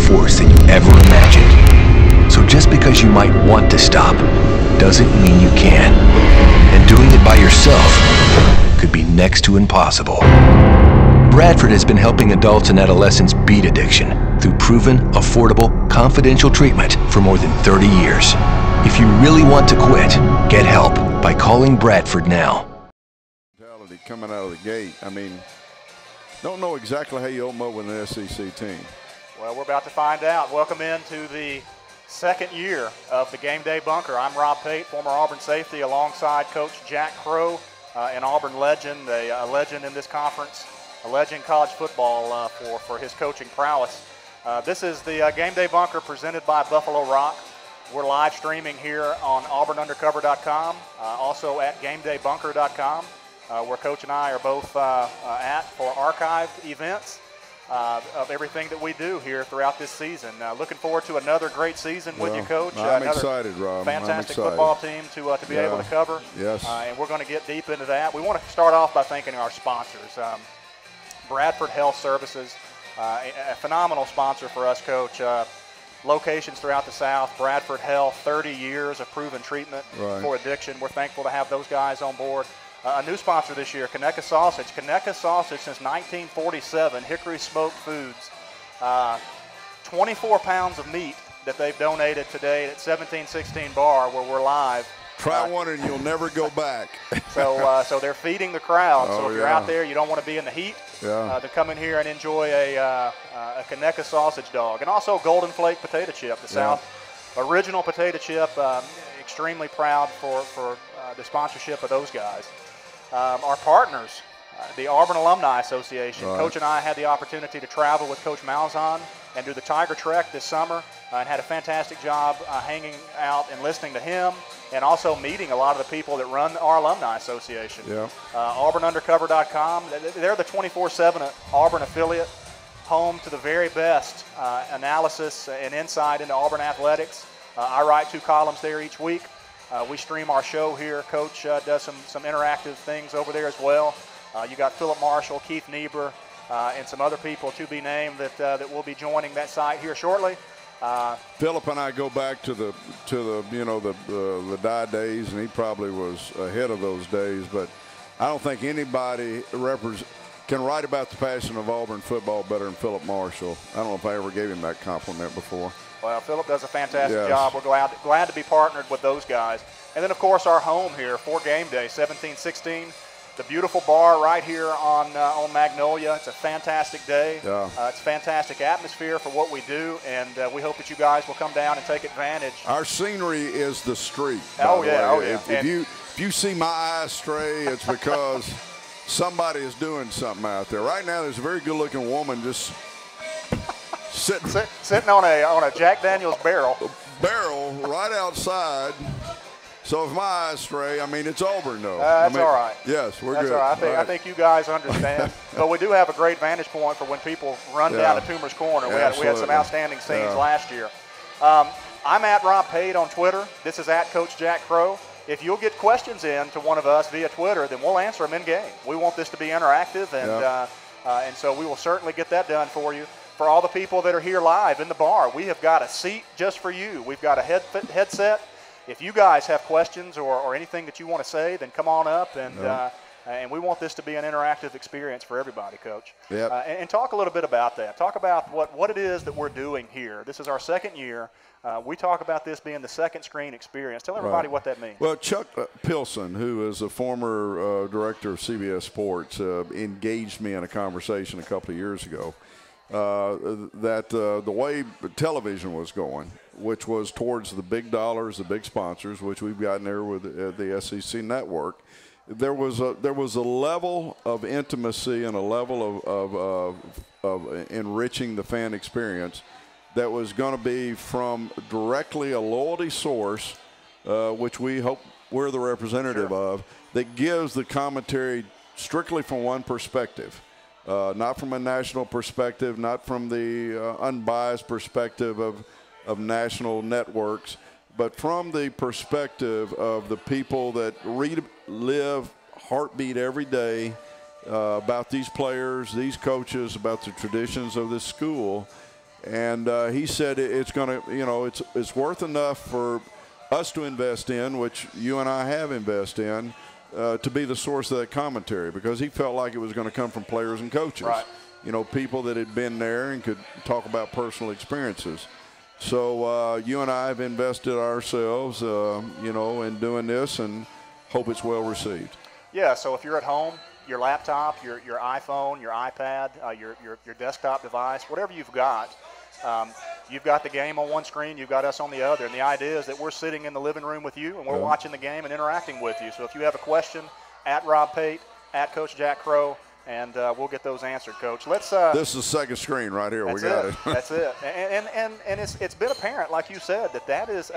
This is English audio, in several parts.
force than you ever imagined. So just because you might want to stop doesn't mean you can. And doing it by yourself could be next to impossible. Bradford has been helping adults and adolescents beat addiction through proven, affordable, confidential treatment for more than 30 years. If you really want to quit, get help by calling Bradford now. Coming out of the gate, I mean, don't know exactly how you open up with an SEC team. Well, we're about to find out. Welcome into the second year of the Game Day Bunker. I'm Rob Pate, former Auburn safety, alongside Coach Jack Crowe, an Auburn legend, a legend in this conference, a legend in college football for his coaching prowess. This is the Game Day Bunker presented by Buffalo Rock. We're live streaming here on auburnundercover.com, also at gamedaybunker.com. Where Coach and I are both at for archived events of everything that we do here throughout this season. Looking forward to another great season with you, Coach. I'm excited, Rob. Fantastic football team to be able to cover. Yes. And we're going to get deep into that. We want to start off by thanking our sponsors. Bradford Health Services, a phenomenal sponsor for us, Coach. Locations throughout the South. Bradford Health, 30 years of proven treatment for addiction. We're thankful to have those guys on board. A new sponsor this year, Conecuh Sausage. Conecuh Sausage since 1947, Hickory Smoked Foods. 24 pounds of meat that they've donated today at 1716 Bar, where we're live. Try one and you'll never go back. So they're feeding the crowd. So if you're out there, you don't want to be in the heat, to come in here and enjoy a Conecuh sausage dog. And also Golden Flake potato chip, the South original potato chip. Extremely proud for the sponsorship of those guys. Our partners, the Auburn Alumni Association. Coach and I had the opportunity to travel with Coach Malzahn and do the Tiger Trek this summer and had a fantastic job hanging out and listening to him and also meeting a lot of the people that run our Alumni Association. AuburnUndercover.com. They're the 24/7 Auburn affiliate, home to the very best analysis and insight into Auburn athletics. I write 2 columns there each week. We stream our show here. Coach does some interactive things over there as well. You got Philip Marshall, Keith Niebuhr, and some other people to be named that will be joining that site here shortly. Philip and I go back to the Dye days, and he probably was ahead of those days. But I don't think anybody can write about the passion of Auburn football better than Philip Marshall. I don't know if I ever gave him that compliment before. Well, Philip does a fantastic job. We're glad to be partnered with those guys. And then, of course, our home here for Game Day, 1716, the beautiful bar right here on Magnolia. It's a fantastic day. It's a fantastic atmosphere for what we do, and we hope that you guys will come down and take advantage. Our scenery is the street. Oh, yeah. If you see my eyes stray, it's because somebody is doing something out there. Right now, there's a very good-looking woman just sitting on a Jack Daniels barrel right outside. So if my eyes stray, I mean, it's Auburn, though. That's all right. Yes, we're good. That's all right. I think you guys understand. But we do have a great vantage point for when people run down to Toomer's Corner. We had some outstanding scenes last year. I'm at Rob Pate on Twitter. This is at Coach Jack Crowe. If you'll get questions in to one of us via Twitter, then we'll answer them in game. We want this to be interactive, and so we will certainly get that done for you. For all the people that are here live in the bar, we have got a seat just for you. We've got a headset. If you guys have questions or anything that you want to say, then come on up, and we want this to be an interactive experience for everybody, Coach. And talk a little bit about that. Talk about what it is that we're doing here. This is our second year. We talk about this being the second screen experience. Tell everybody what that means. Well, Chuck Pilson, who is a former director of CBS Sports, engaged me in a conversation a couple of years ago. That the way television was going, which was towards the big dollars, the big sponsors, which we've gotten there with the SEC network, there was a level of intimacy and a level of enriching the fan experience that was going to be from directly a loyalty source, which we hope we're the representative of, that gives the commentary strictly from one perspective. Not from a national perspective, not from the unbiased perspective of national networks, but from the perspective of the people that live heartbeat every day about these players, these coaches, about the traditions of this school. And he said it's going to, you know, it's worth enough for us to invest in, which you and I have invested in, to be the source of that commentary, because he felt like it was going to come from players and coaches. Right. You know, people that had been there and could talk about personal experiences. So you and I have invested ourselves, you know, in doing this, and hope it's well received. Yeah, so if you're at home, your laptop, your iPhone, your iPad, your desktop device, whatever you've got the game on one screen, you've got us on the other. And the idea is that we're sitting in the living room with you, and we're watching the game and interacting with you. So if you have a question, at Rob Pate, at Coach Jack Crowe, and we'll get those answered, Coach. Let's. This is the second screen right here. We got it. That's it. And it's been apparent, like you said, that is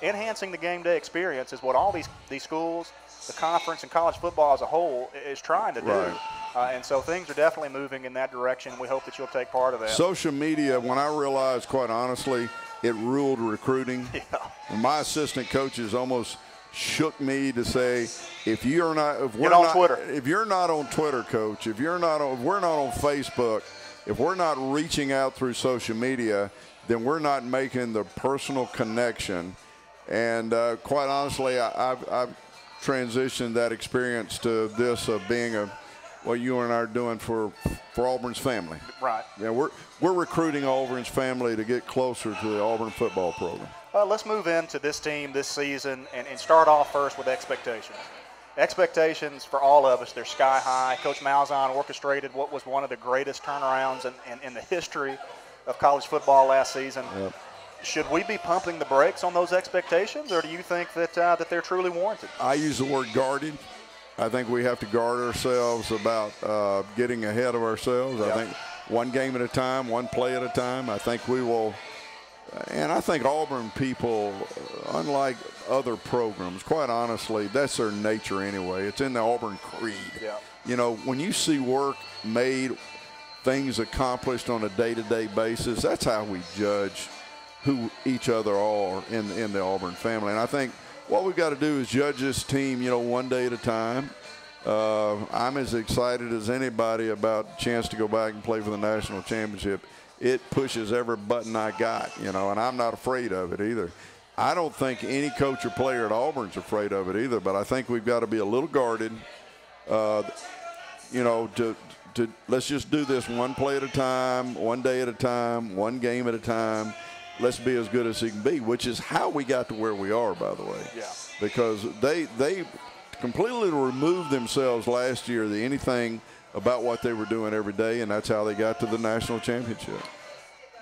enhancing the game day experience is what all these schools, the conference, and college football as a whole is trying to do. Right. And so things are definitely moving in that direction. We hope that you'll take part of that. Social media, when I realized, quite honestly, it ruled recruiting. Yeah. My assistant coaches almost shook me to say, if we're not on Twitter, Coach, if we're not on Facebook, if we're not reaching out through social media, then we're not making the personal connection. And quite honestly, I've transitioned that experience to this of being what you and I are doing for Auburn's family. Right. Yeah, we're recruiting Auburn's family to get closer to the Auburn football program. Let's move into this team this season and start off first with expectations. Expectations for all of us, they're sky high. Coach Malzahn orchestrated what was one of the greatest turnarounds in the history of college football last season. Yep. Should we be pumping the brakes on those expectations, or do you think that they're truly warranted? I use the word guarded. I think we have to guard ourselves about getting ahead of ourselves. Yep. I think one game at a time, one play at a time. I think we will. And I think Auburn people, unlike other programs, quite honestly, that's their nature anyway. It's in the Auburn creed. Yeah. You know, when you see work made, things accomplished on a day-to-day basis, that's how we judge who each other are in the Auburn family. And I think what we've got to do is judge this team, you know, one day at a time. I'm as excited as anybody about the chance to go back and play for the national championship. It pushes every button I got, you know, and I'm not afraid of it either. I don't think any coach or player at Auburn's afraid of it either, but I think we've got to be a little guarded, you know, to let's just do this one play at a time, one day at a time, one game at a time. Let's be as good as he can be, which is how we got to where we are, by the way. Yeah. Because they completely removed themselves last year, anything about what they were doing every day, and that's how they got to the national championship.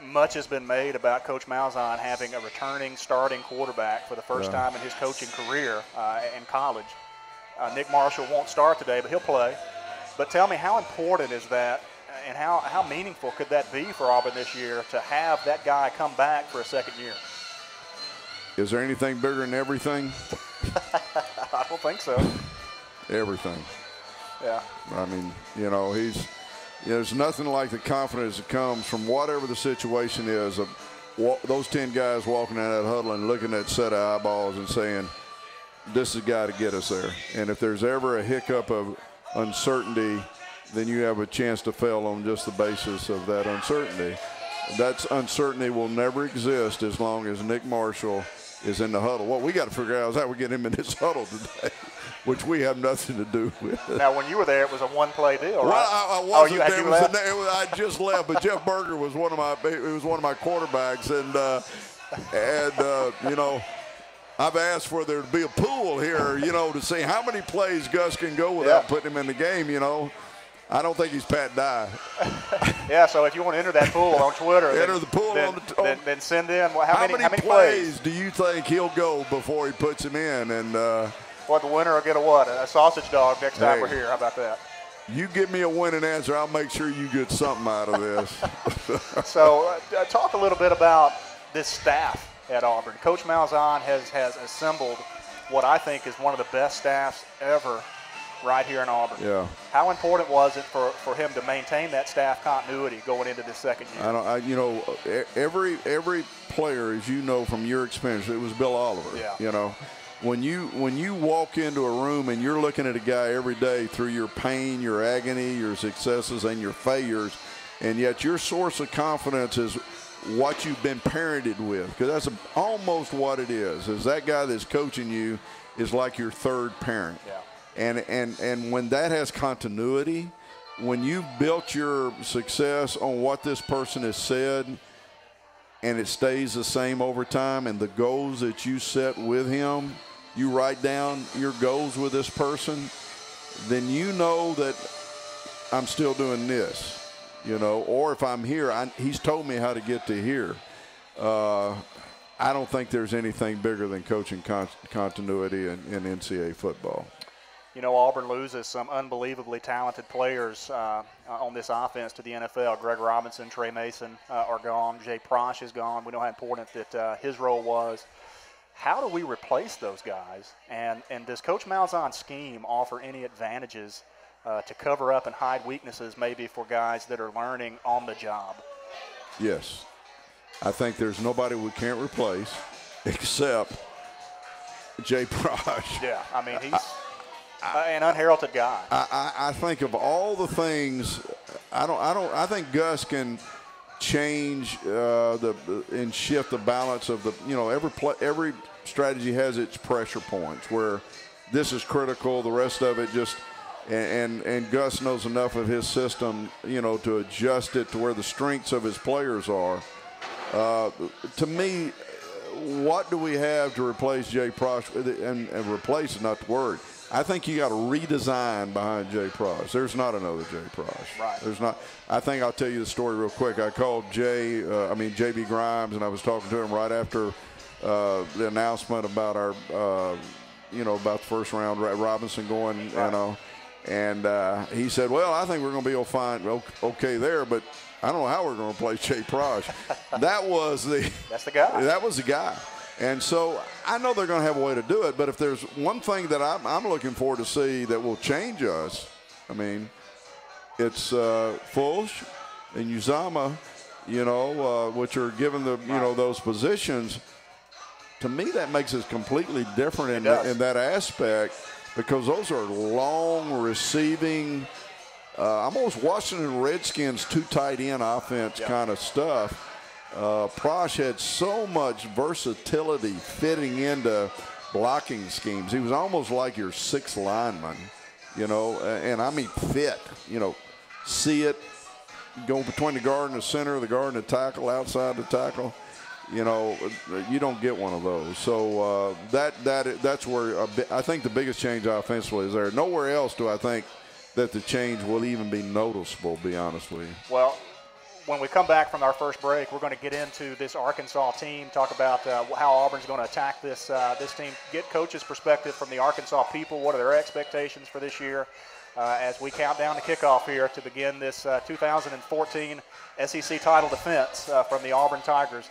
Much has been made about Coach Malzahn having a returning starting quarterback for the first time in his coaching career in college. Nick Marshall won't start today, but he'll play. But tell me, how important is that, and how meaningful could that be for Auburn this year to have that guy come back for a second year? Is there anything bigger than everything? I don't think so. Everything. Yeah. I mean, you know, there's nothing like the confidence that comes from whatever the situation is of those 10 guys walking in that huddle and looking at that set of eyeballs and saying, this is the guy to get us there. And if there's ever a hiccup of uncertainty, then you have a chance to fail on just the basis of that uncertainty. That uncertainty will never exist as long as Nick Marshall is in the huddle. What we got to figure out is how we get him in this huddle today, which we have nothing to do with. Now, when you were there, it was a one-play deal, right? Well, I wasn't there. I just left, but Jeff Berger was one of my quarterbacks, and you know, I've asked for there to be a pool here, you know, to see how many plays Gus can go without putting him in the game. You know, I don't think he's Pat Dye. Yeah, so if you want to enter that pool on Twitter, then send in how many plays do you think he'll go before he puts him in? And the winner will get a sausage dog next time we're here. How about that? You give me a winning answer, I'll make sure you get something out of this. So talk a little bit about this staff at Auburn. Coach Malzahn has assembled what I think is one of the best staffs ever right here in Auburn. Yeah. How important was it for him to maintain that staff continuity going into this second year? You know, every player, as you know from your experience, it was Bill Oliver. Yeah. You know, when you walk into a room and you're looking at a guy every day through your pain, your agony, your successes, and your failures, and yet your source of confidence is what you've been parented with, because that's almost what it is that guy that's coaching you is like your third parent. Yeah. And when that has continuity, when you built your success on what this person has said and it stays the same over time, and the goals that you set with him, you write down your goals with this person, then you know that I'm still doing this. You know, or if I'm here, he's told me how to get to here. I don't think there's anything bigger than coaching continuity in NCAA football. You know, Auburn loses some unbelievably talented players on this offense to the NFL. Greg Robinson, Trey Mason are gone. Jay Prosh is gone. We know how important that his role was. How do we replace those guys? And does Coach Malzahn's scheme offer any advantages to cover up and hide weaknesses maybe for guys that are learning on the job? Yes. I think there's nobody we can't replace except Jay Prosh. Yeah, I mean, he's an unheralded guy. I think of all the things, I think Gus can change and shift the balance of the, you know, every strategy has its pressure points where this is critical, the rest of it just, and Gus knows enough of his system, you know, to adjust it to where the strengths of his players are. To me, what do we have to replace Jay Prosh? And replace is not the word. I think you got to redesign behind Jay Prosh. There's not another Jay Prosh. Right. There's not. I think I'll tell you the story real quick. I called JB Grimes, and I was talking to him right after the announcement about our, about the first round, Robinson going, right. You know. And he said, well, I think we're going to be fine, okay there, but I don't know how we're going to play Jay Prosh. That's the guy. That was the guy. And so I know they're going to have a way to do it, but if there's one thing that I'm looking forward to see that will change us, I mean, it's Fulch and Uzama, which are given the, those positions. To me, that makes us completely different in that aspect, because those are long receiving, almost Washington Redskins two tight end offense kind of stuff. Prosh had so much versatility fitting into blocking schemes. He was almost like your sixth lineman, and I mean fit, see it, go between the guard and the center, the guard and the tackle, outside the tackle. You don't get one of those. So that's where I think the biggest change offensively is there. Nowhere else do I think that the change will even be noticeable, to be honest with you. Well, when we come back from our first break, we're going to get into this Arkansas team, talk about how Auburn's going to attack this team, get Coach's perspective from the Arkansas people. What are their expectations for this year as we count down to kickoff here to begin this 2014 SEC title defense from the Auburn Tigers.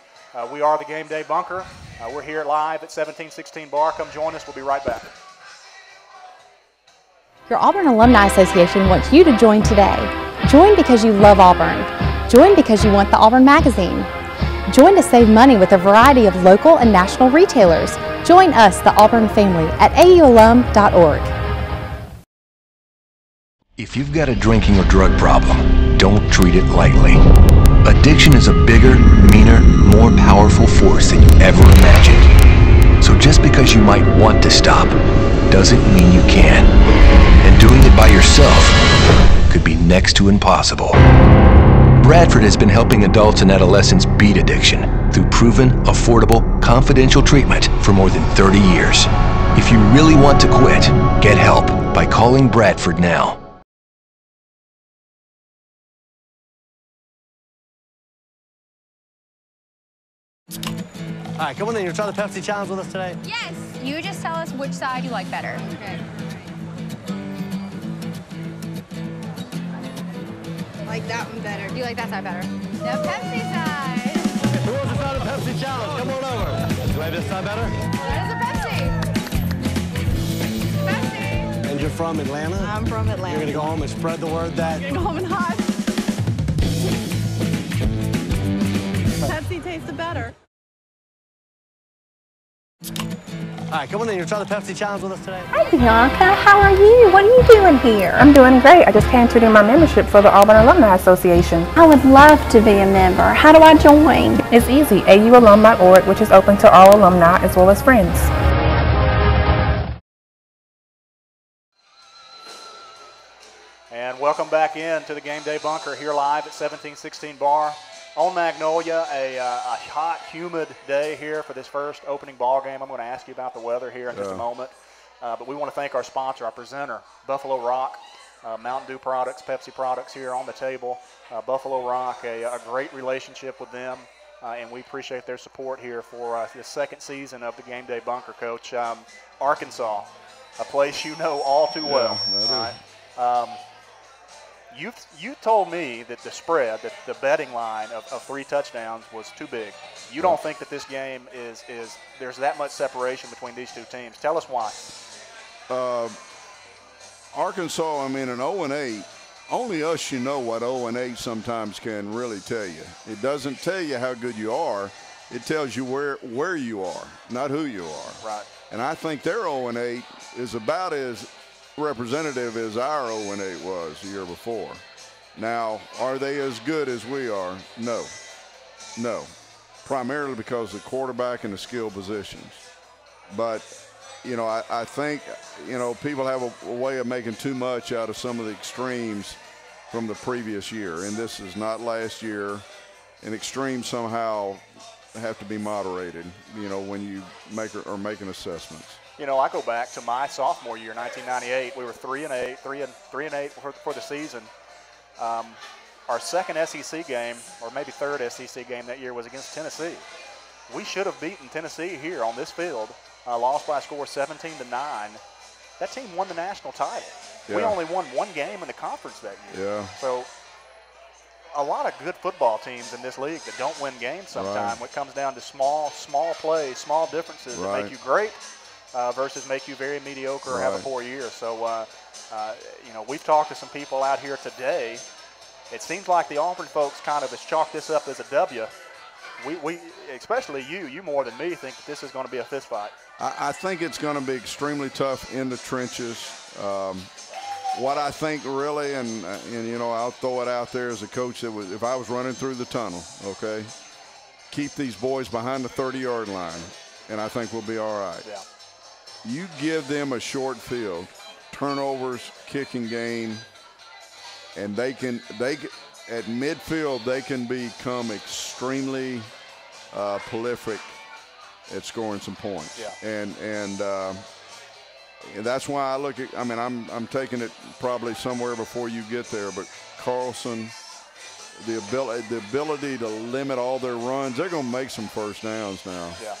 We are the Game Day Bunker. We're here live at 1716 Bar. Come join us. We'll be right back. Your Auburn Alumni Association wants you to join today. Join because you love Auburn. Join because you want the Auburn Magazine. Join to save money with a variety of local and national retailers. Join us, the Auburn family, at aualum.org. If you've got a drinking or drug problem, don't treat it lightly. Addiction is a bigger, meaner, more powerful force than you ever imagined. So just because you might want to stop, doesn't mean you can. And doing it by yourself could be next to impossible. Bradford has been helping adults and adolescents beat addiction through proven, affordable, confidential treatment for more than 30 years. If you really want to quit, get help by calling Bradford now. All right, come on in. You're trying the Pepsi Challenge with us today? Yes. You just tell us which side you like better. Okay. Like that one better. You like that side better? The Pepsi side. Who wants to try the Pepsi Challenge? Come on over. Do you like this side better? That is a Pepsi. Pepsi. And you're from Atlanta? I'm from Atlanta. You're going to go home and spread the word that... You're going to go home and hide. Pepsi tastes better. All right, come on in. You try the Pepsi challenge with us today? Hey, Bianca. How are you? What are you doing here? I'm doing great. I just came to do my membership for the Auburn Alumni Association. I would love to be a member. How do I join? It's easy. aualum.org, which is open to all alumni as well as friends. And welcome back in to the Game Day Bunker here live at 1716 Bar on Magnolia. A hot, humid day here for this first opening ball game. I'm going to ask you about the weather here in just a moment. But we want to thank our sponsor, our presenter, Buffalo Rock, Mountain Dew products, Pepsi products here on the table. Buffalo Rock, a great relationship with them, and we appreciate their support here for the second season of the Game Day Bunker, Coach. Arkansas, a place you know all too well. You told me that the spread, that the betting line of 3 touchdowns was too big. You don't think that this game is there's that much separation between these two teams. Tell us why. Arkansas, I mean, an 0-8, only us, what 0-8 sometimes can really tell you. It doesn't tell you how good you are. It tells you where you are, not who you are. Right. And I think their 0-8 is about as representative as our 0-8 was the year before. Now, are they as good as we are? No. Primarily because of the quarterback and the skill positions. But, I think, people have a way of making too much out of some of the extremes from the previous year. And this is not last year. And extremes somehow have to be moderated, when you are making assessments. I go back to my sophomore year, 1998. We were 3-8 for the season. Our second SEC game, or maybe third SEC game that year, was against Tennessee. We should have beaten Tennessee here on this field, lost by a score of 17-9. That team won the national title. Yeah. We only won one game in the conference that year. Yeah. So a lot of good football teams in this league that don't win games sometimes. When it comes down to small plays, small differences that make you great. Versus make you very mediocre or have a poor year. So, we've talked to some people out here today. It seems like the Auburn folks kind of has chalked this up as a W. We especially you more than me, think that this is going to be a fist fight. I think it's going to be extremely tough in the trenches. What I think really, and I'll throw it out there as a coach, that if I was running through the tunnel, okay, keep these boys behind the 30-yard line, and I think we'll be all right. Yeah. You give them a short field, turnovers, kicking game, and they at midfield they can become extremely prolific at scoring some points. Yeah. And that's why I look at. I mean, I'm taking it probably somewhere before you get there, but Carlson, the ability to limit all their runs, they're going to make some first downs now. Yeah.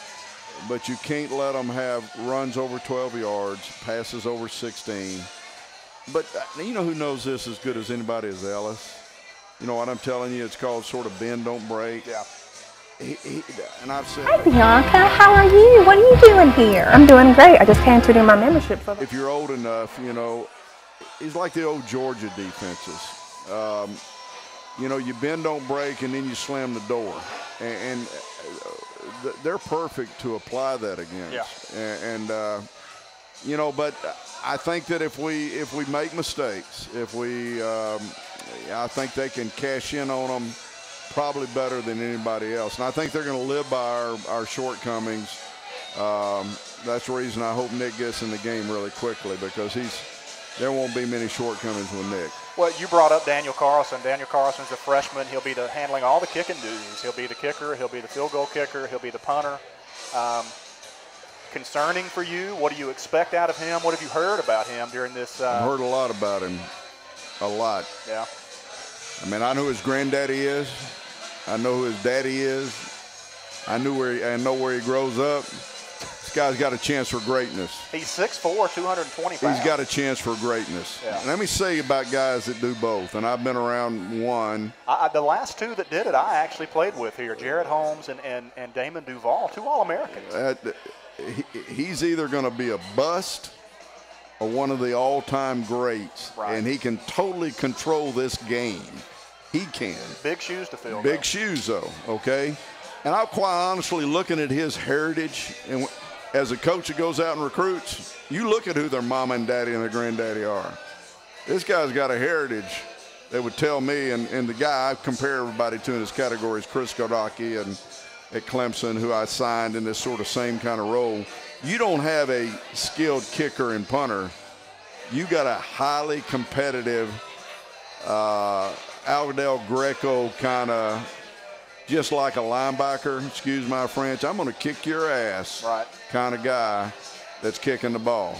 But you can't let them have runs over 12 yards, passes over 16. But you know who knows this as good as anybody is Ellis. You know what I'm telling you? It's called sort of bend, don't break. Yeah. And I've said, hey, Bianca, how are you? What are you doing here? I'm doing great. I just came to do my membership for the. If you're old enough, it's like the old Georgia defenses. You bend, don't break, and then you slam the door. And they're perfect to apply that against. Yeah. But I think that if we make mistakes, I think they can cash in on them probably better than anybody else. And I think they're going to live by our shortcomings. That's the reason I hope Nick gets in the game really quickly, because there won't be many shortcomings with Nick. Well, you brought up Daniel Carlson. Daniel Carlson's a freshman. He'll be handling all the kicking duties. He'll be the kicker. He'll be the field goal kicker. He'll be the punter. Concerning for you? What do you expect out of him? What have you heard about him during this? I've heard a lot about him. A lot. Yeah. I mean, I know who his granddaddy is. I know who his daddy is. I know where he grows up. This guy's got a chance for greatness. He's 6'4", 220 pounds. He's got a chance for greatness. Yeah. Let me say about guys that do both, and I've been around one. The last two that did it, I actually played with here, Jared Holmes and Damon Duval, 2 All-Americans. He's either going to be a bust or one of the all-time greats, right. And he can totally control this game. He can. Big shoes to fill. Big shoes, though, okay? And I'm quite honestly looking at his heritage, and as a coach that goes out and recruits, you look at who their mama and daddy and their granddaddy are. This guy's got a heritage that would tell me, and the guy I compare everybody to in this category is Chris Kodaki and at Clemson, who I signed in this sort of same kind of role. You don't have a skilled kicker and punter. You got a highly competitive Aldel Greco kind of, just like a linebacker, excuse my French, I'm going to kick your ass kind of guy that's kicking the ball.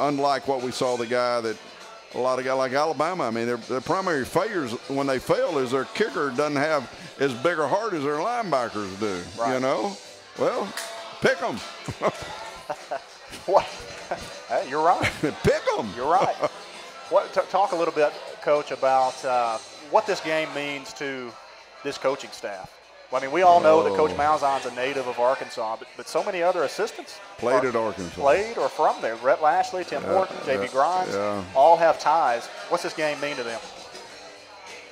Unlike what we saw the guy that a lot of guys like Alabama, I mean, their primary failures when they fail is their kicker doesn't have as big a heart as their linebackers do, you know? Well, pick them. What? You're right. Pick them. You're right. Talk a little bit, Coach, about what this game means to this coaching staff. Well, I mean, we all know that Coach Malzahn's a native of Arkansas, but so many other assistants played at Arkansas. Played or from there. Rhett Lashley, Tim Horton, J.B. Grimes, all have ties. What's this game mean to them?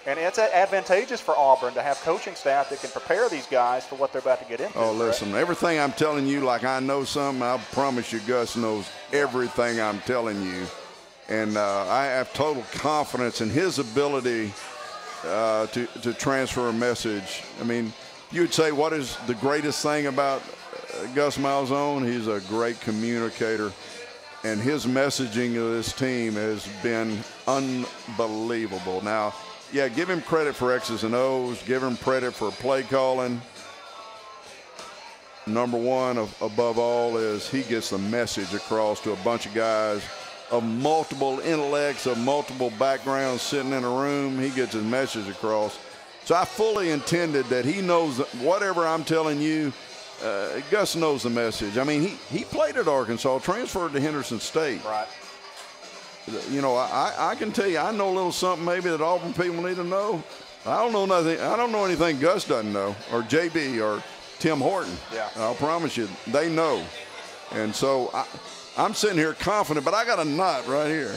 And it's advantageous for Auburn to have coaching staff that can prepare these guys for what they're about to get into. Oh, listen, everything I'm telling you, like I know something, I promise you Gus knows everything I'm telling you. And I have total confidence in his ability to transfer a message. I mean, you would say, what is the greatest thing about Gus Malzahn? He's a great communicator, and his messaging of this team has been unbelievable. Now, yeah, give him credit for X's and O's, give him credit for play calling. Number one, above all, is he gets the message across to a bunch of guys of multiple intellects, of multiple backgrounds sitting in a room. He gets his message across. So I fully intended that he knows that whatever I'm telling you, Gus knows the message. I mean, he played at Arkansas, transferred to Henderson State. Right. You know, I can tell you, I know a little something maybe that Auburn people need to know. I don't know nothing. I don't know anything Gus doesn't know, or JB, or Tim Horton. Yeah. I'll promise you, they know. And so I'm sitting here confident, but I got a knot right here.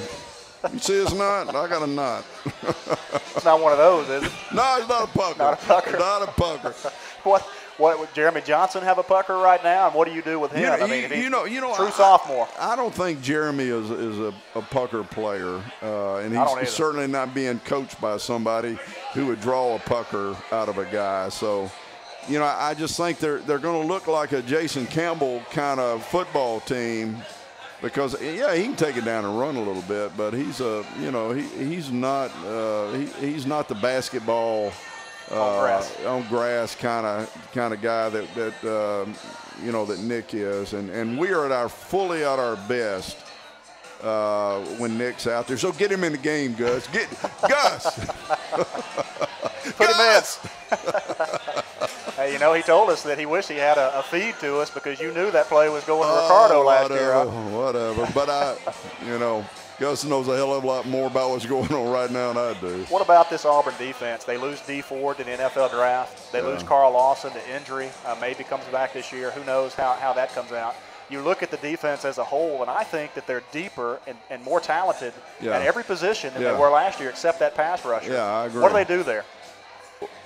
You see this knot? I got a knot. It's not one of those, is it? No, it's not a pucker. Not a pucker. Not a pucker. What would Jeremy Johnson have a pucker right now, and what do you do with him? I mean, true sophomore. I don't think Jeremy is a pucker player, and he's certainly not being coached by somebody who would draw a pucker out of a guy. So, you know, I just think they're going to look like a Jason Campbell kind of football team. Because yeah, he can take it down and run a little bit, but he's he's not the basketball on grass kind of guy that Nick is, and we are fully at our best when Nick's out there. So get him in the game, Gus. Gus. Put him in. Hey, you know, he told us that he wished he had a feed to us because you knew that play was going to Ricardo last year. Huh? Whatever. But Gus knows a hell of a lot more about what's going on right now than I do. What about this Auburn defense? They lose D Ford to the NFL draft. They lose Carl Lawson to injury. Maybe comes back this year. Who knows how that comes out. You look at the defense as a whole, and I think that they're deeper and more talented at every position than they were last year, except that pass rusher. Yeah, I agree. What do they do there?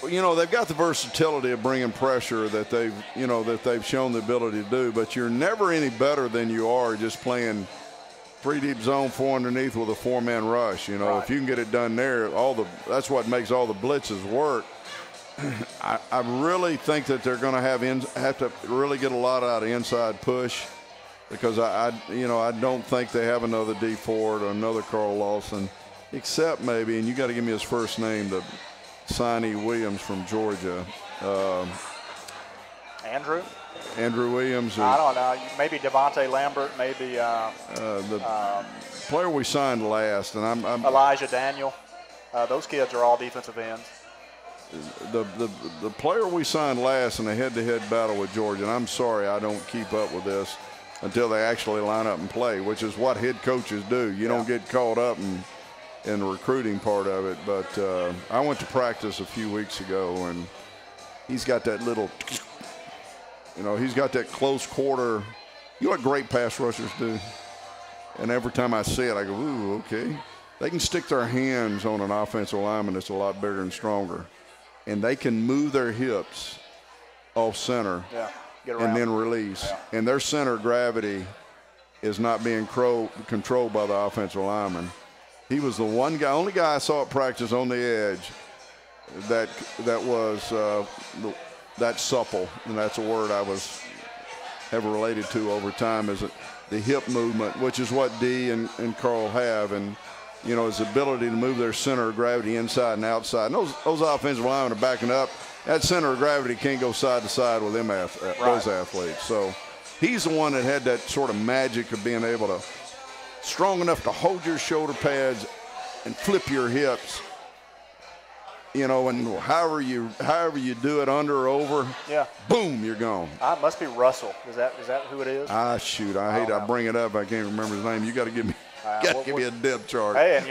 You know, they've got the versatility of bringing pressure that they've shown the ability to do, but you're never any better than you are just playing 3 deep zone, 4 underneath with a 4-man rush. You know, if you can get it done there, that's what makes all the blitzes work. I really think that they're going to have to really get a lot out of inside push, because I don't think they have another D Ford or another Carl Lawson, except maybe, and you got to give me his first name, the Signee Williams from Georgia. Andrew Williams. I don't know. Maybe Devontae Lambert. Maybe the player we signed last, and I'm Elijah Daniel. Those kids are all defensive ends. The player we signed last in a head-to-head battle with Georgia, and I'm sorry I don't keep up with this until they actually line up and play, which is what head coaches do. You don't get caught up in the recruiting part of it. But I went to practice a few weeks ago, and he's got that little, he's got that close quarter. You know what great pass rushers do? And every time I see it, I go, ooh, okay. They can stick their hands on an offensive lineman that's a lot bigger and stronger, and they can move their hips off center. Yeah. and then release. Yeah. And their center of gravity is not being controlled by the offensive lineman. He was the only guy I saw at practice on the edge that was that supple, and that's a word I have related to over time, is the hip movement, which is what D and Carl have, and his ability to move their center of gravity inside and outside. And those offensive linemen are backing up. That center of gravity can't go side to side with them those athletes. So he's the one that had that sort of magic of being able to, strong enough to hold your shoulder pads and flip your hips, and however you do it, under or over, boom, you're gone. It must be Russell. Is that who it is? Shoot, I bring it up. I can't remember his name. You got to give me. Give me a depth chart. Hey, and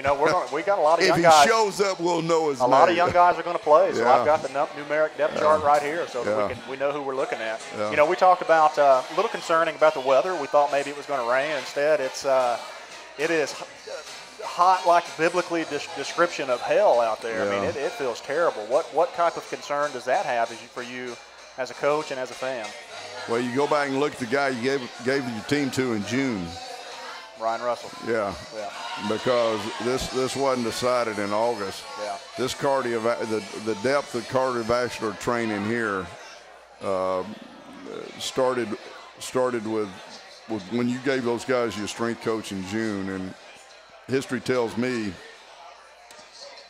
we got a lot of young guys. If he shows up, we'll know his name. A lot of young guys are going to play, so I've got the numeric depth chart right here, so that we know who we're looking at. Yeah. We talked about a little concerning about the weather. We thought maybe it was going to rain. Instead, it is hot, like biblically description of hell out there. I mean, it feels terrible. What type of concern does that have for you as a coach and as a fan? Well, you go back and look at the guy you gave your team to in June. Ryan Russell. Yeah. Because this wasn't decided in August. Yeah. This the depth of cardiovascular training here started with when you gave those guys your strength coach in June, and history tells me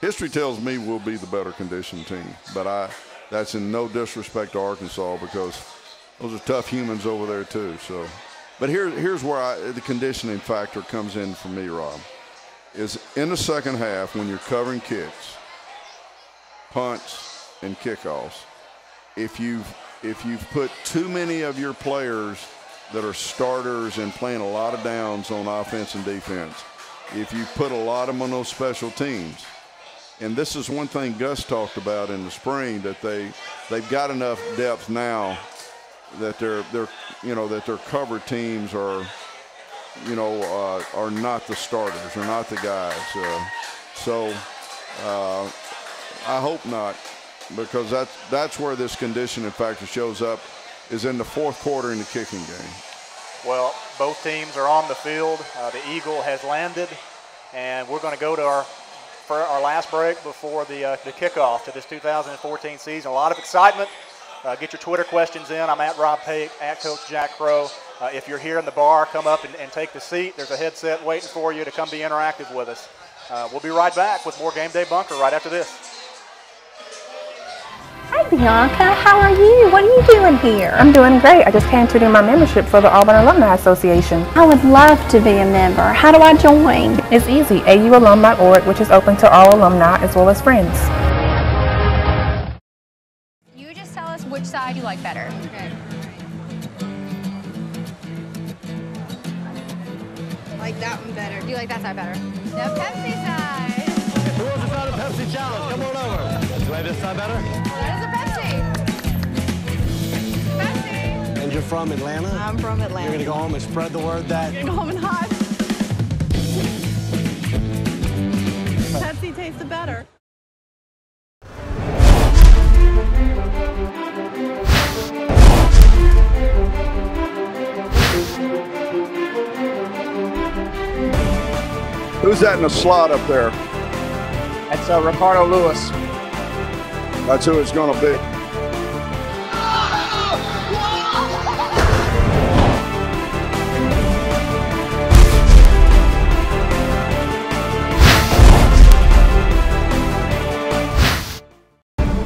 we'll be the better conditioned team. But that's in no disrespect to Arkansas, because those are tough humans over there too. So. But here's where the conditioning factor comes in for me, Rob, is in the second half when you're covering kicks, punts, and kickoffs. If you've put too many of your players that are starters and playing a lot of downs on offense and defense, if you put a lot of them on those special teams, and this is one thing Gus talked about in the spring, that they've got enough depth now that their cover teams are not the starters, are not the guys. So I hope not, because that's where this conditioning factor shows up, is in the fourth quarter in the kicking game. Well, both teams are on the field. The Eagle has landed, and we're going to go to our last break before the kickoff to this 2014 season. A lot of excitement. Get your Twitter questions in. I'm at Rob Pate, at Coach Jack Crowe. If you're here in the bar, come up and take the seat. There's a headset waiting for you to come be interactive with us. We'll be right back with more Game Day Bunker right after this. Hi Bianca, how are you? What are you doing here? I'm doing great. I just came to do my membership for the Auburn Alumni Association. I would love to be a member. How do I join? It's easy. aualum.org, which is open to all alumni as well as friends. Which side you like better. Okay. I like that one better. You like that side better? The Pepsi side. Who wants to start a Pepsi challenge? Come on over. Do you like this side better? That is a Pepsi. Pepsi. And you're from Atlanta? I'm from Atlanta. You're going to go home and spread the word that... You're going to go home and hide. Pepsi tastes better. Who's that in the slot up there? That's Ricardo Lewis. That's who it's going to be.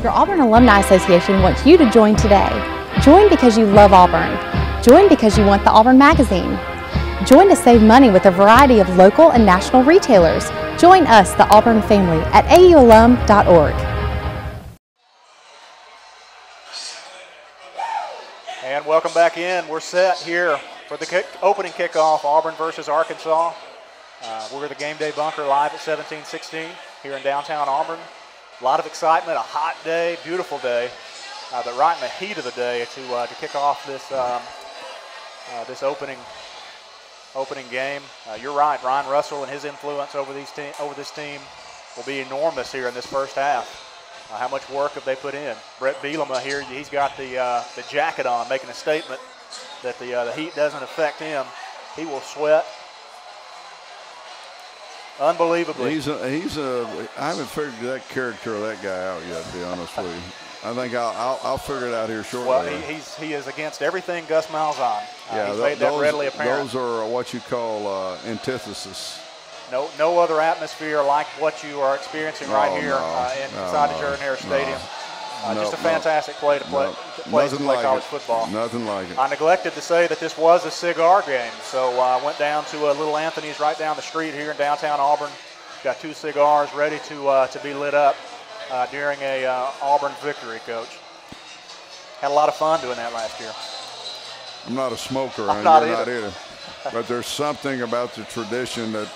Your Auburn Alumni Association wants you to join today. Join because you love Auburn. Join because you want the Auburn magazine. Join to save money with a variety of local and national retailers. Join us, the Auburn family, at aualum.org. And welcome back in. We're set here for the opening kickoff, Auburn versus Arkansas. We're the Game Day Bunker live at 1716 here in downtown Auburn. A lot of excitement, a hot day, beautiful day, but right in the heat of the day to kick off this opening game. You're right, Ryan Russell and his influence over this team will be enormous here in this first half. How much work have they put in? Brett Bielema here, he's got the jacket on, making a statement that the heat doesn't affect him. He will sweat unbelievably. I haven't figured that character of that guy out yet, to be honest with you. I think I'll figure it out here shortly. Well, he is against everything Gus Malzahn. He's made that readily apparent. Those are what you call antithesis. No other atmosphere like what you are experiencing inside the Jordan-Hare Stadium. Just a fantastic play to play college football. Nothing like it. I neglected to say that this was a cigar game, so I went down to Little Anthony's right down the street here in downtown Auburn. Got 2 cigars ready to be lit up during a Auburn victory, Coach. Had a lot of fun doing that last year. I'm not a smoker, I'm and not you're either. not either. But there's something about the tradition that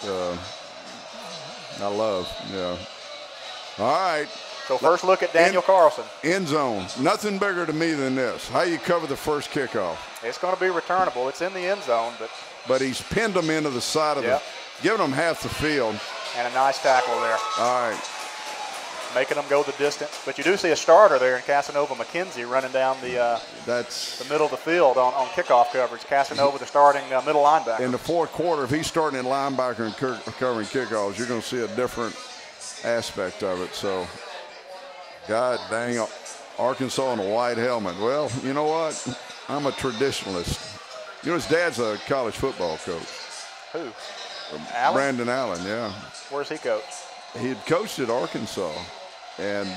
I love. Yeah. All right. So first look at Daniel Carlson. End zone. Nothing bigger to me than this. How you cover the first kickoff? It's going to be returnable. It's in the end zone, but he's pinned them into the side of giving them half the field. And a nice tackle there. All right. Making them go the distance. But you do see a starter there in Casanova McKenzie running down the middle of the field on kickoff coverage. Casanova, the starting middle linebacker. In the fourth quarter, if he's starting in linebacker and covering kickoffs, you're going to see a different aspect of it. So, God dang, Arkansas in a white helmet. Well, you know what? I'm a traditionalist. You know, his dad's a college football coach. Who? Allen? Brandon Allen, yeah. Where's he coach? He had coached at Arkansas. And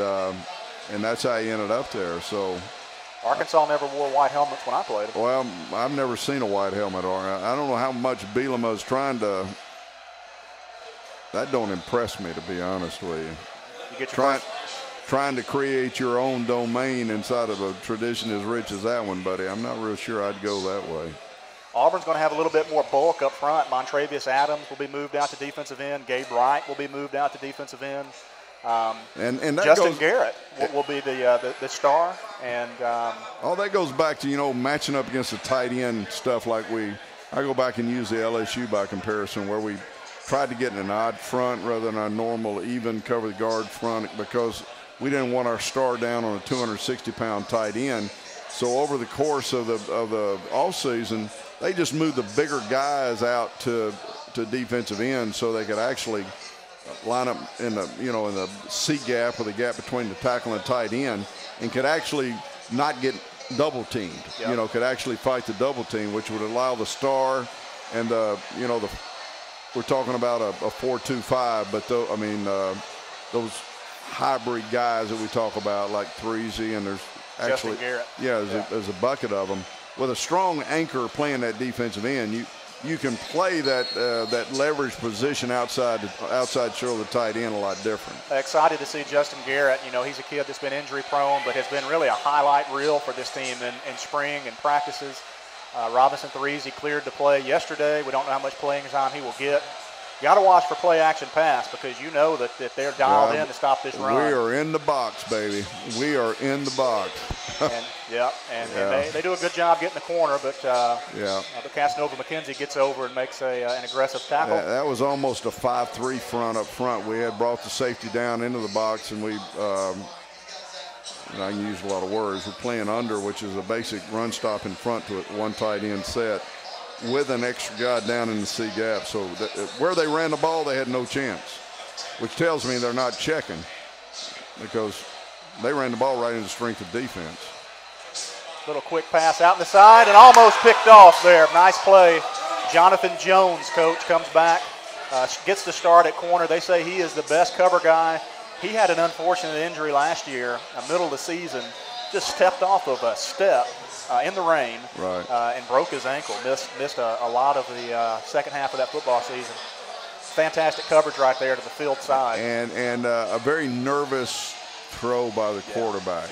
that's how he ended up there. So Arkansas never wore white helmets when I played them. Well, I've never seen a white helmet. I don't know how much Bielema is trying to. That don't impress me, to be honest with you. You get your trying to create your own domain inside of a tradition as rich as that one, buddy. I'm not real sure I'd go that way. Auburn's going to have a little bit more bulk up front. Montravius Adams will be moved out to defensive end. Gabe Wright will be moved out to defensive end. And Justin Garrett will be the star, and all that goes back to matching up against the tight end stuff. Like I go back and use the LSU by comparison, where we tried to get in an odd front rather than our normal even cover the guard front, because we didn't want our star down on a 260-pound tight end. So over the course of the off season, they just moved the bigger guys out to defensive end so they could actually line up in the C gap, or the gap between the tackle and tight end, and could actually not get double teamed. Yep. Could actually fight the double team, which would allow the star and we're talking about a 4-2-5, but those hybrid guys that we talk about, like Threezy, and there's actually there's a bucket of them with a strong anchor playing that defensive end. You can play that leverage position outside shoulder of the tight end a lot different. Excited to see Justin Garrett. He's a kid that's been injury prone, but has been really a highlight reel for this team in spring and practices. Robinson Threezy cleared to play yesterday. We don't know how much playing time he will get. You got to watch for play action pass, because you know that they're dialed in to stop this run. We are in the box, baby. We are in the box. and they do a good job getting the corner, but the Casanova McKenzie gets over and makes an aggressive tackle. That was almost a 5-3 front up front. We had brought the safety down into the box, and I can use a lot of words. We're playing under, which is a basic run stop in front to it, one tight end set, with an extra guy down in the C gap. So where they ran the ball, they had no chance, which tells me they're not checking, because they ran the ball right into strength of defense. Little quick pass out in the side and almost picked off there. Nice play. Jonathan Jones, coach, comes back, gets the start at corner. They say he is the best cover guy. He had an unfortunate injury last year, middle of the season, just stepped off of a step in the rain, and broke his ankle. Missed a lot of the second half of that football season. Fantastic coverage right there to the field side. And a very nervous throw by the quarterback.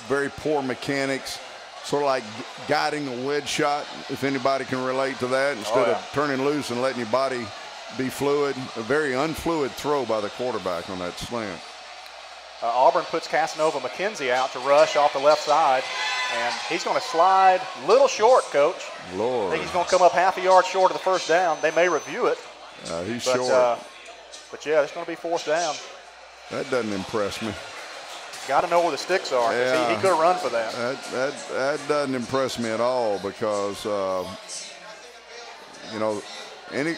Very poor mechanics, sort of like guiding a wedge shot, if anybody can relate to that, instead of turning loose and letting your body be fluid. A very unfluid throw by the quarterback on that slant. Auburn puts Casanova McKenzie out to rush off the left side, and he's going to slide a little short, Coach. Lord. I think he's going to come up half a yard short of the first down. They may review it. He's short. But yeah, it's going to be fourth down. That doesn't impress me. Got to know where the sticks are. Yeah. He could have run for that. That doesn't impress me at all because, you know, any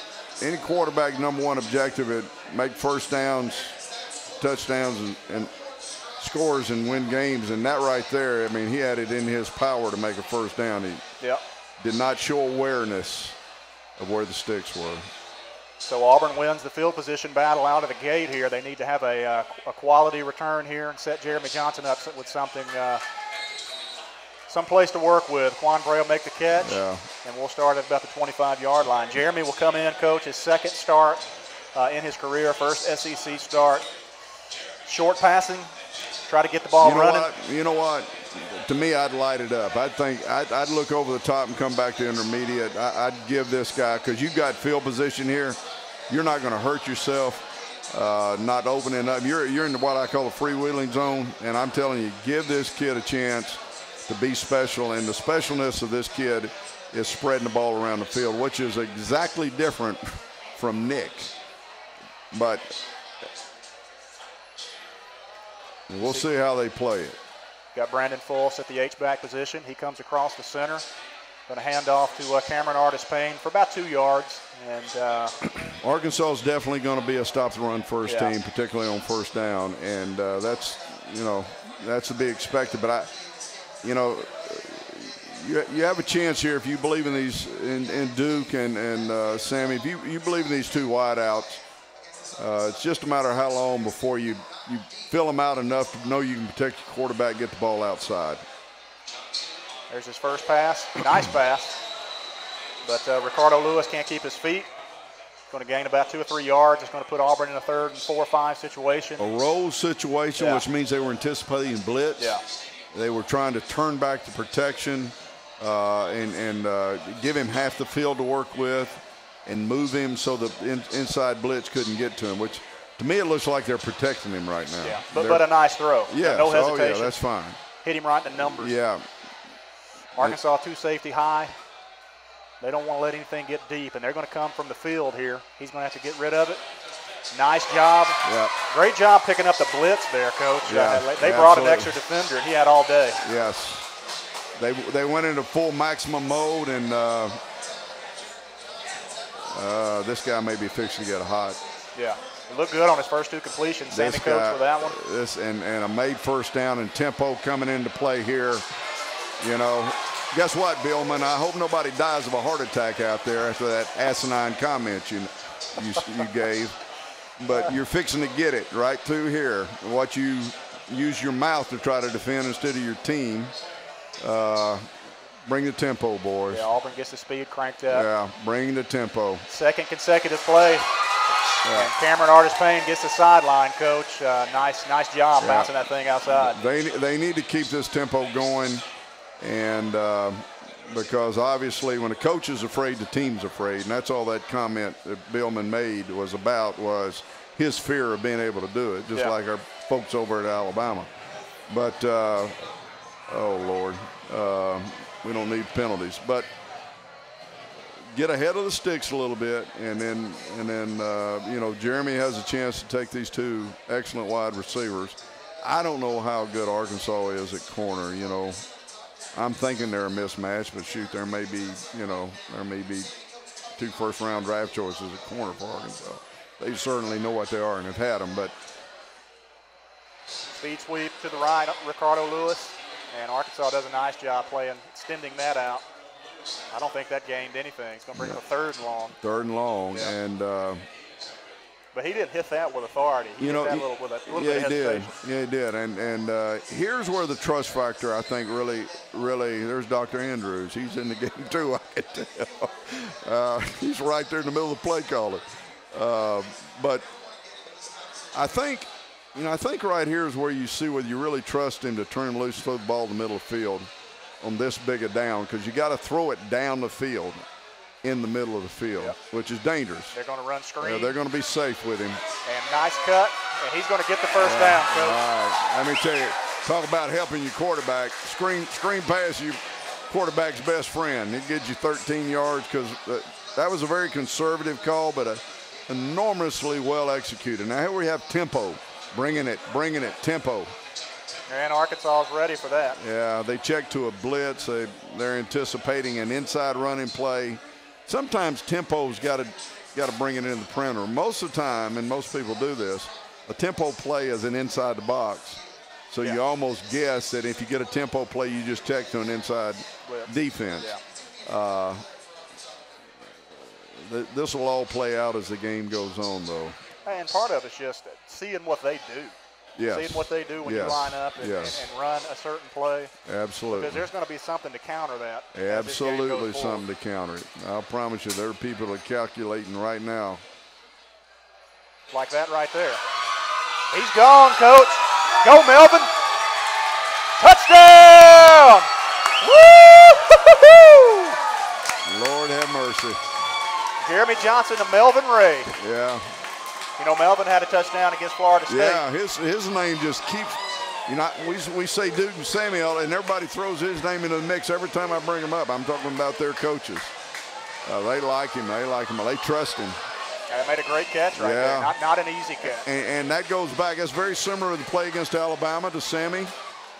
quarterback number one objective is make first downs, touchdowns, and scores and win games. And that right there, I mean, he had it in his power to make a first down. He did not show awareness of where the sticks were. So Auburn wins the field position battle out of the gate here. They need to have a quality return here and set Jeremy Johnson up with something, some place to work with. Quan Bray will make the catch, and we'll start at about the 25-yard line. Jeremy will come in, coach, his second start in his career, first SEC start. Short passing, try to get the ball running. You know what? To me, I'd light it up. I'd look over the top and come back to intermediate. I'd give this guy, because you've got field position here. You're not going to hurt yourself, not opening up. You're in what I call a freewheeling zone, and I'm telling you, give this kid a chance to be special. And the specialness of this kid is spreading the ball around the field, which is exactly different from Nick. But we'll see how they play it. Got Brandon Fultz at the H-back position. He comes across the center. Going to hand off to Cameron Artis-Payne for about 2 yards. And Arkansas is definitely going to be a stop-the-run first team, particularly on first down. And that's, you know, that's to be expected. But you know, you have a chance here if you believe in these, in Duke and Sammy. If you believe in these two wideouts, it's just a matter of how long before you fill them out enough to know you can protect your quarterback, get the ball outside. There's his first pass. Nice pass. But Ricardo Lewis can't keep his feet. Going to gain about 2 or 3 yards. It's going to put Auburn in a 3rd and 4 or 5 situation. A roll situation, which means they were anticipating blitz. Yeah. They were trying to turn back the protection and give him half the field to work with and move him so the inside blitz couldn't get to him, which to me it looks like they're protecting him right now. Yeah, but a nice throw. Yeah, no hesitation. Oh yeah, that's fine. Hit him right in the numbers. Yeah. Arkansas 2 safety high. They don't want to let anything get deep, and they're going to come from the field here. He's going to have to get rid of it. Nice job. Yeah. Great job picking up the blitz there, Coach. Yeah, they brought an extra defender, and he had all day. Yes. They went into full maximum mode, and this guy may be fixing to get hot. Yeah. He looked good on his first 2 completions. Sammy Coach for that one. And a made first down and tempo coming into play here. You know, guess what, Billman? I hope nobody dies of a heart attack out there after that asinine comment you gave. But you're fixing to get it right through here. What you use your mouth to try to defend instead of your team. Bring the tempo, boys. Yeah, Auburn gets the speed cranked up. Yeah, bring the tempo. Second consecutive play. Yeah. And Cameron Artis-Payne gets the sideline, Coach. Nice job bouncing that thing outside. They need to keep this tempo going. And because obviously when a coach is afraid, the team's afraid. And that's all that comment that Billman made was about, was his fear of being able to do it, just like our folks over at Alabama. But, oh, Lord, we don't need penalties. But get ahead of the sticks a little bit, and then you know, Jeremy has a chance to take these 2 excellent wide receivers. I don't know how good Arkansas is at corner, you know. I'm thinking they're a mismatch, but shoot, there may be 2 first-round draft choices at corner for Arkansas. They certainly know what they are and have had them. But speed sweep to the right, Ricardo Lewis, and Arkansas does a nice job extending that out. I don't think that gained anything. It's going to bring up a 3rd and long. 3rd and long, and. But he didn't hit that with authority. He hit that with a little bit of hesitation. Yeah, he did. And here's where the trust factor, I think, really, there's Dr. Andrews. He's in the game, too, I can tell. He's right there in the middle of the play calling. But I think right here is where you see whether you really trust him to turn him loose and throw the ball in the middle of the field on this big a down, because you got to throw it down the field. In the middle of the field, which is dangerous. They're going to run screen. They're going to be safe with him. And nice cut, and he's going to get the first down, Coach. All right. Let me tell you, talk about helping your quarterback. Screen pass, your quarterback's best friend. It gives you 13 yards because that was a very conservative call, but enormously well executed. Now here we have tempo, bringing it, tempo. And Arkansas is ready for that. Yeah, they check to a blitz. They're anticipating an inside running play. Sometimes tempo's got to bring it in the perimeter. Most of the time, and most people do this, a tempo play is an inside the box. So you almost guess that if you get a tempo play, you just check to an inside defense. Yeah. This will all play out as the game goes on, though. And part of it's just seeing what they do. Yes. Seeing what they do when you line up and run a certain play. Absolutely. Because there's going to be something to counter that. Absolutely something to counter it. I'll promise you there are people that are calculating right now. Like that right there. He's gone, Coach. Go, Melvin. Touchdown! Woo! Lord have mercy. Jeremy Johnson to Melvin Ray. Yeah. You know, Melvin had a touchdown against Florida State. Yeah, his name just keeps, you know, we say Duke and Samuel, and everybody throws his name into the mix every time I bring him up. I'm talking about their coaches. They like him. They like him. They trust him. They made a great catch right there. Not an easy catch. And that goes back. It's very similar to the play against Alabama to Sammy,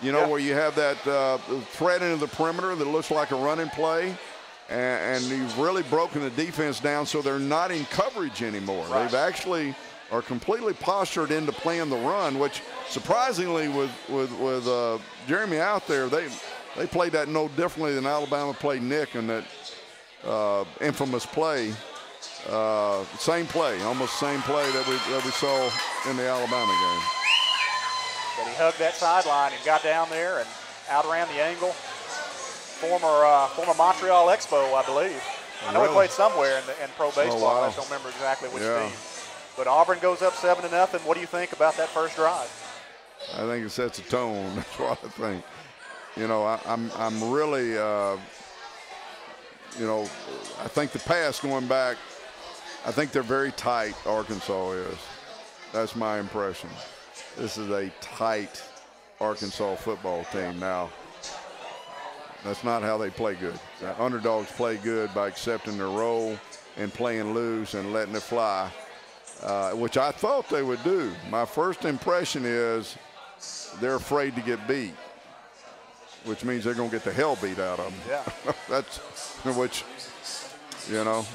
you know, where you have that threat into the perimeter that looks like a running play. And you've really broken the defense down so they're not in coverage anymore. Right. They've actually are completely postured into playing the run, which surprisingly with Jeremy out there, they played that no differently than Alabama played Nick in that infamous play. Same play, almost same play that we saw in the Alabama game. But he hugged that sideline and got down there and outran the angle. Former Montreal Expo, I believe. I know he played somewhere in pro baseball. I just don't remember exactly which team. But Auburn goes up 7-0. What do you think about that first drive? I think it sets a tone. That's what I think. You know, I'm really, you know, I think the pass going back, I think they're very tight, Arkansas is. That's my impression. This is a tight Arkansas football team now. That's not how they play good. The underdogs play good by accepting their role and playing loose and letting it fly, which I thought they would do. My first impression is they're afraid to get beat, which means they're going to get the hell beat out of them. Yeah. That's which, you know,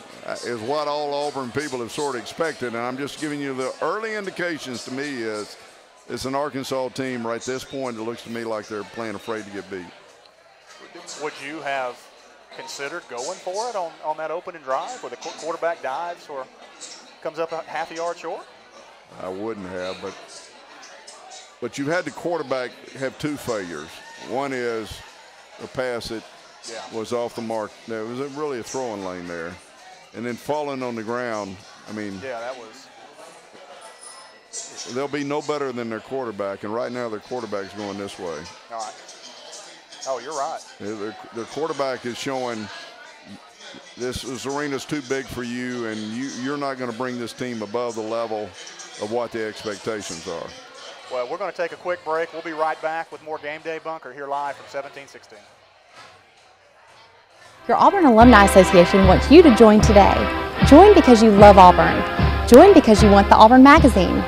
is what all Auburn people have sort of expected. And I'm just giving you the early indications to me is it's an Arkansas team right at this point that looks to me like they're playing afraid to get beat. Would you have considered going for it on that opening drive where the quarterback dives or comes up half a yard short? I wouldn't have, but you had the quarterback have two failures. One is a pass that was off the mark. There was really a throwing lane there. And then falling on the ground, I mean. Yeah, that was. They'll be no better than their quarterback, and right now their quarterback's going this way. All right. Oh, you're right. Their quarterback is showing this arena's too big for you, and you're not going to bring this team above the level of what the expectations are. Well, we're going to take a quick break. We'll be right back with more Game Day Bunker here live from 1716. Your Auburn Alumni Association wants you to join today. Join because you love Auburn. Join because you want the Auburn magazine.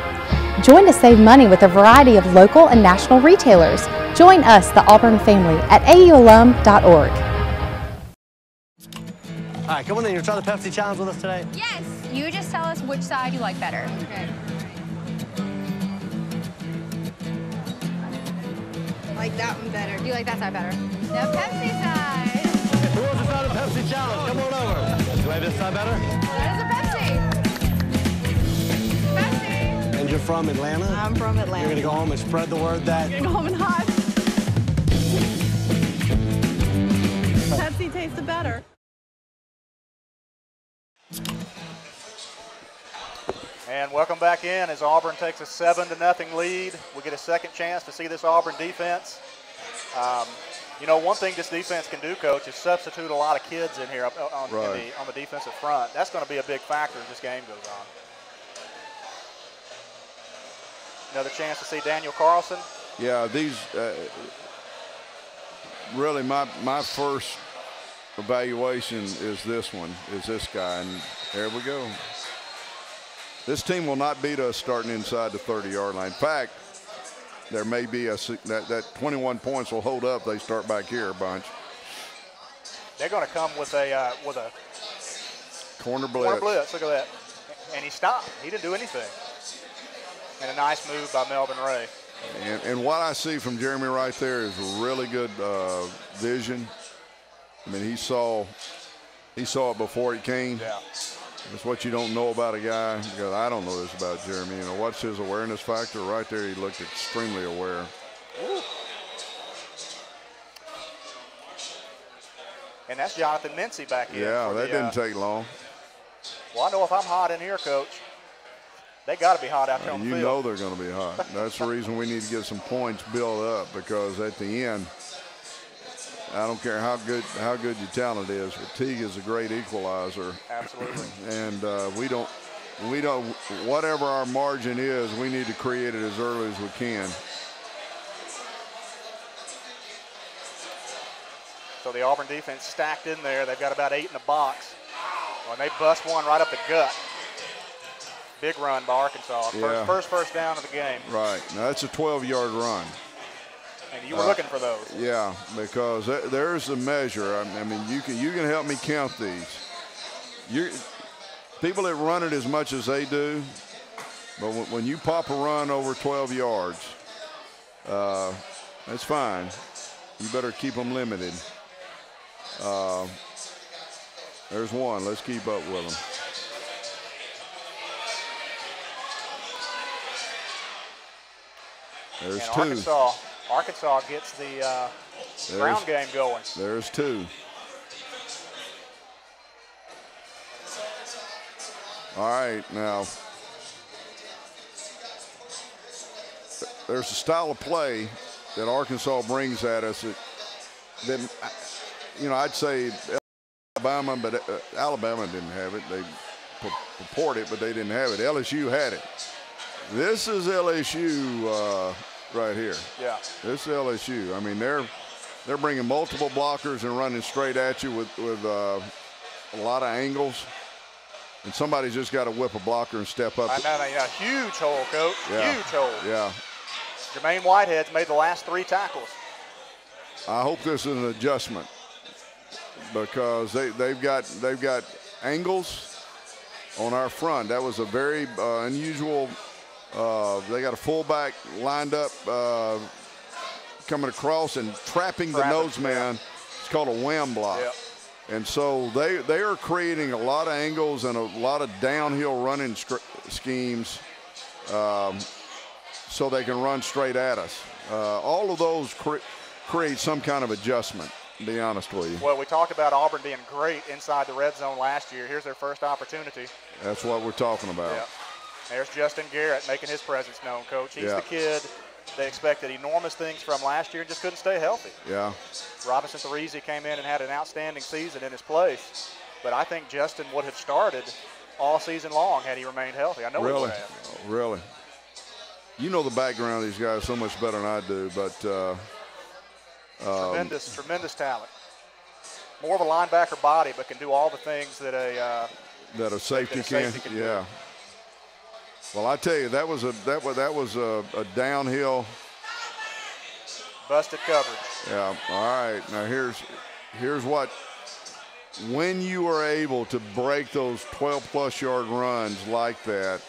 Join to save money with a variety of local and national retailers. Join us, the Auburn family, at aualum.org. All right, come on in. You'll try the Pepsi Challenge with us today? Yes. You just tell us which side you like better. Okay. I like that one better. You like that side better? The Pepsi side. Who wants to try the Pepsi Challenge? Come on over. Do you like this side better? That is a Pepsi. Pepsi. And you're from Atlanta? I'm from Atlanta. You're going to go home and spread the word that... You're going to go home and hide. Pepsi tastes better. And welcome back in as Auburn takes a 7-0 lead. We get a second chance to see this Auburn defense. You know, one thing this defense can do, Coach, is substitute a lot of kids in here on the defensive front. That's going to be a big factor as this game goes on. Another chance to see Daniel Carlson. Yeah, these really my first evaluation is this one, is this guy, and there we go. This team will not beat us starting inside the 30-yard line. In fact, there may be that 21 points will hold up. They start back here a bunch. They're going to come with a corner blitz. Corner blitz. Look at that. And he stopped. He didn't do anything. And a nice move by Melvin Ray. And what I see from Jeremy right there is really good vision. I mean, he saw it before it came. Yeah. That's what you don't know about a guy. Because I don't know this about Jeremy. You know, what's his awareness factor? Right there, he looked extremely aware. Ooh. And that's Jonathan Mincy back here. Yeah, that didn't take long. Well, I know if I'm hot in here, Coach, they got to be hot out there on the field. You know they're going to be hot. That's the reason we need to get some points built up, because at the end, I don't care how good your talent is. Fatigue is a great equalizer. Absolutely. And we don't. Whatever our margin is, we need to create it as early as we can. So the Auburn defense stacked in there. They've got about 8 in the box. Well, and they bust one right up the gut. Big run by Arkansas. Yeah. First down of the game. Right. Now that's a 12-yard run. And you were looking for those. Yeah, because there's a measure. I mean, you can help me count these. People that run it as much as they do, but when you pop a run over 12 yards, that's fine. You better keep them limited. There's one. Let's keep up with them. There's and two. Arkansas gets the ground game going. There's two. All right, now there's a style of play that Arkansas brings at us that you know, I'd say Alabama, but Alabama didn't have it. They purport it, but they didn't have it. LSU had it. This is LSU right here. Yeah. This is LSU. I mean, they're bringing multiple blockers and running straight at you with a lot of angles. And somebody's just got to whip a blocker and step up. I know, a huge hole, Coach. Yeah. Huge hole. Yeah. Jermaine Whitehead's made the last 3 tackles. I hope this is an adjustment, because they've got angles on our front. That was a very unusual. They got a fullback lined up, coming across and trapping the nose man. Yeah. It's called a wham block. Yep. And so they are creating a lot of angles and a lot of downhill running schemes, so they can run straight at us. All of those create some kind of adjustment, to be honest with you. Well, we talked about Auburn being great inside the red zone last year. Here's their first opportunity. That's what we're talking about. Yeah. There's Justin Garrett making his presence known, Coach. He's the kid they expected enormous things from last year and just couldn't stay healthy. Yeah. Robinson Therese came in and had an outstanding season in his place. But I think Justin would have started all season long had he remained healthy. I know he would have. Really? You know the background of these guys so much better than I do, but tremendous talent. More of a linebacker body, but can do all the things that a safety can do. Well, I tell you, that was a downhill. Busted coverage. Yeah. All right. Now here's what. When you are able to break those 12-plus yard runs like that,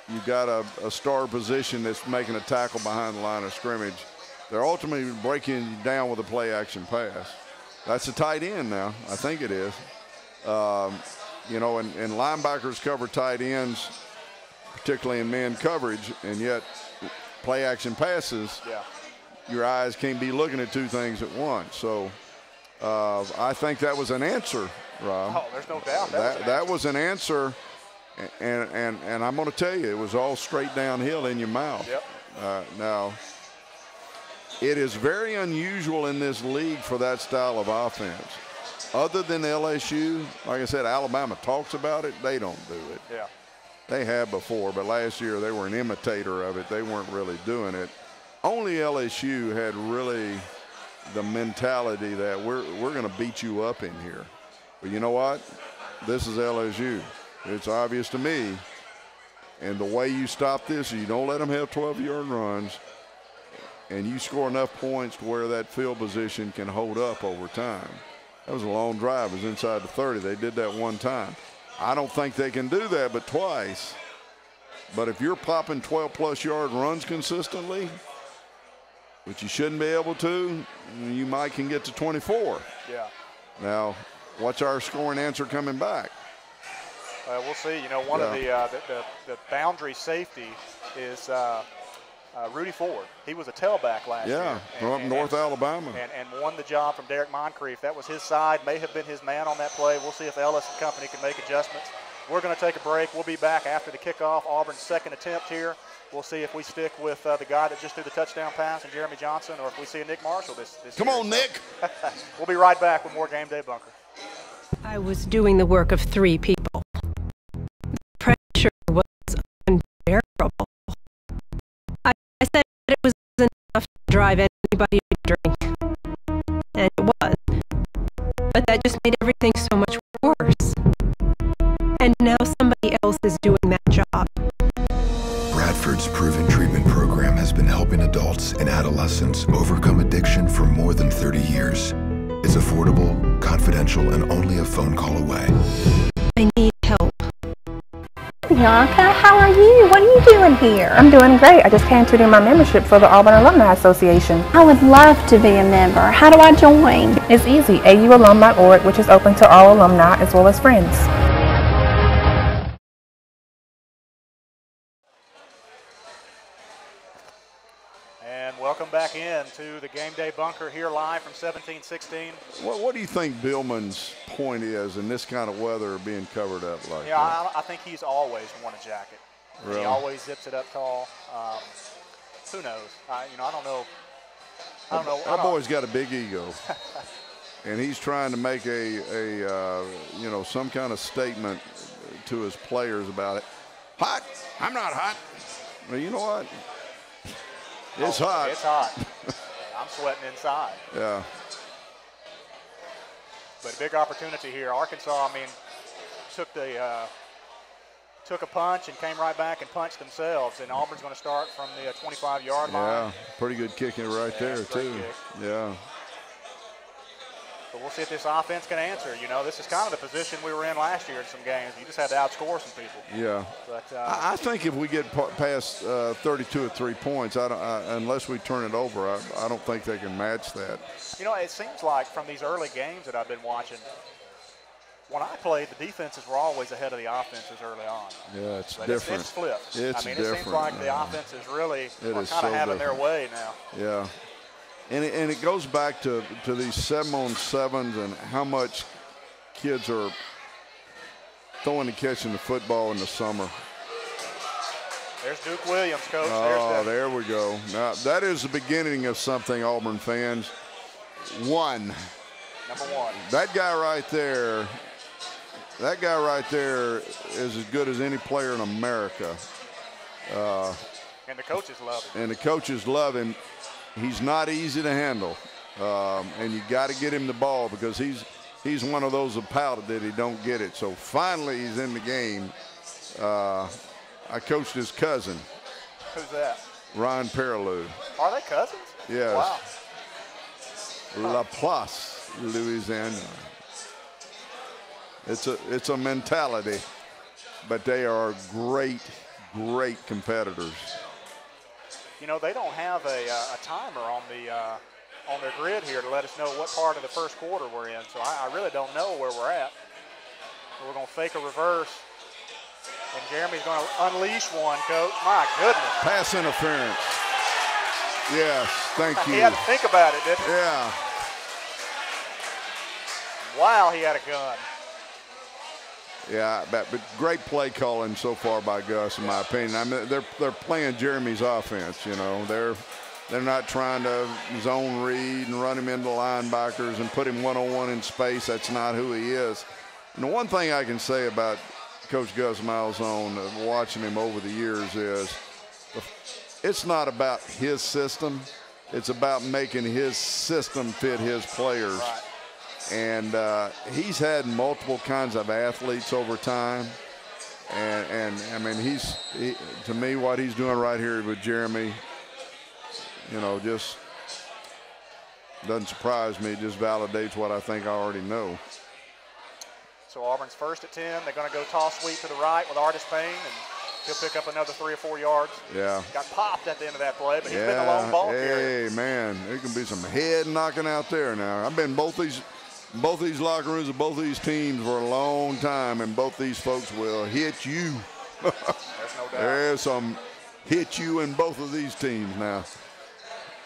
you've got a star position that's making a tackle behind the line of scrimmage. They're ultimately breaking you down with a play-action pass. That's a tight end now. I think it is. You know, and linebackers cover tight ends, particularly in man coverage, and yet play-action passes, your eyes can't be looking at 2 things at once. So I think that was an answer, Rob. Oh, there's no doubt. That was an answer, and I'm going to tell you, it was all straight downhill in your mouth. Yep. Now, it is very unusual in this league for that style of offense. Other than LSU, like I said, Alabama talks about it. They don't do it. Yeah. They have before, but last year they were an imitator of it. They weren't really doing it. Only LSU had really the mentality that we're going to beat you up in here. But you know what? This is LSU. It's obvious to me. And the way you stop this is you don't let them have 12-yard runs, and you score enough points to where that field position can hold up over time. That was a long drive. It was inside the 30. They did that one time. I don't think they can do that but twice. But if you're popping 12-plus yard runs consistently, which you shouldn't be able to, you might can get to 24. Yeah. Now, what's our scoring answer coming back? We'll see. You know, one of the boundary safety is Rudy Ford. He was a tailback last year. Yeah, from North Alabama. And won the job from Derek Moncrief. That was his side, may have been his man on that play. We'll see if Ellis and company can make adjustments. We're going to take a break. We'll be back after the kickoff. Auburn's second attempt here. We'll see if we stick with the guy that just threw the touchdown pass and Jeremy Johnson, or if we see a Nick Marshall this Come year. on, Nick. We'll be right back with more Game Day Bunker. I was doing the work of 3 people. The pressure was unbearable. I said it was enough to drive anybody to drink. And it was. But that just made everything so much worse. And now somebody else is doing that job. Bradford's proven treatment program has been helping adults and adolescents overcome addiction for more than 30 years. It's affordable, confidential, and only a phone call away. I need help. Bianca, how are you? What are you doing here? I'm doing great. I just came to do my membership for the Auburn Alumni Association. I would love to be a member. How do I join? It's easy. aualumni.org, which is open to all alumni as well as friends. Welcome back in to the Game Day Bunker here live from 1716. What do you think Billman's point is in this kind of weather being covered up like that? I think he's always worn a jacket. Really? He always zips it up tall. Who knows? I don't know. That boy's got a big ego. And he's trying to make some kind of statement to his players about it. Hot? I'm not hot. Well, you know what? It's hot. It's hot. I'm sweating inside. Yeah. But a big opportunity here. Arkansas, took a punch and came right back and punched themselves. And Auburn's going to start from the 25-yard line. Yeah, pretty good kicking right there, too. Kick. Yeah. But we'll see if this offense can answer. This is kind of the position we were in last year in some games. You just had to outscore some people. Yeah. But I think if we get past 32 or 3 points, unless we turn it over, I don't think they can match that. It seems like from these early games that I've been watching, when I played, the defenses were always ahead of the offenses early on. Yeah, it's but different. It's flipped. It seems like the offenses really are kind of having their way now. Yeah. And it goes back to these 7-on-7s and how much kids are throwing and catching the football in the summer. There's Duke Williams, Coach. Oh, there we go. Now, that is the beginning of something, Auburn fans. Number one. That guy right there is as good as any player in America. And the coaches love him. And the coaches love him. He's not easy to handle, and you got to get him the ball because he's one of those that pouted that he don't get it. So finally he's in the game. I coached his cousin. Who's that? Ryan Perilou. Are they cousins? Yes. Wow. Laplace, Louisiana. It's a mentality, but they are great competitors. They don't have a timer on their grid here to let us know what part of the first quarter we're in. So I really don't know where we're at. We're going to fake a reverse, and Jeremy's going to unleash one, Coach. My goodness. Pass interference. Yes, thank you. He had to think about it, didn't he? Yeah. Wow, he had a gun. Yeah, but great play calling so far by Gus, in my opinion. I mean, they're playing Jeremy's offense. They're not trying to zone read and run him into linebackers and put him one-on-one in space. That's not who he is. And the one thing I can say about Coach Gus Malzahn, watching him over the years, is it's not about his system. It's about making his system fit his players. Right. And he's had multiple kinds of athletes over time. And I mean, to me, what he's doing right here with Jeremy, you know, just doesn't surprise me. It just validates what I think I already know. So Auburn's first at 10. They're going to go toss sweep to the right with Artis Payne, and he'll pick up another 3 or 4 yards. Yeah. Got popped at the end of that play, but he's been a long ball carrier. Hey, man, there can be some head knocking out there now. I've been in both these locker rooms of both these teams for a long time, and both these folks will hit you. There's no doubt. There's some hit you in both of these teams now.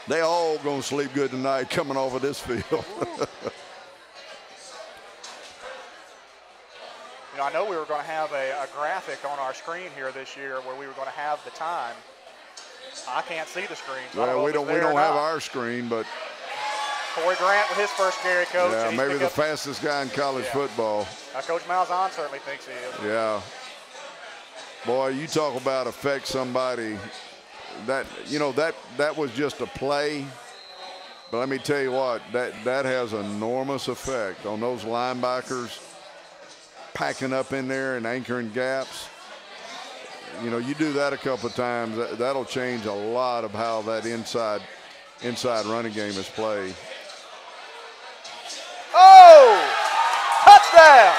They all going to sleep good tonight coming off of this field. You know, I know we were going to have a graphic on our screen here this year where we were going to have the time. I can't see the screen. So well, we don't have our screen, but Corey Grant with his first carry, Coach. Yeah, maybe the fastest guy in college football. Coach Malzahn certainly thinks he is. Yeah. Boy, you talk about affect somebody. That, you know, that was just a play. But let me tell you what, that has enormous effect on those linebackers packing up in there and anchoring gaps. You know, you do that a couple of times, that'll change a lot of how that inside running game is played. Oh! Touchdown!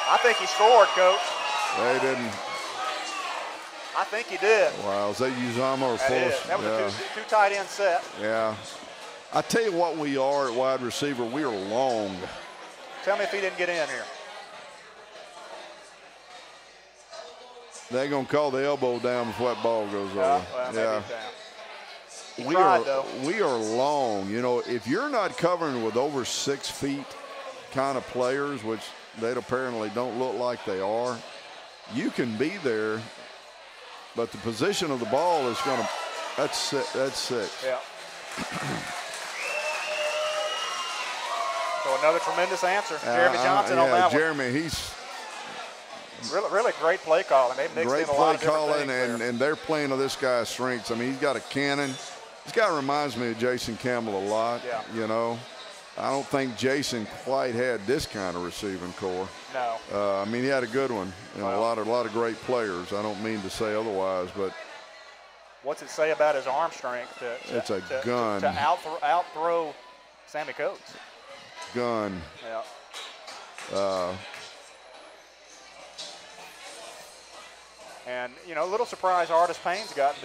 I think he scored, Coach. They didn't. I think he did. Wow, is that Uzama or Force? That was a two tight end set. Yeah. I tell you what we are at wide receiver, we are long. Tell me if he didn't get in here. They're going to call the elbow down before that ball goes over. Well, yeah. We are long. You know, if you're not covering with over 6 feet kind of players, which they apparently don't look like they are, you can be there, but the position of the ball is going to – that's 6. Yeah. So another tremendous answer. Jeremy Johnson on that one. Jeremy, he's really great play calling. They mixed in a lot of different things and they're playing to this guy's strengths. I mean, he's got a cannon. This guy reminds me of Jason Campbell a lot. Yeah. You know, I don't think Jason quite had this kind of receiving core. No. I mean, he had a good one and a lot of great players. I don't mean to say otherwise, but what's it say about his arm strength? It's a gun. To out-throw Sammy Coates. Gun. Yeah. And, you know, a little surprise, Artis Payne's got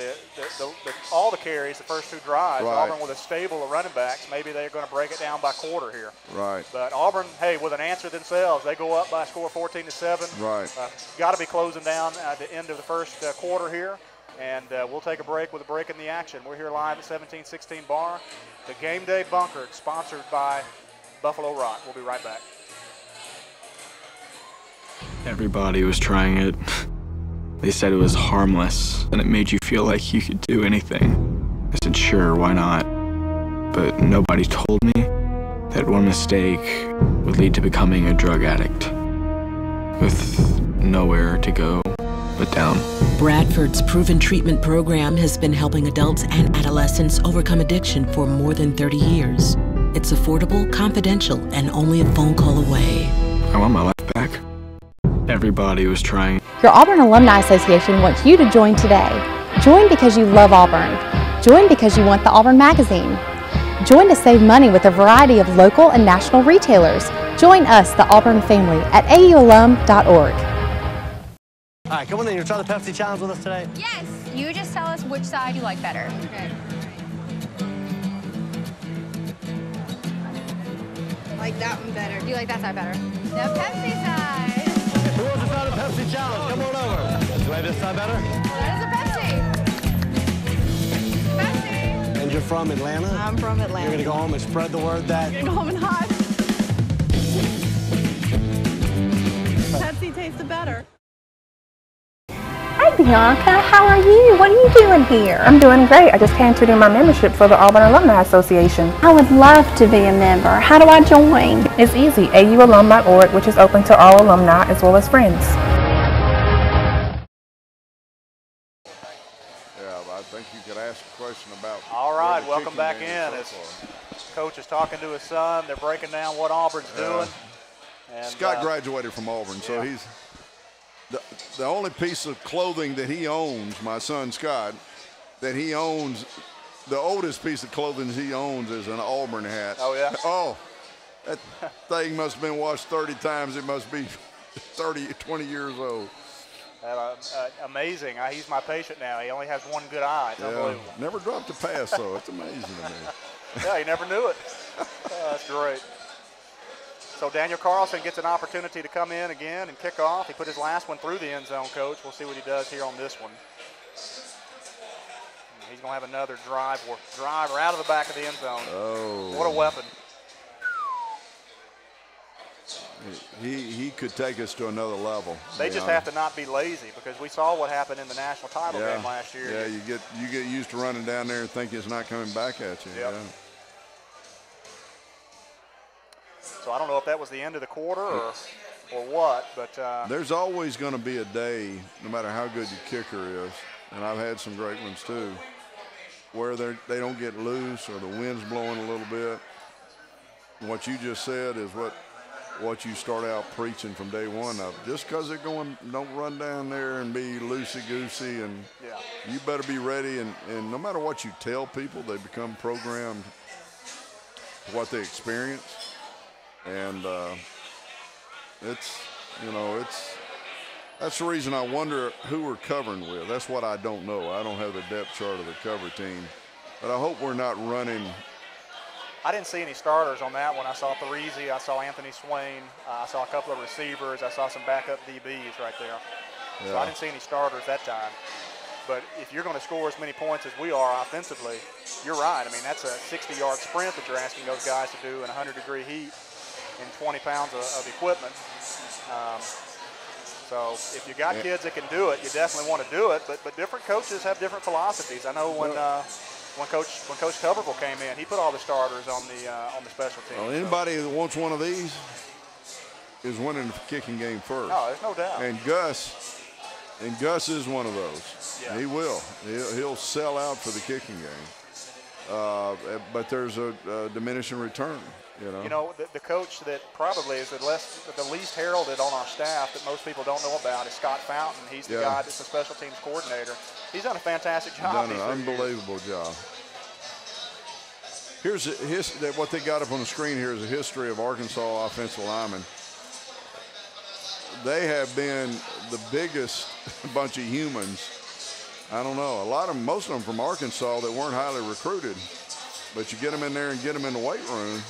all the carries the first 2 drives. Right. Auburn with a stable of running backs. Maybe they're going to break it down by quarter here. Right. But Auburn, hey, with an answer themselves, they go up by a score of 14-7. Right. Got to be closing down at the end of the first quarter here. And we'll take a break with a break in the action. We're here live at 1716 Bar. The Game Day Bunker, sponsored by Buffalo Rock. We'll be right back. Everybody was trying it. They said it was harmless, and it made you feel like you could do anything. I said, sure, why not? But nobody told me that one mistake would lead to becoming a drug addict, with nowhere to go but down. Bradford's proven treatment program has been helping adults and adolescents overcome addiction for more than 30 years. It's affordable, confidential, and only a phone call away. I want my life back. Everybody was trying. Your Auburn Alumni Association wants you to join today. Join because you love Auburn. Join because you want the Auburn magazine. Join to save money with a variety of local and national retailers. Join us, the Auburn family, at aualum.org. All right, come on in. You'll try the Pepsi challenge with us today? Yes. You just tell us which side you like better. Okay. I like that one better. You like that side better? The Pepsi side. Who wants to try the Pepsi challenge? Come on over. Do you like this side better? That is a Pepsi. Pepsi. And you're from Atlanta? I'm from Atlanta. You're going to go home and spread the word that... You're going to go home and hide. Pepsi tastes better. Hi Bianca, how are you? What are you doing here? I'm doing great. I just came to do my membership for the Auburn Alumni Association. I would love to be a member. How do I join? It's easy, aualum.org, which is open to all alumni as well as friends. Yeah, I think you could ask a question about. All right, welcome back in. As Coach is talking to his son, they're breaking down what Auburn's doing. And Scott graduated from Auburn, so the only piece of clothing that he owns, my son Scott, that he owns, the oldest piece of clothing he owns is an Auburn hat. Oh, yeah? Oh, that thing must have been washed 30 times. It must be 20 years old. Amazing. He's my patient now. He only has one good eye. It's unbelievable. Never dropped a pass, though. It's amazing to me. Yeah, he never knew it. That's great. So Daniel Carlson gets an opportunity to come in again and kick off. He put his last one through the end zone, Coach. We'll see what he does here on this one. He's going to have another drive right out of the back of the end zone. Oh. What a weapon. He could take us to another level. They just have to not be lazy, because we saw what happened in the national title game last year. Yeah, you get used to running down there and think it's not coming back at you. Yep. Yeah. So I don't know if that was the end of the quarter or what, but there's always going to be a day, no matter how good your kicker is, and I've had some great ones too, where they don't get loose or the wind's blowing a little bit. And what you just said is what you start out preaching from day one of. Just because they're going, don't run down there and be loosey-goosey, and you better be ready. And no matter what you tell people, they become programmed to what they experience. And that's the reason I wonder who we're covering with. That's what I don't know. I don't have the depth chart of the cover team. But I hope we're not running. I didn't see any starters on that one. I saw Parisi, I saw Anthony Swain, I saw a couple of receivers, I saw some backup DBs right there. Yeah. So I didn't see any starters that time. But if you're going to score as many points as we are offensively, you're right. I mean, that's a 60-yard sprint that you're asking those guys to do in 100-degree heat and 20 pounds of equipment. So if you got kids that can do it, you definitely want to do it. But different coaches have different philosophies. I know when Coach Tuberville came in, he put all the starters on the special team. Well, anybody that wants one of these is winning the kicking game first. No, there's no doubt. And Gus is one of those. Yeah. He will. He'll sell out for the kicking game. But there's a diminishing return. You know, the coach that probably is the least heralded on our staff that most people don't know about is Scott Fountain. He's the guy that's the special teams coordinator. He's done a fantastic job. Done an unbelievable job. Here's what they got up on the screen here is a history of Arkansas offensive linemen. They have been the biggest bunch of humans. I don't know. Most of them from Arkansas that weren't highly recruited. But you get them in there and get them in the weight room.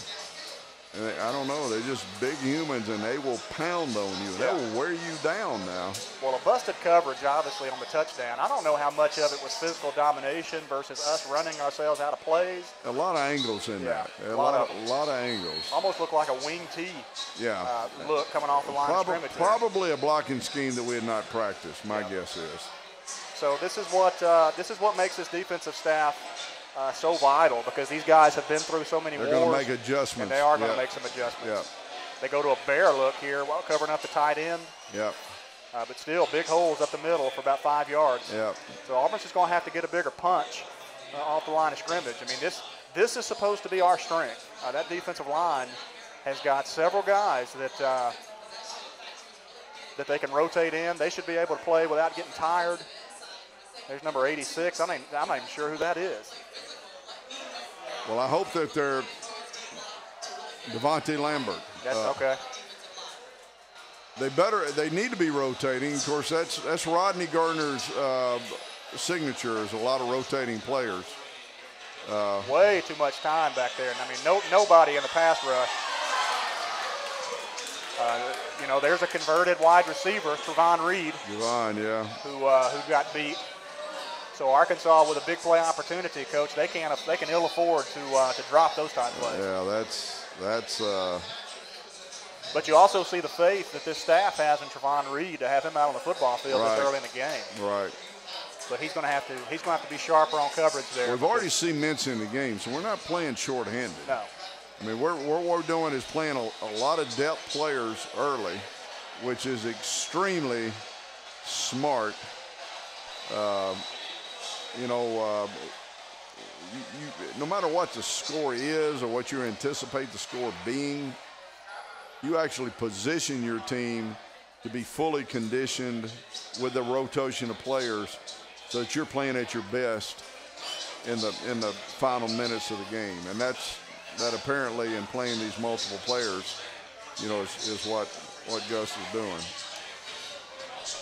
And I don't know, they're just big humans, and they will pound on you. They will wear you down now. Well, a busted coverage, obviously, on the touchdown. I don't know how much of it was physical domination versus us running ourselves out of plays. A lot of angles in that. A lot of angles. Almost looked like a wing tee look coming off the line of scrimmage. Probably a blocking scheme that we had not practiced, my guess is. So this is what makes this defensive staff so vital, because these guys have been through so many wars. They're going to make adjustments. And they are going to make some adjustments. They go to a bear look here while covering up the tight end. But still, big holes up the middle for about 5 yards. So Auburn's just going to have to get a bigger punch off the line of scrimmage. I mean, this is supposed to be our strength. That defensive line has got several guys that they can rotate in. They should be able to play without getting tired. There's number 86. I'm not even sure who that is. Well, I hope that they're Devontae Lambert. That's okay. They need to be rotating. Of course, that's Rodney Gardner's signature is a lot of rotating players. Way too much time back there. And I mean, nobody in the pass rush. There's a converted wide receiver, Trevon Reed. Who got beat. So Arkansas, with a big play opportunity, Coach, they can ill afford to drop those type of plays. Yeah, that's. But you also see the faith that this staff has in Trevon Reed to have him out on the football field this early in the game. Right. But he's going to have to be sharper on coverage there. We've already seen Mintz in the game, so we're not playing short-handed. No. I mean, what we're doing is playing a lot of depth players early, which is extremely smart. No matter what the score is or what you anticipate the score being, you actually position your team to be fully conditioned with the rotation of players so that you're playing at your best in the final minutes of the game. And that apparently in playing these multiple players, you know, is what Gus is doing.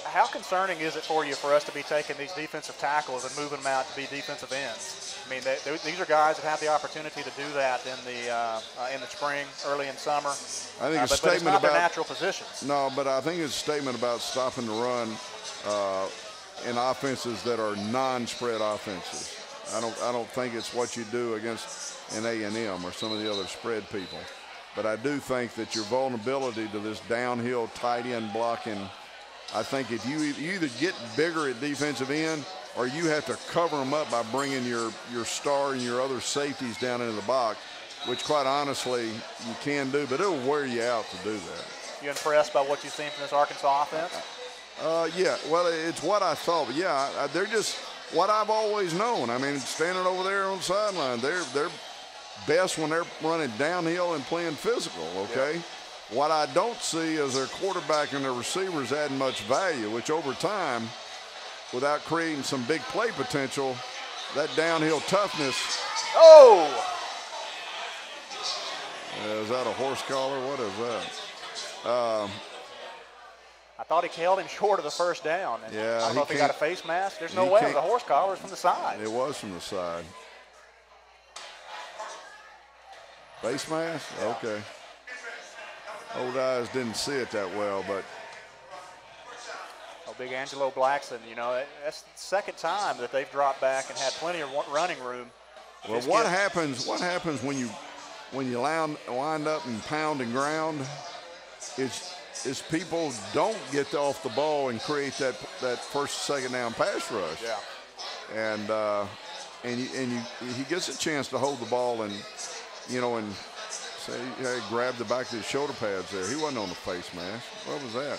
How concerning is it for you for us to be taking these defensive tackles and moving them out to be defensive ends? I mean, these are guys that have the opportunity to do that in the spring, early in summer. I think it's a statement but it's not about their natural positions. No, but I think it's a statement about stopping the run in offenses that are non-spread offenses. I don't think it's what you do against an A&M or some of the other spread people. But I do think that your vulnerability to this downhill tight end blocking, I think if you either get bigger at defensive end or you have to cover them up by bringing your star and your other safeties down into the box, which quite honestly you can do, but it'll wear you out to do that. You impressed by what you've seen from this Arkansas offense? Yeah, well, it's what I thought. But yeah, they're just what I've always known. I mean, standing over there on the sideline, they're best when they're running downhill and playing physical, okay? Yeah. What I don't see is their quarterback and their receivers adding much value, which over time, without creating some big play potential, that downhill toughness. Oh! Is that a horse collar? What is that? I thought he held him short of the first down. And yeah, I don't know if he got a face mask. There's no way it was a horse collar. It was from the side. It was from the side. Face mask? Yeah. Okay. Old eyes didn't see it that well, but. Oh, big Angelo Blackson, you know, that's the second time that they've dropped back and had plenty of running room. Well, what happens when you wind up and pound and ground is people don't get off the ball and create that first, second down pass rush. Yeah. And he gets a chance to hold the ball and, you know, and say, hey, grab the back of his shoulder pads there. He wasn't on the face mask. What was that?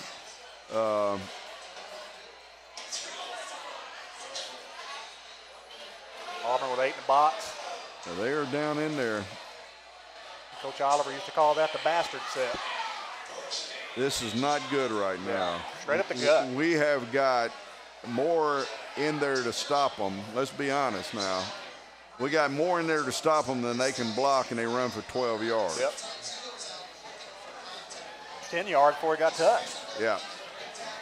Auburn with 8 in the box. Well, they are down in there. Coach Oliver used to call that the bastard set. This is not good right now. Straight up the gut. We have got more in there to stop them. Let's be honest now. We got more in there to stop them than they can block, and they run for 12 yards. Yep. 10 yards before he got touched. Yeah.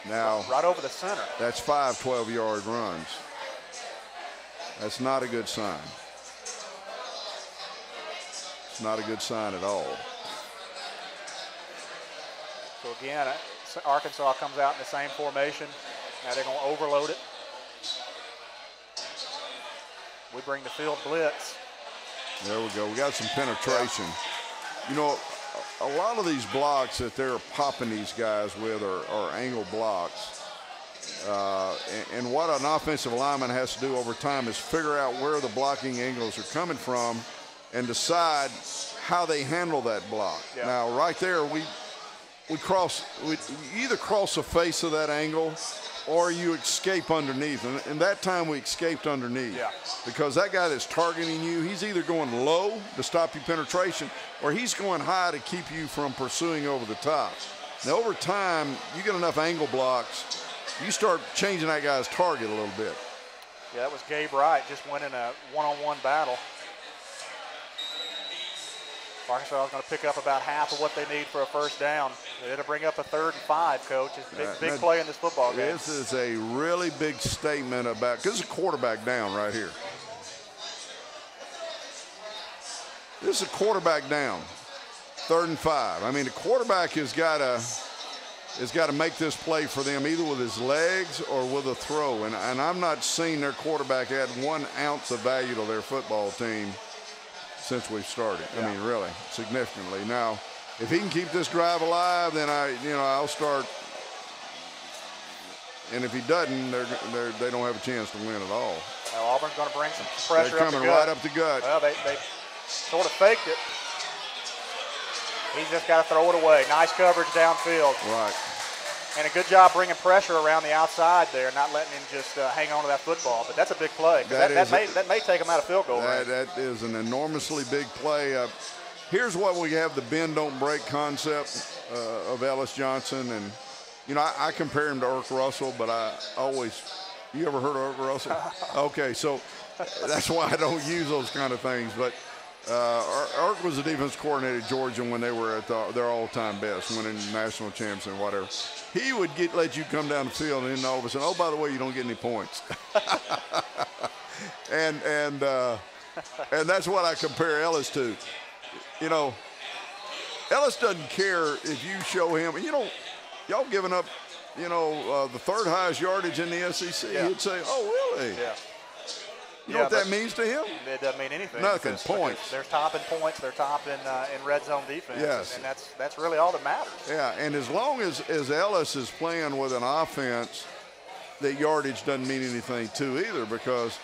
Now. Right over the center. That's 5 12-yard runs. That's not a good sign. It's not a good sign at all. So again, Arkansas comes out in the same formation. Now they're going to overload it. We bring the field blitz. There we go. We got some penetration. You know, a lot of these blocks that they're popping these guys with are angle blocks. And what an offensive lineman has to do over time is figure out where the blocking angles are coming from and decide how they handle that block. Yeah. Now, right there, we either cross the face of that angle or you escape underneath. And that time we escaped underneath. Yeah. Because that guy that's targeting you, he's either going low to stop your penetration or he's going high to keep you from pursuing over the top. Now, over time, you get enough angle blocks, you start changing that guy's target a little bit. Yeah, that was Gabe Wright just winning a one-on-one battle. Arkansas is going to pick up about half of what they need for a first down. It'll bring up a 3rd and 5, Coach. It's a big play in this football game. This is a really big statement about, because it's a quarterback down right here. This is a quarterback down, 3rd and 5. I mean, the quarterback has got to make this play for them either with his legs or with a throw. And I'm not seeing their quarterback add 1 ounce of value to their football team since we've started. Yeah. I mean, really, significantly. Now, if he can keep this drive alive, then I'll start. And if he doesn't, they don't have a chance to win at all. Now Auburn's going to bring some pressure They're coming right up the gut. Well, they sort of faked it. He's just got to throw it away. Nice coverage downfield. Right. And a good job bringing pressure around the outside there, not letting him just hang on to that football. But that's a big play. That may take him out of field goal range. That is an enormously big play. Here's what we have, the bend, don't break concept of Ellis Johnson. And, You know, I compare him to Irk Russell, but I always, you ever heard of Irk Russell? Okay, so that's why I don't use those kind of things. But Irk was the defense coordinator at Georgia when they were at their all-time best, winning national champs and whatever. He would let you come down the field and then all of a sudden, oh, by the way, you don't get any points. and that's what I compare Ellis to. You know, Ellis doesn't care if you show him, and you know, y'all giving up, you know, the third highest yardage in the SEC. Yeah. He'd say, oh, really? Yeah. You know what that means to him? It doesn't mean anything. Nothing. Points. They're top in points. They're top in red zone defense. Yes. And that's really all that matters. Yeah, and as long as Ellis is playing with an offense, that yardage doesn't mean anything too either, because,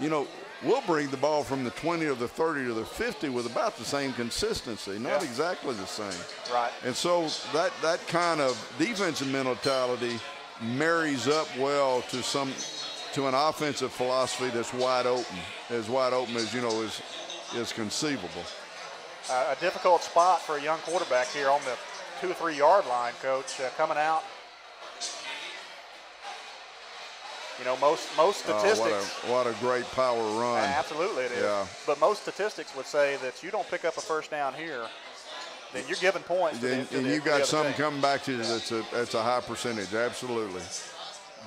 you know, we'll bring the ball from the 20 or the 30 to the 50 with about the same consistency, not exactly the same. Right. And so that kind of defensive mentality marries up well to an offensive philosophy that's wide open as, you know, is conceivable. A difficult spot for a young quarterback here on the 2 or 3 yard line, Coach, coming out. You know, most statistics. What a great power run. Absolutely it is. Yeah. But most statistics would say that you don't pick up a first down here, then you're giving points. And you've got something coming back to you that's a high percentage. Absolutely.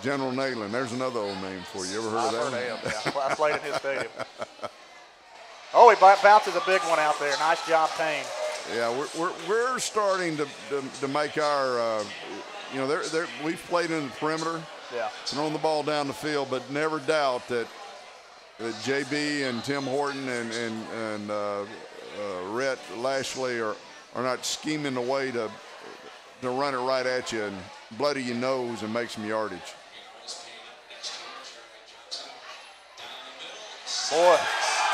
General Nayland, there's another old name for you. Ever heard of that? I've heard of him, yeah. I played in his stadium. Oh, he bounces a big one out there. Nice job, Payne. Yeah, we're starting to make our, you know, we've played in the perimeter. Yeah. Throwing the ball down the field, but never doubt that JB and Tim Horton and Rhett Lashley are not scheming a way to run it right at you and bloody your nose and make some yardage. Boy,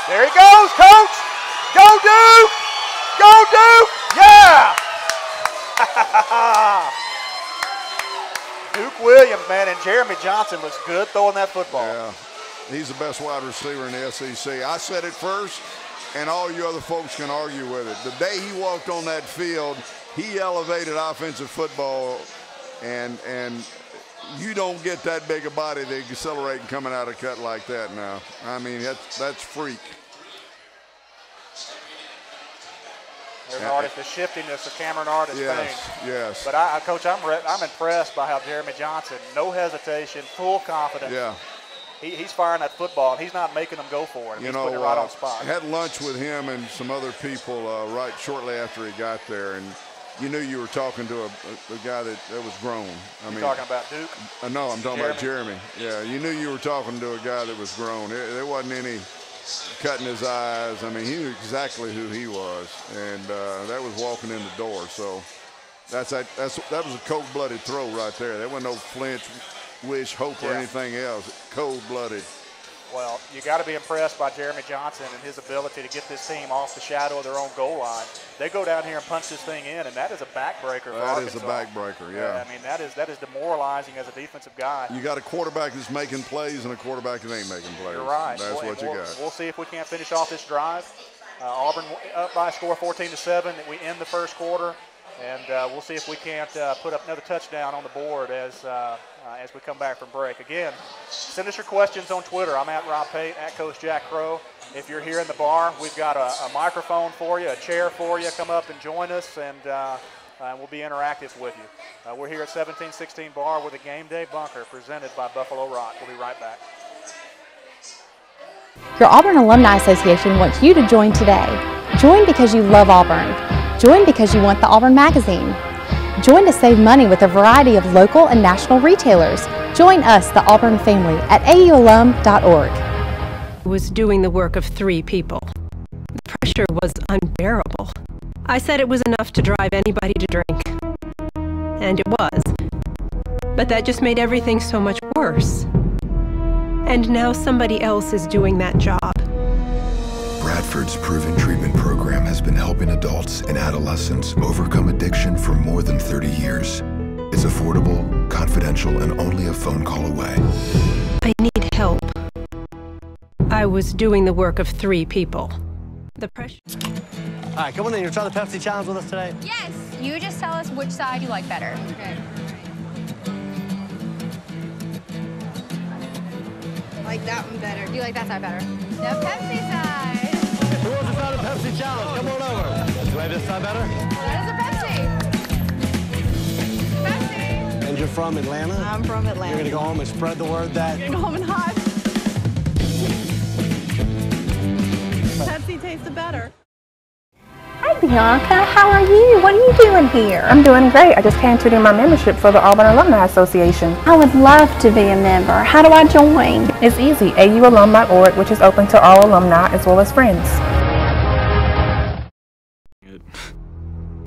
there he goes, Coach. Go Duke! Go Duke! Yeah! Duke Williams, man, and Jeremy Johnson was good throwing that football. Yeah, he's the best wide receiver in the SEC. I said it first, and all you other folks can argue with it. The day he walked on that field, he elevated offensive football, and you don't get that big a body to accelerate and coming out of cut like that now. I mean, that's freak. There's Artis, the shiftiness of Cameron Artis. Yes. But Coach, I'm impressed by how Jeremy Johnson, no hesitation, full confidence. Yeah. He's firing that football, and he's not making them go for it. He's putting it right on spot. I had lunch with him and some other people right shortly after he got there, and you knew you were talking to a guy that was grown. You're talking about Duke? No, I'm talking about Jeremy. Yeah, you knew you were talking to a guy that was grown. There wasn't any cutting his eyes. I mean, he knew exactly who he was, and that was walking in the door. So that was a cold-blooded throw right there. There wasn't no flinch, wish, hope, or anything else. Cold-blooded. Well, you got to be impressed by Jeremy Johnson and his ability to get this team off the shadow of their own goal line. They go down here and punch this thing in, and that is a backbreaker for Arkansas. That is a backbreaker, yeah. I mean, that is demoralizing as a defensive guy. You got a quarterback that's making plays and a quarterback that ain't making plays. You're right. That's what you got. We'll see if we can't finish off this drive. Auburn up by a score 14-7. We end the first quarter, and we'll see if we can't put up another touchdown on the board as we come back from break. Again, send us your questions on Twitter. I'm at Rob Pate, at Coach Jack Crowe. If you're here in the bar, we've got a microphone for you, a chair for you. Come up and join us, and we'll be interactive with you. We're here at 1716 Bar with a Game Day Bunker presented by Buffalo Rock. We'll be right back. Your Auburn Alumni Association wants you to join today. Join because you love Auburn. Join because you want the Auburn magazine. Join to save money with a variety of local and national retailers. Join us, the Auburn family, at aualum.org. I was doing the work of 3 people. The pressure was unbearable. I said it was enough to drive anybody to drink. And it was. But that just made everything so much worse. And now somebody else is doing that job. Bradford's proven treatment program has been helping adults and adolescents overcome addiction for more than 30 years. It's affordable, confidential, and only a phone call away. I need help. I was doing the work of 3 people. The pressure... All right, come on in. You'll try the Pepsi challenge with us today? Yes. You just tell us which side you like better. Okay. like that one better. You like that side better? The Pepsi side. Who wants to start a Pepsi challenge? Come on over. Do you like this side better? That is a Pepsi. Pepsi. And you're from Atlanta? I'm from Atlanta. You're going to go home and spread the word that... You're going to go home and hide. Pepsi tasted better. Hi Bianca, how are you? What are you doing here? I'm doing great. I just came to do my membership for the Auburn Alumni Association. I would love to be a member. How do I join? It's easy, aualum.org, which is open to all alumni as well as friends.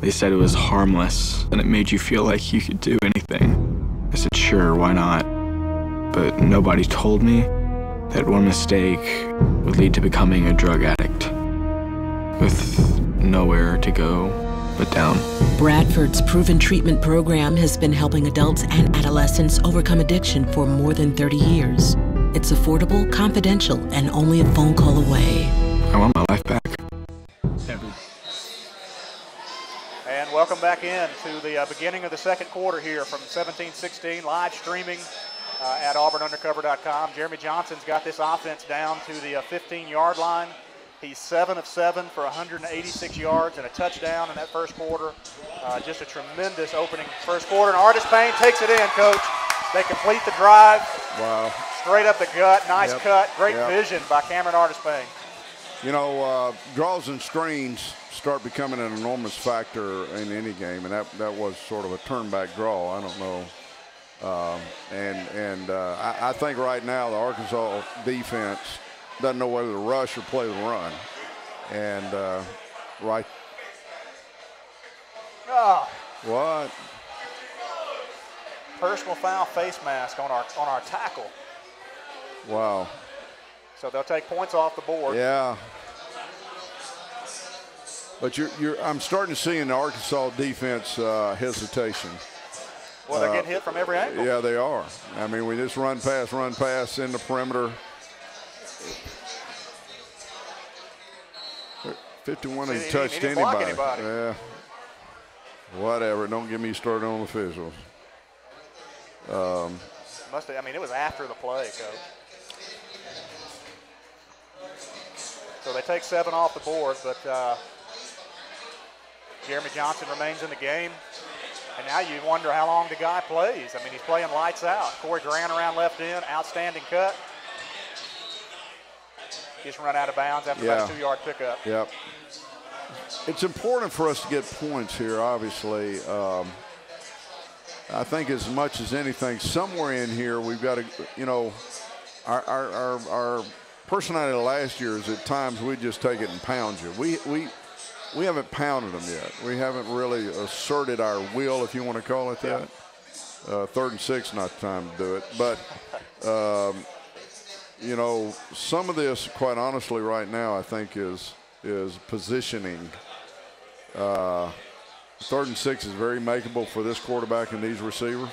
They said it was harmless, and it made you feel like you could do anything. I said, sure, why not? But nobody told me that one mistake would lead to becoming a drug addict, with nowhere to go but down. Bradford's proven treatment program has been helping adults and adolescents overcome addiction for more than 30 years. It's affordable, confidential, and only a phone call away. I want my life back. And welcome back in to the beginning of the second quarter here from 17-16, live streaming at auburnundercover.com. Jeremy Johnson's got this offense down to the 15-yard line. He's 7 of 7 for 186 yards and a touchdown in that first quarter. Just a tremendous opening first quarter. And Artis Payne takes it in, Coach. They complete the drive. Wow. Straight up the gut. Nice cut. Great vision by Cameron Artis Payne. You know, draws and screens start becoming an enormous factor in any game, and that was sort of a turn-back draw. I don't know. I think right now the Arkansas defense doesn't know whether to rush or play the run. And right. Oh. What? Personal foul face mask on our tackle. Wow. So they'll take points off the board. Yeah. But I'm starting to see in the Arkansas defense hesitation. Well, they're getting hit from every angle. Yeah, they are. I mean, we just run pass in the perimeter. 51 ain't touched anybody. Yeah. Whatever. Don't get me started on officials. I mean, it was after the play, Coach. So they take 7 off the board, but Jeremy Johnson remains in the game. And now you wonder how long the guy plays. I mean, he's playing lights out. Corey Grant around left in, outstanding cut. Just run out of bounds after about a 2-yard pickup. Yep. It's important for us to get points here, obviously. I think as much as anything, somewhere in here we've got to, you know, our personality last year is at times we just take it and pound you. We haven't pounded them yet. We haven't really asserted our will, if you want to call it that. 3rd and 6, not the time to do it. But, you know, some of this, quite honestly, right now, I think is positioning. 3rd and 6 is very makeable for this quarterback and these receivers.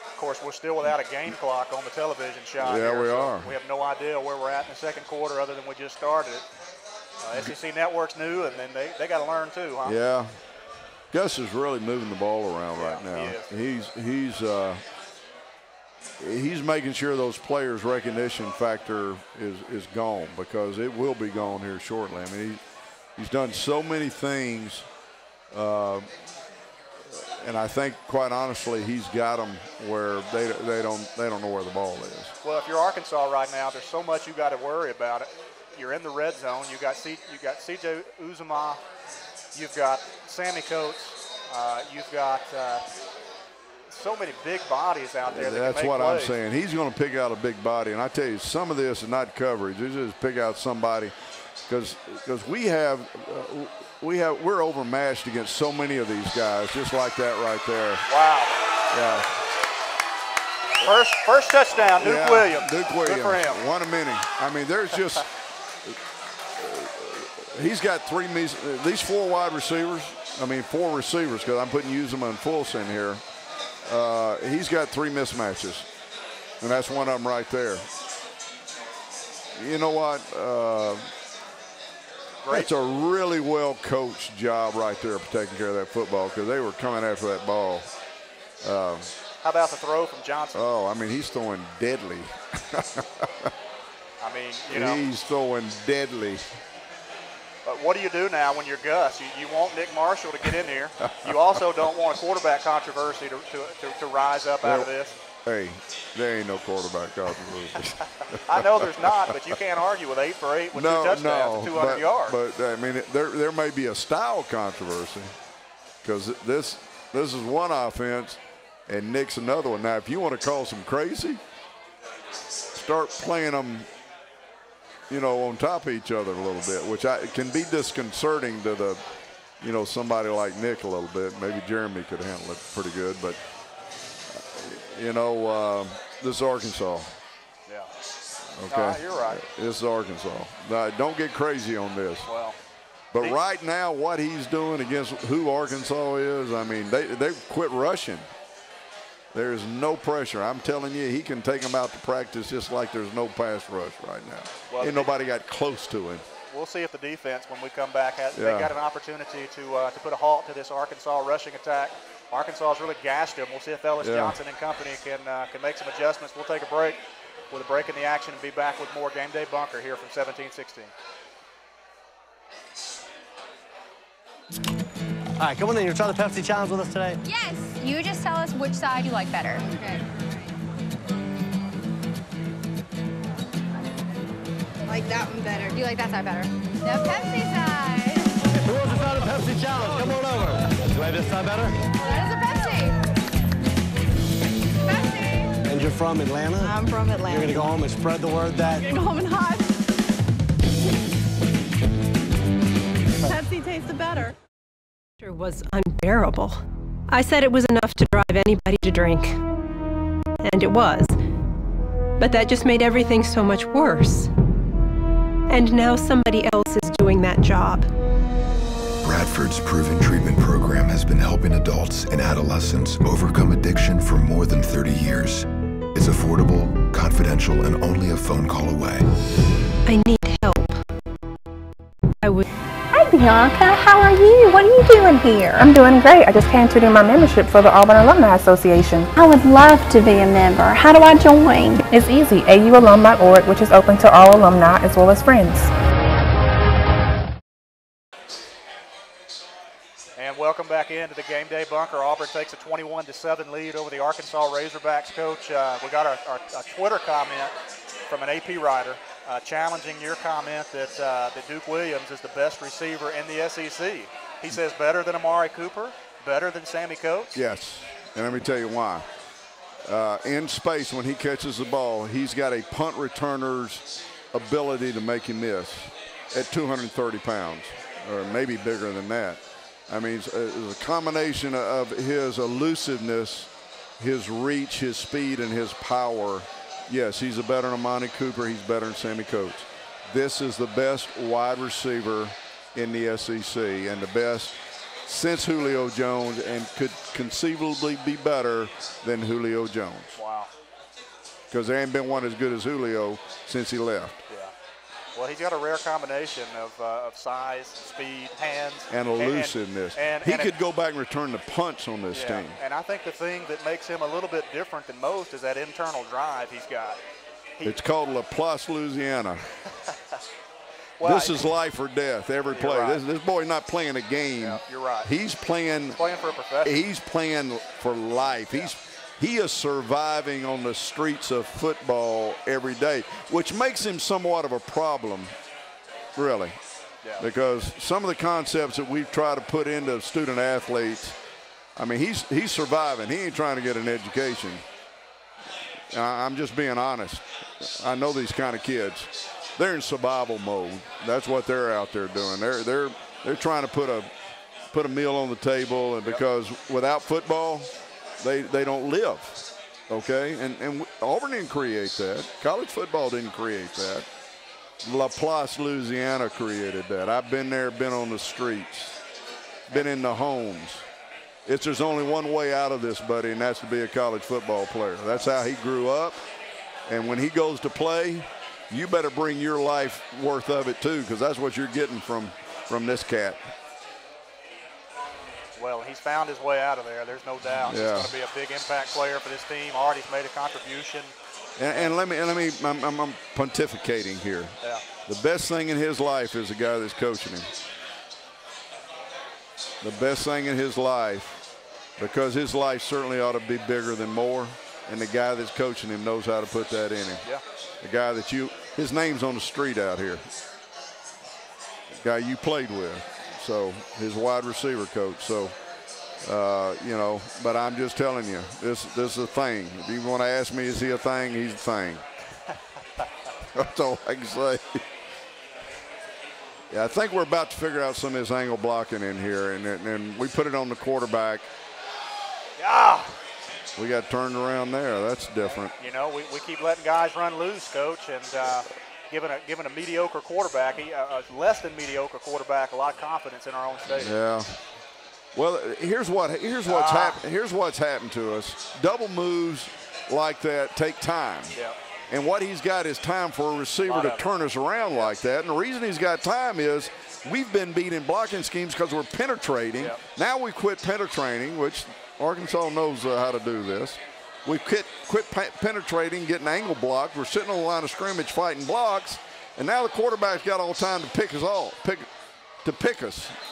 Of course, we're still without a game clock on the television shot. Yeah, here, we so are. We have no idea where we're at in the second quarter other than we just started it. SEC Network's new, and then they got to learn too, huh? Yeah. Gus is really moving the ball around right now. He's making sure those players' recognition factor is gone, because it will be gone here shortly. I mean, he's done so many things, and I think, quite honestly, he's got them where they don't know where the ball is. Well, if you're Arkansas right now, there's so much you got to worry about it. You're in the red zone. You got C.J. Uzomah. You've got Sammy Coates. You've got so many big bodies out there. That's what I'm saying. He's going to pick out a big body, and I tell you, some of this is not coverage. It's just pick out somebody, because we're overmatched against so many of these guys, just like that right there. Wow. Yeah. First touchdown, Duke Williams. Duke Williams. Good for him. One a minute. I mean, there's just he's got these 4 wide receivers. I mean, 4 receivers, because I'm putting Uzomah and Fulson here. He's got 3 mismatches, and that's one of them right there. You know what? That's a really well-coached job right there for taking care of that football, because they were coming after that ball. How about the throw from Johnson? Oh, I mean, he's throwing deadly. I mean, you know. He's throwing deadly. But what do you do now when you're Gus? You want Nick Marshall to get in here. You also don't want a quarterback controversy to rise up out of this. Hey, there ain't no quarterback controversy. I know there's not, but you can't argue with 8 for 8 with 2 touchdowns and 200 yards. But I mean, there may be a style controversy because this is one offense and Nick's another one. Now, if you want to call some crazy, start playing them, you know, on top of each other a little bit, which can be disconcerting to the, you know, somebody like Nick a little bit. Maybe Jeremy could handle it pretty good, but you know, this is Arkansas. Yeah. Okay. You're right. This is Arkansas. Now, don't get crazy on this. Well. But right now, what he's doing against who Arkansas is, I mean, they quit rushing. There's no pressure. I'm telling you, he can take them out to practice just like there's no pass rush right now. Well, ain't nobody got close to him. We'll see if the defense, when we come back, they got an opportunity to put a halt to this Arkansas rushing attack. Arkansas has really gashed him. We'll see if Ellis Johnson and company can make some adjustments. We'll take a break with a break in the action and be back with more Game Day Bunker here from 1716. All right, come on in. You try the Pepsi challenge with us today? Yes. You just tell us which side you like better. Okay. I like that one better. You like that side better? The Pepsi side. Who wants to try the Pepsi challenge? Come on over. Do you like this side better? That is a Pepsi. Pepsi. And you're from Atlanta? I'm from Atlanta. You're going to go home and spread the word that? You're going to go home and hide. Pepsi tasted better. It was unbearable. I said it was enough to drive anybody to drink. And it was. But that just made everything so much worse. And now somebody else is doing that job. Bradford's proven treatment program has been helping adults and adolescents overcome addiction for more than 30 years. It's affordable, confidential, and only a phone call away. I need help. I would... Hey Bianca, how are you? What are you doing here? I'm doing great. I just came to do my membership for the Auburn Alumni Association. I would love to be a member. How do I join? It's easy. aualum.org, which is open to all alumni as well as friends. And welcome back into the Game Day Bunker. Auburn takes a 21-7 lead over the Arkansas Razorbacks. Coach, we got our Twitter comment from an AP writer challenging your comment that Duke Williams is the best receiver in the SEC. He says better than Amari Cooper, better than Sammy Coates. Yes, and let me tell you why. In space, when he catches the ball, he's got a punt returner's ability to make him miss at 230 pounds, or maybe bigger than that. I mean, it's a combination of his elusiveness, his reach, his speed, and his power. Yes, he's a better than Amari Cooper. He's better than Sammy Coates. This is the best wide receiver in the SEC and the best since Julio Jones, and could conceivably be better than Julio Jones. Wow. Because there ain't been one as good as Julio since he left. Yeah. Well, he's got a rare combination of size, speed, hands. And elusiveness. He could go back and return the punch on this team. And I think the thing that makes him a little bit different than most is that internal drive he's got. It's called Laplace, Louisiana. Well, this is life or death, every play. Right. This boy's not playing a game. Yeah, you're right. He's playing for a profession. He's playing for life. Yeah. He is surviving on the streets of football every day, which makes him somewhat of a problem, really. Yeah. Because some of the concepts that we've tried to put into student athletes, I mean, he's surviving. He ain't trying to get an education. I'm just being honest. I know these kind of kids. They're in survival mode. That's what they're out there doing. They're trying to put a meal on the table, and because without football, they don't live. Okay, and Auburn didn't create that. College football didn't create that. Laplace, Louisiana created that. I've been there, been on the streets, been in the homes. There's only one way out of this, buddy, and that's to be a college football player. That's how he grew up. And when he goes to play, you better bring your life worth of it too, because that's what you're getting from this cat. Well, he's found his way out of there. There's no doubt. Yeah. He's going to be a big impact player for this team. Already's made a contribution. And I'm pontificating here. Yeah. The best thing in his life is the guy that's coaching him. The best thing in his life, because his life certainly ought to be bigger than more, and the guy that's coaching him knows how to put that in him. Yeah. The guy that his name's on the street out here. The guy you played with. So his wide receiver coach. So, but I'm just telling you, this is a thing. If you want to ask me, is he a thing? He's a thing. That's all I can say. Yeah, I think we're about to figure out some of this angle blocking in here, and we put it on the quarterback. Yeah. We got turned around there. That's different. You know, we keep letting guys run loose, Coach, and giving a mediocre quarterback, a less than mediocre quarterback, a lot of confidence in our own stadium. Yeah. Well, here's what's happened to us. Double moves like that take time. Yeah. And what he's got is time for a receiver to turn us around like that. And the reason he's got time is we've been beating blocking schemes because we're penetrating. Yeah. Now we quit penetrating, which Arkansas knows how to do this. We quit penetrating, getting angle blocked. We're sitting on the line of scrimmage fighting blocks. And now the quarterback's got all the time to pick us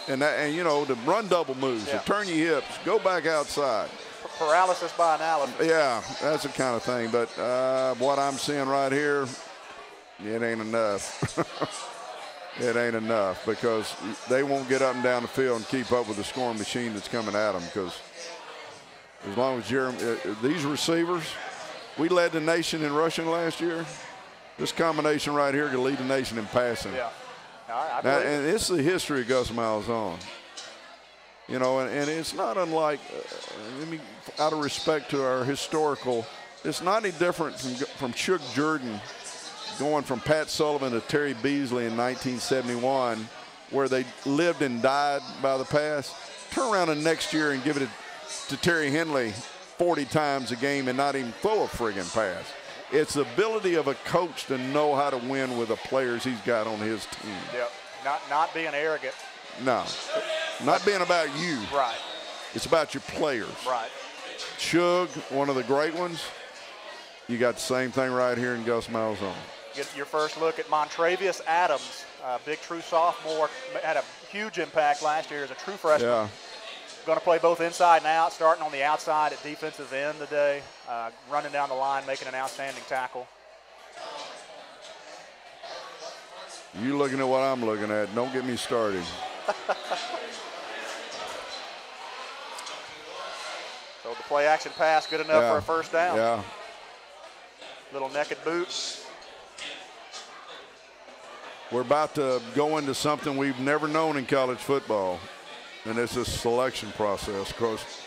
and to run double moves, to turn your hips, go back outside. Paralysis by analysis. Yeah, that's the kind of thing. But what I'm seeing right here, it ain't enough. It ain't enough because they won't get up and down the field and keep up with the scoring machine that's coming at them. Because as long as these receivers, we led the nation in rushing last year. This combination right here could lead the nation in passing. Yeah. I Now, and this is the history of Gus Malzahn. You know, and it's not unlike, out of respect to our historical, it's not any different from Chuck Jordan going from Pat Sullivan to Terry Beasley in 1971, where they lived and died by the pass. Turn around the next year and give it to Terry Henley 40 times a game and not even throw a friggin' pass. It's the ability of a coach to know how to win with the players he's got on his team. Yep. Not being arrogant. No. Not being about you. Right. It's about your players. Right. Chug, one of the great ones. You got the same thing right here in Gus Malzahn. Get your first look at Montravius Adams, big true sophomore, had a huge impact last year as a true freshman. Yeah. Going to play both inside and out, starting on the outside at defensive end today, running down the line, making an outstanding tackle. You looking at what I'm looking at. Don't get me started. So the play action pass, good enough for a first down. Yeah. Little naked boot. We're about to go into something we've never known in college football, and it's a selection process. Of course,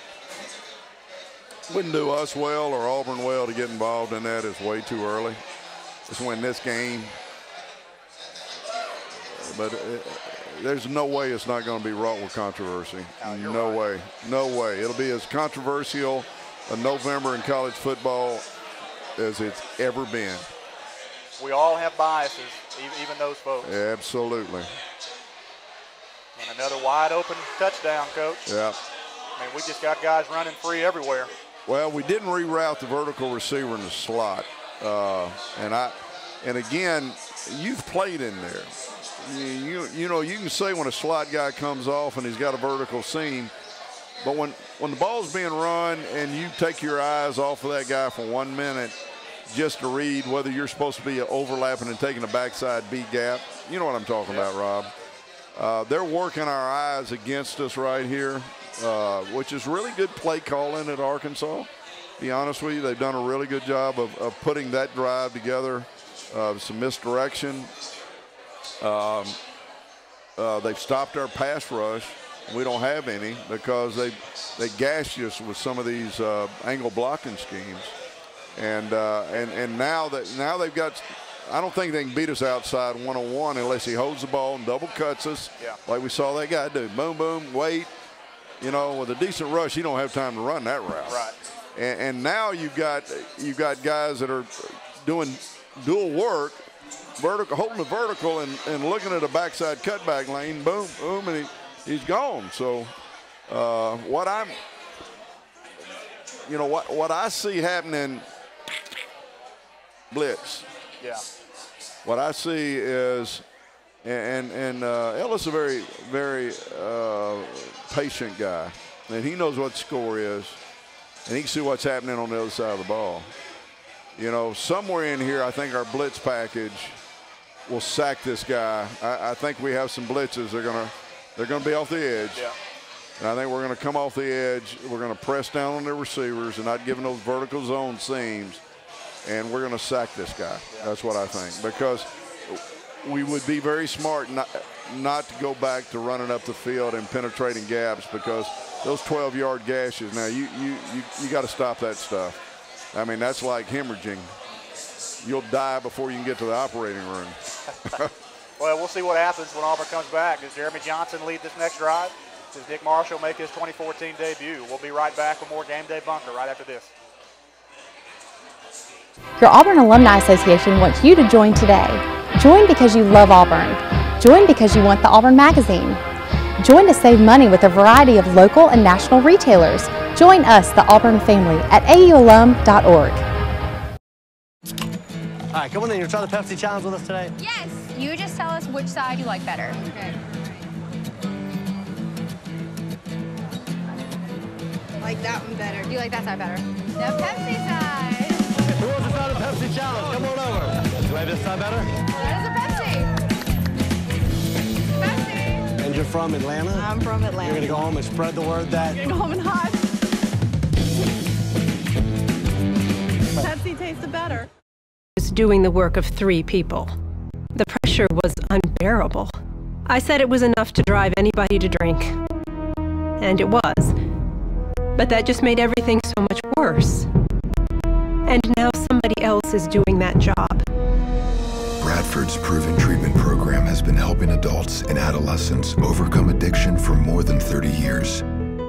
wouldn't do us well or Auburn well to get involved in that. It's way too early. Let's win this game. But there's no way it's not going to be wrought with controversy. No way. No way. It'll be as controversial a November in college football as it's ever been. We all have biases, even those folks. Absolutely. And another wide open touchdown, Coach. Yeah. I mean, we just got guys running free everywhere. Well, we didn't reroute the vertical receiver in the slot. And again, you've played in there. You know, you can say when a slot guy comes off and he's got a vertical seam, but when the ball's being run and you take your eyes off of that guy for 1 minute just to read whether you're supposed to be overlapping and taking a backside B gap, you know what I'm talking about, Rob. They're working our eyes against us right here, which is really good play calling at Arkansas. To be honest with you, they've done a really good job of putting that drive together. Some misdirection. They've stopped our pass rush. We don't have any because they gashed us with some of these angle blocking schemes, and now they've got. I don't think they can beat us outside one-on-one unless he holds the ball and double cuts us, like we saw that guy do. Boom, boom, wait. You know, with a decent rush, you don't have time to run that route. Right. And now you've got guys that are doing dual work. Holding the vertical and looking at a backside cutback lane, boom, boom, and he's gone. So What I see happening, blitz. Yeah. What I see is, and Ellis is a very, very patient guy, and he knows what the score is, and he can see what's happening on the other side of the ball. You know, somewhere in here, I think our blitz package will sack this guy. I think we have some blitzes. They're gonna be off the edge. Yeah. And I think we're going to come off the edge. We're going to press down on their receivers and not giving those vertical zone seams. And we're going to sack this guy. Yeah. That's what I think. Because we would be very smart not to go back to running up the field and penetrating gaps, because those 12-yard gashes, now you got to stop that stuff. I mean, that's like hemorrhaging. You'll die before you can get to the operating room. Well, we'll see what happens when Auburn comes back. Does Jeremy Johnson lead this next drive? Does Nick Marshall make his 2014 debut? We'll be right back with more Game Day Bunker right after this. Your Auburn Alumni Association wants you to join today. Join because you love Auburn. Join because you want the Auburn magazine. Join to save money with a variety of local and national retailers. Join us, the Auburn family, at aualum.org. All right, come on in. You'll try the Pepsi Challenge with us today? Yes. You just tell us which side you like better. Okay. I like that one better. You like that side better? The Pepsi side. Who wants to try the Pepsi Challenge? Come on over. You like this side better? That is a Pepsi. Pepsi. And you're from Atlanta? I'm from Atlanta. You're going to go home and spread the word that... You're going to go home and hide. Pepsi tasted better. Was doing the work of 3 people. The pressure was unbearable. I said it was enough to drive anybody to drink. And it was. But that just made everything so much worse. And now somebody else is doing that job. Bradford's proven treatment program has been helping adults and adolescents overcome addiction for more than 30 years.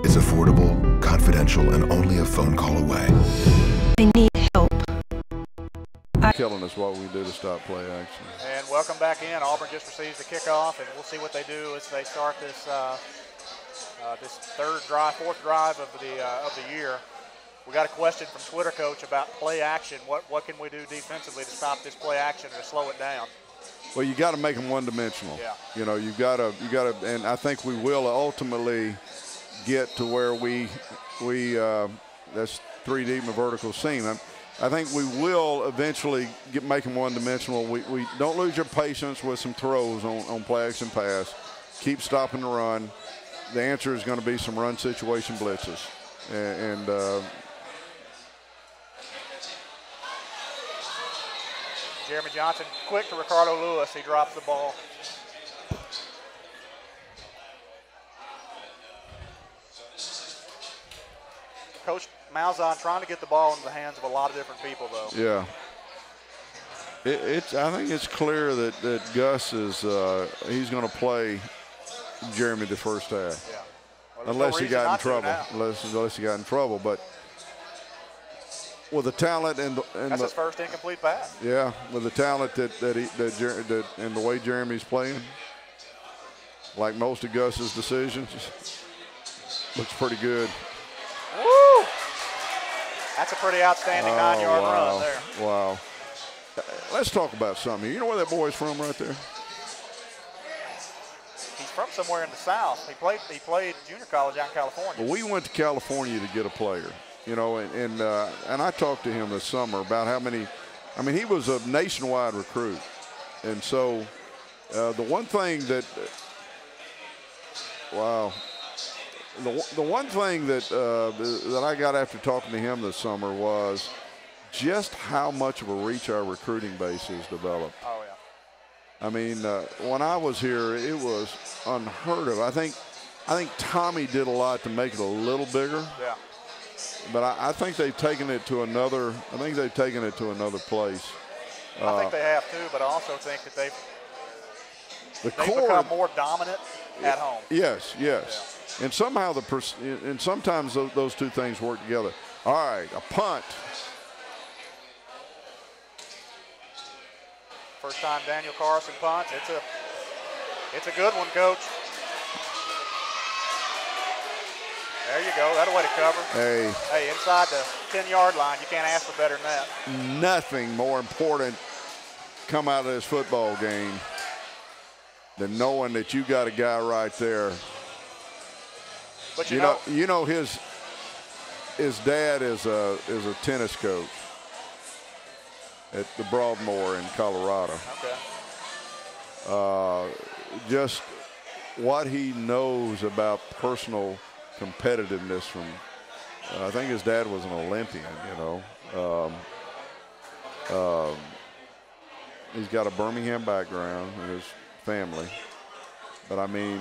It's affordable, confidential, and only a phone call away. I need help. Killing us what we do to stop play action. And welcome back in. Auburn just receives the kickoff, and we'll see what they do as they start this this fourth drive of the year. We got a question from Twitter, Coach, about play action. What can we do defensively to stop this play action or to slow it down? Well, you got to make them one-dimensional. Yeah. You know, you got to, and I think we will ultimately get to where we that's 3 deep in a vertical seam. I think we will eventually make them one-dimensional. We don't lose your patience with some throws on play action pass. Keep stopping the run. The answer is going to be some run situation blitzes. And Jeremy Johnson quick to Ricardo Lewis. He drops the ball. Coach Malzahn trying to get the ball into the hands of a lot of different people, though. Yeah. I think it's clear that Gus is he's going to play Jeremy the first half. Yeah. Well, unless he got in trouble. Unless he got in trouble. But with the talent and that's his first incomplete pass. Yeah, with the talent that and the way Jeremy's playing, like most of Gus's decisions, looks pretty good. Woo! That's a pretty outstanding 9-yard run there. Wow. Let's talk about something here. You know where that boy's from right there? He's from somewhere in the South. He played junior college out in California. Well, we went to California to get a player, you know, and I talked to him this summer about how many. I mean, he was a nationwide recruit, and so the one thing that, wow. The one thing that I got after talking to him this summer was just how much of a reach our recruiting base has developed. Oh, yeah. I mean, when I was here, it was unheard of. I think Tommy did a lot to make it a little bigger. Yeah. But I think they've taken it to another. I think they've taken it to another place. I think they have too, but I also think that they've become more dominant at home. Yes. Yeah. And somehow and sometimes those two things work together. All right, a punt. First time Daniel Carson punts. It's a good one, Coach. There you go. That'll way to cover. Hey. Hey, inside the 10-yard line, you can't ask for better than that. Nothing more important come out of this football game than knowing that you got a guy right there. But you know his dad is a tennis coach at the Broadmoor in Colorado. Okay. Just what he knows about personal competitiveness from, I think his dad was an Olympian, you know. He's got a Birmingham background in his family. But I mean,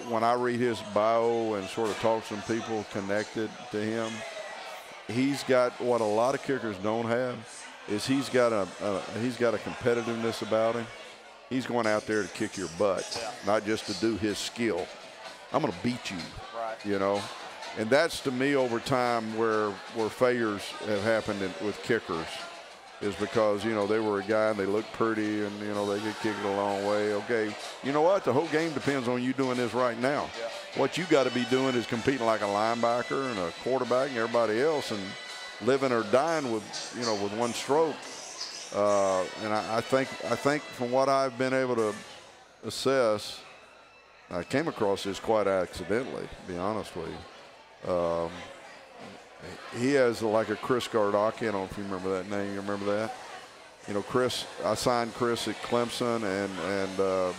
when I read his bio and sort of talk to some people connected to him, he's got what a lot of kickers don't have, is he's got a competitiveness about him. He's going out there to kick your butt, not just to do his skill. I'm going to beat you, you know. And that's, to me, over time where failures have happened with kickers, is because, you know, they were a guy and they looked pretty and, you know, they could kick it a long way. Okay, you know what? The whole game depends on you doing this right now. Yeah. What you got to be doing is competing like a linebacker and a quarterback and everybody else and living or dying with, you know, with one stroke. And I think from what I've been able to assess, I came across this quite accidentally, to be honest with you. He has like a Chris Gardocki. I don't know if you remember that name. You remember that? You know, Chris, I signed Chris at Clemson, and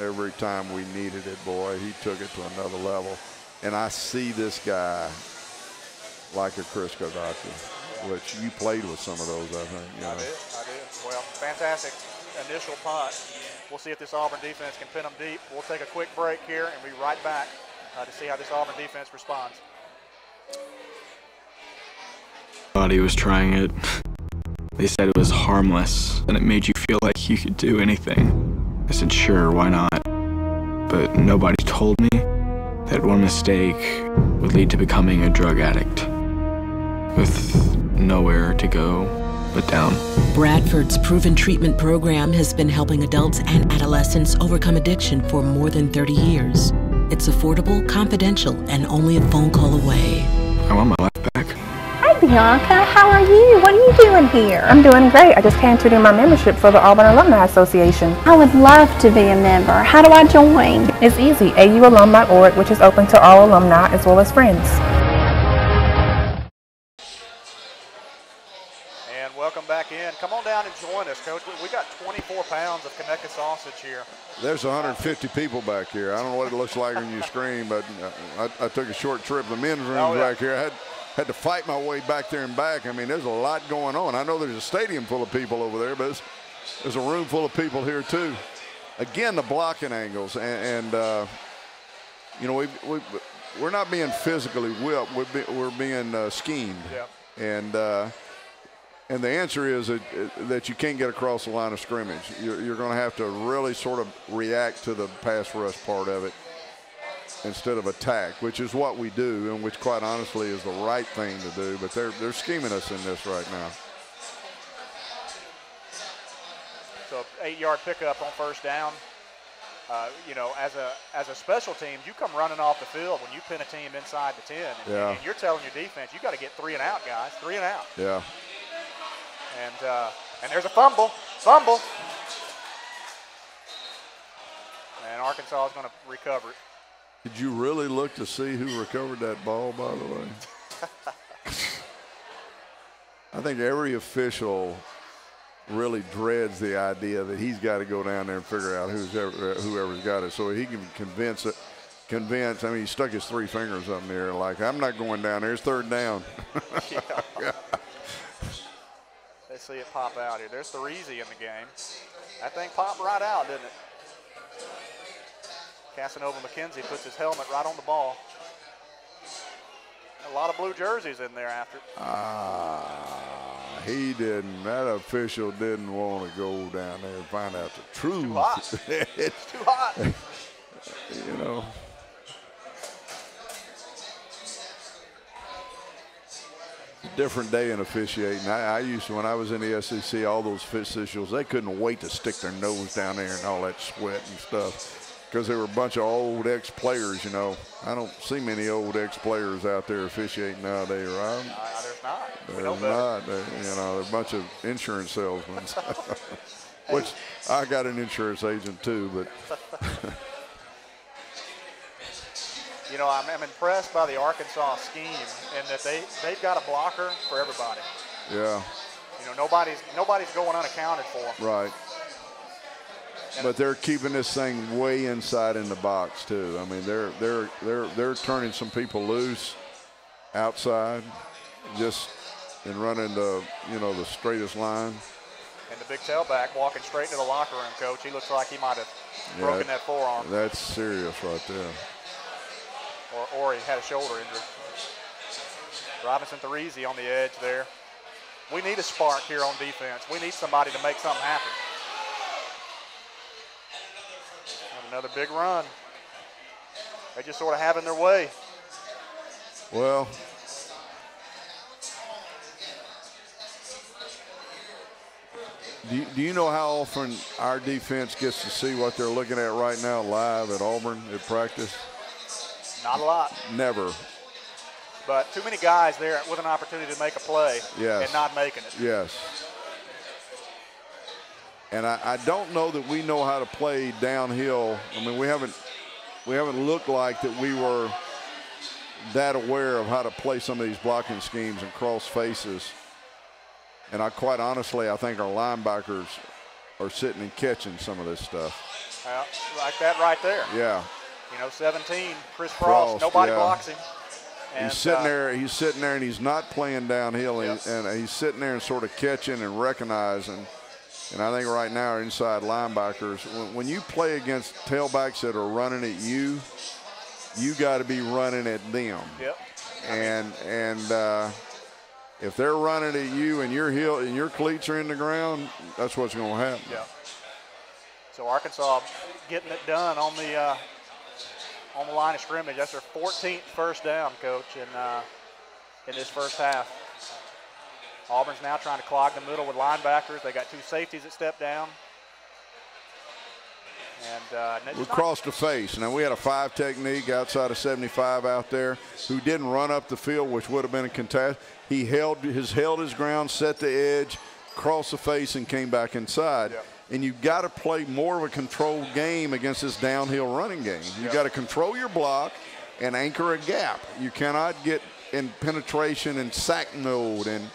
every time we needed it, boy, he took it to another level. And I see this guy like a Chris Gardocki, which you played with some of those, I think. You know? I did. Well, fantastic initial punt. We'll see if this Auburn defense can pin them deep. We'll take a quick break here and be right back to see how this Auburn defense responds. Body was trying it. They said it was harmless, and it made you feel like you could do anything. I said, sure, why not? But nobody told me that one mistake would lead to becoming a drug addict, with nowhere to go but down. Bradford's proven treatment program has been helping adults and adolescents overcome addiction for more than 30 years. It's affordable, confidential, and only a phone call away. I want my life back. Hi, Bianca. How are you? What are you doing here? I'm doing great. I just came to do my membership for the Auburn Alumni Association. I would love to be a member. How do I join? It's easy. aualumni.org, which is open to all alumni as well as friends. And welcome back in. Come on down and join us, Coach. We got 24 pounds of Conecuh sausage here. There's 150 people back here. I don't know what it looks like on your screen, but I took a short trip. The men's room back here. I had to fight my way back there and back. I mean, there's a lot going on. I know there's a stadium full of people over there, but there's a room full of people here too. Again, the blocking angles, and you know, we're not being physically whipped. We're being schemed. Yep. And the answer is that you can't get across the line of scrimmage. You're going to have to really sort of react to the pass rush part of it instead of attack, which is what we do, and which quite honestly is the right thing to do. But they're scheming us in this right now. So 8-yard pickup on first down. You know, as a special team, you come running off the field when you pin a team inside the 10, and you're telling your defense, you got to get 3 and out, guys, 3 and out. Yeah. And there's a fumble. And Arkansas is going to recover it. Did you really look to see who recovered that ball, by the way? I think every official really dreads the idea that he's got to go down there and figure out whoever's got it so he can convince. I mean, he stuck his 3 fingers up in the air like, I'm not going down there. It's 3rd down. Yeah. They see it pop out here. There's Therese in the game. That thing popped right out, didn't it? Casanova McKenzie puts his helmet right on the ball. A lot of blue jerseys in there after. He didn't. That official didn't want to go down there and find out the truth. It's too hot. You know. Different day in officiating. I used to, when I was in the SEC, all those officials, they couldn't wait to stick their nose down there and all that sweat and stuff. because they were a bunch of old ex-players, you know. I don't see many old ex-players out there officiating nowadays, right? There's not. There's not. You know, they're a bunch of insurance salesmen. Which I got an insurance agent too, but. You know, I'm impressed by the Arkansas scheme in that they've got a blocker for everybody. Yeah. You know, nobody's going unaccounted for. Right. But they're keeping this thing way inside in the box too. I mean, they're turning some people loose outside, just and running the the straightest line. And the big tailback walking straight to the locker room, Coach. He looks like he might have broken that forearm. That's serious right there. Or he had a shoulder injury. Robinson Therese on the edge there. We need a spark here on defense. We need somebody to make something happen. And another big run. They just sort of having their way. Well, do you know how often our defense gets to see what they're looking at right now live at Auburn at practice? Not a lot. Never. But too many guys there with an opportunity to make a play and not making it. Yes. And I don't know that we know how to play downhill. I mean, we haven't looked like that we were that aware of how to play some of these blocking schemes and cross faces. And quite honestly, I think our linebackers are sitting and catching some of this stuff. Well, like that right there. Yeah. You know, 17, Chris Frost, nobody blocks him. And he's sitting there, and he's not playing downhill, and he's sitting there and sort of catching and recognizing. And I think right now our inside linebackers, when you play against tailbacks that are running at you, you got to be running at them. Yep. And if they're running at you and your cleats are in the ground, that's what's going to happen. Yeah. So Arkansas getting it done on the line of scrimmage. That's their 14th first down, Coach, in this first half. Auburn's now trying to clog the middle with linebackers. They got two safeties that step down. And we crossed the face. Now, we had a 5 technique outside of 75 out there who didn't run up the field, which would have been a contest. He held his ground, set the edge, crossed the face, and came back inside. Yep. And you've got to play more of a controlled game against this downhill running game. You've got to control your block and anchor a gap. You cannot get in penetration and sack mode and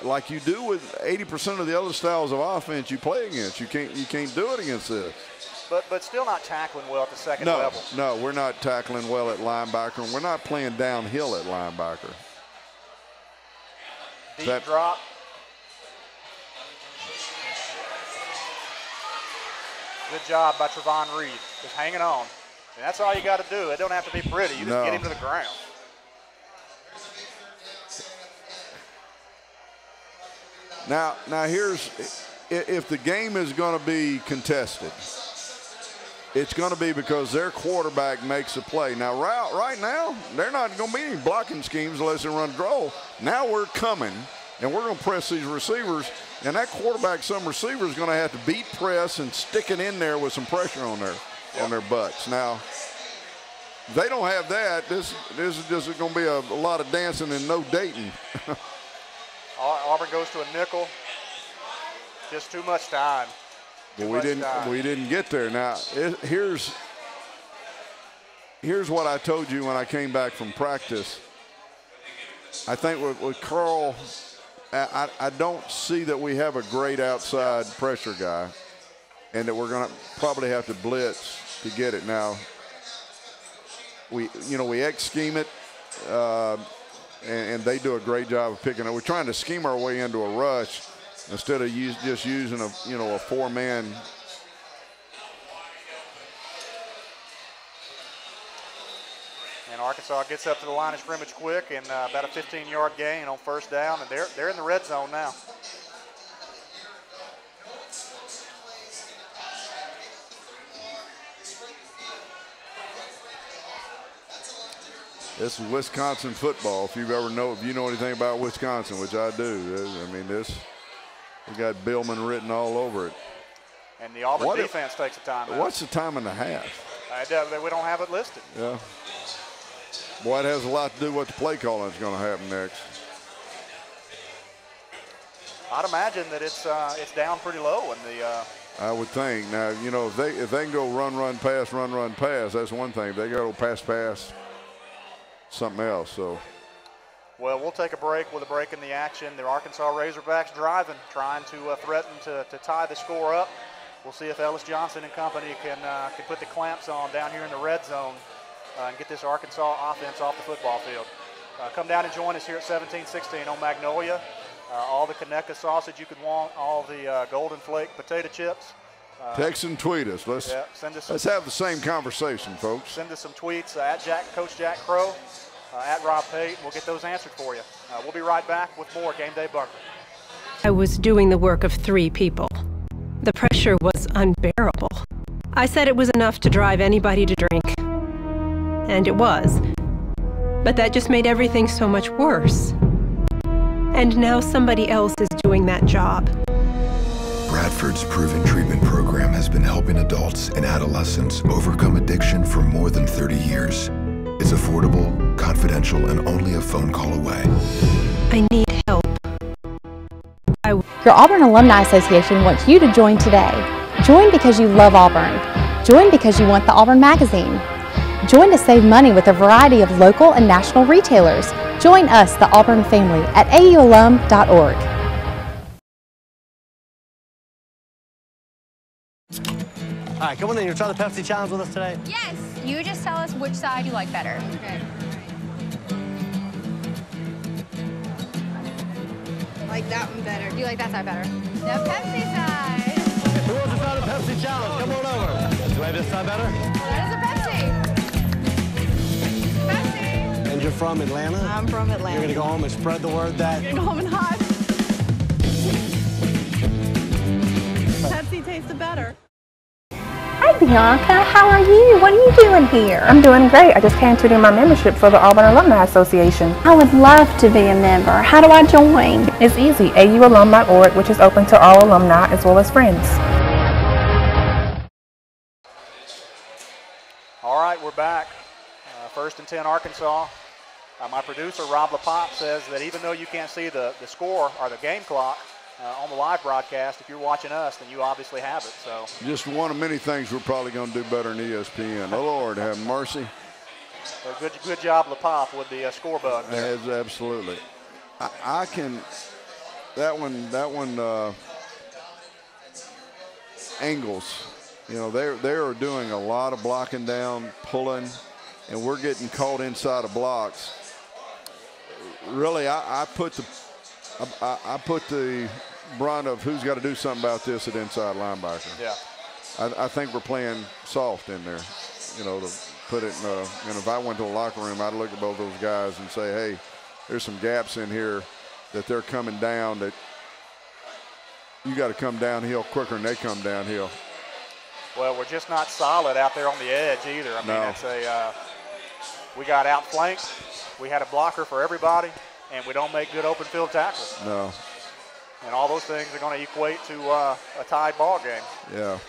like you do with 80% of the other styles of offense you play against. You can't do it against this. But still not tackling well at the second level. No, we're not tackling well at linebacker, and we're not playing downhill at linebacker. Deep drop. Good job by Trevon Reed, just hanging on. And that's all you got to do. It don't have to be pretty. You just get him to the ground. Now here's, if the game is going to be contested, it's going to be because their quarterback makes a play. Now, right now, they're not going to be any blocking schemes unless they run draw. Now we're coming, and we're going to press these receivers, and that quarterback, some receiver is going to have to beat press and stick it in there with some pressure on their butts. Now, they don't have that. This is just going to be a lot of dancing and no dating. Auburn goes to a nickel. Just too much time. But we didn't get there. Now here's what I told you when I came back from practice. I think with Carl, I don't see that we have a great outside pressure guy, and that we're going to probably have to blitz to get it. Now we X-scheme it, and they do a great job of picking it. We're trying to scheme our way into a rush instead of just using a 4-man. And Arkansas gets up to the line of scrimmage quick, and about a 15-yard gain on first down, and they're in the red zone now. This is Wisconsin football. If you know anything about Wisconsin, which I do. I mean, we got Billman written all over it. And the Auburn defense takes a timeout. What's the time and a half? We don't have it listed. Yeah. Boy, it has a lot to do with the play calling that's going to happen next. I'd imagine that it's down pretty low in the. I would think. Now, you know, if they can go run, pass, that's one thing. If they go pass, something else. So. Well, we'll take a break with a break in the action. The Arkansas Razorbacks driving, trying to threaten to tie the score up. We'll see if Ellis Johnson and company can put the clamps on down here in the red zone and get this Arkansas offense off the football field. Come down and join us here at 1716 on Magnolia. All the Conecuh sausage you could want, all the Golden Flake potato chips. Text and tweet us. Let's have the same conversation, folks. Send us some tweets at Coach Jack Crowe, at Rob Pate. We'll get those answered for you. We'll be right back with more Game Day Bunker. I was doing the work of 3 people. The pressure was unbearable. I said it was enough to drive anybody to drink. And it was. But that just made everything so much worse. And now somebody else is doing that job. Bradford's proven treatment program has been helping adults and adolescents overcome addiction for more than 30 years. It's affordable, confidential, and only a phone call away. I need help. Your Auburn Alumni Association wants you to join today. Join because you love Auburn. Join because you want the Auburn magazine. Join to save money with a variety of local and national retailers. Join us, the Auburn family, at aualum.org. All right, come on in. You'll try the Pepsi challenge with us today? Yes. You just tell us which side you like better. Okay. I like that one better. You like that side better? The Pepsi side. Who wants to try the Pepsi challenge? Come on over. Do you like this side better? That is a Pepsi. Pepsi. And you're from Atlanta? I'm from Atlanta. You're going to go home and spread the word that... You're going to go home and hide. Pepsi tastes better. Hi, Bianca. How are you? What are you doing here? I'm doing great. I just came to do my membership for the Auburn Alumni Association. I would love to be a member. How do I join? It's easy. aualum.org, which is open to all alumni as well as friends. All right, we're back. 1st and 10 Arkansas. My producer, Rob Pate, says that even though you can't see the score or the game clock on the live broadcast, if you're watching us, then you obviously have it. So just one of many things we're probably going to do better than ESPN. Oh, Lord, have mercy. So good job, LaPop, with the score button there. Absolutely. I can – that one angles. You know, they are doing a lot of blocking down, pulling, and we're getting caught inside of blocks. Really, I put the brunt of who's got to do something about this at inside linebacker. Yeah. I think we're playing soft in there, you know, to put it in and if I went to the locker room, I'd look at both those guys and say, hey, there's some gaps in here that they're coming down that you got to come downhill quicker than they come downhill. Well, we're just not solid out there on the edge either. I mean, it's we got outflanked. We had a blocker for everybody, and we don't make good open field tackles. No. And all those things are going to equate to a tied ball game. Yeah.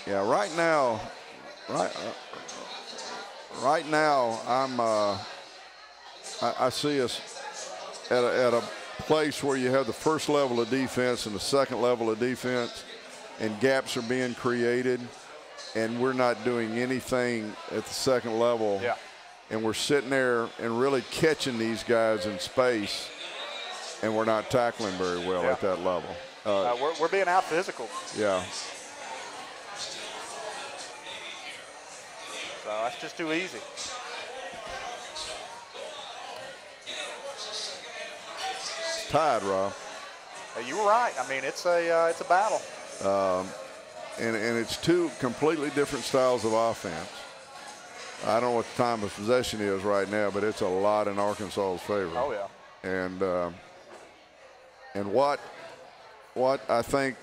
Yeah. Right now, I see us at a place where you have the first level of defense and the second level of defense, and gaps are being created, and we're not doing anything at the second level. Yeah. And we're sitting there and really catching these guys in space, and we're not tackling very well at that level. We're being out physical. Yeah. So that's just too easy. Tied, Rob. You were right. I mean, it's a battle. And it's two completely different styles of offense. I don't know what the time of possession is right now, but it's a lot in Arkansas's favor. Oh yeah. And what I think,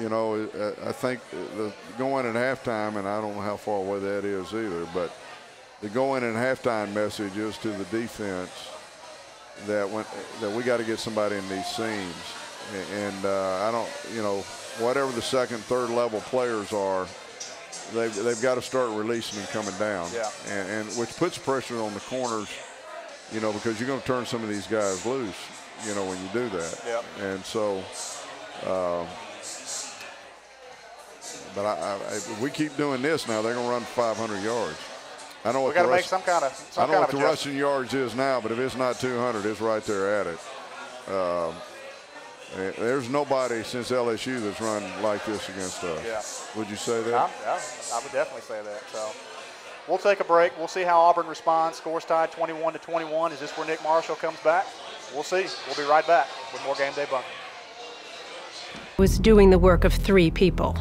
you know, I think the going at halftime, and I don't know how far away that is either, but the going in halftime message is to the defense that we got to get somebody in these seams. And I don't, whatever the second, third level players are, they've got to start releasing and coming down. Yeah. And which puts pressure on the corners, because you're going to turn some of these guys loose, when you do that. Yeah. And so, but if we keep doing this now, they're going to run 500 yards. I know what we got to make some kind of I know what the rushing yards is now, but if it's not 200, it's right there at it. There's nobody since LSU that's run like this against us. Yeah. Would you say that? Yeah, I would definitely say that. So we'll take a break. We'll see how Auburn responds. Scores tied 21-21. Is this where Nick Marshall comes back? We'll see. We'll be right back with more Game Day Bunker. Was doing the work of 3 people.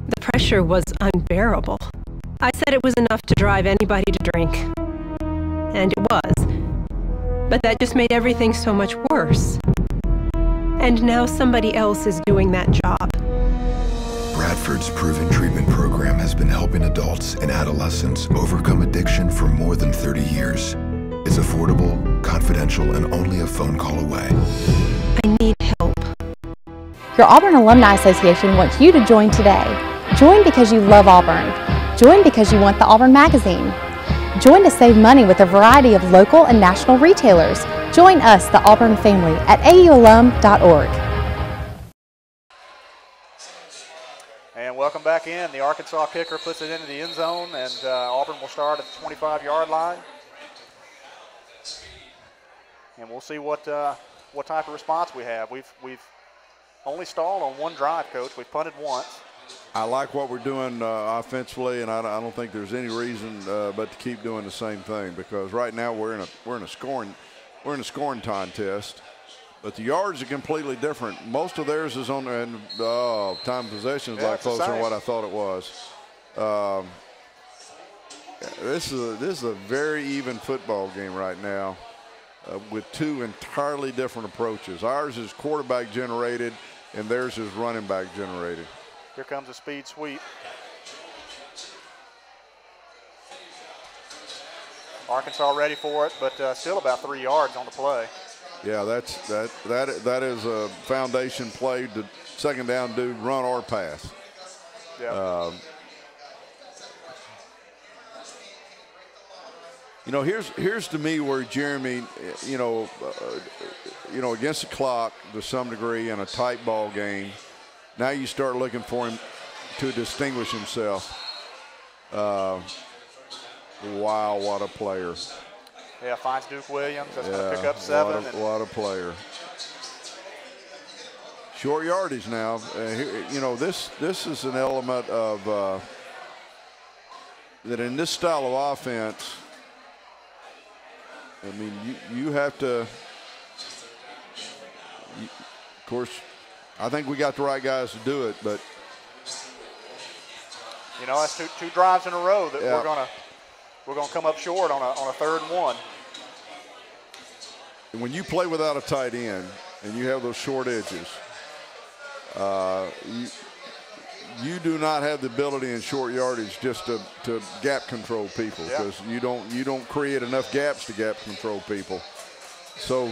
The pressure was unbearable. I said it was enough to drive anybody to drink. And it was. But that just made everything so much worse. And now somebody else is doing that job. Bradford's proven treatment program has been helping adults and adolescents overcome addiction for more than 30 years. It's affordable, confidential, and only a phone call away. I need help. Your Auburn Alumni Association wants you to join today. Join because you love Auburn. Join because you want the Auburn magazine. Join to save money with a variety of local and national retailers. Join us, the Auburn family, at aualum.org. And welcome back in. The Arkansas kicker puts it into the end zone, and Auburn will start at the 25-yard line. And we'll see what type of response we have. We've only stalled on 1 drive, Coach. We've punted once. I like what we're doing offensively, and I don't think there's any reason but to keep doing the same thing, because right now we're in a scoring contest, but the yards are completely different. Most of theirs is on there, and time of possession is a lot closer than what I thought it was. This is a very even football game right now, with 2 entirely different approaches. Ours is quarterback generated, and theirs is running back generated. Here comes a speed sweep. Arkansas ready for it, but still about 3 yards on the play. Yeah, that is a foundation play to second down, dude, run or pass. Yeah. Here's to me where Jeremy, against the clock to some degree in a tight ball game. Now you start looking for him to distinguish himself. Wow, what a player. Yeah, finds Duke Williams. That's going to pick up 7. What a player. Short yardage now. This is an element of that in this style of offense, I mean, you have to, of course, I think we got the right guys to do it, but that's two drives in a row that we're gonna come up short on a 3rd and 1. When you play without a tight end and you have those short edges, you do not have the ability in short yardage just to gap control people, because you don't create enough gaps to gap control people. So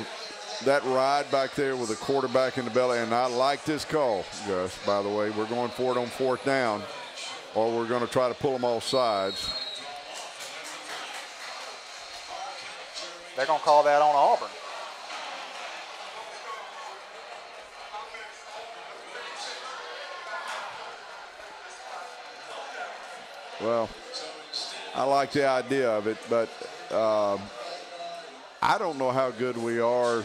that ride back there with the quarterback in the belly, and I like this call, Gus, by the way. We're going for it on 4th down, or we're going to try to pull them off sides. They're going to call that on Auburn. Well, I like the idea of it, but I don't know how good we are,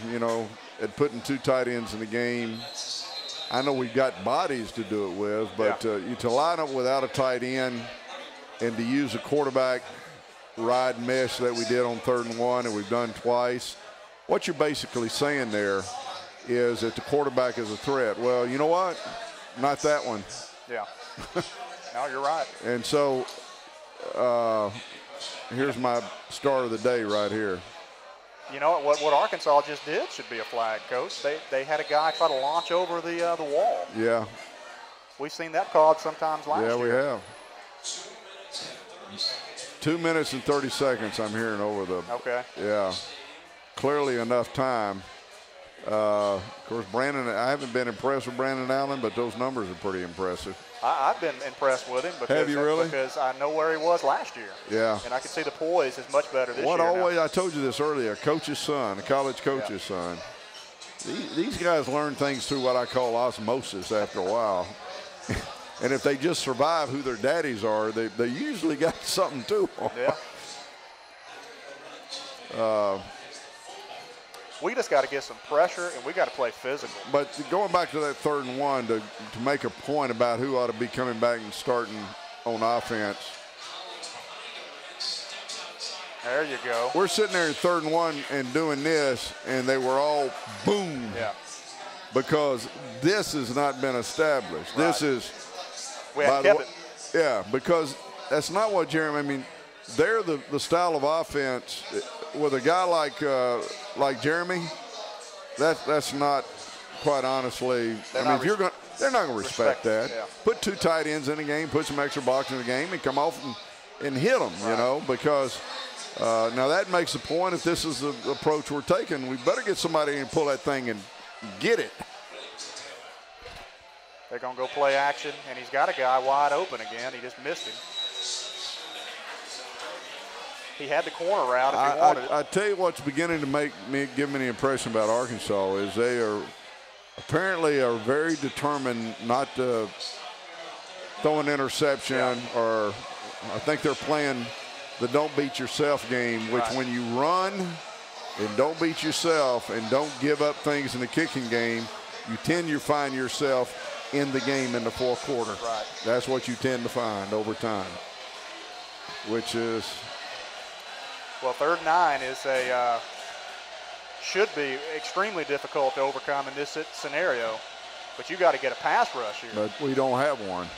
at putting 2 tight ends in the game. I know we've got bodies to do it with, but to line up without a tight end and to use a quarterback ride mesh that we did on 3rd and 1 and we've done twice, what you're basically saying there is that the quarterback is a threat. Well, you know what? Not that one. Yeah. No, you're right. And so here's my start of the day right here. You know what Arkansas just did should be a flag, Coach. They had a guy try to launch over the wall. Yeah. We've seen that called sometimes last year. Yeah, we have. 2 minutes and 30 seconds I'm hearing over the. Okay. Yeah. Clearly enough time. Of course, Brandon, I haven't been impressed with Brandon Allen, but those numbers are pretty impressive. I've been impressed with him because, have you really? Because I know where he was last year. Yeah. And I can see the poise is much better this year. I told you this earlier, a coach's son, a college coach's son. These guys learn things through what I call osmosis after a while. And if they just survive who their daddies are, they usually got something to them. Yeah. We just got to get some pressure, and we got to play physical. But going back to that 3rd and 1, to make a point about who ought to be coming back and starting on offense. There you go. We're sitting there in 3rd and 1 and doing this, and they were all boom. Yeah. Because this has not been established. Right. This is. We have kept it. Yeah, because that's not what Jeremy. I mean, they're the style of offense with a guy like Jeremy. That's not quite honestly. They're not going to respect that. Yeah. Put 2 tight ends in the game, put some extra blocks in the game, and come off and hit them. Right. You know, because now that makes the point. If this is the approach we're taking, we better get somebody and pull that thing and get it. They're going to go play action, and he's got a guy wide open again. He just missed him. He had the corner route if he wanted it. I tell you what's beginning to give me the impression about Arkansas is they are apparently very determined not to throw an interception, or I think they're playing the don't beat yourself game, which when you run and don't beat yourself and don't give up things in the kicking game, you tend to find yourself in the game in the 4th quarter. Right. That's what you tend to find over time, which is. Well, 3rd and 9 is should be extremely difficult to overcome in this scenario, but you got to get a pass rush here. But we don't have one.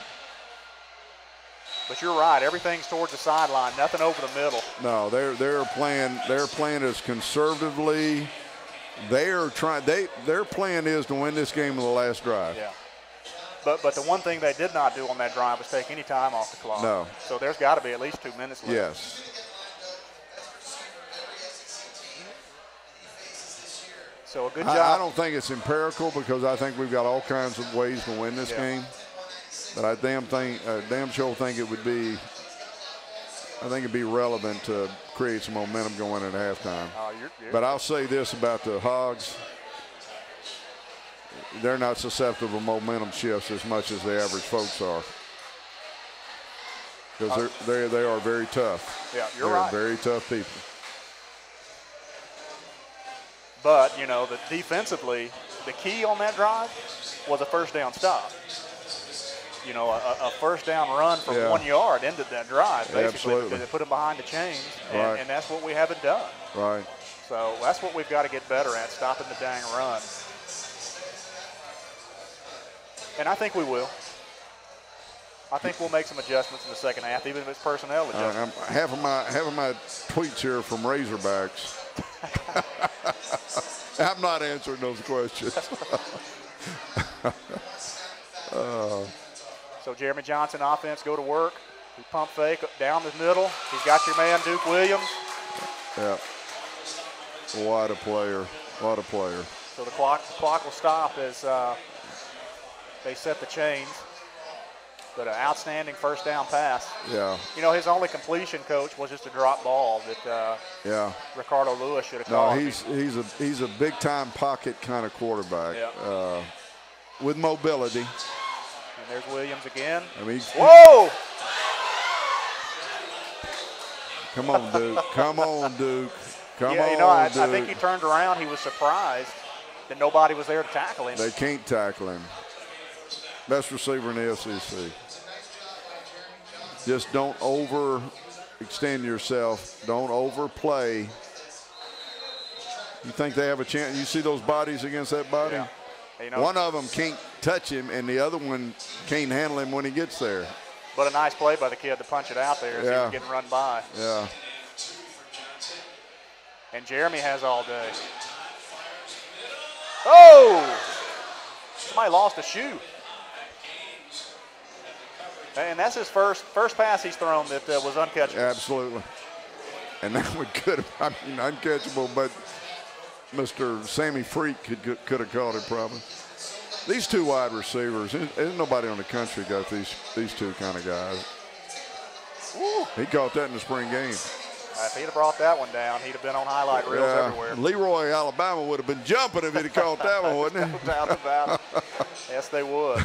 But you're right. Everything's towards the sideline. Nothing over the middle. No, they're playing. They're playing as conservatively. Their plan is to win this game in the last drive. Yeah. But the one thing they did not do on that drive was take any time off the clock. No. So there's got to be at least 2 minutes left. Yes. So a good job. I don't think it's empirical because I think we've got all kinds of ways to win this game. But I damn sure think it would be. I think it'd be relevant to create some momentum going into halftime. But I'll say this about the Hogs. They're not susceptible to momentum shifts as much as the average folks are. Because they are very tough. Yeah, you're right. They're very tough people. But, you know, defensively, the key on that drive was a 1st down stop. You know, a 1st down run from 1 yard ended that drive, basically, because they put them behind the chains, and that's what we haven't done. Right. So that's what we've got to get better at, stopping the dang run. And I think we will. I think we'll make some adjustments in the 2nd half, even if it's personnel adjustments. Half of my tweets here from Razorbacks. I'm not answering those questions. So Jeremy Johnson offense, go to work. He pump fake down the middle. He's got your man Duke Williams. Yeah. What a player. What a player. So the clock will stop as they set the chains. But an outstanding 1st down pass. Yeah. You know, his only completion, Coach, was just a drop ball that Ricardo Lewis should have caught. No, he's a big-time pocket kind of quarterback with mobility. And there's Williams again. I mean, whoa! Come on, Duke. Come on, Duke. Come on, you know, Duke. I think he turned around. He was surprised that nobody was there to tackle him. They can't tackle him. Best receiver in the SEC. Just don't overextend yourself. Don't overplay. You think they have a chance? You see those bodies against that body? Yeah. You know, one of them can't touch him, and the other one can't handle him when he gets there. But a nice play by the kid to punch it out there as he was getting run by. Yeah. And Jeremy has all day. Oh! Somebody lost a shoe. And that's his first pass he's thrown that was uncatchable. Absolutely. And that one could have, I mean, uncatchable, but Mr. Sammy Freak could have caught it probably. These two wide receivers, there's nobody on the country got these two kind of guys. Woo. He caught that in the spring game. If he'd have brought that one down, he'd have been on highlight reels everywhere. Leroy, Alabama would have been jumping if he'd have caught that one, wouldn't he? No doubt about it. Yes, they would.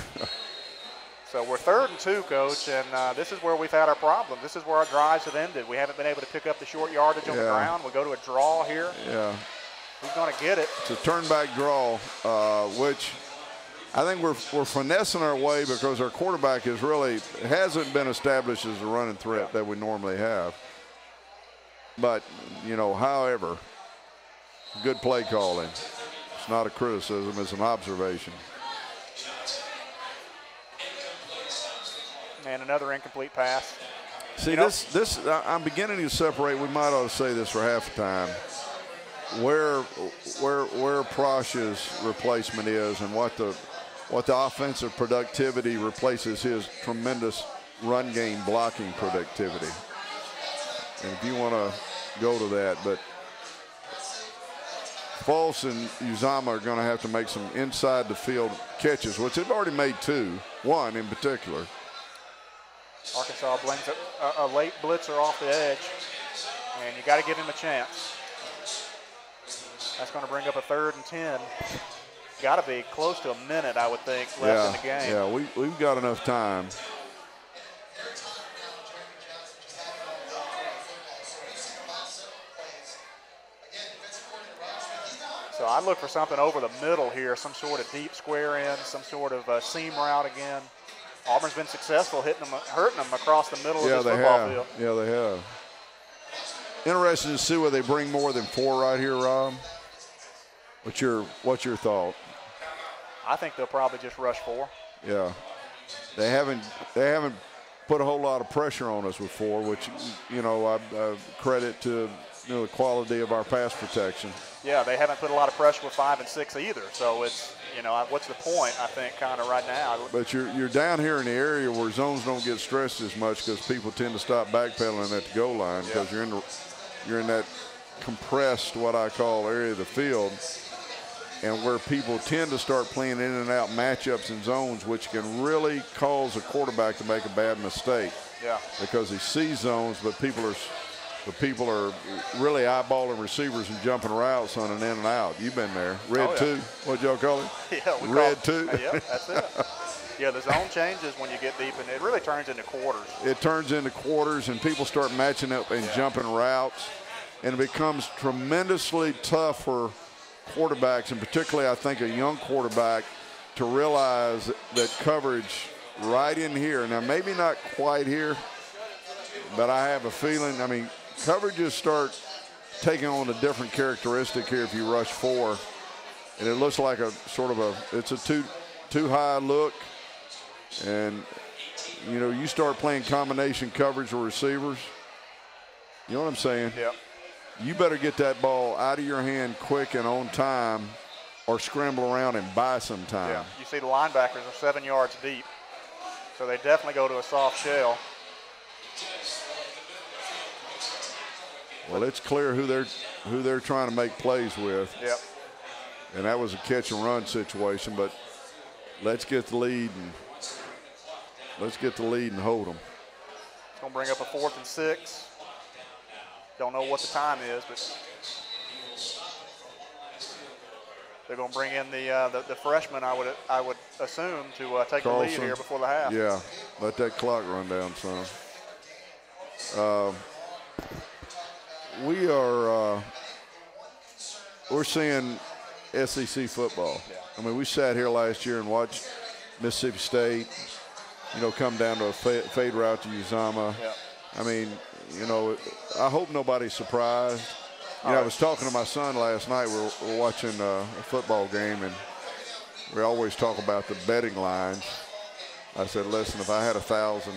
So we're 3rd and 2, Coach, and this is where we've had our problem. This is where our drives have ended. We haven't been able to pick up the short yardage on the ground. We go to a draw here. Yeah. Who's going to get it? It's a turn-back draw, which I think we're finessing our way because our quarterback hasn't been established as a running threat that we normally have. But, however, good play calling. It's not a criticism, it's an observation. And another incomplete pass. See, this I'm beginning to separate. We might ought to say this for half the time. Where Prosh's replacement is and what the offensive productivity replaces his tremendous run game blocking productivity. And if you want to go to that, but False and Uzama are going to have to make some inside the field catches, which they've already made 2, 1 in particular. Arkansas brings a late blitzer off the edge, and you got to give him a chance. That's going to bring up a 3rd and 10. Got to be close to a minute, I would think, left in the game. Yeah, we've got enough time. So I look for something over the middle here, some sort of deep square in, some sort of seam route again. Auburn's been successful hurting them across the middle of this football field. Yeah, they have. Interesting to see whether they bring more than 4 right here, Rob. What's your thought? I think they'll probably just rush 4. Yeah, they haven't put a whole lot of pressure on us with 4, which I credit to the quality of our pass protection. Yeah, they haven't put a lot of pressure with 5 and 6 either. So it's what's the point? I think kind of right now. But you're down here in the area where zones don't get stressed as much because people tend to stop backpedaling at the goal line because you're in that compressed, what I call, area of the field, and where people tend to start playing in and out matchups and zones, which can really cause a quarterback to make a bad mistake. Yeah. Because he sees zones, but people are really eyeballing receivers and jumping routes on an in and out. You've been there. Red 2. What'd y'all call it? Yeah, Red 2. Yeah, that's it. Yeah, the zone changes when you get deep, and it really turns into quarters. It turns into quarters, and people start matching up and jumping routes, and it becomes tremendously tough for quarterbacks, and particularly I think a young quarterback, to realize that coverage right in here, now maybe not quite here, but I have a feeling, coverages start taking on a different characteristic here if you rush 4, and it looks like a sort of it's a too high look, and you start playing combination coverage with receivers. You know what I'm saying? Yeah. You better get that ball out of your hand quick and on time, or scramble around and buy some time. Yeah. You see the linebackers are 7 yards deep, so they definitely go to a soft shell. Well, it's clear who they're trying to make plays with. Yep. And that was a catch and run situation, but let's get the lead and hold them. It's going to bring up a 4th and 6. Don't know what the time is, but they're going to bring in the freshman, I would assume, to take the lead here before the half. Yeah, let that clock run down some. We're seeing SEC football. Yeah. We sat here last year and watched Mississippi State, come down to a fade route to Uzama. Yeah. I hope nobody's surprised. I was talking to my son last night. We're watching a football game, and we always talk about the betting lines. I said, listen, if I had 1,000,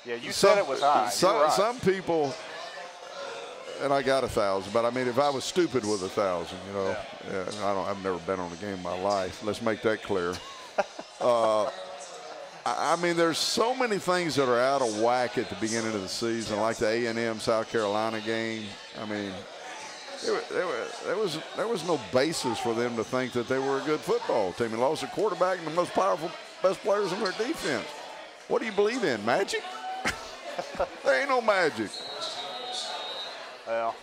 Yeah, you said it was high. Some people, and I got 1,000, but if I was stupid with 1,000, I've never been on a game in my life. Let's make that clear. There's so many things that are out of whack at the beginning of the season, like the A&M South Carolina game. There was no basis for them to think that they were a good football team. They lost a quarterback and the most powerful, best players in their defense. What do you believe in, magic? There ain't no magic. Well,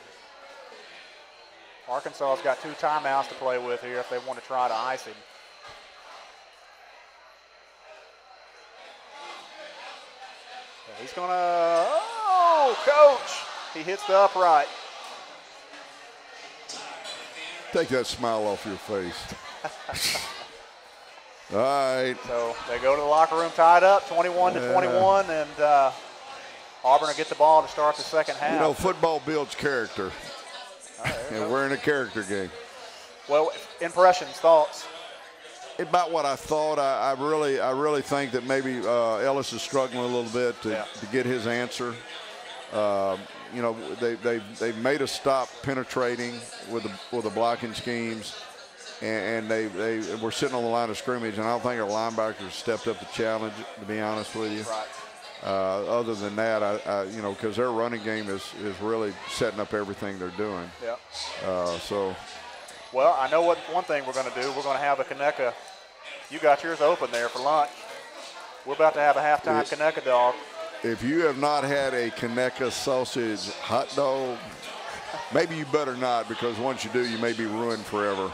Arkansas's got 2 timeouts to play with here if they want to try to ice him. And he's going to, oh, Coach, he hits the upright. Take that smile off your face. All right. So they go to the locker room tied up, 21-21, and Auburn will get the ball to start the second half. You know, football builds character. And we're in a character game. Well, impressions, thoughts? About what I thought, I really think that maybe Ellis is struggling a little bit to get his answer. You know, they made a stop penetrating with the blocking schemes, and they were sitting on the line of scrimmage, and I don't think our linebackers stepped up the challenge, to be honest with you. Right. Other than that, you know, because their running game is really setting up everything they're doing. Yeah. So. Well, I know what one thing we're going to do. We're going to have a Conecuh. You got yours open there for lunch. We're about to have a halftime Conecuh dog. If you have not had a Conecuh sausage hot dog, maybe you better not, because once you do, you may be ruined forever.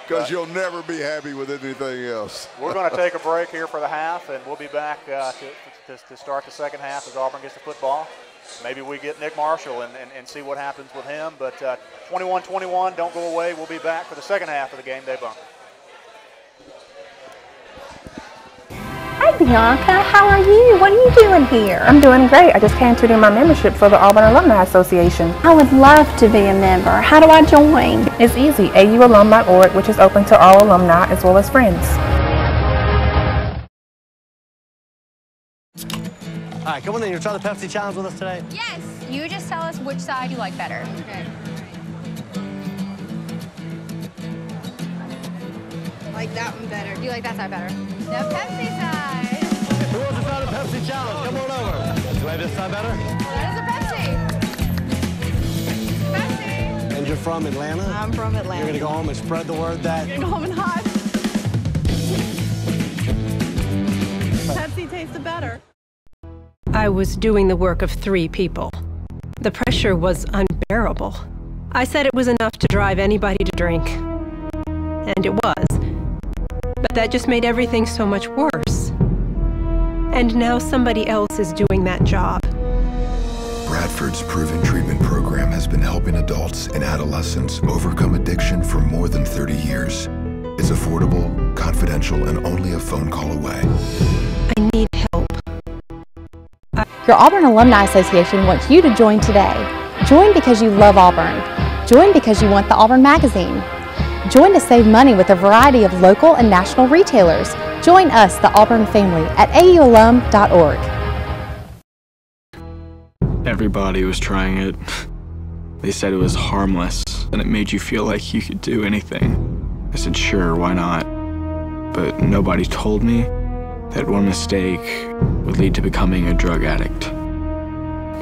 Because you'll never be happy with anything else. We're going to take a break here for the half, and we'll be back to start the second half as Auburn gets the football. Maybe we get Nick Marshall and see what happens with him. But 21-21, don't go away. We'll be back for the second half of the Game Day Bunker. Hi, Bianca. How are you? What are you doing here? I'm doing great. I just came to do my membership for the Auburn Alumni Association. I would love to be a member. How do I join? It's easy. aualum.org, which is open to all alumni as well as friends. All right, come on in. You'll try the Pepsi Challenge with us today? Yes. You just tell us which side you like better. Okay. Like that one better. You like that side better? The Pepsi side. Who wants to try the Pepsi Challenge? Come on over. Do you like this side better? That is a Pepsi. Pepsi. And you're from Atlanta? I'm from Atlanta. You're going to go home and spread the word that... You're going to go home and hide. Pepsi tasted better. I was doing the work of 3 people. The pressure was unbearable. I said it was enough to drive anybody to drink. And it was. But that just made everything so much worse. And now somebody else is doing that job. Bradford's proven treatment program has been helping adults and adolescents overcome addiction for more than 30 years. It's affordable, confidential, and only a phone call away. I need help. Your Auburn Alumni Association wants you to join today. Join because you love Auburn. Join because you want the Auburn magazine. Join to save money with a variety of local and national retailers. Join us, the Auburn family, at aualum.org. Everybody was trying it. They said it was harmless, and it made you feel like you could do anything. I said, sure, why not? But nobody told me that one mistake would lead to becoming a drug addict,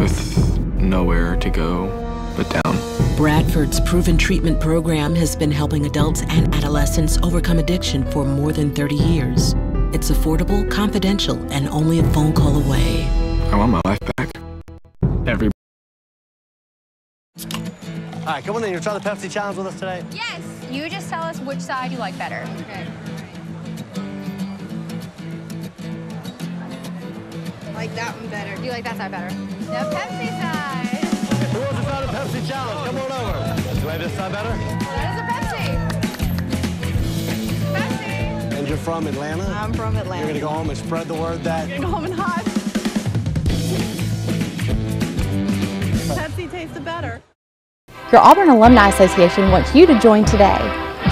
with nowhere to go but down. Bradford's proven treatment program has been helping adults and adolescents overcome addiction for more than 30 years. It's affordable, confidential, and only a phone call away. I want my life back. Every All right, come on in. You'll try the Pepsi Challenge with us today? Yes. You just tell us which side you like better. Okay. Like that one better. You like that side better? The Pepsi side. Who wants to try the Pepsi Challenge? Come on over. Do you like this side better? That is a Pepsi. Pepsi. And you're from Atlanta? I'm from Atlanta. You're going to go home and spread the word that... You're going to go home and hide. Pepsi tasted better. Your Auburn Alumni Association wants you to join today.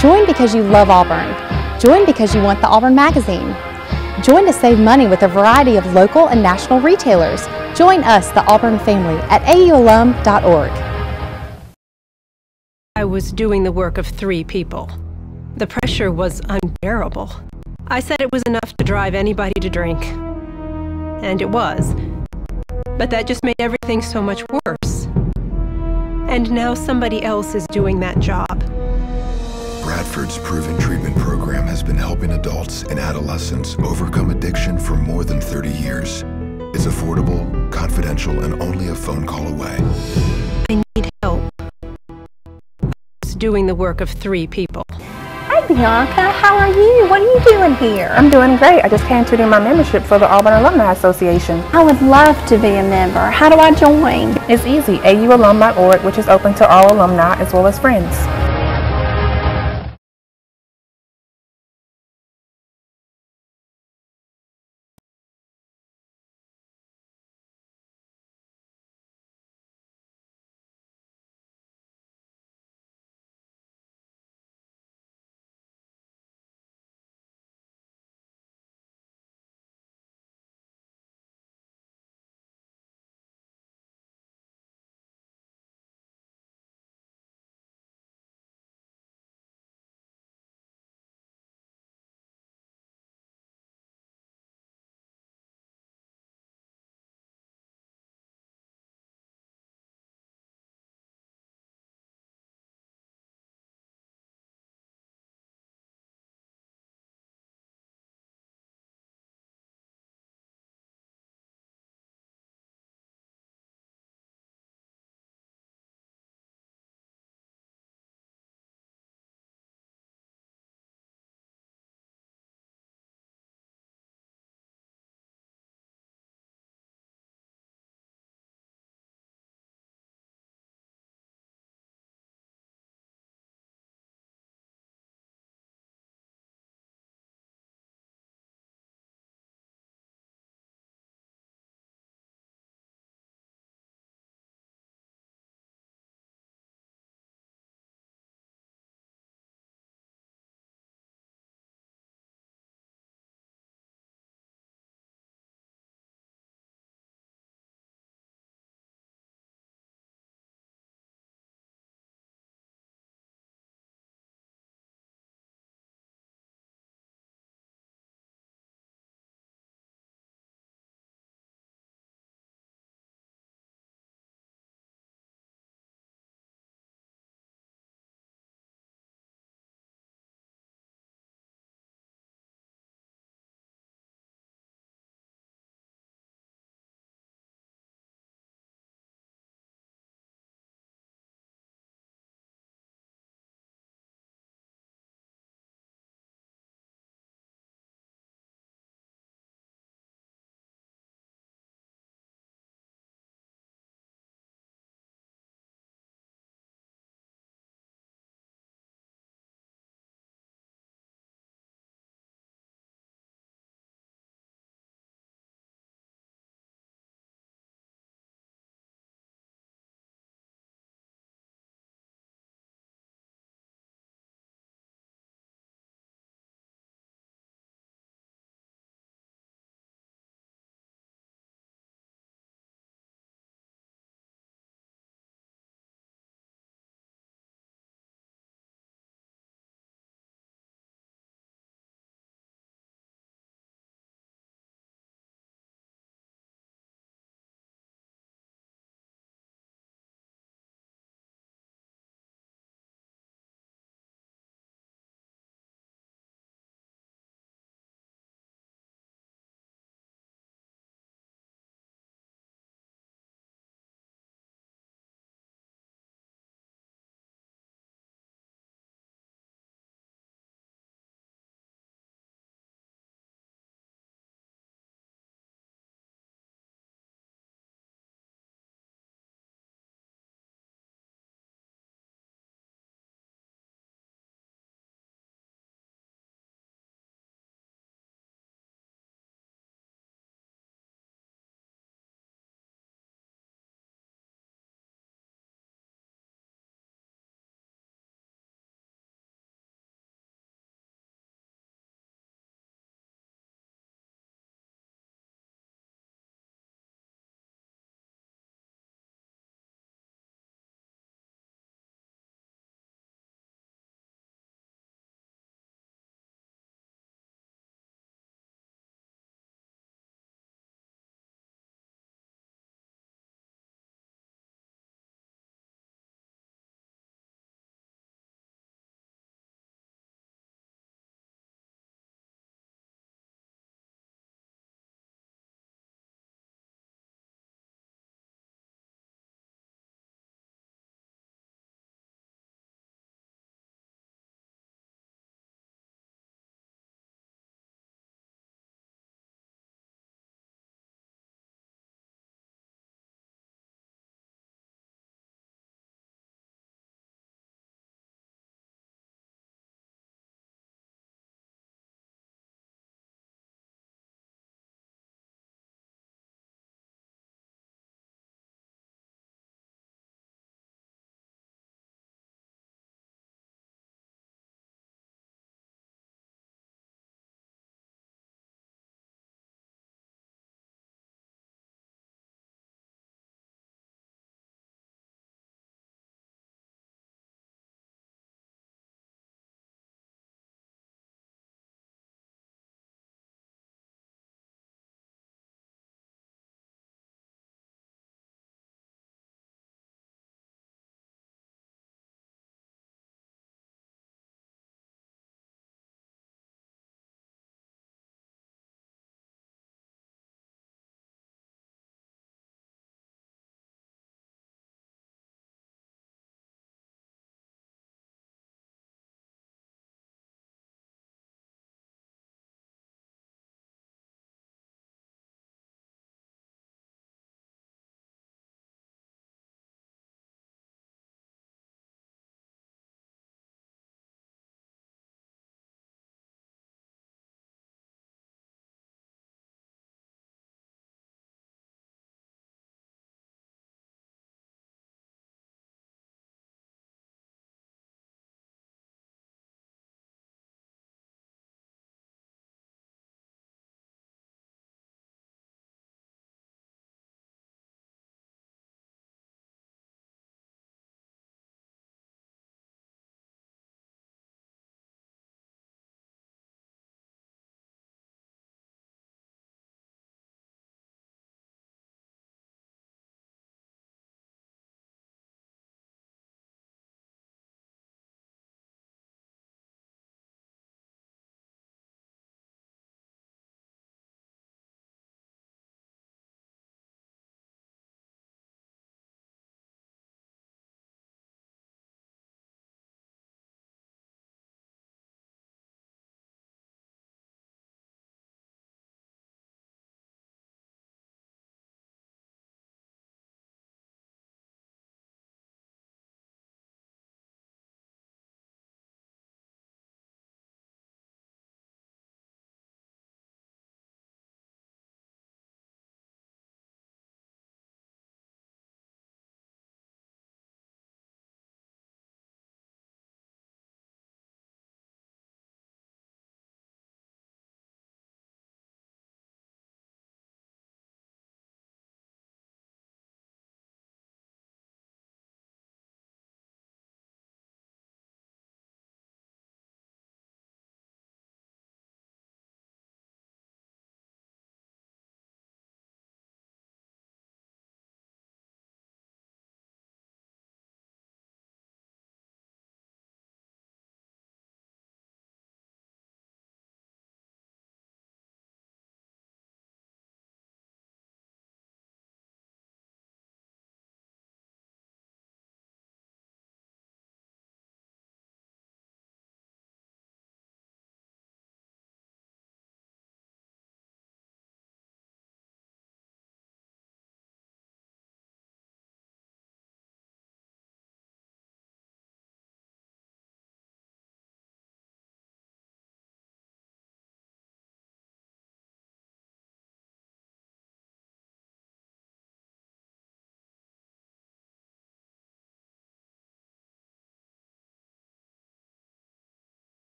Join because you love Auburn. Join because you want the Auburn magazine. Join to save money with a variety of local and national retailers. Join us, the Auburn family, at aualum.org. I was doing the work of 3 people. The pressure was unbearable. I said it was enough to drive anybody to drink. And it was. But that just made everything so much worse. And And now somebody else is doing that job. Bradford's proven treatment program has been helping adults and adolescents overcome addiction for more than 30 years. It's affordable, confidential, and only a phone call away. I need help. It's doing the work of 3 people. Hi Bianca, how are you? What are you doing here? I'm doing great. I just came to renew my membership for the Auburn Alumni Association. I would love to be a member. How do I join? It's easy. aualum.org, which is open to all alumni as well as friends.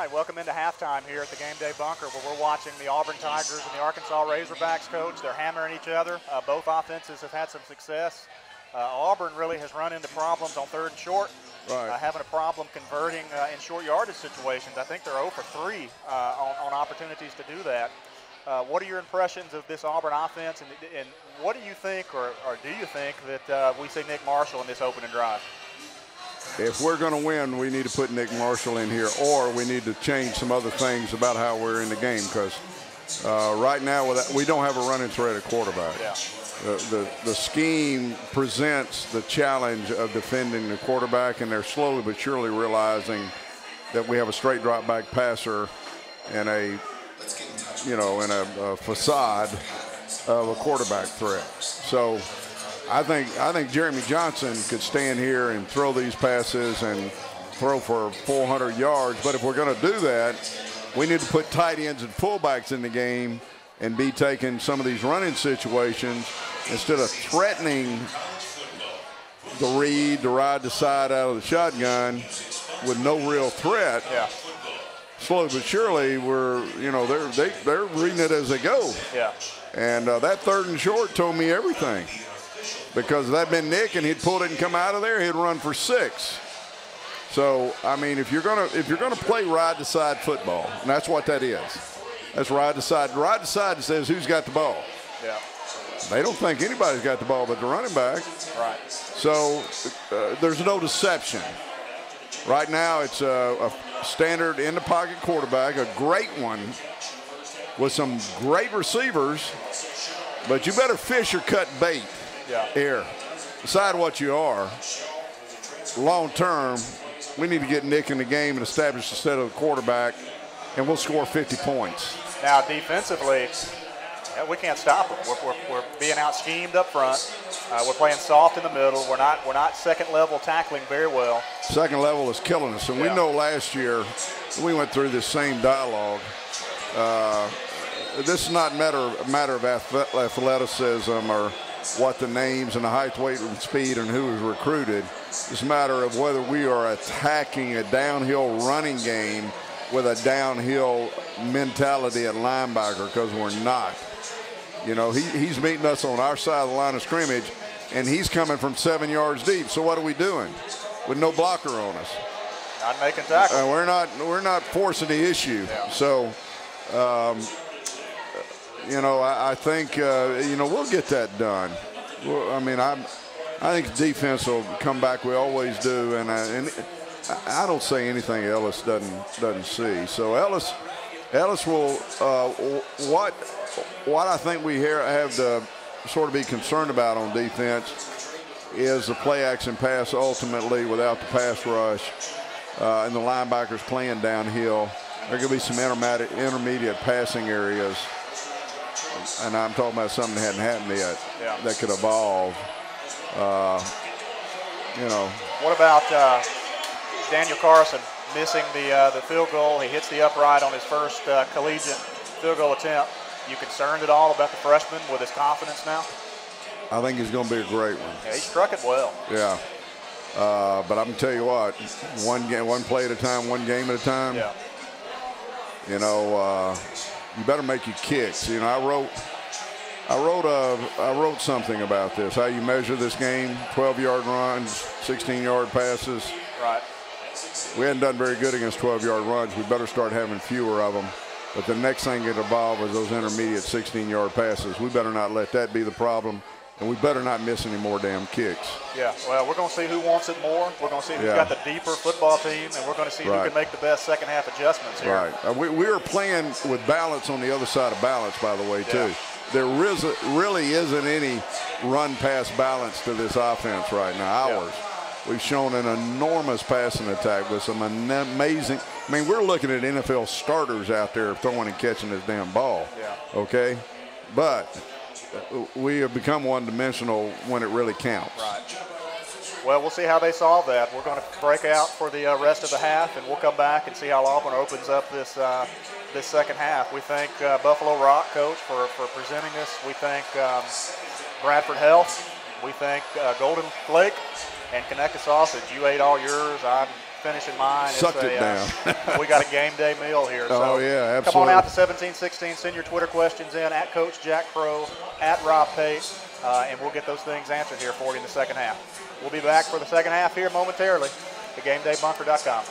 right, welcome into halftime here at the Game Day Bunker, where we're watching the Auburn Tigers and the Arkansas Razorbacks, Coach. They're hammering each other. Both offenses have had some success. Auburn really has run into problems on 3rd and short, having a problem converting in short yardage situations. I think they're 0 for 3 on opportunities to do that. What are your impressions of this Auburn offense, and what do you think, or do you think that we see Nick Marshall in this opening drive? If we're going to win, we need to put Nick Marshall in here, or we need to change some other things about how we're in the game, because right now we don't have a running threat at quarterback. Yeah. The scheme presents the challenge of defending the quarterback, and they're slowly but surely realizing that we have a straight drop back passer and a facade of a quarterback threat. So I think Jeremy Johnson could stand here and throw these passes and throw for 400 yards. But if we're going to do that, we need to put tight ends and fullbacks in the game and be taking some of these running situations instead of threatening the read, the ride the side out of the shotgun with no real threat. Yeah. Slowly but surely, they're reading it as they go. Yeah. And that 3rd and short told me everything, because if that'd been Nick and he'd pulled it and come out of there, he'd run for 6. So I mean, if you're gonna play ride the side football, and that's what that is. That's ride the side. Ride the side says who's got the ball. Yeah. They don't think anybody's got the ball but the running back. Right. So there's no deception. Right now, it's a standard in-the-pocket quarterback, a great one with some great receivers, but you better fish or cut bait here. Decide what you are. Long term, we need to get Nick in the game and establish the set of the quarterback, and we'll score 50 points. Now, defensively, we can't stop them. We're being out-schemed up front. We're playing soft in the middle. We're not second-level tackling very well. Second level is killing us, and we know last year we went through this same dialogue. This is not a matter of athleticism or what the names and the height, weight, and speed and who is recruited. It's a matter of whether we are attacking a downhill running game with a downhill mentality at linebacker, because we're not. You know, he's meeting us on our side of the line of scrimmage, and he's coming from 7 yards deep. So what are we doing with no blocker on us? Not making tackles. We're not forcing the issue. Yeah. So, I think we'll get that done. Well, I mean, I think defense will come back. We always do, and I don't say anything Ellis doesn't see. So Ellis will what I think we have to sort of be concerned about on defense is the play action pass ultimately without the pass rush, and the linebackers playing downhill. There could be some intermediate passing areas, and I'm talking about something that hadn't happened yet that could evolve. What about Daniel Carson missing the field goal? He hits the upright on his first collegiate field goal attempt. You concerned at all about the freshman with his confidence now? I think he's going to be a great one. Yeah, he struck it well. Yeah. But I'm going to tell you what, one play at a time, one game at a time. Yeah. You better make your kicks. I wrote something about this, how you measure this game, 12-yard runs, 16-yard passes. Right. We hadn't done very good against 12-yard runs. We better start having fewer of them. But the next thing that evolve is those intermediate 16-yard passes. We better not let that be the problem, and we better not miss any more damn kicks. Yeah, well, we're going to see who wants it more. We're going to see who's got the deeper football team, and we're going to see who can make the best second-half adjustments here. Right. We are playing with balance on the other side of balance, by the way, too. There really isn't any run-pass balance to this offense right now, ours. We've shown an enormous passing attack with some amazing – I mean, we're looking at NFL starters out there throwing and catching this damn ball, okay? But we have become one-dimensional when it really counts. Right. Well, we'll see how they solve that. We're going to break out for the rest of the half, and we'll come back and see how Auburn opens up this second half. We thank Buffalo Rock, Coach, for presenting this. We thank Bradford Health. We thank Golden Flake and Conecuh Sausage. You ate all yours. I'm finish in mind. Sucked it down. We got a game day meal here. Oh, so yeah, absolutely. Come on out to 1716. Send your Twitter questions in at Coach Jack Crowe, at Rob Pate, and we'll get those things answered here for you in the second half. We'll be back for the second half here momentarily at GameDayBunker.com.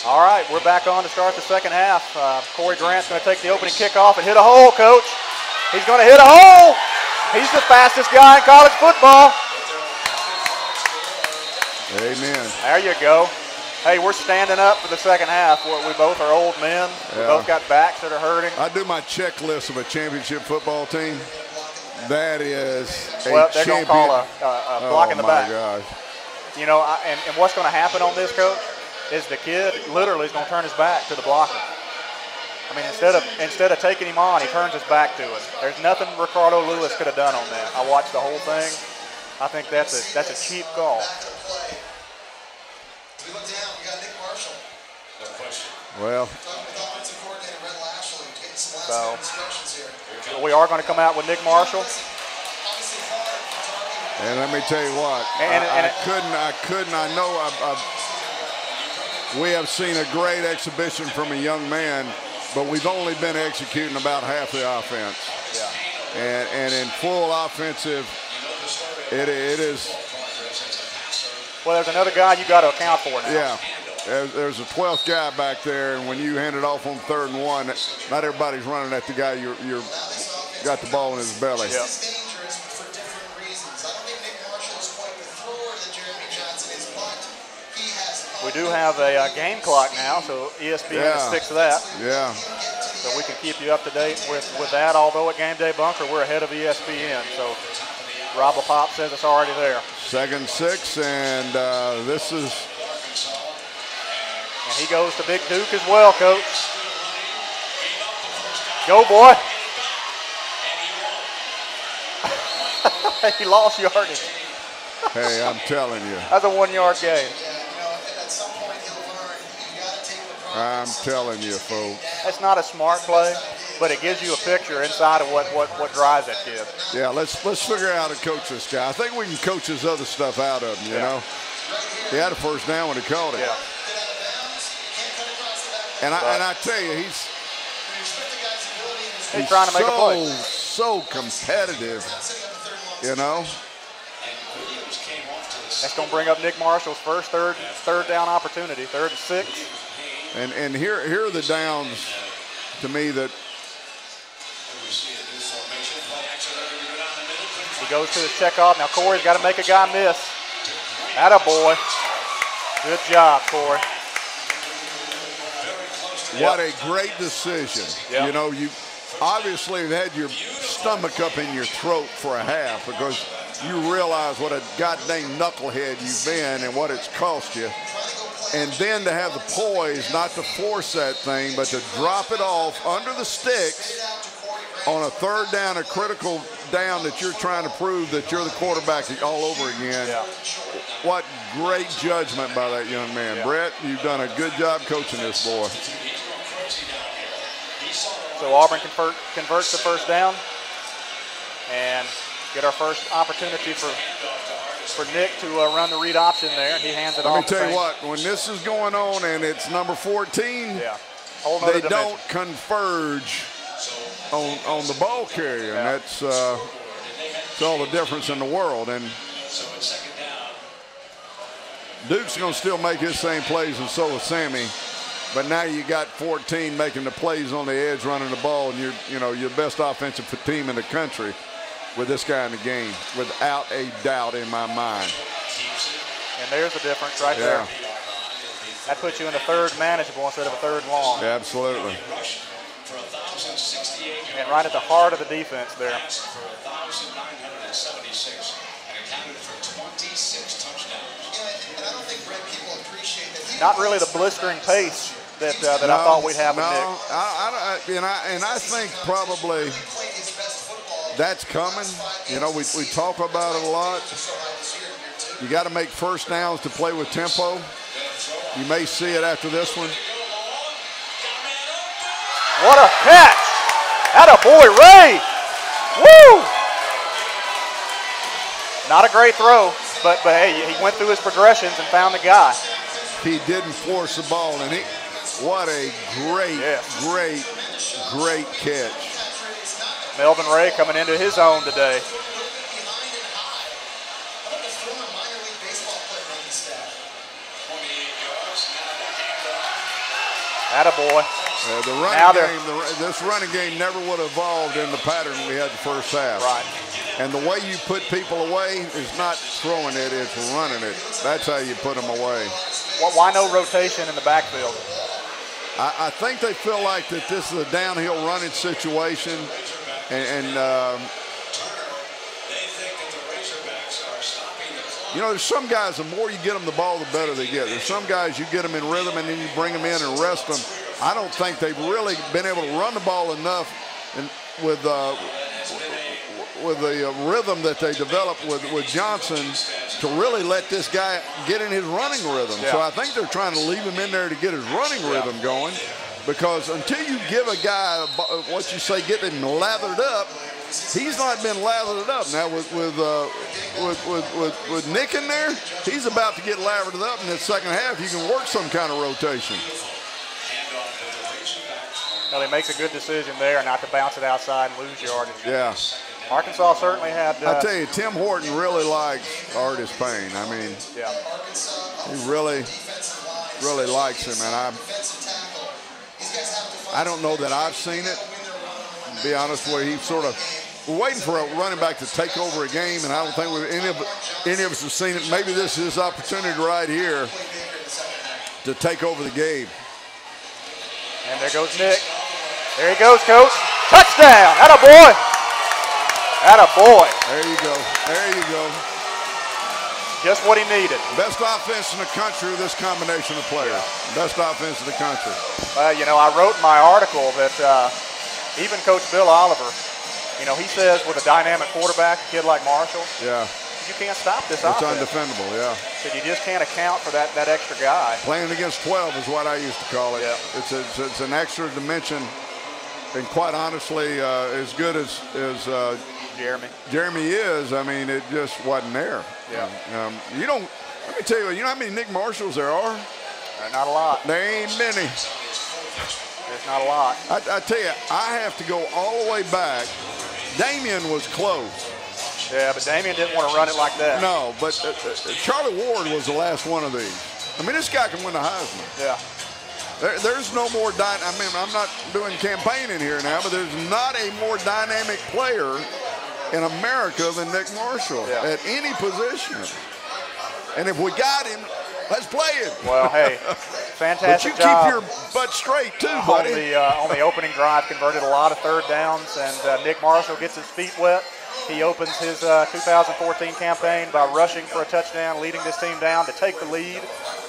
All right, we're back on to start the second half. Corey Grant's going to take the opening kickoff and hit a hole, Coach. He's going to hit a hole. He's the fastest guy in college football. Amen. There you go. Hey, we're standing up for the second half. We both are old men. We both got backs that are hurting. I do my checklist of a championship football team. That is well, they're going to call a block in the back. Oh, my gosh. You know, and what's going to happen on this, Coach, is the kid literally is going to turn his back to the blocker. I mean, instead of taking him on, he turns his back to it. There's nothing Ricardo Lewis could have done on that. I watched the whole thing. I think that's a cheap call. Well, so we are going to come out with Nick Marshall. And let me tell you what, I know we have seen a great exhibition from a young man, but we've only been executing about half the offense. Yeah. And in full offensive, it is. Well, there's another guy you got to account for now. Yeah. There's a 12th guy back there, and when you hand it off on 3rd and 1, not everybody's running at the guy you're got the ball in his belly. Yep. do have a game clock now, so ESPN sticks to that. Yeah. So we can keep you up to date with that, although at Game Day Bunker, we're ahead of ESPN. So Rob Pate says it's already there. 2nd and 6, and this is... And he goes to Big Duke as well, Coach. Go, boy. He lost yardage. Hey, I'm telling you. That's a 1-yard gain. I'm telling you, folks. That's not a smart play, but it gives you a picture inside of what drives that kid. Yeah, let's figure out how to coach this guy. I think we can coach this other stuff out of him, you know. He had a first down when he caught it. Yeah. And I tell you, he's trying to make a play. So competitive, you know. That's going to bring up Nick Marshall's first third down opportunity, 3rd and 6. And here are the downs to me that he goes to the checkoff. Now Corey's got to make a guy miss. Atta boy. Good job, Corey. What a great decision. Yep. You know, you obviously have had your stomach up in your throat for a half because you realize what a goddamn knucklehead you've been and what it's cost you. And then to have the poise not to force that thing, but to drop it off under the sticks on a 3rd down, a critical down that you're trying to prove that you're the quarterback all over again. Yeah. What great judgment by that young man. Yeah. Brett, you've done a good job coaching this boy. So Auburn converts the first down and get our first opportunity for Nick to run the read option there. He hands it off. Let me tell you what, when this is going on and it's number 14, they don't converge on the ball carrier, and that's it's all the difference in the world. And Duke's going to still make his same plays, and so will Sammy. But now you got 14 making the plays on the edge, running the ball, and you're your best offensive team in the country with this guy in the game, without a doubt in my mind. And there's the difference right there. That puts you in a 3rd manageable instead of a 3rd long. Yeah, absolutely. And right at the heart of the defense there. Not really the blistering pace that I thought we'd have with Nick. I think probably that's coming. You know, we talk about it a lot. You got to make first downs to play with tempo. You may see it after this one. What a catch! Atta boy, Ray! Woo! Not a great throw, but hey, he went through his progressions and found the guy. He didn't force the ball, and what a great catch. Melvin Ray coming into his own today. Attaboy. This running game never would have evolved in the pattern we had the first half. Right. And the way you put people away is not throwing it, it's running it. That's how you put them away. Why no rotation in the backfield? I think they feel like that this is a downhill running situation. You know, there's some guys, the more you get them the ball, the better they get. There's some guys, you get them in rhythm and then you bring them in and rest them. I don't think they've really been able to run the ball enough with the rhythm that they developed with Johnson to really let this guy get in his running rhythm. Yeah. So I think they're trying to leave him in there to get his running rhythm going, because until you give a guy what you say, get him lathered up, he's not been lathered up. Now with Nick in there, he's about to get lathered up in the second half. You can work some kind of rotation. Well, he makes a good decision there not to bounce it outside and lose yardage. Yeah. Arkansas certainly had. I tell you, Tim Horton really likes Artis Payne. I mean, yeah, he really likes him, and I don't know that I've seen it. To be honest with you, we're waiting for a running back to take over a game, and I don't think any of us have seen it. Maybe this is his opportunity right here. to take over the game. And there goes Nick. There he goes, Coach. Touchdown. Atta boy. Atta boy. There you go. There you go. Just what he needed. Best offense in the country with this combination of players. Yeah. Best offense in the country. You know, I wrote in my article that even Coach Bill Oliver, you know, he says with a dynamic quarterback, a kid like Marshall, you can't stop this offense. It's undefendable, yeah. So you just can't account for that extra guy. Playing against 12 is what I used to call it. Yeah. It's an extra dimension, and quite honestly, as good as Jeremy is, I mean, it just wasn't there. Yeah. You don't. Let me tell you how many Nick Marshalls there are? Not a lot. There ain't many. There's not a lot. I tell you, I have to go all the way back. Damian was close. Yeah, but Damian didn't want to run it like that. No, but Charlie Ward was the last one of these. I mean, this guy can win the Heisman. Yeah. There's no more I mean, I'm not doing campaigning here now, but there's not a more dynamic player in America than Nick Marshall at any position. And if we got him, let's play him. Well, hey, fantastic job. But you keep your butt straight too, buddy. On the opening drive, converted a lot of third downs, and Nick Marshall gets his feet wet. He opens his 2014 campaign by rushing for a touchdown, leading this team down to take the lead.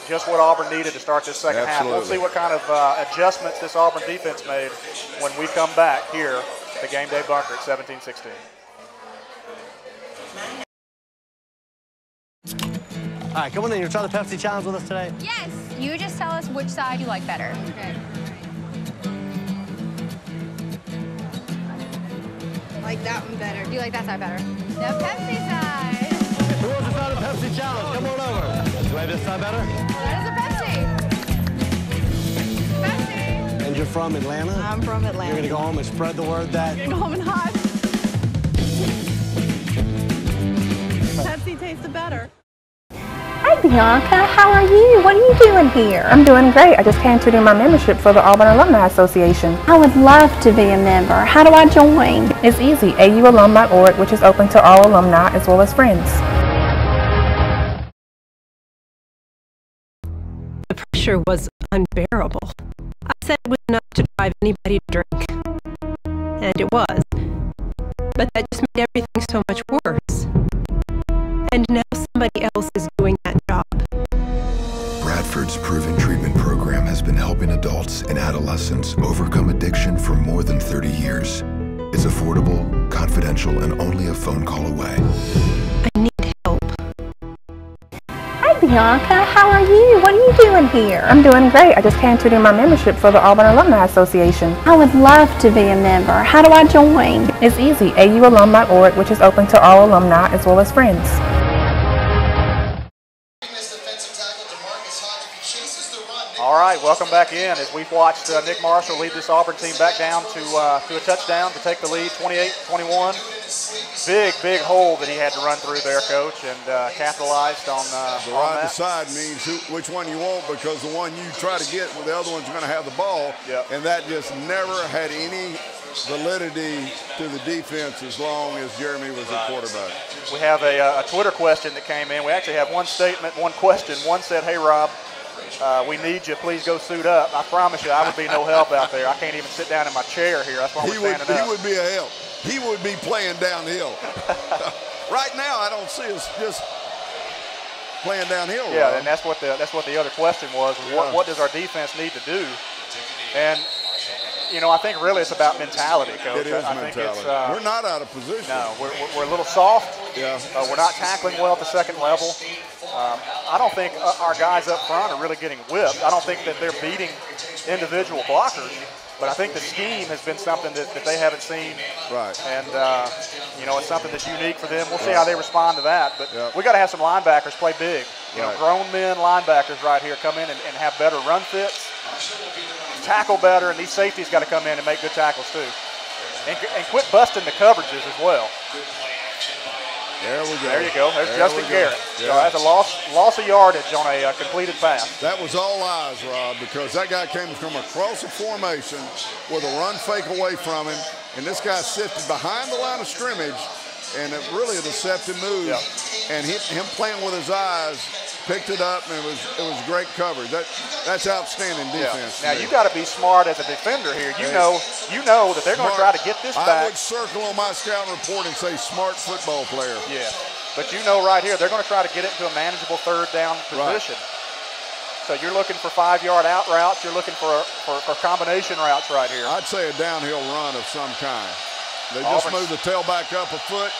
Just what Auburn needed to start this second half. We'll see what kind of adjustments this Auburn defense made when we come back here at the Game Day Bunker at 17-16. All right, come on in. You'll try the Pepsi Challenge with us today? Yes. You just tell us which side you like better. Okay. Like that one better. Do you like that side better? The Pepsi side. Who wants to try the Pepsi Challenge? Come on over. Do you like this side better? That is a Pepsi. Pepsi. And you're from Atlanta? I'm from Atlanta. You're going to go home and spread the word that... You're going to go home and hide. Pepsi tastes better. Hi, Bianca. How are you? What are you doing here? I'm doing great. I just came to do my membership for the Auburn Alumni Association. I would love to be a member. How do I join? It's easy. aualum.org, which is open to all alumni as well as friends. The pressure was unbearable. I said it was enough to drive anybody to drink. And it was. But that just made everything so much worse. And now somebody else is doing that job. Bradford's proven treatment program has been helping adults and adolescents overcome addiction for more than 30 years. It's affordable, confidential, and only a phone call away. I need help. Hi, Bianca. How are you? What are you doing here? I'm doing great. I just came to do my membership for the Auburn Alumni Association. I would love to be a member. How do I join? It's easy. aualum.org, which is open to all alumni as well as friends. All right, welcome back in as we've watched Nick Marshall lead this Auburn team back down to a touchdown to take the lead, 28-21. Big hole that he had to run through there, Coach, and capitalized on the right side means which one you want, because the one you try to get, well, the other one's going to have the ball, and that just never had any validity to the defense as long as Jeremy was a quarterback. We have a Twitter question that came in. We actually have one statement, one question. One said, "Hey, Rob, we need you. Please go suit up." I promise you, I would be no help out there. I can't even sit down in my chair here. That's why we're standing up. He would be a help. He would be playing downhill. Right now, I don't see us just playing downhill. Yeah, Rob. and that's what the other question was. Yeah. What does our defense need to do? And you know, I think really it's about mentality, Coach. It is mentality. We're not out of position. No, we're a little soft. Yeah. We're not tackling well at the second level. I don't think our guys up front are really getting whipped. I don't think that they're beating individual blockers, but I think the scheme has been something that they haven't seen. Right. And, you know, it's something that's unique for them. We'll see how they respond to that. But we got to have some linebackers play big. You know, grown men linebackers right here come in and have better run fits, tackle better, and these safeties got to come in and make good tackles too. And quit busting the coverages as well. There we go. There you go. There's Justin Garrett. Yeah. So that's a loss of yardage on a completed pass. That was all eyes, Rob, because that guy came from across the formation with a run fake away from him, and this guy sifted behind the line of scrimmage, and it really a deceptive move. Yeah. And him playing with his eyes picked it up, and it was great coverage. That's outstanding defense. Now you got to be smart as a defender here. You know that they're going to try to get this back. I would circle on my scouting report and say smart football player. Yeah, but you know right here they're going to try to get it into a manageable third down position. Right. So you're looking for 5-yard out routes. You're looking for combination routes right here. I'd say a downhill run of some kind. They just moved the tailback up a foot.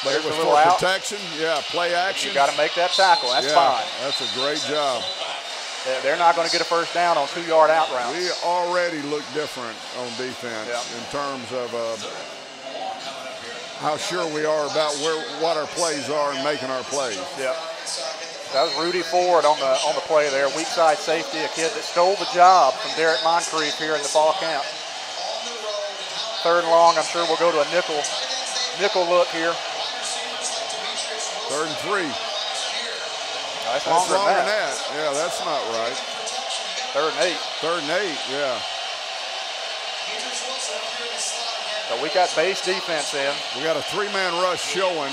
But it was for protection. Yeah, play action. You got to make that tackle. That's fine. That's a great job. They're not going to get a first down on 2-yard out routes. We already look different on defense in terms of how sure we are about what our plays are and making our plays. Yeah. That was Rudy Ford on the play there, weak side safety, a kid that stole the job from Derek Moncrief here in the fall camp. 3rd and long, I'm sure we'll go to a nickel look here. 3rd and 3. That's longer than that. Yeah, that's not right. 3rd and 8. 3rd and 8, yeah. So we got base defense in. We got a 3-man rush showing.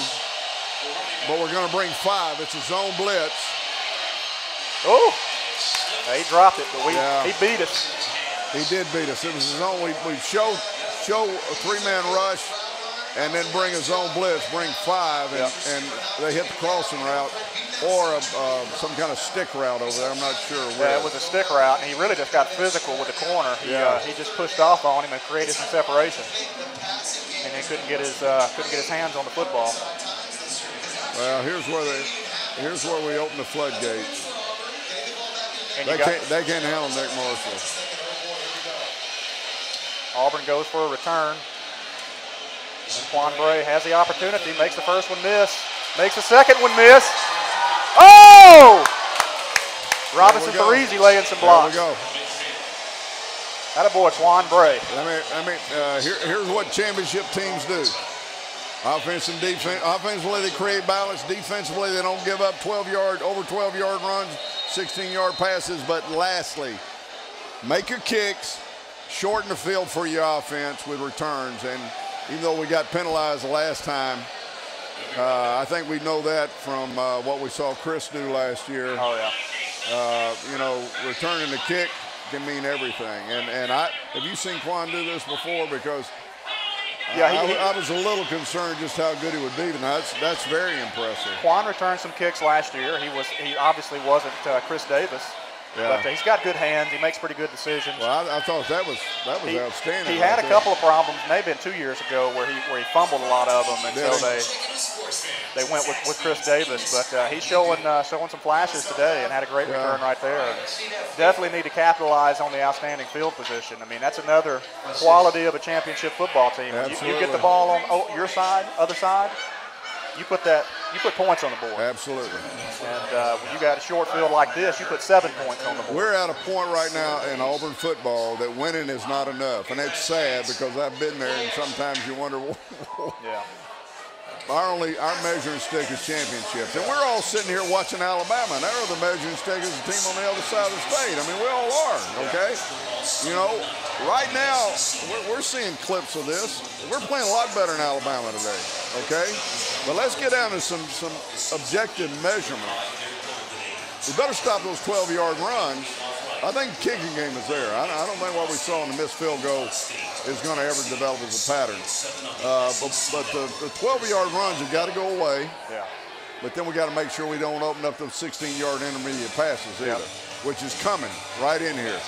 But we're going to bring 5. It's a zone blitz. Oh, he dropped it, but he beat us. He did beat us. It was a zone. We show a 3-man rush and then bring a zone blitz, bring 5, and they hit the crossing route or some kind of stick route over there. I'm not sure where. Yeah, it was a stick route, and he really just got physical with the corner. He just pushed off on him and created some separation, and he couldn't get his hands on the football. Well, here's where we open the floodgates. They can't handle Nick Marshall. Auburn goes for a return. And Quan Bray has the opportunity, makes the first one miss, makes the second one miss. Oh! Robinson Parisi laying some blocks. There we go. Attaboy, Quan Bray. Here's what championship teams do. Offense and defense. Offensively, they create balance. Defensively, they don't give up over 12-yard runs, 16-yard passes. But lastly, make your kicks, shorten the field for your offense with returns. And even though we got penalized the last time, I think we know that from what we saw Chris do last year. Oh, yeah. Returning the kick can mean everything. And have you seen Quan do this before? Because I was a little concerned just how good he would be, and that's very impressive. Quan returned some kicks last year. He obviously wasn't Chris Davis, but he's got good hands. He makes pretty good decisions. Well, I thought that was outstanding. He had a couple of problems, maybe 2 years ago, where he fumbled a lot of them, and so they went with Chris Davis. But he's showing some flashes today and had a great return right there. And definitely need to capitalize on the outstanding field position. I mean, that's another quality of a championship football team. You get the ball on your side, other side, you put points on the board. Absolutely. And when you got a short field like this, you put 7 points on the board. We're at a point right now in Auburn football that winning is not enough, and it's sad because I've been there, and sometimes you wonder. Yeah. Our measuring stick is championships, and we're all sitting here watching Alabama, and the measuring stick is the team on the other side of the state. I mean, we all are. Okay. Right now we're seeing clips of this. We're playing a lot better than Alabama today. Okay. But let's get down to some objective measurements. We better stop those 12-yard runs. I think the kicking game is there. I don't think what we saw in the missed field goal is going to ever develop as a pattern. But the 12-yard runs have got to go away. Yeah. But then we got to make sure we don't open up those 16-yard intermediate passes either, which is coming right in here.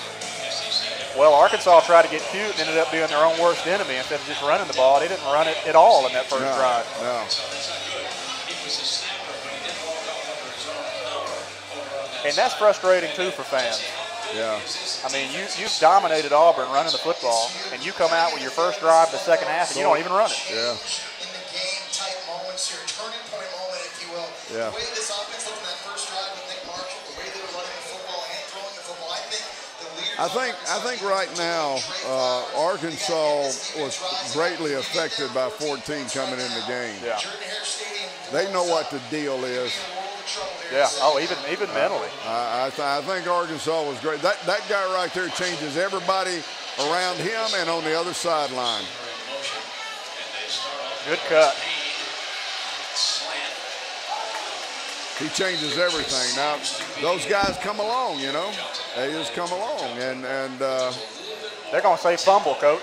Well, Arkansas tried to get cute and ended up being their own worst enemy instead of just running the ball. They didn't run it at all in that first drive. No. And that's frustrating, too, for fans. Yeah. I mean, you've dominated Auburn running the football, and you come out with your first drive the second half, and you don't even run it. Yeah. Yeah. The way this offense looked in that first drive with Nick Marshall, the way they were running the football and throwing the football, I think the leadership. I think right now Arkansas was greatly affected by 14 coming in the game. Yeah. They know what the deal is. Yeah. Oh, even mentally. I think Arkansas was great. That guy right there changes everybody around him and on the other sideline. Good cut. he changes everything. Now, those guys come along, you know. They just come along. And they're going to say fumble, Coach.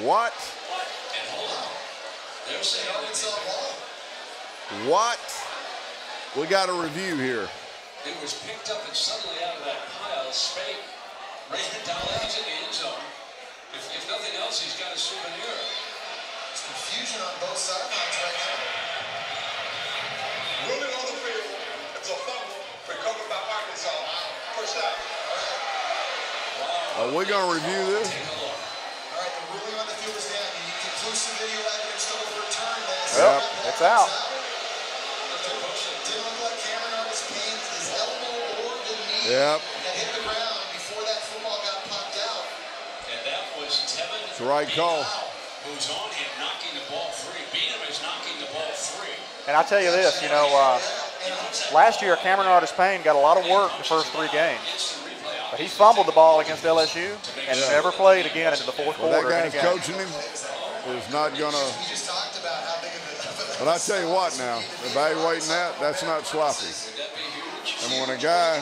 What? What? We got a review here. It was picked up and suddenly out of that pile. Spade ran down into the end zone. If nothing else, he's got a souvenir. There's confusion on both sidelines right now. Ruling on the field. It's a fumble recovered by Arkansas. First down. Are we going to review this? All right, the ruling on the field is down. You need conclusive video evidence to overturn this. Yep, it's out. Yep. That hit the ground before that football got popped out. And that was Tevin. It's the right call. Who's on him, knocking the ball free. Beanham is knocking the ball free. And I tell you this, you know, last year Cameron Artis-Payne got a lot of work the first 3 games. But he fumbled the ball against LSU and never played again into the fourth quarter. That guy's coaching him is not going to. But I tell you what now, evaluating that's not sloppy. And when a guy,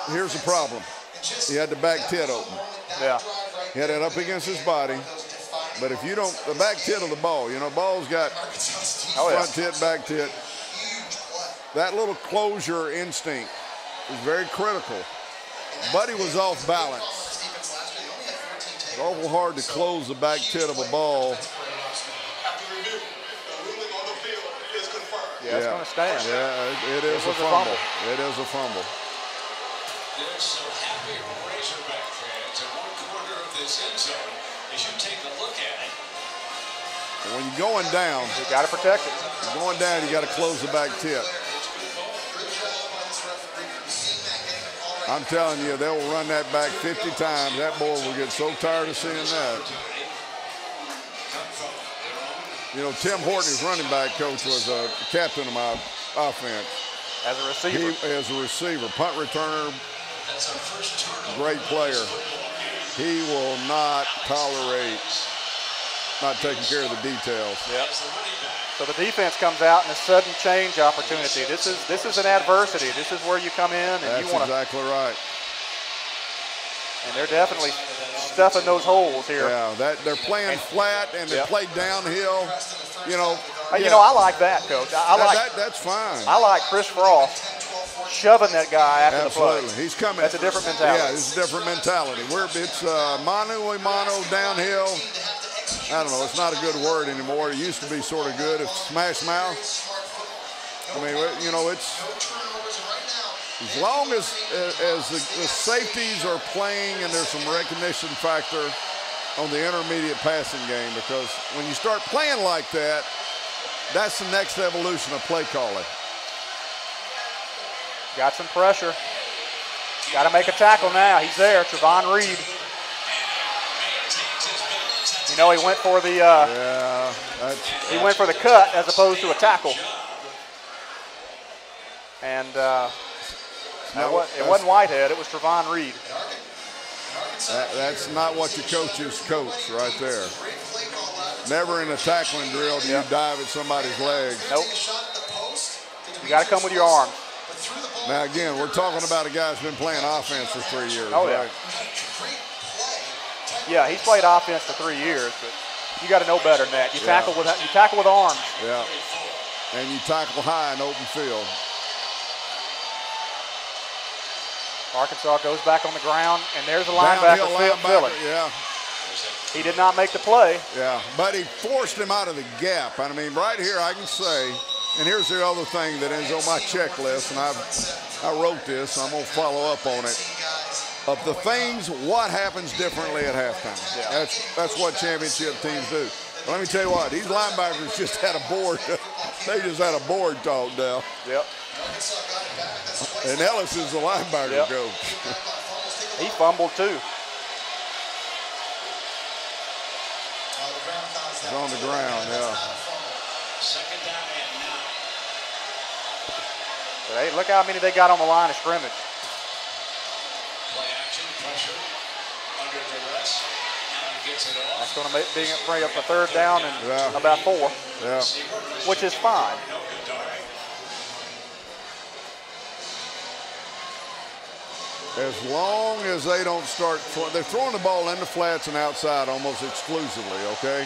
here's the problem. He had the back tit open. Yeah. He had it up against his body. But if you don't, the back tit of the ball, you know, ball's got front tit, back tit. That little closure instinct is very critical. Buddy was off balance. It's awful hard to close the back tit of a ball. Yeah, it's going to stand. Yeah, it is a fumble. It is a fumble. There's some happy Razorback fans in one corner of this end zone as you take a look at it. When you're going down, you got to protect it. You're going down, you got to close the back tip. I'm telling you, they'll run that back 50 times. That boy will get so tired of seeing that. You know, Tim Horton, his running back coach, was a captain of my offense. As a receiver. As a receiver, punt returner, great player. He will not tolerate not taking care of the details. Yep. So the defense comes out in a sudden change opportunity. This is an adversity. This is where you come in and you want to. That's exactly right. And they're definitely stuffing those holes here. Yeah, they're playing flat and they play downhill. You know. You know, I like that, Coach. I like that's fine. I like Chris Frost shoving that guy after the play. He's coming. That's a different mentality. Yeah, it's a different mentality. It's mano a mano downhill. I don't know. It's not a good word anymore. It used to be sort of good. It's smash mouth. I mean, you know, it's as long as the safeties are playing and there's some recognition factor on the intermediate passing game, because when you start playing like that, that's the next evolution of play calling. Got some pressure. Got to make a tackle now. He's there, Trevon Reed. You know, he went for the he went for the cut as opposed to a tackle. And it wasn't Whitehead, it was Trevon Reed. That's not what your coaches coach right there. Never in a tackling drill do you dive at somebody's legs. Nope. You got to come with your arms. Now, again, we're talking about a guy who's been playing offense for 3 years. Oh, yeah. Right? Yeah, he's played offense for 3 years, but you got to know better than that. You tackle with arms. Yeah, and you tackle high in open field. Arkansas goes back on the ground, and there's a linebacker, Philly. Yeah. He did not make the play. Yeah, but he forced him out of the gap. I mean, right here I can say, and here's the other thing that is on my checklist, and I wrote this, so I'm going to follow up on it. Of the things, what happens differently at halftime? Yeah. That's what championship teams do. But let me tell you what, these linebackers just had a board. They just had a board talk now. Yep. And Ellis is the linebacker coach. He fumbled too. He's on the ground, yeah. But hey, look how many they got on the line of scrimmage. That's going to bring up a third down and about 4, which is fine. As long as they don't start, they're throwing the ball in the flats and outside almost exclusively, okay?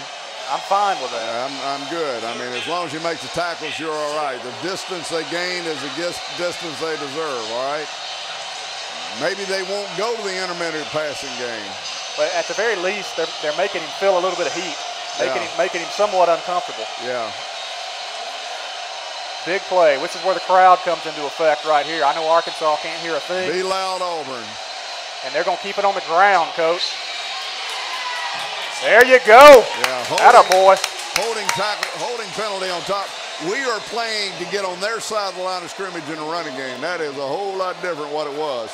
I'm fine with that. I'm good. I mean, as long as you make the tackles, you're all right. The distance they gain is the distance they deserve, all right? Maybe they won't go to the intermediate passing game. But at the very least, they're making him feel a little bit of heat, making him somewhat uncomfortable. Yeah. Big play, which is where the crowd comes into effect right here. I know Arkansas can't hear a thing. Be loud, Auburn. And they're going to keep it on the ground, Coach. There you go. Yeah, attaboy. Holding penalty on top. We are playing to get on their side of the line of scrimmage in the running game. That is a whole lot different what it was.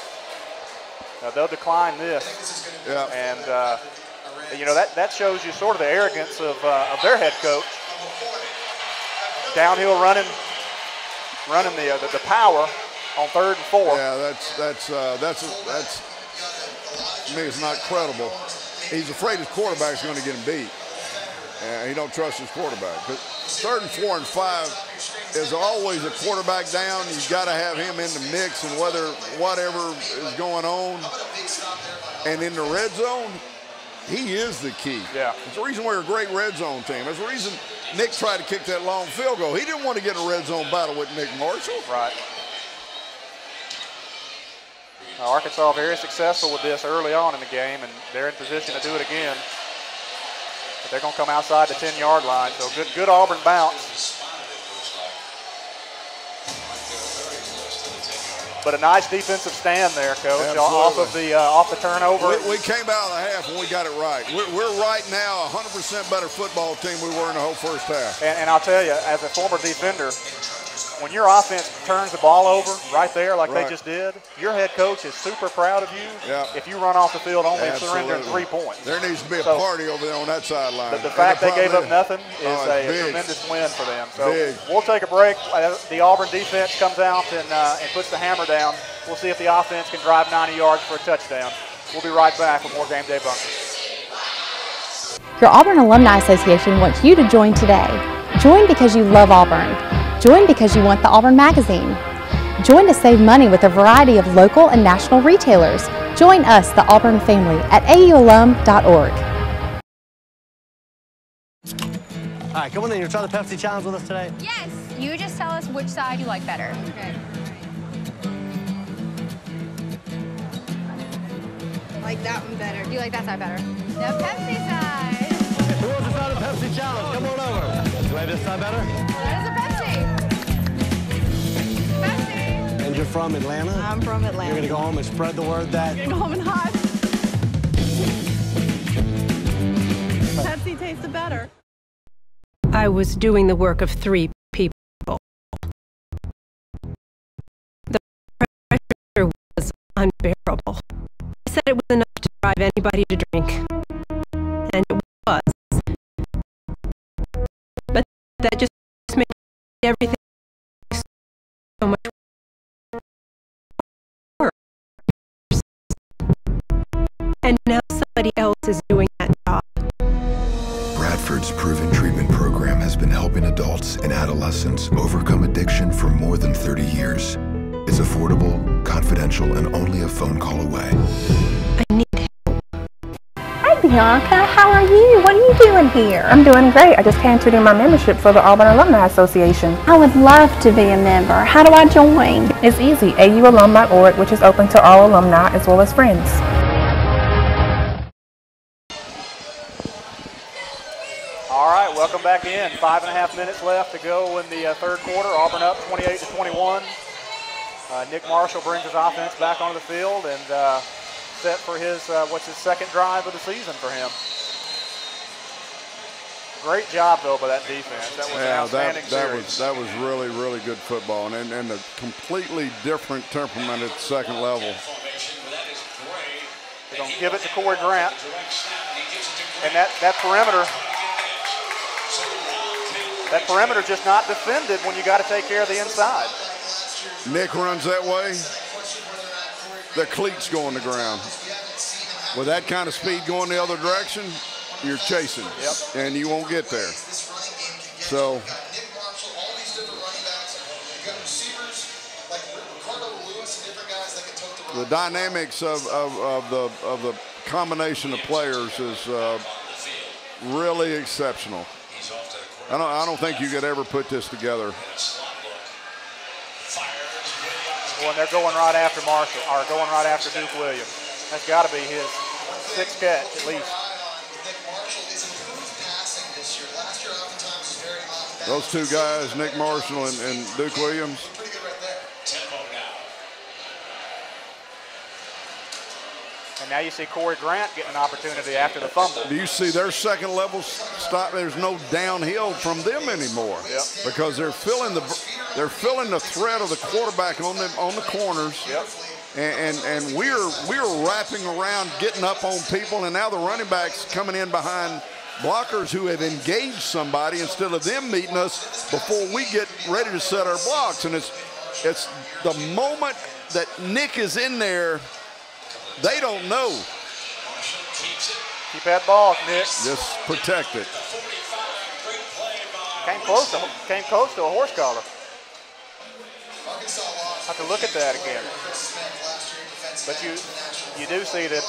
Now they'll decline this. Yeah. And, you know, that shows you sort of the arrogance of their head coach. Downhill running the power on 3rd and 4. Yeah, that's to me, it's not credible. He's afraid his quarterback's going to get him beat. And he don't trust his quarterback. But 3rd and 4 and 5 is always a quarterback down. You've got to have him in the mix, and whatever is going on. And in the red zone, he is the key. Yeah. It's the reason we're a great red zone team. It's the reason Nick tried to kick that long field goal. He didn't want to get in a red zone battle with Nick Marshall. Right. Arkansas very successful with this early on in the game, and they're in position to do it again. But they're going to come outside the 10-yard line. So good Auburn bounce. But a nice defensive stand there, Coach, off the turnover. We came out of the half and we got it right. We're right now 100% better football team we were in the whole first half. And I'll tell you, as a former defender, when your offense turns the ball over right there like they just did, your head coach is super proud of you if you run off the field only surrendering 3 points. There needs to be a party over there on that sideline. The fact they gave up nothing is a tremendous win for them. So we'll take a break. The Auburn defense comes out and puts the hammer down. We'll see if the offense can drive 90 yards for a touchdown. We'll be right back with more Game Day Bunkers. Your Auburn Alumni Association wants you to join today. Join because you love Auburn. Join because you want the Auburn Magazine. Join to save money with a variety of local and national retailers. Join us, the Auburn family, at aualum.org. All right, come on in. You'll try the Pepsi Challenge with us today? Yes. You just tell us which side you like better. Okay. I like that one better. You like that side better? The Pepsi side. Who wants to try the Pepsi Challenge? Come on over. Do you like this side better? That is a Pepsi. Pepsi. And you're from Atlanta? I'm from Atlanta. You're going to go home and spread the word that... You're going to go home and hide. Pepsi tasted better. I was doing the work of 3 people. The pressure was unbearable. I said it was enough to drive anybody to drink. And it was. But that just made everything so much worse. And now somebody else is doing that job. Bradford's proven treatment program has been helping adults and adolescents overcome addiction for more than 30 years. It's affordable, confidential, and only a phone call away. I need help. Hi Bianca, how are you? What are you doing here? I'm doing great. I just came to do my membership for the Auburn Alumni Association. I would love to be a member. How do I join? It's easy. aualum.org, which is open to all alumni as well as friends. All right, welcome back in. 5.5 minutes left to go in the third quarter. Auburn up 28-21. Nick Marshall brings his offense back onto the field and set for his second drive of the season for him. Great job though by that defense. That was an outstanding series. That was really, really good football, and a completely different temperament at the second level. They're going to give it to Corey Grant, and that perimeter. That perimeter just not defended when you got to take care of the inside. Nick runs that way, the cleats go on the ground. With that kind of speed going the other direction, you're chasing, and you won't get there. So. the dynamics of the combination of players is really exceptional. I don't think you could ever put this together. Well, and they're going right after Marshall, or going right after Duke Williams. That's got to be his 6th catch at least. Those two guys, Nick Marshall and Duke Williams. And now you see Corey Grant getting an opportunity after the fumble. Do you see their second level stop? There's no downhill from them anymore. Yep. Because they're filling the threat of the quarterback on the corners. Yep. And we're wrapping around, getting up on people, and now the running backs coming in behind blockers who have engaged somebody instead of them meeting us before we get ready to set our blocks. And it's the moment that Nick is in there, they don't know. Keep that ball, Nick. Just protect it. Came close to a horse collar. Have to look at that again. But you do see that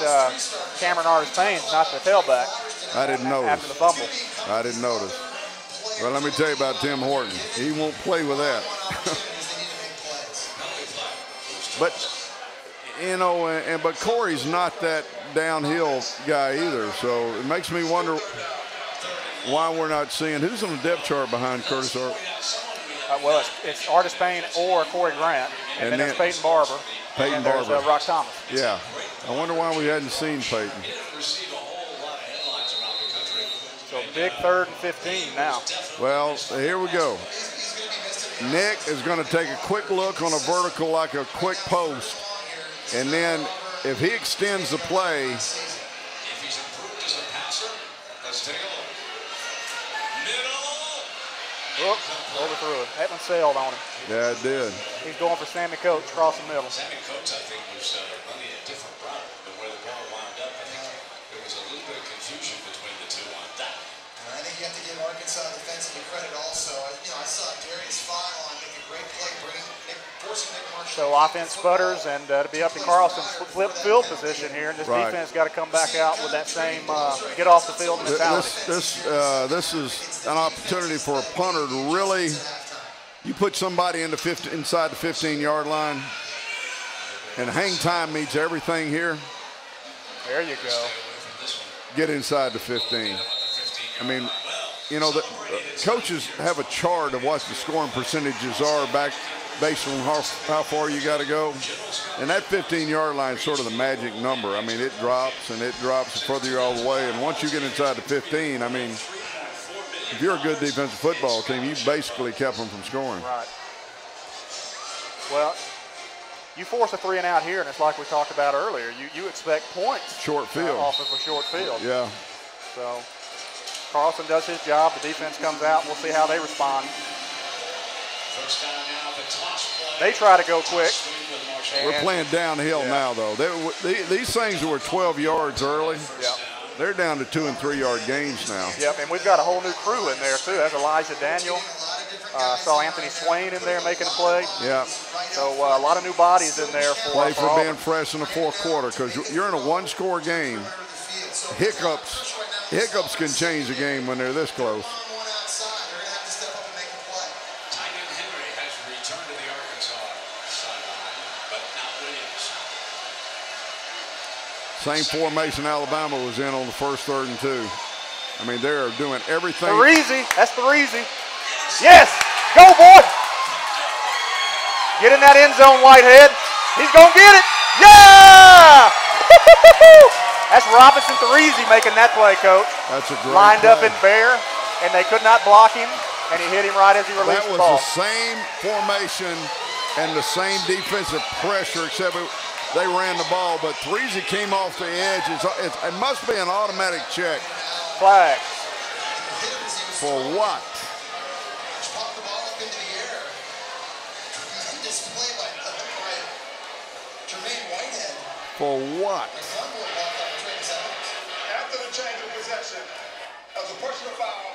Cameron Artis-Payne's not the tailback. I didn't notice. After the fumble. I didn't notice. Well, let me tell you about Tim Horton. He won't play with that. But, you know, but Corey's not that downhill guy either. So it makes me wonder why we're not seeing who's on the depth chart behind Curtis Hart. Well, it's Artis-Payne or Corey Grant, and then it's Peyton Barber. Peyton and Barber. There's Rock Thomas. Yeah. I wonder why we hadn't seen Peyton. So big 3rd and 15 now. Well, here we go. Nick is going to take a quick look on a vertical like a quick post. And then if he extends the play. If he's improved as a passer, let's take a look. Middle. Oop, overthrew it. That one sailed on him. Yeah, it did. He's going for Sammy Coates, cross the middle. Sammy Coates, I think, was running a different route than where the ball wound up. I think there was a little bit of confusion between the two on that. And I think you have to give Arkansas defensively credit also. I saw Darius File make a great play, forcing Nick Marshall. So offense sputters, and to be up to Carlson's flip field position here, and this defense got to come back out with that same get off the field mentality. This is an opportunity for a punter to really, you put somebody inside the 15-yard line, and hang time means everything here. There you go. Get inside the 15. I mean, you know, the coaches have a chart of what the scoring percentages are back based on how far you got to go. And that 15-yard line is sort of the magic number. I mean, it drops and it drops further you're all the way. And once you get inside the 15, I mean, if you're a good defensive football team, you basically kept them from scoring. Right. Well, you force a 3 and out here, and it's like we talked about earlier. You expect points. Short field. Off of a short field. Yeah. So Carlson does his job. The defense comes out. We'll see how they respond. They try to go quick. We're playing downhill now, though. These things were 12 yards early. Yep. They're down to 2 and 3 yard gains now. Yep, and we've got a whole new crew in there, too. That's Elijah Daniel. Saw Anthony Swain in there making a play. Yeah. So a lot of new bodies in there for being fresh in the fourth quarter, because you're in a one-score game. Hiccups can change the game when they're this close. Same formation Alabama was in on the first 3rd and 2. I mean, they're doing everything. Easy. That's easy. Yes. Go, boy. Get in that end zone, Whitehead. He's going to get it. Yeah. That's Robinson Therese making that play, Coach. That's a great Lined play. Up in bare, and they could not block him, and he hit him right as he released the ball. That was the same formation and the same defensive pressure, except they ran the ball, but Therese came off the edge. It must be an automatic check. Flag. For what? For what? After the change of possession, as a personal foul,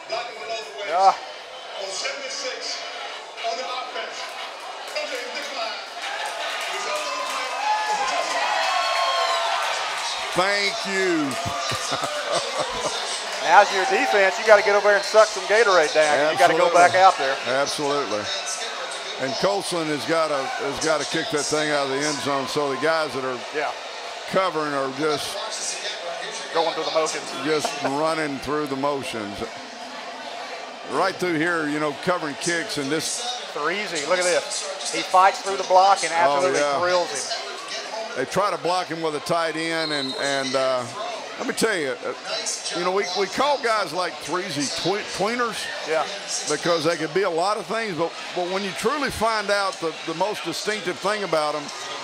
blocking the overweight on 76 on the offense. Okay, decline. Result of the play is a Thank you. Now's your defense. You got to get over there and suck some Gatorade down. You got to go back out there. Absolutely. And Colson has got to kick that thing out of the end zone. So the guys that are covering are just going through the motions. Just running through the motions. Right through here, you know, covering kicks and this. They're easy. Look at this. He fights through the block and absolutely thrills him. They try to block him with a tight end, and let me tell you, you know, we call guys like Threezy tweeners, because they could be a lot of things, but when you truly find out the most distinctive thing about them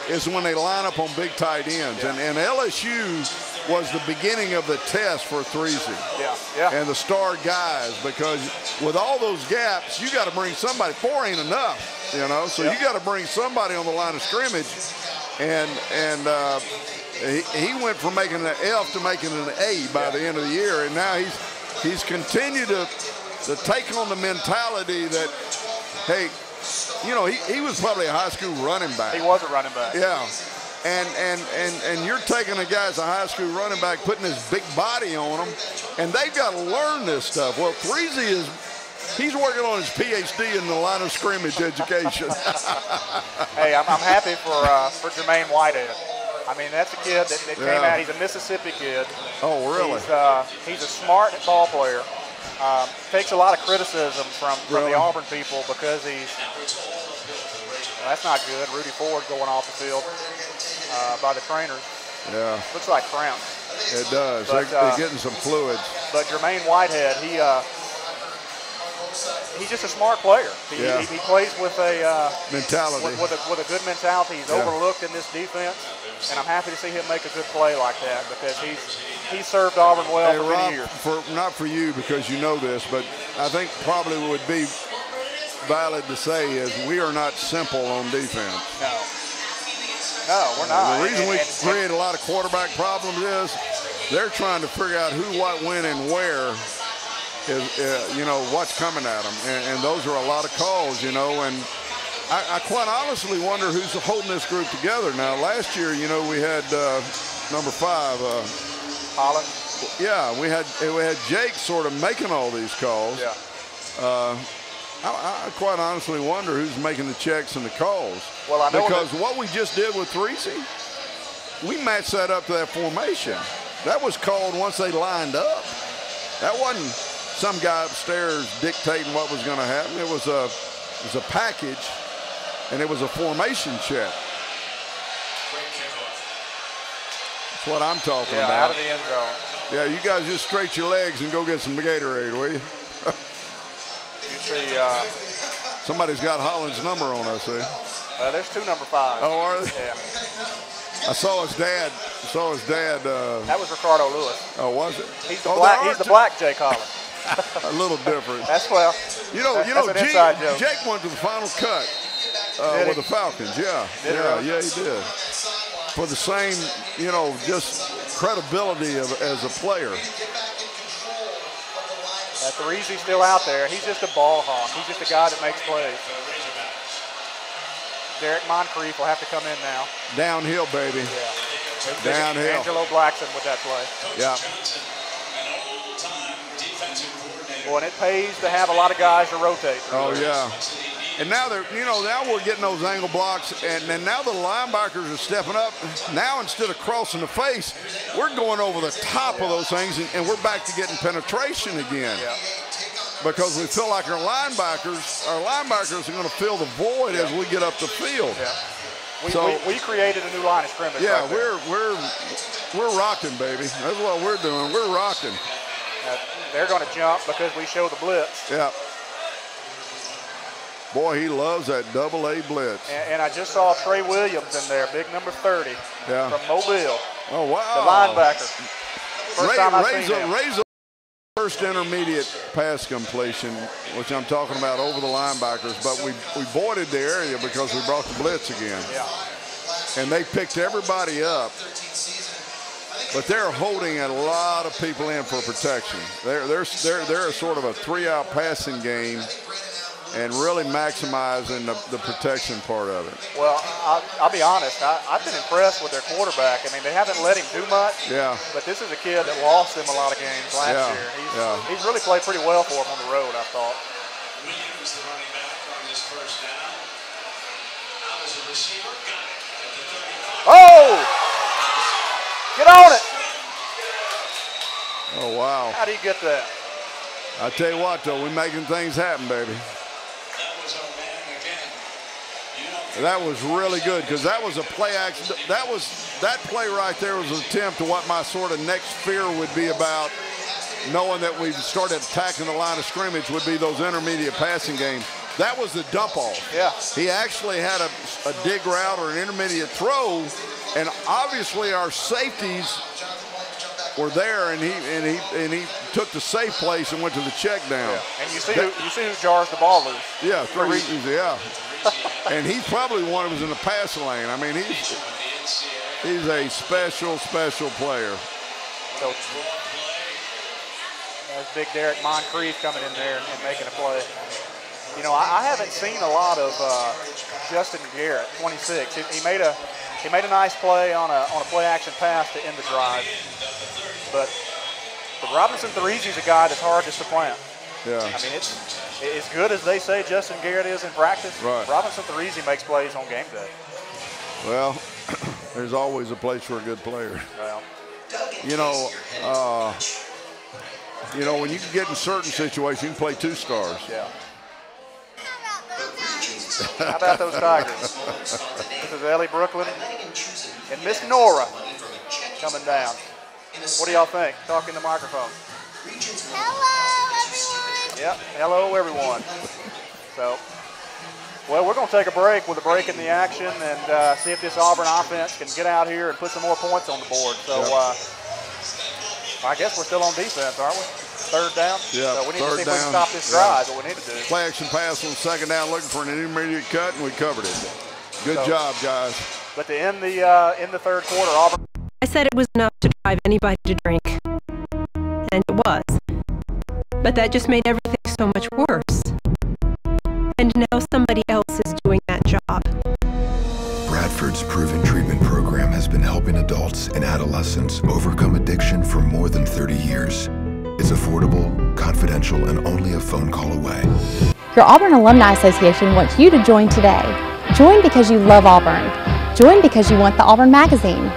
is when they line up on big tight ends, and LSU was the beginning of the test for Threezy and the star guys, because with all those gaps, you got to bring somebody. 4 ain't enough, you know, so you got to bring somebody on the line of scrimmage. And he went from making an F to making an A by the end of the year, and now he's continued to take on the mentality that, hey, you know, he was probably a high school running back. He was a running back. Yeah, and you're taking a guy as a high school running back, putting his big body on him, and they've got to learn this stuff. Well, Threezy he's working on his PhD in the line of scrimmage education. Hey, I'm happy for Jermaine Whitehead. I mean, that's a kid that came out. He's a Mississippi kid. Oh, really? He's a smart ball player. Takes a lot of criticism from the Auburn people because that's not good. Rudy Ford going off the field by the trainers. Yeah. Looks like cramps. It does. But, they're getting some fluids. But Jermaine Whitehead, he's just a smart player. He plays with a mentality, with a good mentality. He's overlooked in this defense, and I'm happy to see him make a good play like that because he's served Auburn well for many years. Not for you because you know this, but I think probably would be valid to say is we are not simple on defense. No, we're not. The reason we create a lot of quarterback problems is they're trying to figure out who, what, when, and where. You know, what's coming at them, and those are a lot of calls, you know, and I quite honestly wonder who's holding this group together. Now, last year, you know, we had number 5, Holland. Yeah, we had Jake sort of making all these calls. Yeah. I quite honestly wonder who's making the checks and the calls. Well, I know because what we just did with Threezy, we matched that up to that formation. That was called once they lined up. That wasn't some guy upstairs dictating what was going to happen. It was a package, and it was a formation check. That's what I'm talking about. Out of the end zone. Yeah, you guys just straight your legs and go get some Gatorade, will you? You see, somebody's got Holland's number on us, eh? There's 2 number 5s. Oh, are they? Yeah. I saw his dad. That was Ricardo Lewis. Oh, was it? He's the black. He's the black Jake Holland. A little different. That's you know, Jake went to the final cut with the Falcons. Yeah, he did. For the same, you know, just credibility as a player. Threezy's still out there. He's just a ball hawk. He's just a guy that makes plays. Derek Moncrief will have to come in now. Downhill, baby. Yeah. Downhill. Angelo Blackson with that play. Yeah. Well, and it pays to have a lot of guys to rotate. Oh, yeah. And now now we're getting those angle blocks, and now the linebackers are stepping up. Now instead of crossing the face, we're going over the top of those things, and we're back to getting penetration again. Yeah. Because we feel like our linebackers are going to fill the void as we get up the field. Yeah. We created a new line of scrimmage. Yeah, right we're rocking, baby. That's what we're doing. We're rocking. They're going to jump because we show the blitz. Yeah. Boy, he loves that double-A blitz. And I just saw Trey Williams in there, big number 30 from Mobile. Oh, wow. The linebacker. First time I've seen him. Raise the first intermediate pass completion, which I'm talking about over the linebackers, but we voided the area because we brought the blitz again. Yeah. And they picked everybody up. But they're holding a lot of people in for protection. They're sort of a 3-out passing game and really maximizing the protection part of it. Well, I'll be honest. I've been impressed with their quarterback. I mean, they haven't let him do much. Yeah. But this is a kid that lost them a lot of games last year. He's really played pretty well for him on the road, I thought. Williams, the running back, on this first down. Now as a receiver, got it at the 35. Oh! Get on it! Oh, wow. How do you get that? I tell you what, though, we're making things happen, baby. That was really good because that was a play action. That play right there was an attempt to what my sort of next fear would be about, knowing that we've started attacking the line of scrimmage, would be those intermediate passing games. That was the dump off. Yeah. He actually had a dig route or an intermediate throw, and obviously our safeties were there, and he took the safe place and went to the check down. Yeah. And you see who jars the ball loose. Yeah, yeah. And he probably one who was in the passing lane. I mean, he's a special player. So that's big Derek Moncrief coming in there and making a play. You know, I haven't seen a lot of Justin Garrett, 26. He made a nice play on a play action pass to end the drive. But Robinson Threesy's a guy that's hard to supplant. Yeah. I mean, it's as good as they say Justin Garrett is in practice. Right. Robinson Threesy makes plays on game day. Well, there's always a place for a good player. Well, you know, when you can get in certain situations, you can play two stars. Yeah. How about those Tigers? This is Ellie Brooklyn and Miss Nora coming down. What do y'all think? Talk in the microphone. Yep, hello everyone. So, well, we're going to take a break with a break in the action and see if this Auburn offense can get out here and put some more points on the board. So, I guess we're still on defense, aren't we? Third down? Yeah, so we need to see if we can stop this drive, what we need to do. Play action pass on second down, looking for an intermediate cut, and we covered it. Good job, guys. But to end the third quarter, Auburn. I said it was enough to drive anybody to drink. And it was. But that just made everything so much worse. And now somebody else is doing that job. Bradford's proven treatment program has been helping adults and adolescents overcome addiction for more than 30 years. It's affordable, confidential, and only a phone call away. Your Auburn Alumni Association wants you to join today. Join because you love Auburn. Join because you want the Auburn magazine.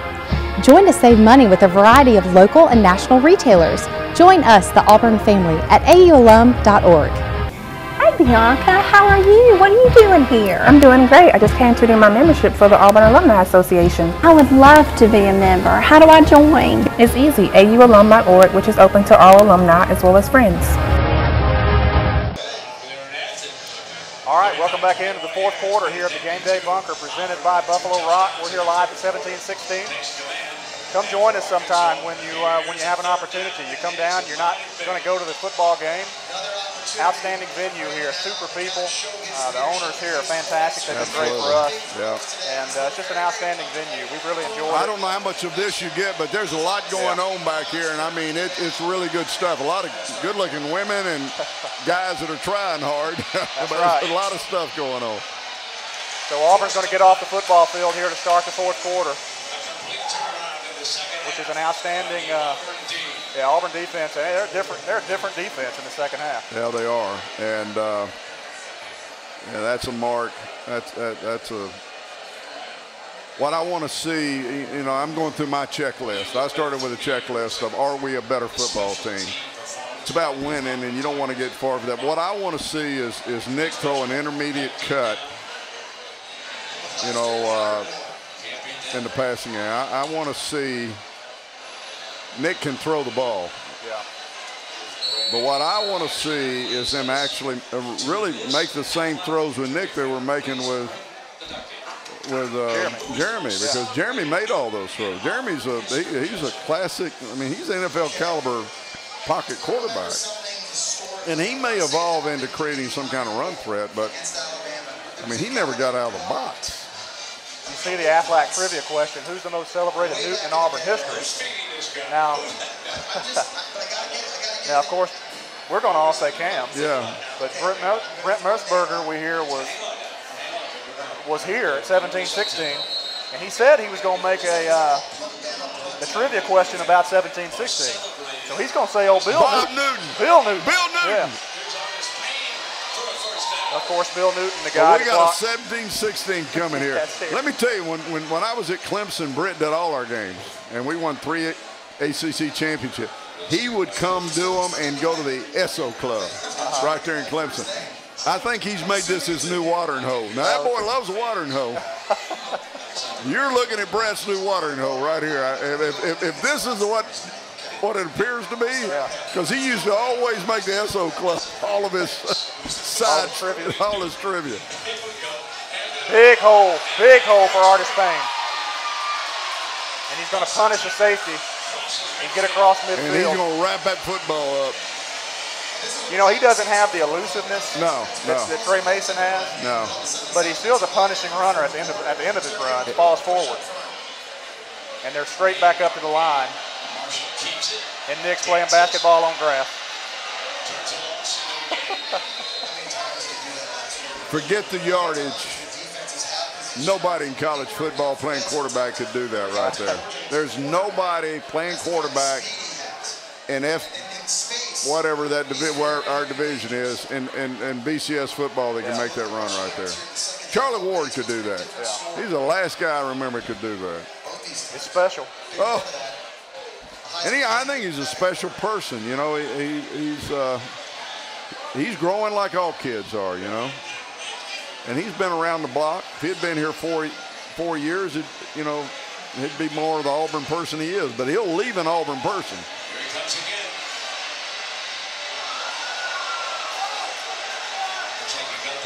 Join to save money with a variety of local and national retailers. Join us, the Auburn family, at aualum.org. Hi Bianca, how are you? What are you doing here? I'm doing great. I just came to do my membership for the Auburn Alumni Association. I would love to be a member. How do I join? It's easy, aualum.org, which is open to all alumni as well as friends. All right, welcome back into the fourth quarter here at the Game Day Bunker presented by Buffalo Rock. We're here live at 17-16. Come join us sometime when you have an opportunity. You come down, you're not going to go to the football game. Outstanding venue here, super people. The owners here are fantastic. They've been great for us. Yeah. And it's just an outstanding venue. We've really enjoyed it. I don't know how much of this you get, but there's a lot going on back here, and I mean, it's really good stuff. A lot of good-looking women and guys that are trying hard. That's but right. There's a lot of stuff going on. So Auburn's going to get off the football field here to start the fourth quarter, which is an outstanding Auburn defense. They're different. They're a different defense in the second half. Yeah, they are, and that's a mark. That's a what I want to see. You know, I'm going through my checklist. I started with a checklist of are we a better football team? It's about winning, and you don't want to get far from that. But what I want to see is Nick throw an intermediate cut. You know, in the passing game, I want to see. Nick can throw the ball. Yeah. But what I want to see is them actually really make the same throws with Nick they were making with Jeremy, because Jeremy made all those throws. Jeremy's he's a classic. I mean, he's an NFL caliber pocket quarterback, and he may evolve into creating some kind of run threat. But I mean, he never got out of the box. You see the Aflac trivia question, who's the most celebrated Newt in Auburn history? Now, of course, We're going to all say Cam. Yeah. But Brent Mertzberger, we hear, was here at 17-16, and he said he was going to make a trivia question about 17-16. So he's going to say, "Oh, Bill Newton." Bill Newton. Yeah. Of course, Bill Newton, the guy. Well, we got a 17-16 coming here. Let me tell you, when I was at Clemson, Britt did all our games, and we won 3 ACC championships. He would come do them and go to the ESO club right there in Clemson. I think he's made this his new watering hole. Now, that boy loves a watering hole. You're looking at Brett's new watering hole right here. If this is what it appears to be, because he used to always make the ESO club all of his all his trivia. Big hole for Artis Payne. And he's going to punish the safety and get across midfield. And he's going to wrap that football up. You know, he doesn't have the elusiveness that Trey Mason has. No. But he still's a punishing runner at the end of his run. He falls forward. And they're straight back up to the line. And Nick's playing basketball on grass. Forget the yardage. Nobody in college football playing quarterback could do that right there. There's nobody playing quarterback in whatever that where our division is in BCS football that can make that run right there. Charlie Ward could do that. Yeah. He's the last guy I remember could do that. It's special. Oh. And I think he's a special person. You know, he's growing like all kids are, you know. And he's been around the block. If he'd been here 4 years, he'd be more of the Auburn person he is. But he'll leave an Auburn person.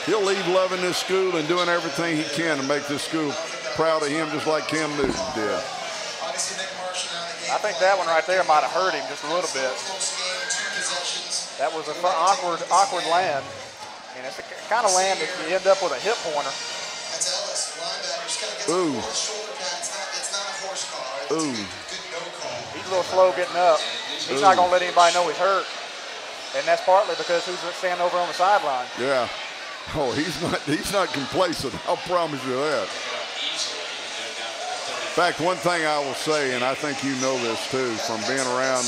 He'll leave loving this school and doing everything he can to make this school proud of him, just like Cam Newton did. I think that one right there might have hurt him just a little bit. That was an awkward land. And it's the kind of land that you end up with a hip pointer. Ooh. Ooh. He's a little slow getting up. He's not going to let anybody know he's hurt. And that's partly because who's standing over on the sideline. Yeah. Oh, he's not complacent. I'll promise you that. In fact, one thing I will say, and I think you know this too, from being around,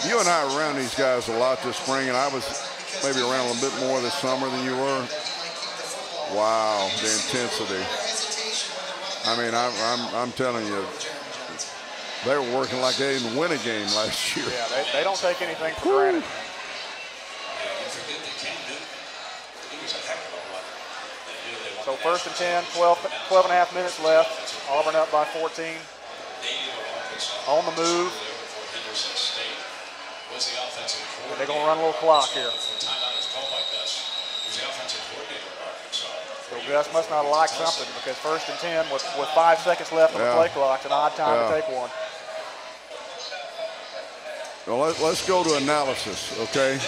you and I were around these guys a lot this spring, and I was maybe around a little bit more this summer than you were. Wow, the intensity. I mean, I'm telling you, they were working like they didn't win a game last year. Yeah, they don't take anything for granted. So 1st and 10, 12 and a half minutes left. Auburn up by 14. On the move. And they're going to run a little clock here. So Gus must not like something, because 1st and 10 with 5 seconds left on the play clock. It's an odd time to take one. Well, let's go to analysis, okay?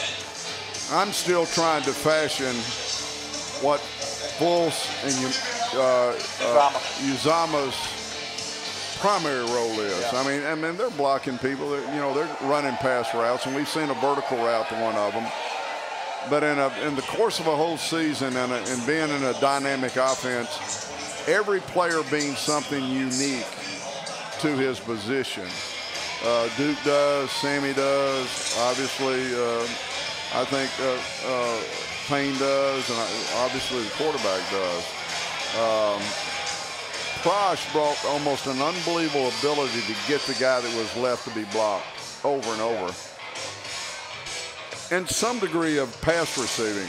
I'm still trying to fashion what Bulls and Uzama's primary role is. Yeah. I mean, they're blocking people. They're running pass routes, and we've seen a vertical route to one of them. But in the course of a whole season and being in a dynamic offense, every player being something unique to his position. Duke does, Sammy does, obviously. I think Payne does, and obviously the quarterback does. Prosh brought almost an unbelievable ability to get the guy that was left to be blocked over and over. And some degree of pass receiving.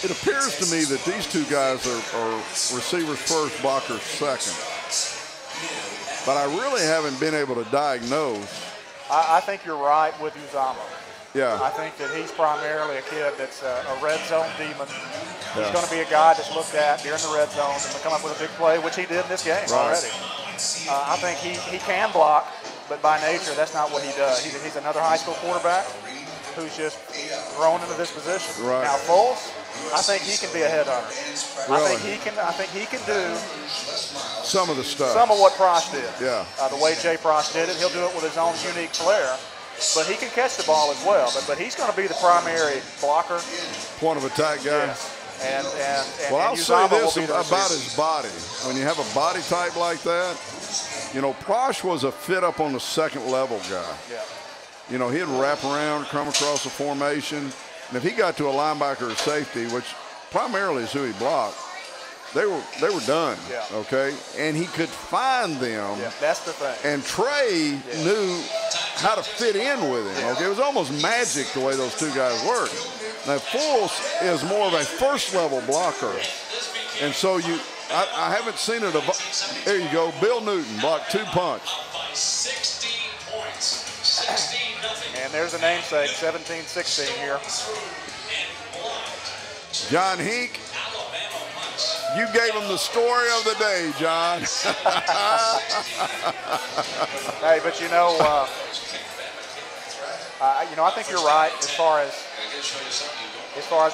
It appears to me that these two guys are receivers first, blockers second. But I really haven't been able to diagnose. I think you're right with Uzama. Yeah. I think that he's primarily a kid that's a red zone demon. He's going to be a guy that's looked at during the red zone and come up with a big play, which he did in this game already. I think he can block, but by nature, that's not what he does. He's another high school quarterback who's just thrown into this position. Right. Now, Foles, I think he can be a headhunter. Really? I think he can do some of the stuff. Some of what Prosh did. Yeah. The way Jay Prosh did it, he'll do it with his own unique flair. but he can catch the ball as well. But he's going to be the primary blocker. Point of attack guy. Yes. And well, I'll Uzomah say this will be the about receiver. his body. When you have a body type like that, you know, Prosh was a fit up on the second level guy. Yeah. You know, he'd wrap around, come across the formation, and if he got to a linebacker or safety, which primarily is who he blocked, they were done. Yeah. Okay, and he could find them. Yeah, that's the thing. And Trey knew how to fit in with him. Okay, it was almost magic the way those two guys worked. Now Fultz is more of a first level blocker, and so I haven't seen it. There you go, Bill Newton blocked 2 punts. 16 points. 16-0. And there's a namesake, 17-16 here. John Hink, you gave him the story of the day, John. Hey, but you know, I think you're right as far as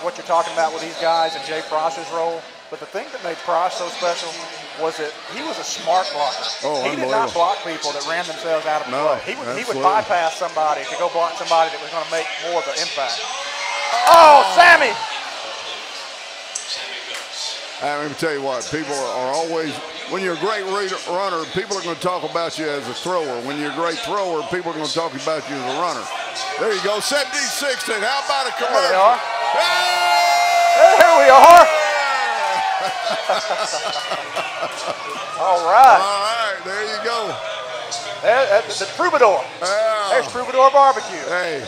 what you're talking about with these guys and Jay Prosh's role. But the thing that made Prosh so special was that he was a smart blocker. Oh, he did not block people that ran themselves out of the play. He would bypass somebody to go block somebody that was going to make more of the impact. Oh, Sammy! Let me tell you what, people are always, when you're a great runner, people are going to talk about you as a thrower. When you're a great thrower, people are going to talk about you as a runner. There you go, 17-16. How about a commercial? There we are. There we are. All right. All right, there you go. The Troubadour. There's Troubadour Barbecue. Hey.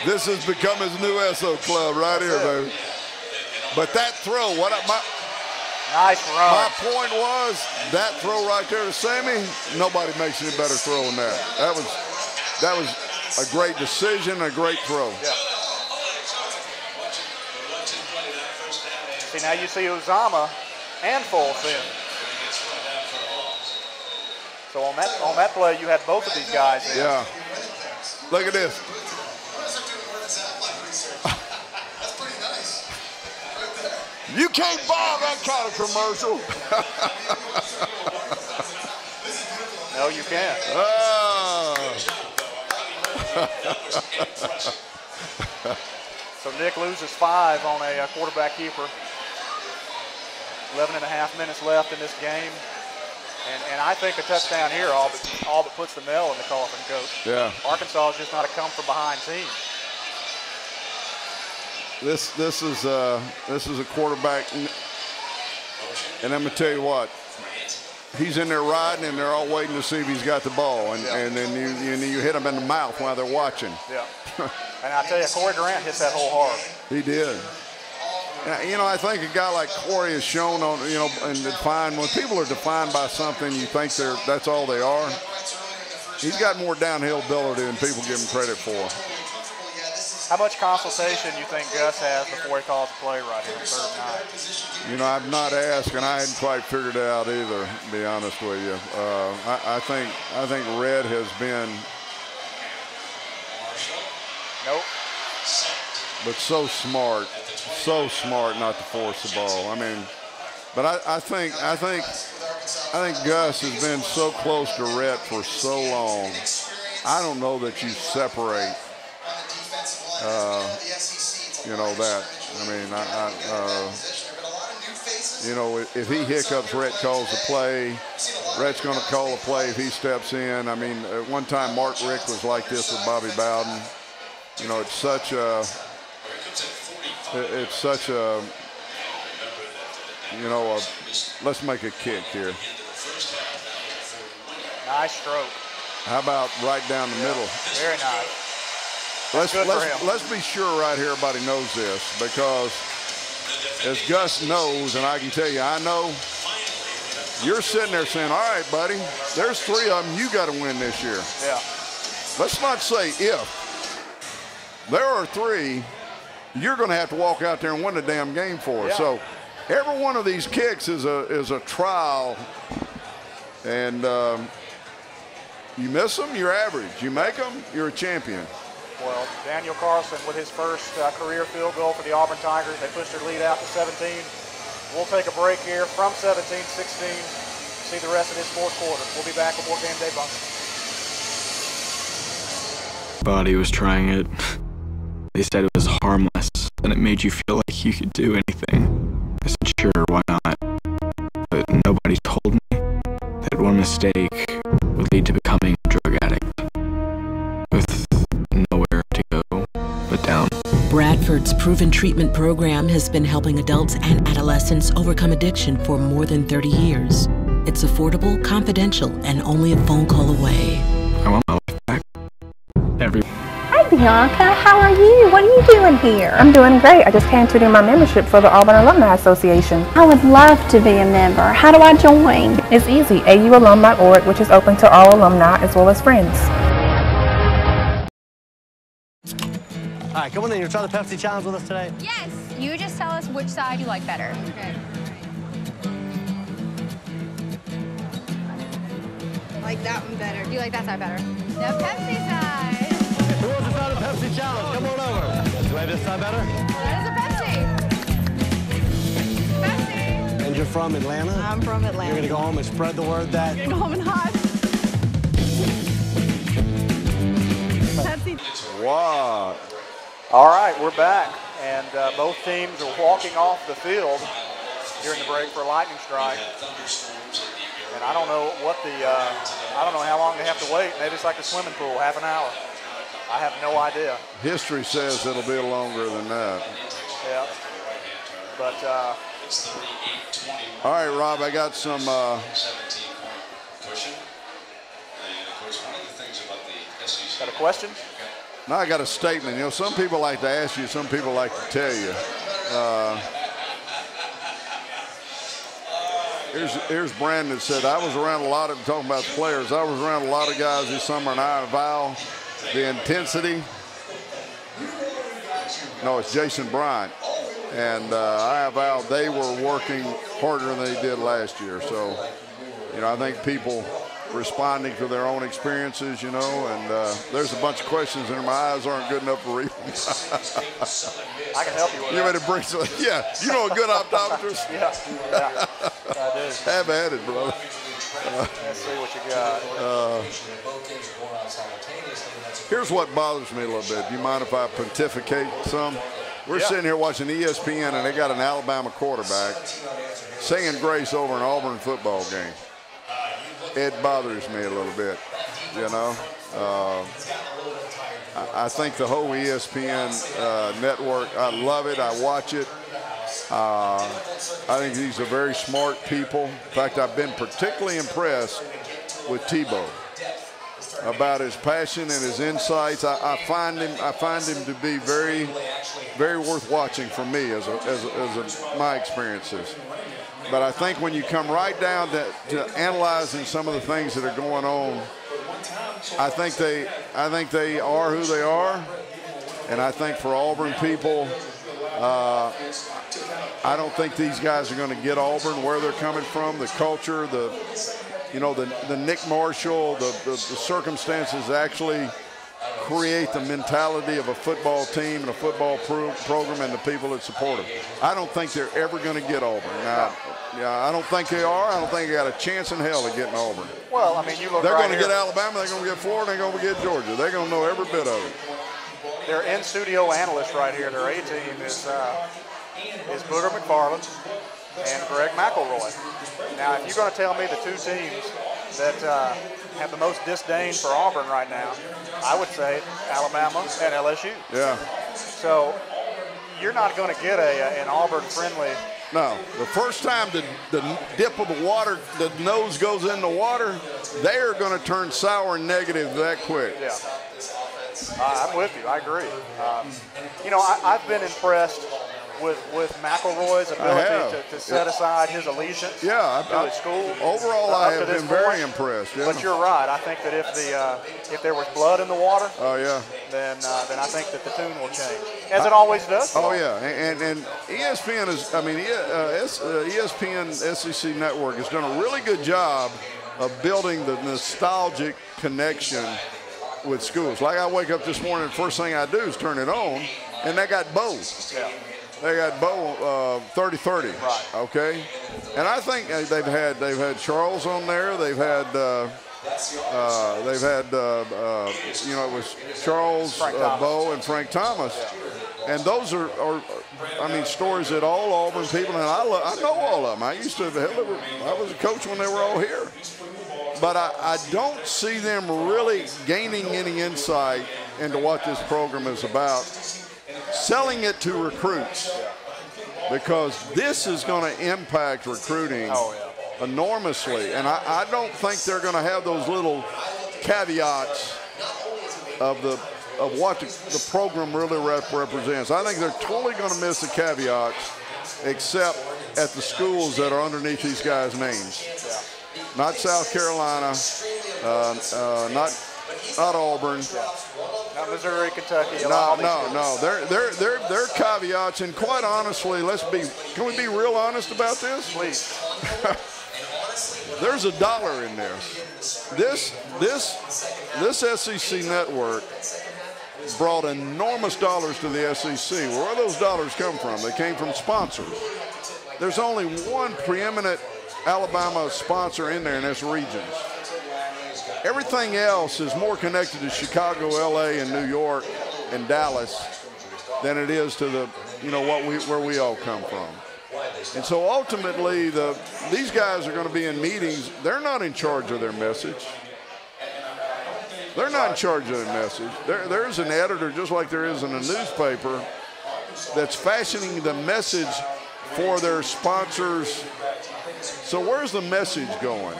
This has become his new SO club right here, baby. But that throw, nice run. My point was that throw right there to Sammy, nobody makes any better throw than that. That was a great decision, a great throw. Yeah. See, now you see Uzomah and Fultz in. So on that play, you had both of these guys in. Yeah. Look at this. You can't buy that kind of commercial. No, you can't. So Nick loses 5 on a quarterback keeper. 11 and a half minutes left in this game. And I think a touchdown here all but puts the nail in the coffin, Coach. Yeah. Arkansas is just not a come-from-behind team. This is a quarterback, and I'm gonna tell you what, he's in there riding, and they're all waiting to see if he's got the ball, and then you hit him in the mouth while they're watching. Yeah. And I tell you, Corey Durant hits that hole hard. He did. You know, I think a guy like Corey is shown on, you know, and defined. When people are defined by something, you think that's all they are. He's got more downhill ability than people give him credit for. How much consultation do you think Gus has before he calls a play right here on 3rd and 9? You know, I've not asked, and I hadn't quite figured it out either, to be honest with you. I think Red has been, but so smart not to force the ball. I mean, but I think Gus has been so close to Rhett for so long. I don't know that you separate. You know that. I mean, you know, if he hiccups, Rhett calls the play. Rhett's going to call a play if he steps in. I mean, at one time, Mark Richt was like this with Bobby Bowden. You know, it's such a, you know, let's make a kick here. Nice stroke. How about right down the middle? Very nice. Let's be sure right here everybody knows this, because as Gus knows, and I can tell you, I know, you're sitting there saying, all right, buddy, there's 3 of them you got to win this year. Yeah. Let's not say if. There are 3 you're going to have to walk out there and win the damn game for. Yeah. So every one of these kicks is a trial, and you miss them, you're average. You make them, you're a champion. Well, Daniel Carlson with his first career field goal for the Auburn Tigers. They pushed their lead out to 17. We'll take a break here from 17-16. See the rest of this 4th quarter. We'll be back with more Game Day Bunker. Everybody was trying it. They said it was harmless, and it made you feel like you could do anything. I said, sure, why not? But nobody told me that one mistake would lead to becoming a drug addict, with nowhere to go but down. Bradford's proven treatment program has been helping adults and adolescents overcome addiction for more than 30 years. It's affordable, confidential, and only a phone call away. I want my life back. Hi, Bianca. How are you? What are you doing here? I'm doing great. I just came to do my membership for the Auburn Alumni Association. I would love to be a member. How do I join? It's easy. aualum.org, which is open to all alumni as well as friends. All right, come on in. You try the Pepsi challenge with us today? Yes. You just tell us which side you like better. Okay. I like that one better. You like that side better? The Pepsi side. Who wants to try the Pepsi challenge? Come on over. Do you like this side better? That is a Pepsi. Pepsi. And you're from Atlanta? I'm from Atlanta. You're going to go home and spread the word that... You're going to go home and hide. Pepsi. Wow. All right, we're back, and both teams are walking off the field during the break for a lightning strike. And I don't know what I don't know how long they have to wait. Maybe it's like the swimming pool, half an hour. I have no idea. History says it'll be longer than that. Yeah. But. All right, Rob, I got some. Got a question? Now I got a statement. You know, some people like to ask you, some people like to tell you. Here's Brandon said, I was around a lot of, talking about the players, I was around a lot of guys this summer, and I avow the intensity. No, it's Jason Bryant. And I avow they were working harder than they did last year. So, you know, I think people responding to their own experiences, you know, and there's a bunch of questions and my eyes aren't good enough to read them. I can help you with that. You better bring some, yeah, you know a good optometrist? Yeah, I do. Have at it, bro. Let's see what you got. Here's what bothers me a little bit. Do you mind if I pontificate some? We're sitting here watching ESPN and they got an Alabama quarterback singing grace over an Auburn football game. It bothers me a little bit, you know. I think the whole ESPN network, I love it. I watch it. I think these are very smart people. In fact, I've been particularly impressed with Tebow about his passion and his insights. I find him to be very, very worth watching for me as my experiences. But I think when you come right down to analyzing some of the things that are going on, I think they are who they are, and I think for Auburn people, I don't think these guys are going to get Auburn where they're coming from, the culture, the Nick Marshall, the circumstances actually create the mentality of a football team and a football program and the people that support them. I don't think they're ever going to get Auburn. Now, I don't think they are. I don't think they got a chance in hell of getting Auburn. Well, I mean, you look. They're right going to here. get Alabama. They're going to get Florida. They're going to get Georgia. They're going to know every bit of it. Their in-studio analyst right here, their A-team is Booger McFarland and Greg McElroy. Now, if you're going to tell me the two teams that have the most disdain for Auburn right now, I would say Alabama and LSU. Yeah. So you're not going to get an Auburn-friendly. No. The first time the dip of the water, the nose goes in the water, they are going to turn sour and negative that quick. Yeah. I'm with you. I agree. You know, I've been impressed with McElroy's ability to set aside his allegiance to his school. Overall, I have been very impressed. Yeah. But you're right. I think that if there was blood in the water, then I think that the tune will change, as it always does. Oh yeah, and ESPN is. I mean, ESPN SEC Network has done a really good job of building the nostalgic connection with schools. Like I wake up this morning, the first thing I do is turn it on, and they got both. Yeah. They got Bo 30-30. Right. Okay. And I think they've had Charles on there. They've had They've had, you know, it was Charles, Bo, and Frank Thomas. And those are, I mean, stories that all Auburn people, and I know all of them. I used to, I was a coach when they were all here. But I don't see them really gaining any insight into what this program is about, selling it to recruits, because this is going to impact recruiting enormously. And I don't think they're going to have those little caveats of what the program really represents. I think they're totally going to miss the caveats, except at the schools that are underneath these guys' names. Not South Carolina, not Auburn. Not Missouri, Kentucky. No. They're caveats, and quite honestly, can we be real honest about this? Please. There's $1 in there. This SEC network brought enormous dollars to the SEC. Where do those dollars come from? They came from sponsors. There's only one preeminent Alabama sponsor in there, and that's Regions. Everything else is more connected to Chicago, LA, and New York, and Dallas than it is to the, you know, where we all come from. And so ultimately, these guys are going to be in meetings. They're not in charge of their message. They're not in charge of their message. There's an editor, just like there is in a newspaper, that's fashioning the message for their sponsors. So where's the message going?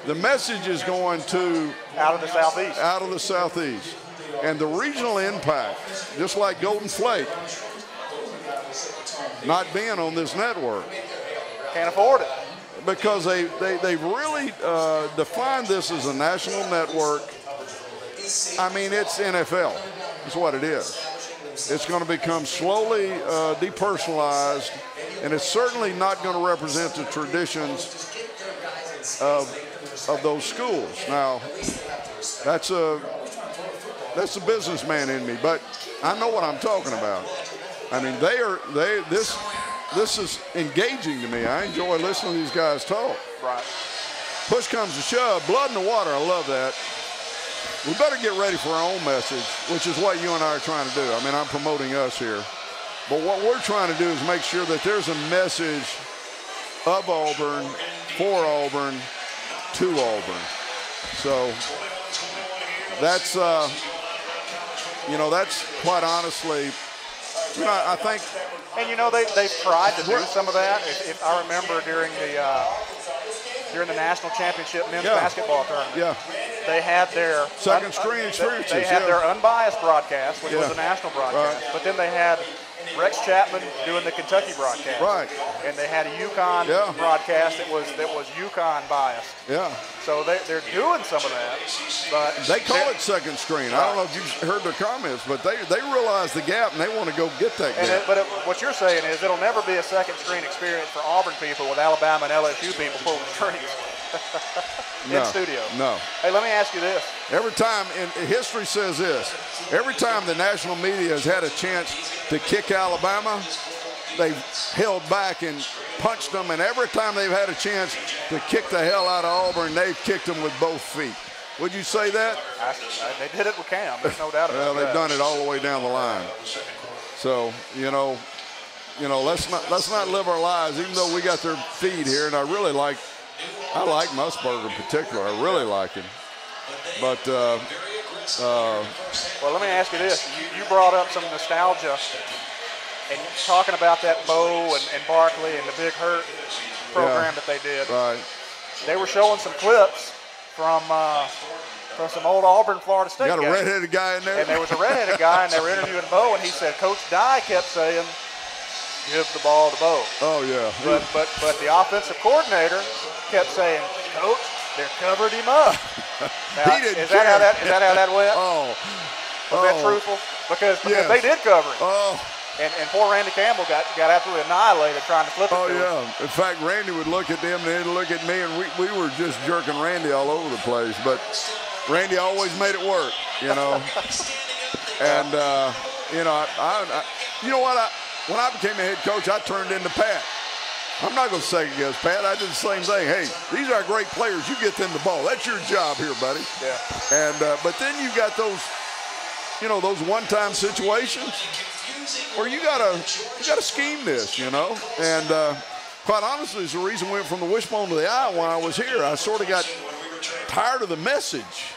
The message is going to out of the Southeast. Out of the Southeast. And the regional impact, just like Golden Flake, not being on this network. Can't afford it. Because they've really defined this as a national network. I mean, it's NFL. It's what it is. It's going to become slowly depersonalized, and it's certainly not going to represent the traditions of those schools. Now, that's a businessman in me, but I know what I'm talking about. I mean, this is engaging to me. I enjoy listening to these guys talk. Right. Push comes to shove, blood in the water. I love that. We better get ready for our own message, which is what you and I are trying to do. I mean, I'm promoting us here. But what we're trying to do is make sure that there's a message of Auburn, for Auburn, to Auburn. So that's, you know, that's quite honestly, you know, I think. And, you know, they've tried to do some of that. If I remember during the national championship men's basketball tournament, they had their second screen experiences. They had their unbiased broadcast, which was a national broadcast, but then they had Rex Chapman doing the Kentucky broadcast, and they had a UConn broadcast that was UConn biased. Yeah. So they're doing some of that, but they call it second screen. I don't know if you've heard their comments, but they realize the gap and they want to go get that gap. But what you're saying is it'll never be a second screen experience for Auburn people with Alabama and LSU people pulling strings. In studio. No. Hey, let me ask you this. Every time, and history says this, every time the national media has had a chance to kick Alabama, they've held back and punched them, and every time they've had a chance to kick the hell out of Auburn, they've kicked them with both feet. Would you say that? They did it with Cam. There's no doubt about well, they've that. done it all the way down the line. So, you know, let's not live our lives, even though we got their feed here, and I like Musburger in particular. I really like him. But, well, let me ask you this. You brought up some nostalgia, and talking about that Bo and Barkley and the Big Hurt program that they did. Right. They were showing some clips from some old Auburn, Florida State guys. Got a redheaded guy in there? And there was a redheaded guy, and they were interviewing Bo, and he said, Coach Dye kept saying, give the ball to Bo. Oh, yeah. But the offensive coordinator kept saying, Coach, they're covered him up. Now, he didn't is that how that went? Was that truthful? Because they did cover him. Oh. And poor Randy Campbell got absolutely annihilated trying to flip it to him. In fact, Randy would look at them and they'd look at me, and we were just jerking Randy all over the place. But Randy always made it work, you know. And, you know, you know what? When I became a head coach, I turned into Pat. I'm not going to second guess Pat. I did the same thing. Hey, these are great players. You get them the ball. That's your job here, buddy. Yeah. And but then you got those, you know, those one-time situations where you gotta scheme this, you know. And quite honestly, it's the reason we went from the wishbone to the eye when I was here. I sort of got tired of the message,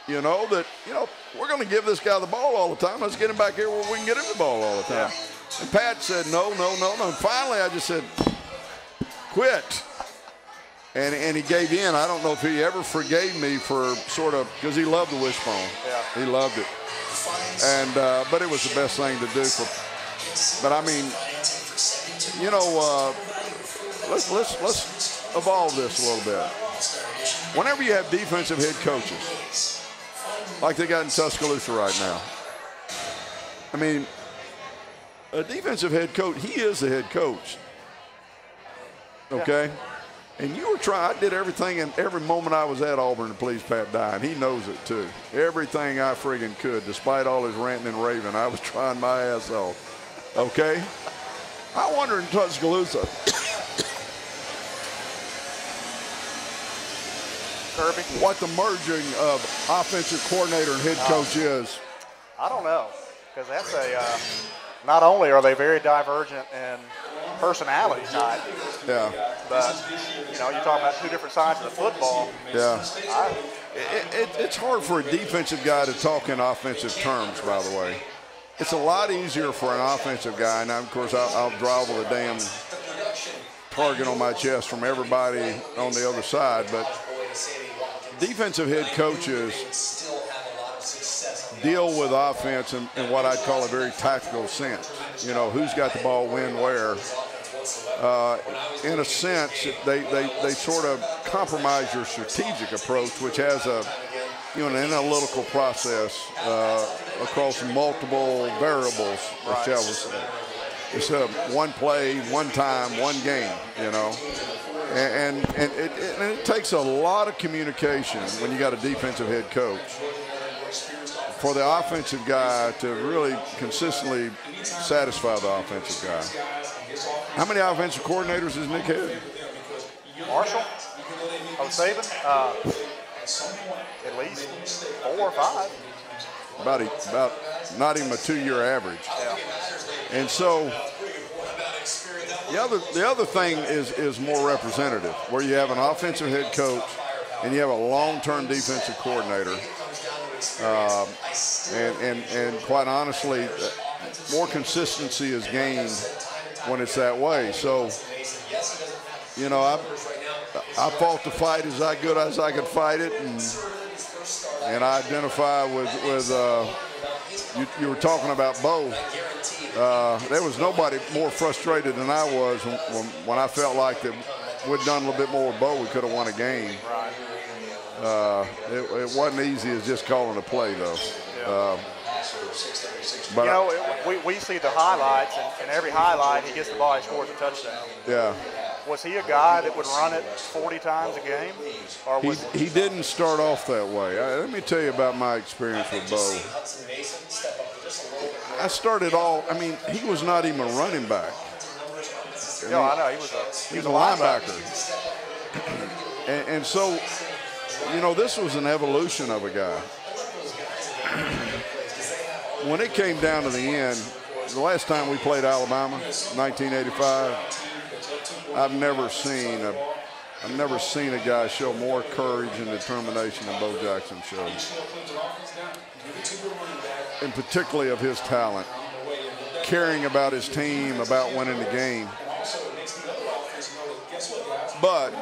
you know, that, you know, we're going to give this guy the ball all the time. Let's get him back here where we can get him the ball all the time. Yeah. And Pat said, no. And finally, I just said, quit. And he gave in. I don't know if he ever forgave me for sort of, because he loved the wishbone. Yeah. He loved it. And but it was the best thing to do for. But I mean, you know, let's evolve this a little bit. Whenever you have defensive head coaches, like they got in Tuscaloosa right now, I mean, a defensive head coach, he is the head coach. Okay? And you were trying, I did everything in every moment I was at Auburn to please Pat Dye, and he knows it too. Everything I friggin' could, despite all his ranting and raving, I was trying my ass off. Okay? I wonder in Tuscaloosa, Kirby, what the merging of offensive coordinator and head coach is. I don't know, because that's a, not only are they very divergent in personality type, yeah, but, you know, you're talking about two different sides of the football. Yeah. It's hard for a defensive guy to talk in offensive terms, by the way. It's a lot easier for an offensive guy, and of course I'll draw with a damn target on my chest from everybody on the other side, but defensive head coaches deal with offense in what I'd call a very tactical sense. You know, who's got the ball, when, where. In a sense, they sort of compromise your strategic approach, which has a, you know, an analytical process across multiple variables, shall we say. It's one play, one time, one game, you know. And it takes a lot of communication when you got a defensive head coach for the offensive guy to really consistently satisfy the offensive guy. How many offensive coordinators has Nick had? Marshall, Saban, at least 4 or 5. About not even a 2-year average. Yeah. And so the other thing is more representative, where you have an offensive head coach and you have a long-term defensive coordinator. And quite honestly, more consistency is gained when it's that way. So, you know, I fought the fight as good as I could fight it, and I identify with you were talking about Bo. There was nobody more frustrated than I was when I felt like that we'd done a little bit more with Bo, we could have won a game. It wasn't easy as just calling a play, though. Yeah. But you know, we see the highlights, and every highlight he gets the ball, he scores a touchdown. Yeah. Was he a guy that would run it 40 times a game? Or he didn't start off that way. Let me tell you about my experience with Bo. I started I mean, he was not even a running back. I know. He was a linebacker. And so, you know, this was an evolution of a guy. When it came down to the end, the last time we played Alabama, 1985, I've never seen a guy show more courage and determination than Bo Jackson showed, and particularly of his talent, caring about his team, about winning the game. But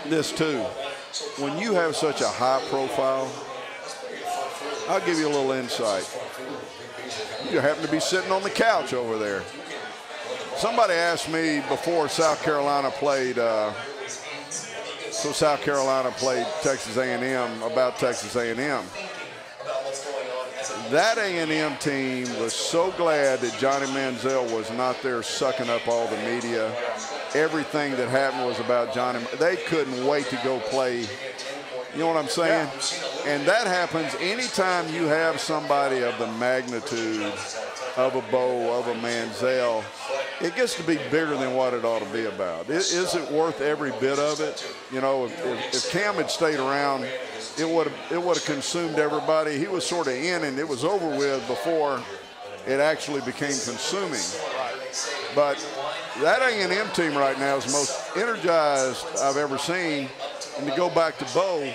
this too, when you have such a high profile, I'll give you a little insight. You happen to be sitting on the couch over there. Somebody asked me before South Carolina played Texas A&M about Texas A&M. That A&M team was so glad that Johnny Manziel was not there sucking up all the media. Everything that happened was about Johnny. They couldn't wait to go play. You know what I'm saying? Yeah. And that happens anytime you have somebody of the magnitude of a Bo, of a Manziel. it gets to be bigger than what it ought to be about. Is it worth every bit of it? You know, if Cam had stayed around, it would have consumed everybody. He was sort of in, and it was over with before it actually became consuming. But that A&M team right now is the most energized I've ever seen. And to go back to Bo,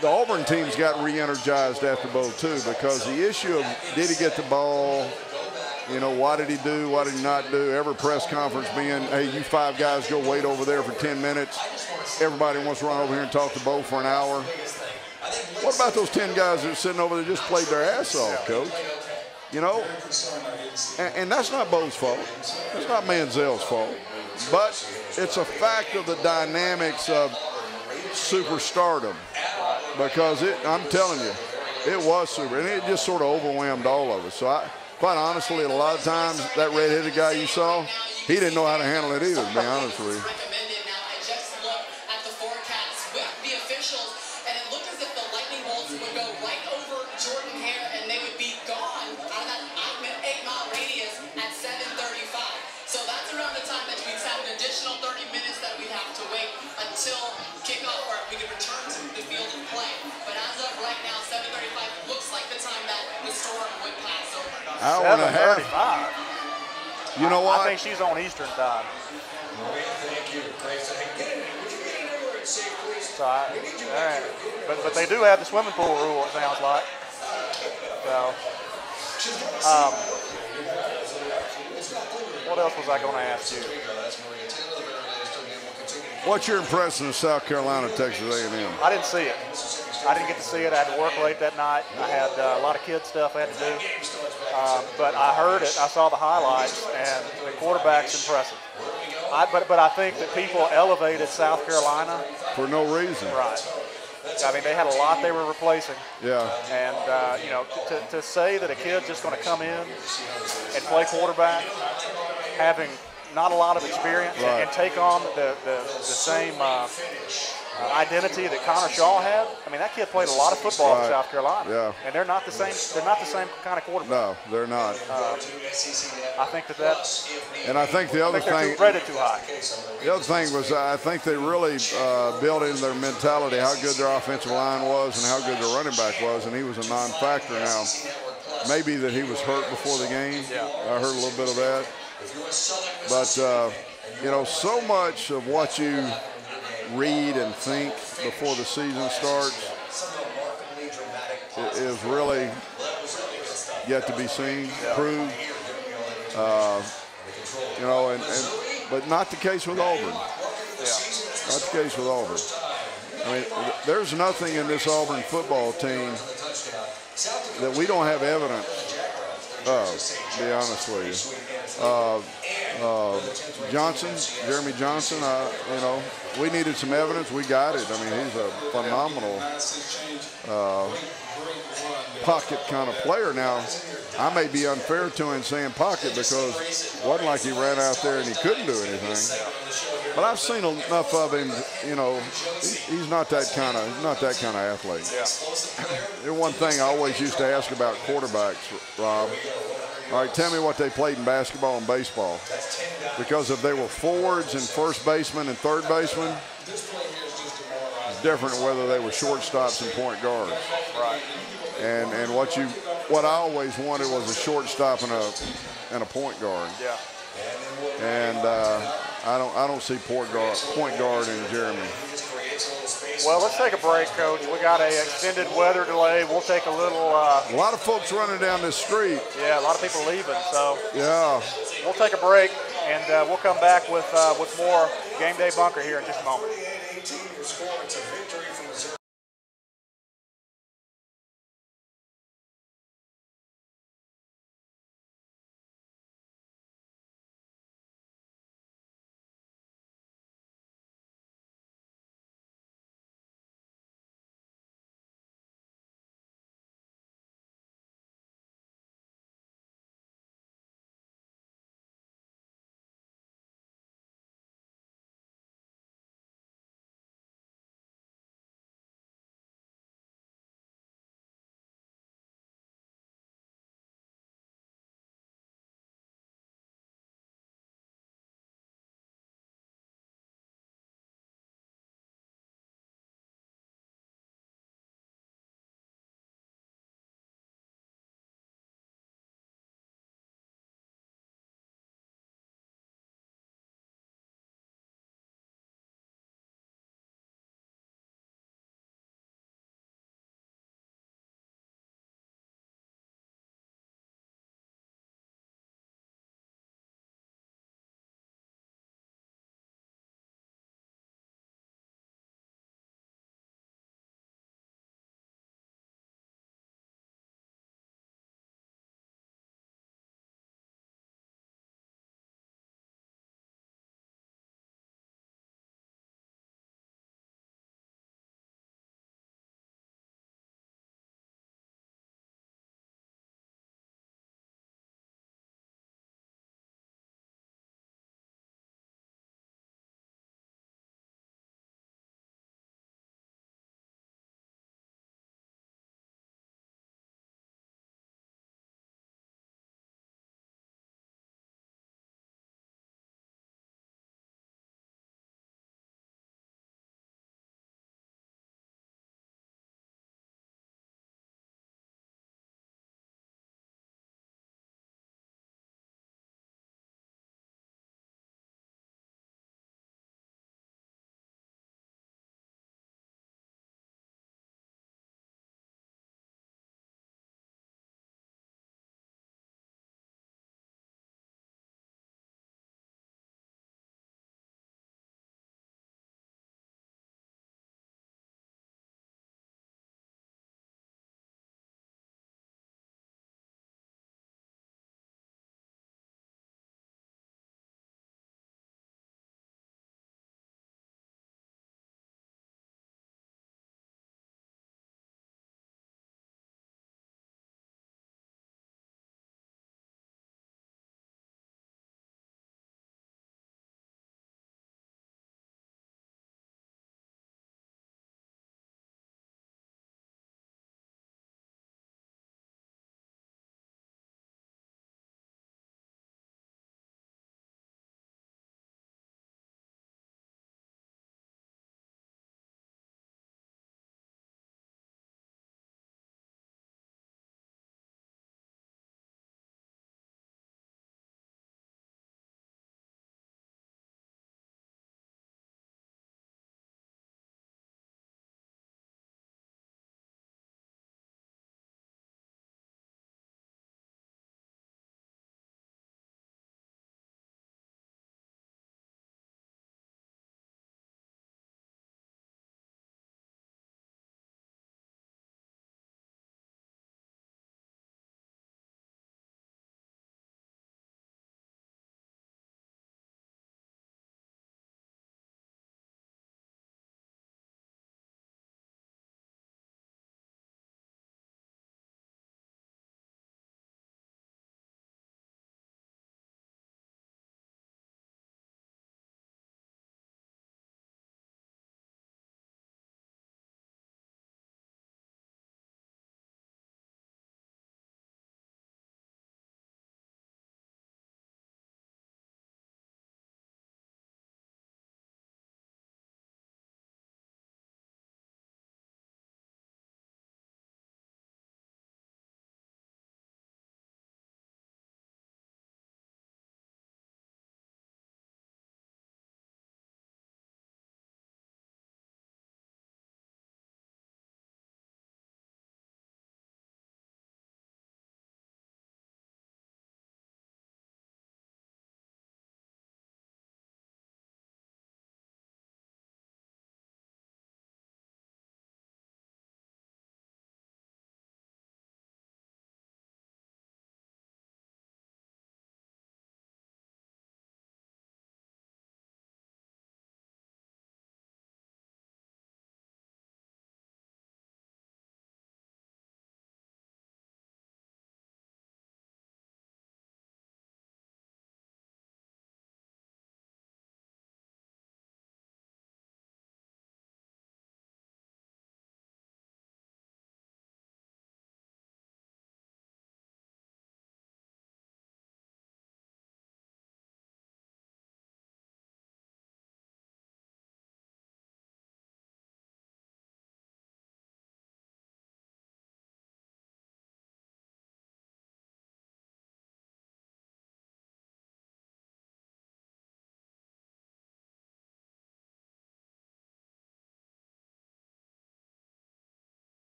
the Auburn teams got re-energized after Bo too, because the issue of did he get the ball, you know, what did he do, what did he not do, every press conference being, hey, you 5 guys go wait over there for 10 minutes. Everybody wants to run over here and talk to Bo for an hour. What about those 10 guys that are sitting over there just played their ass off, Coach? You know, and that's not Bo's fault. That's not Manziel's fault. But it's a fact of the dynamics of superstardom, because I'm telling you, it was super, and it just sort of overwhelmed all of us. So quite honestly, a lot of times that red-headed guy you saw, he didn't know how to handle it either, to be honest with you. Hour and a half. You know what? I think she's on Eastern time. So all right. But they do have the swimming pool rule, it sounds like. So, what else was I going to ask you? What's your impression of South Carolina, Texas A&M? I didn't see it. I didn't get to see it. I had to work late that night. I had a lot of kid stuff I had to do. But I heard it. I saw the highlights, and the quarterback's impressive. But I think that people elevated South Carolina. For no reason. Right. I mean, they had a lot they were replacing. Yeah. And, you know, to say that a kid's just going to come in and play quarterback, having not a lot of experience, right, and take on the same identity that Connor Shaw had. I mean, that kid played a lot of football right, in South Carolina. Yeah. And they're not the same. They're not the same kind of quarterback. No, they're not. I think that. And I think the other thing. Rated too high. The other thing was I think they really built into their mentality how good their offensive line was and how good their running back was, and he was a non-factor now. Maybe that he was hurt before the game. Yeah. I heard a little bit of that. But, you know, so much of what you read and think before the season starts is really yet to be seen, proved. You know, but not the case with Auburn. Yeah. Not the case with Auburn. I mean, there's nothing in this Auburn football team that we don't have evidence of, to be honest with you. Jeremy Johnson, you know, we needed some evidence. We got it. I mean, he's a phenomenal pocket kind of player. Now, I may be unfair to him saying pocket because it wasn't like he ran out there and he couldn't do anything. But I've seen enough of him, you know, he's not that kind of athlete. Yeah. There's one thing I always used to ask about quarterbacks, Rob. All right, tell me what they played in basketball and baseball. Because if they were forwards and first baseman and third baseman, it's different whether they were shortstops and point guards. Right. And what I always wanted was a shortstop and a point guard. Yeah. And I don't see point guard in Jeremy. Well, let's take a break, Coach. We got an extended weather delay. We'll take a little. A lot of folks running down this street. Yeah, a lot of people leaving. So yeah, we'll take a break, and we'll come back with more Game Day Bunker here in just a moment.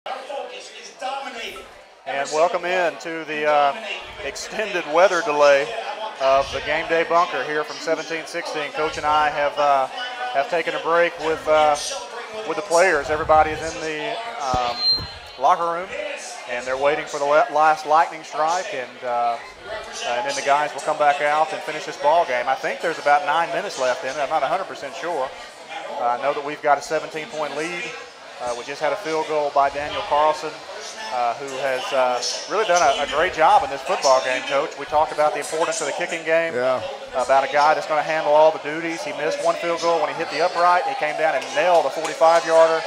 And welcome in to the extended weather delay of the game day bunker here from 17-16. Coach and I have taken a break with the players. Everybody is in the locker room, and they're waiting for the last lightning strike, and then the guys will come back out and finish this ball game. I think there's about 9 minutes left in it. I'm not 100% sure. I know that we've got a 17-point lead. We just had a field goal by Daniel Carlson, who has really done a great job in this football game, Coach. We talked about the importance of the kicking game, about a guy that's going to handle all the duties. He missed one field goal when he hit the upright. He came down and nailed a 45-yarder.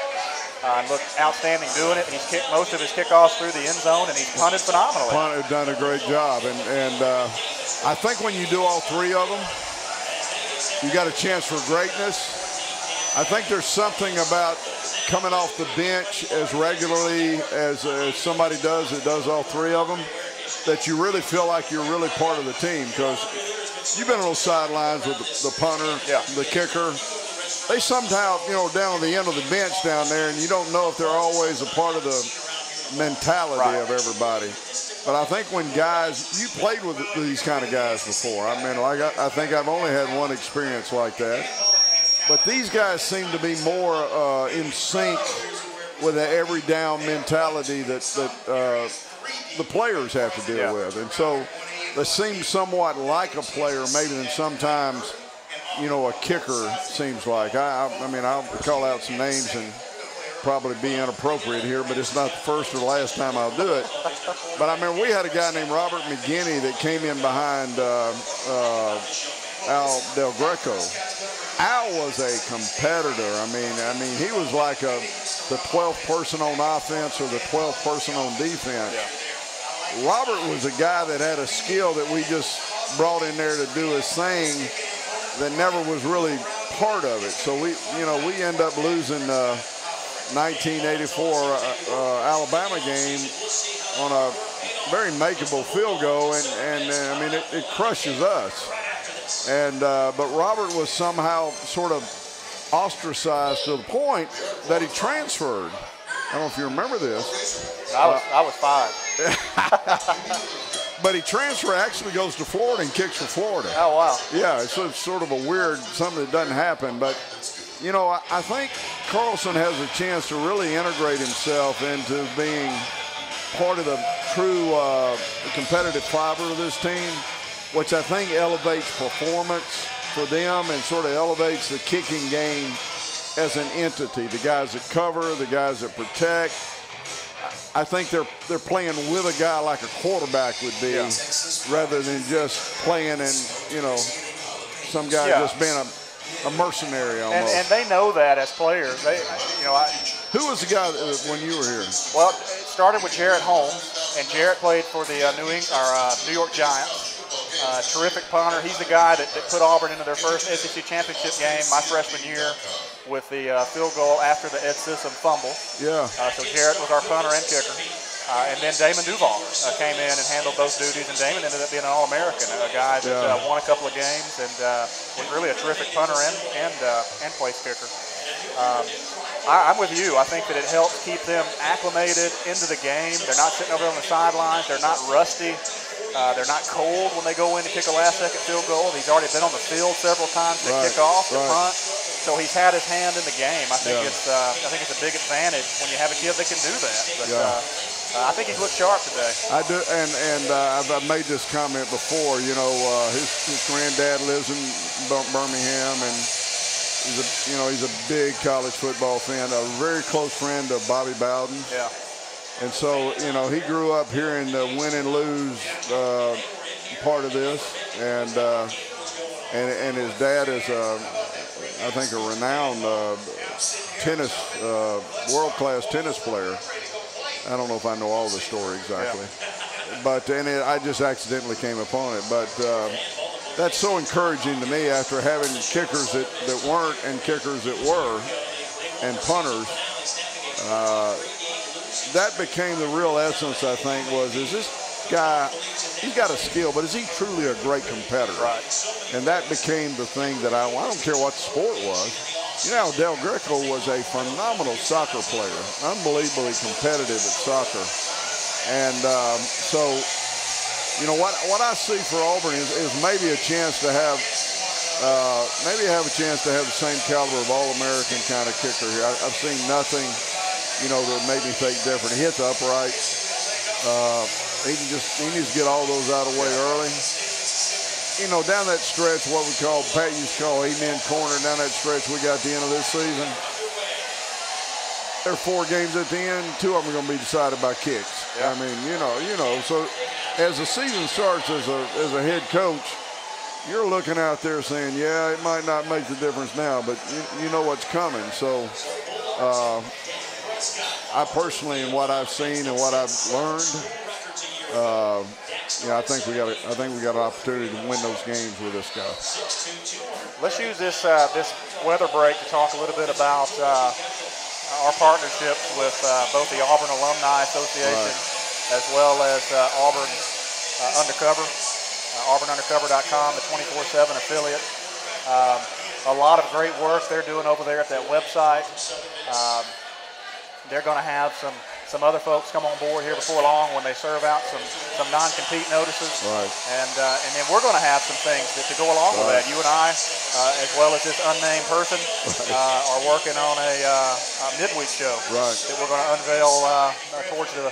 And looked outstanding doing it. And he's kicked most of his kickoffs through the end zone, and he's punted phenomenally. Punted, done a great job. And I think when you do all three of them, you got a chance for greatness. I think there's something about coming off the bench as regularly as somebody does that does all three of them, that you really feel like you're really part of the team, because you've been on those sidelines with the punter, the kicker. They somehow, down on the end of the bench down there, and you don't know if they're always a part of the mentality of everybody. But I think when guys, you played with these kind of guys before. I mean, I think I've only had one experience like that. But these guys seem to be more in sync with the every down mentality that the players have to deal with. And so they seem somewhat like a player maybe than sometimes, a kicker seems like. I mean, I'll call out some names and probably be inappropriate here, but it's not the first or the last time I'll do it. But I remember we had a guy named Robert McGinney that came in behind Al Del Greco. Al was a competitor. I mean, he was like the 12th person on offense or the 12th person on defense. Yeah. Robert was a guy that had a skill that we just brought in there to do his thing that never was really part of it. So we end up losing 1984 Alabama game on a very makeable field goal, and I mean, it crushes us. And but Robert was somehow sort of ostracized to the point that he transferred. I don't know if you remember this. I was 5. But he actually goes to Florida and kicks for Florida. Oh, wow. Yeah, it's sort of a weird, something that doesn't happen. But, I think Carlson has a chance to really integrate himself into being part of the true competitive fiber of this team, which I think elevates performance for them and sort of elevates the kicking game as an entity. The guys that cover, the guys that protect. I think they're playing with a guy like a quarterback would be, rather than just playing and, some guy just being a mercenary almost. And they know that as players. Who was the guy when you were here? Well, it started with Jarrett Holmes, and Jarrett played for the New York Giants. Terrific punter. He's the guy that put Auburn into their first SEC championship game my freshman year with the field goal after the Ed Sissom fumble. Yeah. So Jarrett was our punter and kicker. And then Damon Duval came in and handled those duties, and Damon ended up being an All-American, a guy that won a couple of games and was really a terrific punter and place kicker. I'm with you. I think that it helps keep them acclimated into the game. They're not sitting over on the sidelines. They're not rusty. They're not cold when they go in to kick a last-second field goal. He's already been on the field several times to kick off, to punt. So he's had his hand in the game. I think it's a big advantage when you have a kid that can do that. But I think he's looked sharp today. I do, and I've made this comment before. His granddad lives in Birmingham, and he's a big college football fan. A very close friend of Bobby Bowden. Yeah. And so, he grew up here in the win and lose part of this, and his dad is, I think, a renowned world-class tennis player. I don't know if I know all the story exactly, but I just accidentally came upon it. But that's so encouraging to me after having kickers that weren't and kickers that were, and punters. That became the real essence, I think, is this guy, he's got a skill, but is he truly a great competitor? Right. And that became the thing that I don't care what the sport was. You know, Del Greco was a phenomenal soccer player, unbelievably competitive at soccer. And so, you know, what I see for Auburn is maybe a chance to have the same caliber of All-American kind of kicker here. I've seen nothing, you know, that made me think different. He hit the upright. He needs to get all those out of the way early. You know, down that stretch, what Pat used to call amen corner, down that stretch we got at the end of this season. There are 4 games at the end. 2 of them are going to be decided by kicks. Yeah. I mean, you know. So as the season starts as a head coach, you're looking out there saying, yeah, it might not make the difference now, but you know what's coming. So I personally, in what I've seen and what I've learned, I think we got an opportunity to win those games with this guy. Let's use this weather break to talk a little bit about our partnerships with both the Auburn Alumni Association as well as Auburn Undercover, AuburnUndercover.com, the 24/7 affiliate. A lot of great work they're doing over there at that website. They're going to have some other folks come on board here before long when they serve out some non-compete notices. Right. And then we're going to have some things to go along with that. You and I, as well as this unnamed person, are working on a midweek show that we're going to unveil towards the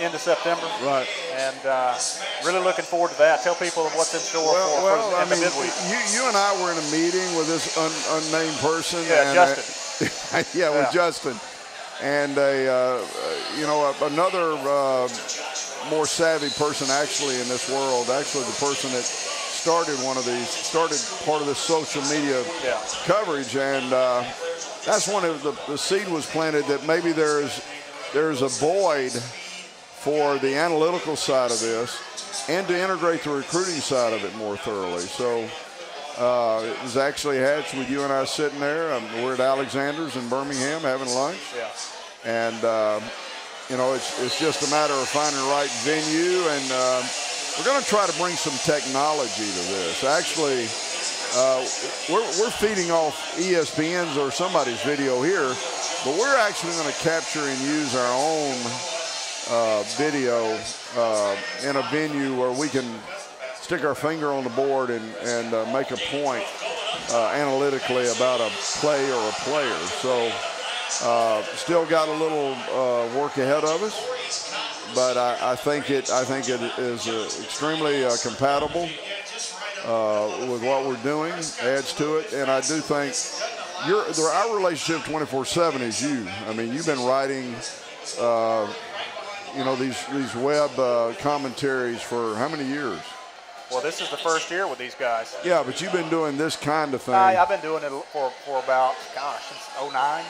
end of September. Right. And really looking forward to that. Tell people what's in store for the midweek. You and I were in a meeting with this unnamed person. Yeah, and, Justin. with Justin. And another more savvy person actually in this world, actually the person that started part of this social media coverage, and that's one of the seed was planted that maybe there's a void for the analytical side of this and to integrate the recruiting side of it more thoroughly. So it was actually hatched with you and I sitting there. We're at Alexander's in Birmingham having lunch. Yeah. And, it's just a matter of finding the right venue. And we're going to try to bring some technology to this. Actually, we're feeding off ESPN's or somebody's video here, but we're actually going to capture and use our own video in a venue where we can stick our finger on the board and make a point analytically about a play or a player. So still got a little work ahead of us, but I think it is extremely compatible with what we're doing. Adds to it, and I do think our relationship 24/7 is you. I mean, you've been writing. These web commentaries for how many years? Well, this is the first year with these guys. Yeah, but you've been doing this kind of thing. I've been doing it for about, since 2009.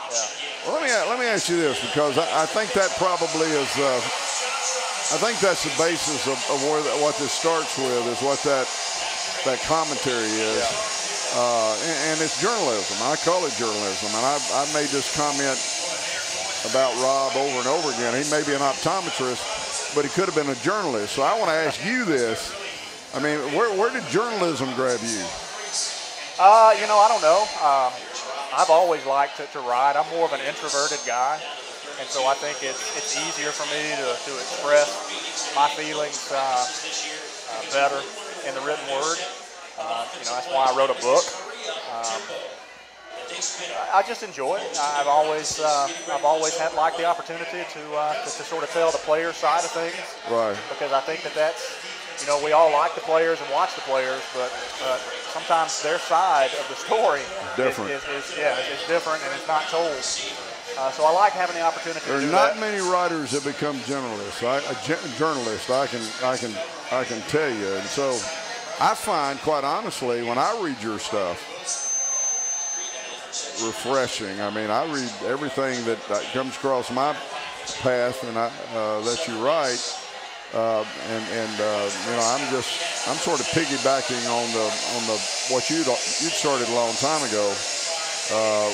Yeah. Well, let me ask you this, because I think that probably is, I think that's the basis of what this starts with, is what that commentary is. Yeah. And it's journalism. I call it journalism. And I've made this comment about Rob over and over again. He may be an optometrist, but he could have been a journalist. So I want to ask you this. I mean, where did journalism grab you? I don't know. I've always liked to write. I'm more of an introverted guy, and so I think it's easier for me to express my feelings better in the written word. That's why I wrote a book. I just enjoy it. I've always had liked the opportunity to sort of tell the player side of things. Right. Because I think that's, we all like the players and watch the players, but sometimes their side of the story is different and it's not told. So I like having the opportunity to do that. There are not many writers that become journalists. Journalist, I can tell you. And so I find, quite honestly, when I read your stuff, refreshing. I mean, I read everything that comes across my path and that you write. I'm sort of piggybacking on the what you'd started a long time ago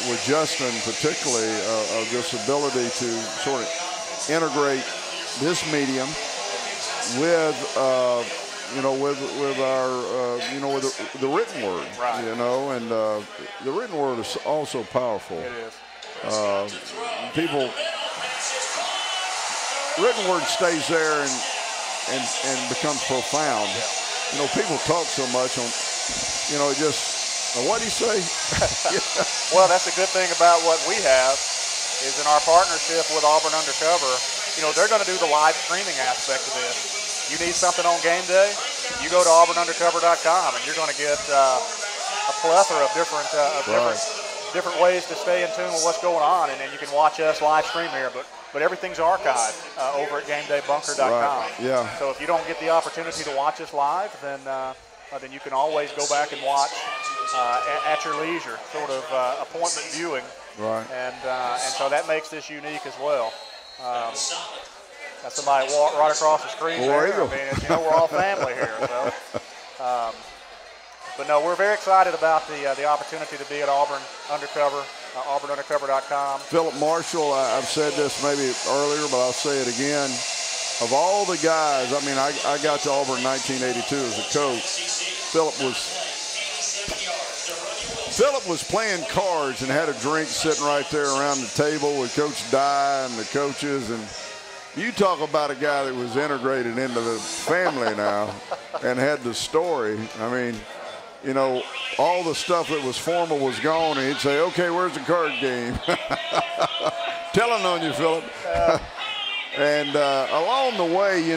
with Justin, particularly of this ability to sort of integrate this medium with with our, with the written word, right. And the written word is also powerful. It is. Written word stays there and becomes profound. Yeah. People talk so much on, it just. What do you say? Well, that's a good thing about what we have is in our partnership with Auburn Undercover, they're going to do the live streaming aspect of this. You need something on game day, you go to auburnundercover.com and you're going to get a plethora of different ways to stay in tune with what's going on, and then you can watch us live stream here. But everything's archived over at GameDayBunker.com. Right. Yeah. So if you don't get the opportunity to watch us live, then you can always go back and watch at your leisure, sort of appointment viewing. Right. And so that makes this unique as well. Got somebody walk right across the screen there. I mean, we're all family here. So, but no, we're very excited about the opportunity to be at Auburn Undercover, auburnundercover.com. Philip Marshall, I've said this maybe earlier, but I'll say it again. Of all the guys, I mean, I got to Auburn in 1982 as a coach. Philip was playing cards and had a drink sitting right there around the table with Coach Dye and the coaches. And you talk about a guy that was integrated into the family now and had the story. I mean, all the stuff that was formal was gone, and he'd say, okay, where's the card game? Telling on you, Philip. And along the way, you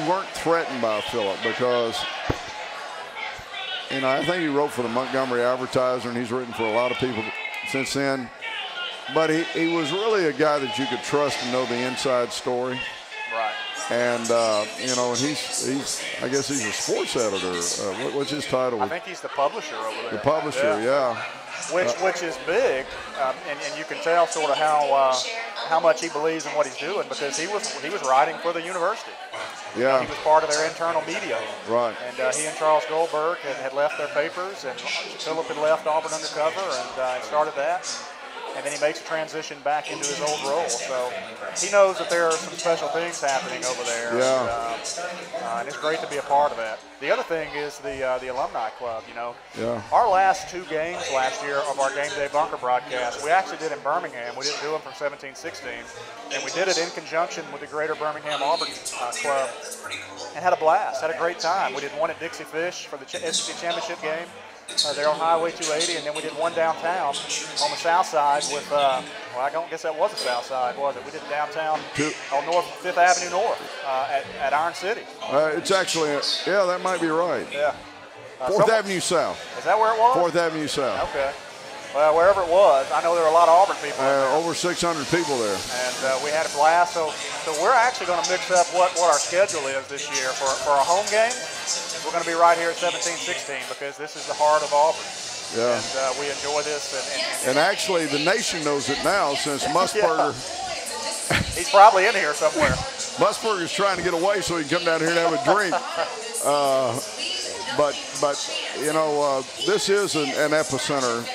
weren't threatened by Philip because, I think he wrote for the Montgomery Advertiser, and he's written for a lot of people since then. But he was really a guy that you could trust and know the inside story. Right. And, and he's I guess he's a sports editor. What's his title? I think he's the publisher over there. The publisher, yeah. Which is big, and you can tell sort of how much he believes in what he's doing, because he was writing for the university. Yeah. He was part of their internal media. Right. And he and Charles Goldberg had left their papers, and Philip had left Auburn Undercover and started that. And then he makes a transition back into his old role. So he knows that there are some special things happening over there. Yeah. And it's great to be a part of that. The other thing is the alumni club, Yeah. Our last 2 games last year of our Game Day Bunker broadcast, we actually did in Birmingham. We didn't do them from 17-16. And we did it in conjunction with the Greater Birmingham Auburn Club. And had a blast, had a great time. We did one at Dixie Fish for the SEC Championship game. They're on Highway 280, and then we did one downtown on the south side with, I don't guess that was the south side, was it? We did downtown on 5th Avenue North at Iron City. It's actually, that might be right. Yeah. 4th Avenue South. Is that where it was? 4th Avenue South. Okay. Well, wherever it was, I know there were a lot of Auburn people there. Over 600 people there. And we had a blast. So we're actually going to mix up what our schedule is this year. For our home game, we're going to be right here at 17-16 because this is the heart of Auburn. Yeah. And we enjoy this. And actually, the nation knows it now since Musburger. He's probably in here somewhere. Musburger's trying to get away so he can come down here and have a drink. But this is an epicenter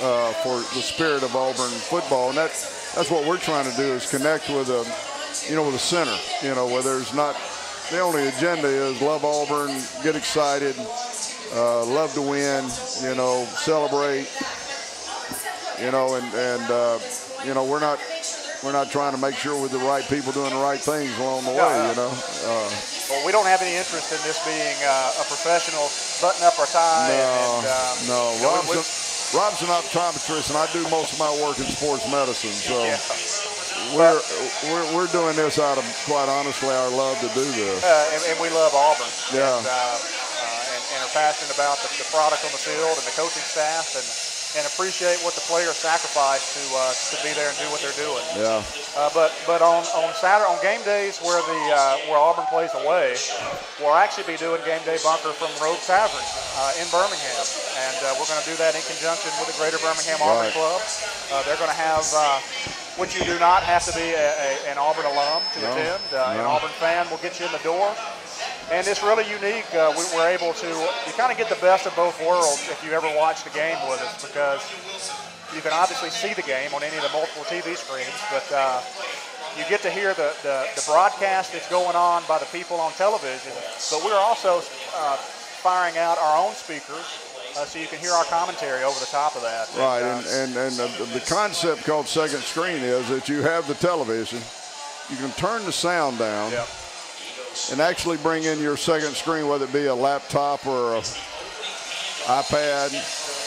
for the spirit of Auburn football, and that's what we're trying to do is connect with a center, where there's not the only agenda is love Auburn, get excited, love to win, celebrate, we're not trying to make sure we're the right people doing the right things along the way, Well, we don't have any interest in this being a professional button up our tie. No. Rob's an optometrist, and I do most of my work in sports medicine. So we're doing this out of, quite honestly, our love to do this. And we love Auburn. Yeah. And are passionate about the product on the field and the coaching staff, and appreciate what the players sacrifice to be there and do what they're doing. Yeah. But on Saturday, on game days where Auburn plays away, we'll actually be doing Game Day Bunker from Road Tavern in Birmingham, and we're going to do that in conjunction with the Greater Birmingham Auburn Club. They're going to have, which you do not have to be an Auburn alum to attend. An Auburn fan will get you in the door. And it's really unique. We're able to, you kind of get the best of both worlds if you ever watch the game with us, because you can obviously see the game on any of the multiple TV screens, but you get to hear the broadcast that's going on by the people on television. But we're also firing out our own speakers so you can hear our commentary over the top of that. Right, and the concept called second screen is that you have the television, you can turn the sound down, and actually bring in your second screen, whether it be a laptop or an iPad.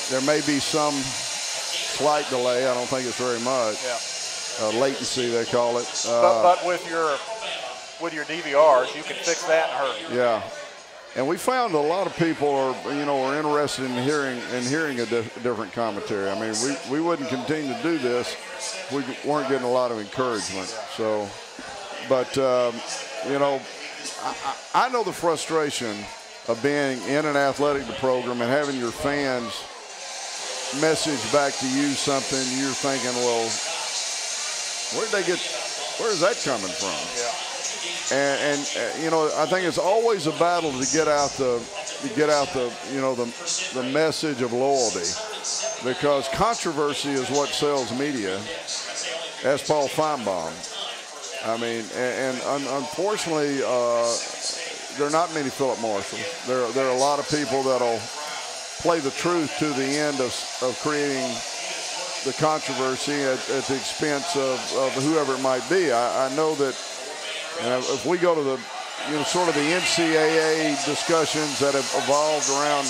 There may be some slight delay. I don't think it's very much. Latency, they call it. But with your DVRs, you can fix that in a hurry. Yeah, and we found a lot of people are interested in hearing a different commentary. I mean, we wouldn't continue to do this if we weren't getting a lot of encouragement. So, but I know the frustration of being in an athletic program and having your fans message back to you something you're thinking, well, where's that coming from? And I think it's always a battle to get out the message of loyalty, because controversy is what sells media. That's Paul Feinbaum. I mean, and unfortunately, there are not many Philip Marshalls. There are a lot of people that'll play the truth to the end of creating the controversy at the expense of whoever it might be. I know that if we go to the sort of the NCAA discussions that have evolved around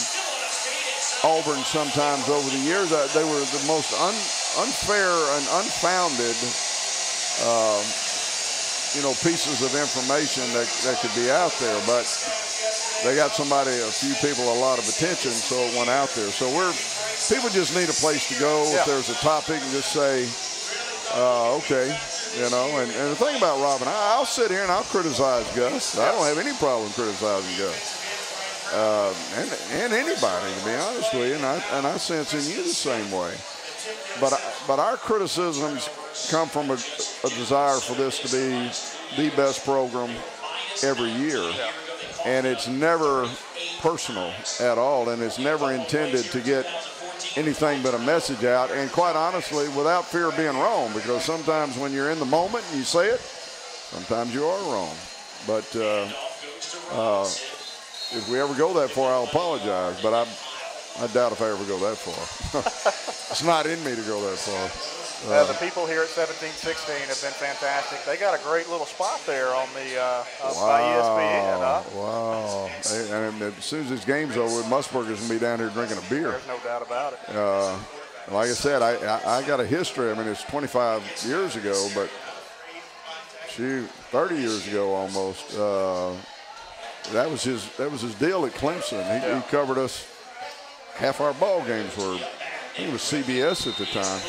Auburn sometimes over the years, they were the most unfair and unfounded pieces of information that could be out there, but they got a few people, a lot of attention, so it went out there. So people just need a place to go. If there's a topic, and just say, okay, and the thing about Robin, I'll sit here and I'll criticize Gus. I don't have any problem criticizing Gus. And anybody, to be honest with you, and I sense in you the same way. But our criticisms come from a desire for this to be the best program every year. And it's never personal at all, and it's never intended to get anything but a message out, and quite honestly, without fear of being wrong, because sometimes when you're in the moment and you say it, sometimes you are wrong. But if we ever go that far, I'll apologize, but I doubt if I ever go that far. It's not in me to go that far. The people here at 1716 have been fantastic. They got a great little spot there on the by ESPN. Wow. And as soon as this game's over, Musburger's going to be down here drinking a beer. There's no doubt about it. Like I said, I got a history. I mean, it's 25 years ago, but 30 years ago almost. That was his deal at Clemson. He covered us. Half our ball games were, I think it was CBS at the time.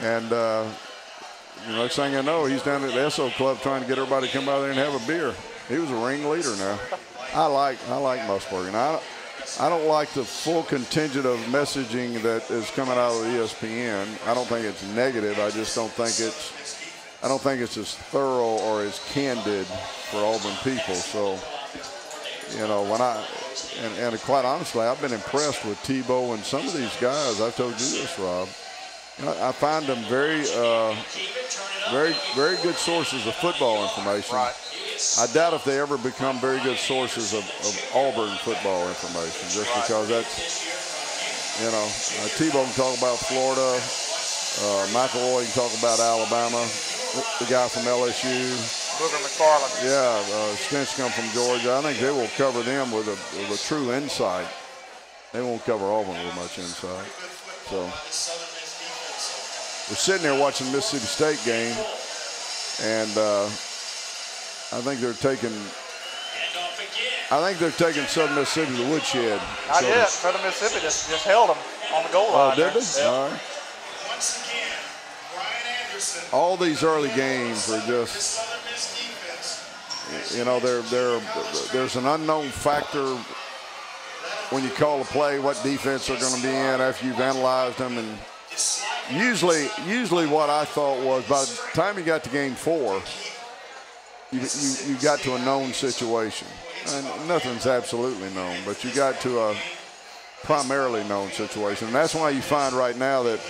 And next thing I know, he's down at the SO Club trying to get everybody to come by there and have a beer. He was a ringleader now. I like Musburger. And I don't like the full contingent of messaging that is coming out of ESPN. I don't think it's negative. I just don't think it's as thorough or as candid for Auburn people. So, and quite honestly, I've been impressed with Tebow and some of these guys. I've told you this, Rob. I find them very good sources of football information. Right. I doubt if they ever become very good sources of Auburn football information, just because that's, Tebow can talk about Florida, McElroy can talk about Alabama, the guy from LSU. Booger McFarland. Yeah, Stinchcomb from Georgia. I think they will cover them with a true insight. They won't cover Auburn with much insight. So we're sitting there watching the Mississippi State game, and I think they're taking Southern Mississippi to the woodshed. Not yet. Southern Mississippi just held them on the goal line. Oh, did they? Yeah. All right. All these early games are just, there's an unknown factor when you call a play, what defense they're going to be in after you've analyzed them. And usually what I thought was by the time you got to game 4, you got to a known situation. And nothing's absolutely known, but you got to a primarily known situation. And that's why you find right now that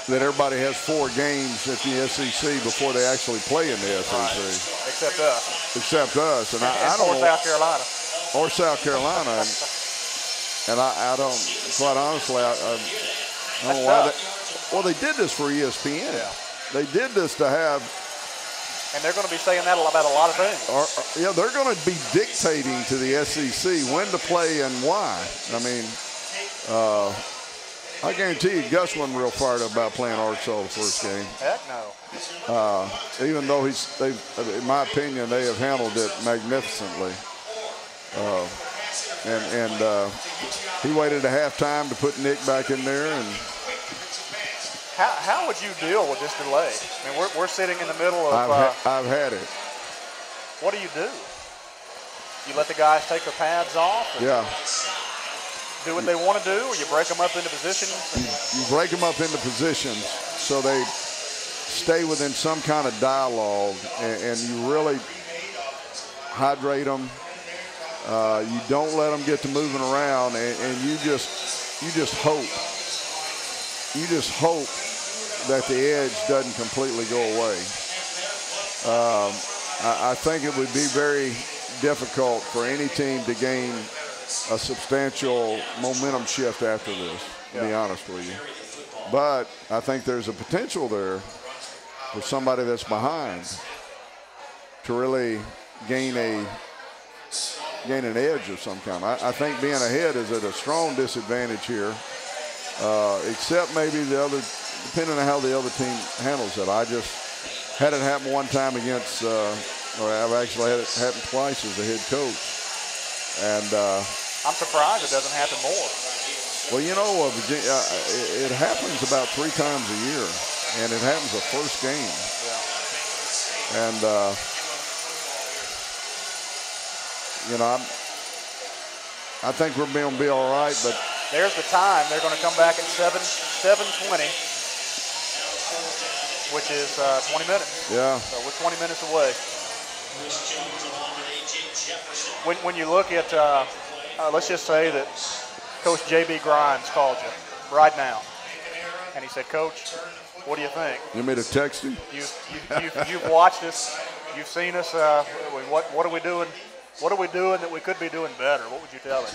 everybody has 4 games at the SEC before they actually play in the SEC. Except us. Except us. And I don't know. South Carolina. or South Carolina. And I don't, quite honestly, I don't know why they did this for ESPN. Yeah. They did this to have. And they're going to be saying that about a lot of things. Yeah, they're going to be dictating to the SEC when to play and why. I mean, I guarantee you Gus wasn't real fired up about playing Arkansas the first game. Heck no. Even though in my opinion, they have handled it magnificently. And he waited a halftime to put Nick back in there. And how would you deal with this delay? I mean, we're sitting in the middle of. I've had it. What do? You let the guys take their pads off? Yeah. Do what they want to do, or you break them up into positions? You break them up into positions so they stay within some kind of dialogue, and you really hydrate them. You don't let them get to moving around, and you just hope. You just hope that the edge doesn't completely go away. I think it would be very difficult for any team to gain a substantial momentum shift after this, to be honest with you. But I think there's a potential there for somebody that's behind to really gain an edge of some kind. I think being ahead is at a strong disadvantage here, except maybe depending on how the other team handles it. I just had it happen one time against, or I've actually had it happen twice as a head coach. And I'm surprised it doesn't happen more. Well, you know, Virginia, it happens about 3 times a year, and it happens the first game. Yeah. And, you know, I think we're going to be all right, but. There's the time. They're going to come back at 7:20, which is 20 minutes. Yeah. So we're 20 minutes away. When you look at, let's just say that Coach J.B. Grimes called you right now, and he said, "Coach, what do you think?" You made a text him? You've watched us. You've seen us. What are we doing? What are we doing that we could be doing better? What would you tell him?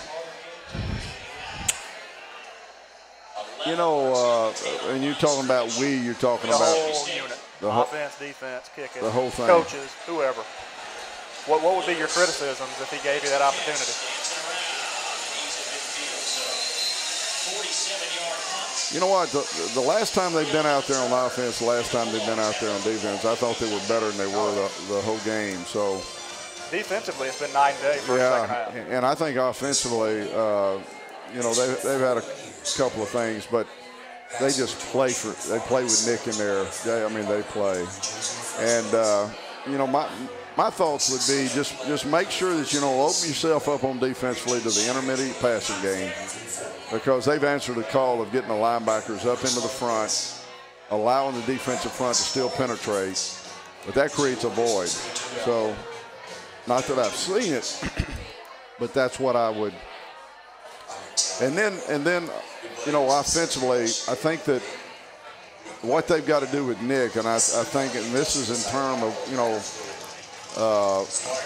You know, and you're talking about you're talking about the whole unit. The offense, defense, kicking, the whole thing. Coaches, whoever. What would be your criticisms if he gave you that opportunity? You know what? The last time they've been out there on offense, the last time they've been out there on defense, I thought they were better than they were the whole game. So defensively, it's been night and day for the second half. And I think offensively, you know, they've had a couple of things, but they just play with Nick in there. They play. And you know, my thoughts would be just make sure that, you know, open yourself up on defensively to the intermediate passing game, because they've answered the call of getting the linebackers up into the front, allowing the defensive front to still penetrate, but that creates a void. So, not that I've seen it, but that's what I would. And then, you know, offensively, I think that what they've got to do with Nick, and I think, and this is in terms of, you know,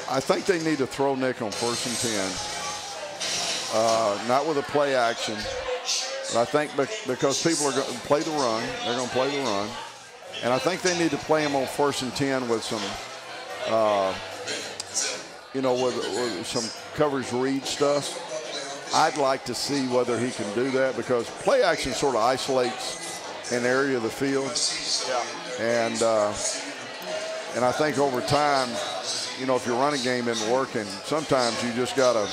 I think they need to throw Nick on 1st and 10, not with a play action, but I think because people are going to play the run, they're going to play the run, and I think they need to play him on 1st and 10 with some, you know, with some coverage read stuff. I'd like to see whether he can do that, because play action sort of isolates an area of the field. Yeah. And I think over time, you know, if your running game isn't working, sometimes you just got to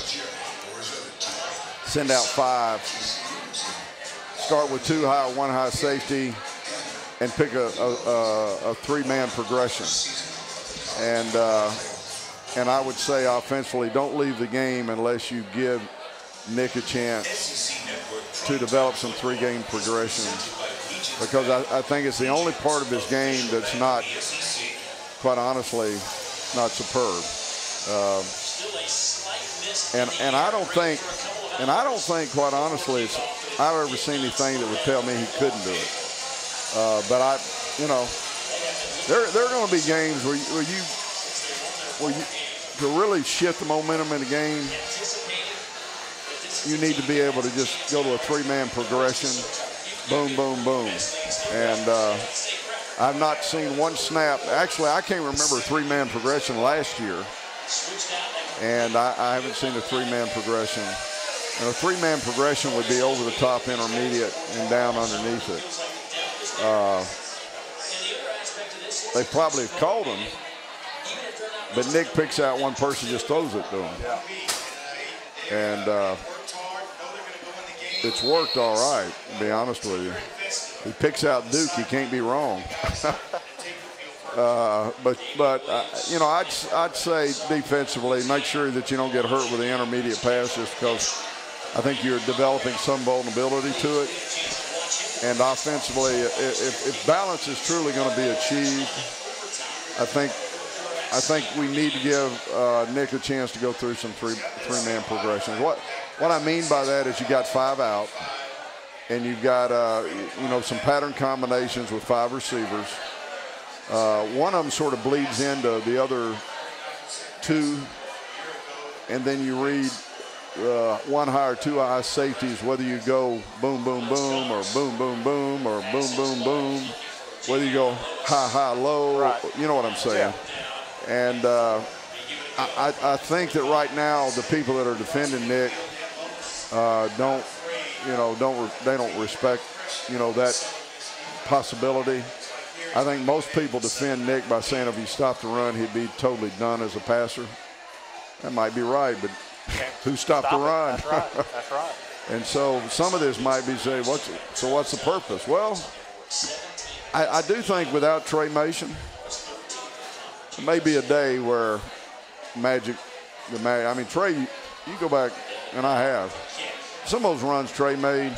send out 5, start with 2 high or 1 high safety, and pick a 3-man progression. And I would say offensively, don't leave the game unless you give Nick a chance to develop some 3-game progressions, because I think it's the only part of his game that's not, quite honestly, not superb. And I don't think, quite honestly, I've ever seen anything that would tell me he couldn't do it. But you know, there are going to be games where you to really shift the momentum in the game, you need to be able to just go to a three-man progression, boom, boom, boom. And I've not seen one snap. Actually, I can't remember a three-man progression last year, and I haven't seen a three-man progression. And a three-man progression would be over the top, intermediate, and down underneath it. They probably have called him, but Nick picks out one person, just throws it to him. And it's worked all right, to be honest with you. He picks out Duke, he can't be wrong. But you know, I'd say defensively, make sure that you don't get hurt with the intermediate pass, just because I think you're developing some vulnerability to it. And offensively, if balance is truly going to be achieved, I think we need to give Nick a chance to go through some three-man progressions. What I mean by that is you got 5 out, and you've got you know, some pattern combinations with 5 receivers. One of them sort of bleeds into the other 2, and then you read 1 high or 2 high safeties, whether you go boom, boom, boom, or boom, boom, boom, or boom, boom, boom, whether you go high, high, low, right. You know what I'm saying. Yeah. And I think that right now the people that are defending Nick don't respect, you know, that possibility. I think most people defend Nick by saying if he stopped the run, he'd be totally done as a passer. That might be right, but who stopped the run? That's right. That's right. And so some of this might be saying, what's the purpose? Well, I do think without Trey Mason, there may be a day where I mean, Trey, you go back, and I have. Some of those runs Trey made.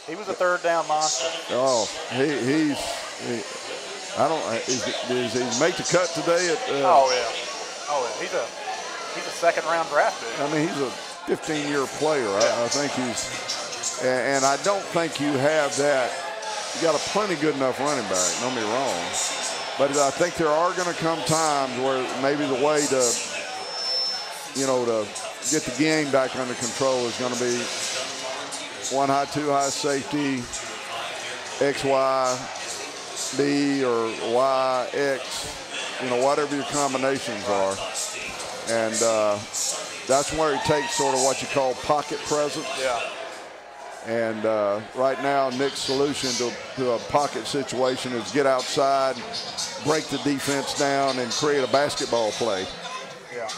He was a third down monster. Oh, does he make the cut today? Oh yeah. He's a second-round draft pick. I mean, he's a 15-year player. Yeah. I think he's, and I don't think you have that. You got a plenty good enough running back. Don't be wrong, but I think there are going to come times where maybe the way to, you know, to get the game back under control is going to be 1 high, 2 high safety, X, Y, B, or Y, X, you know, whatever your combinations are. And that's where he takes sort of what you call pocket presence. Yeah. And right now, Nick's solution to a pocket situation is get outside, break the defense down, and create a basketball play. Yeah.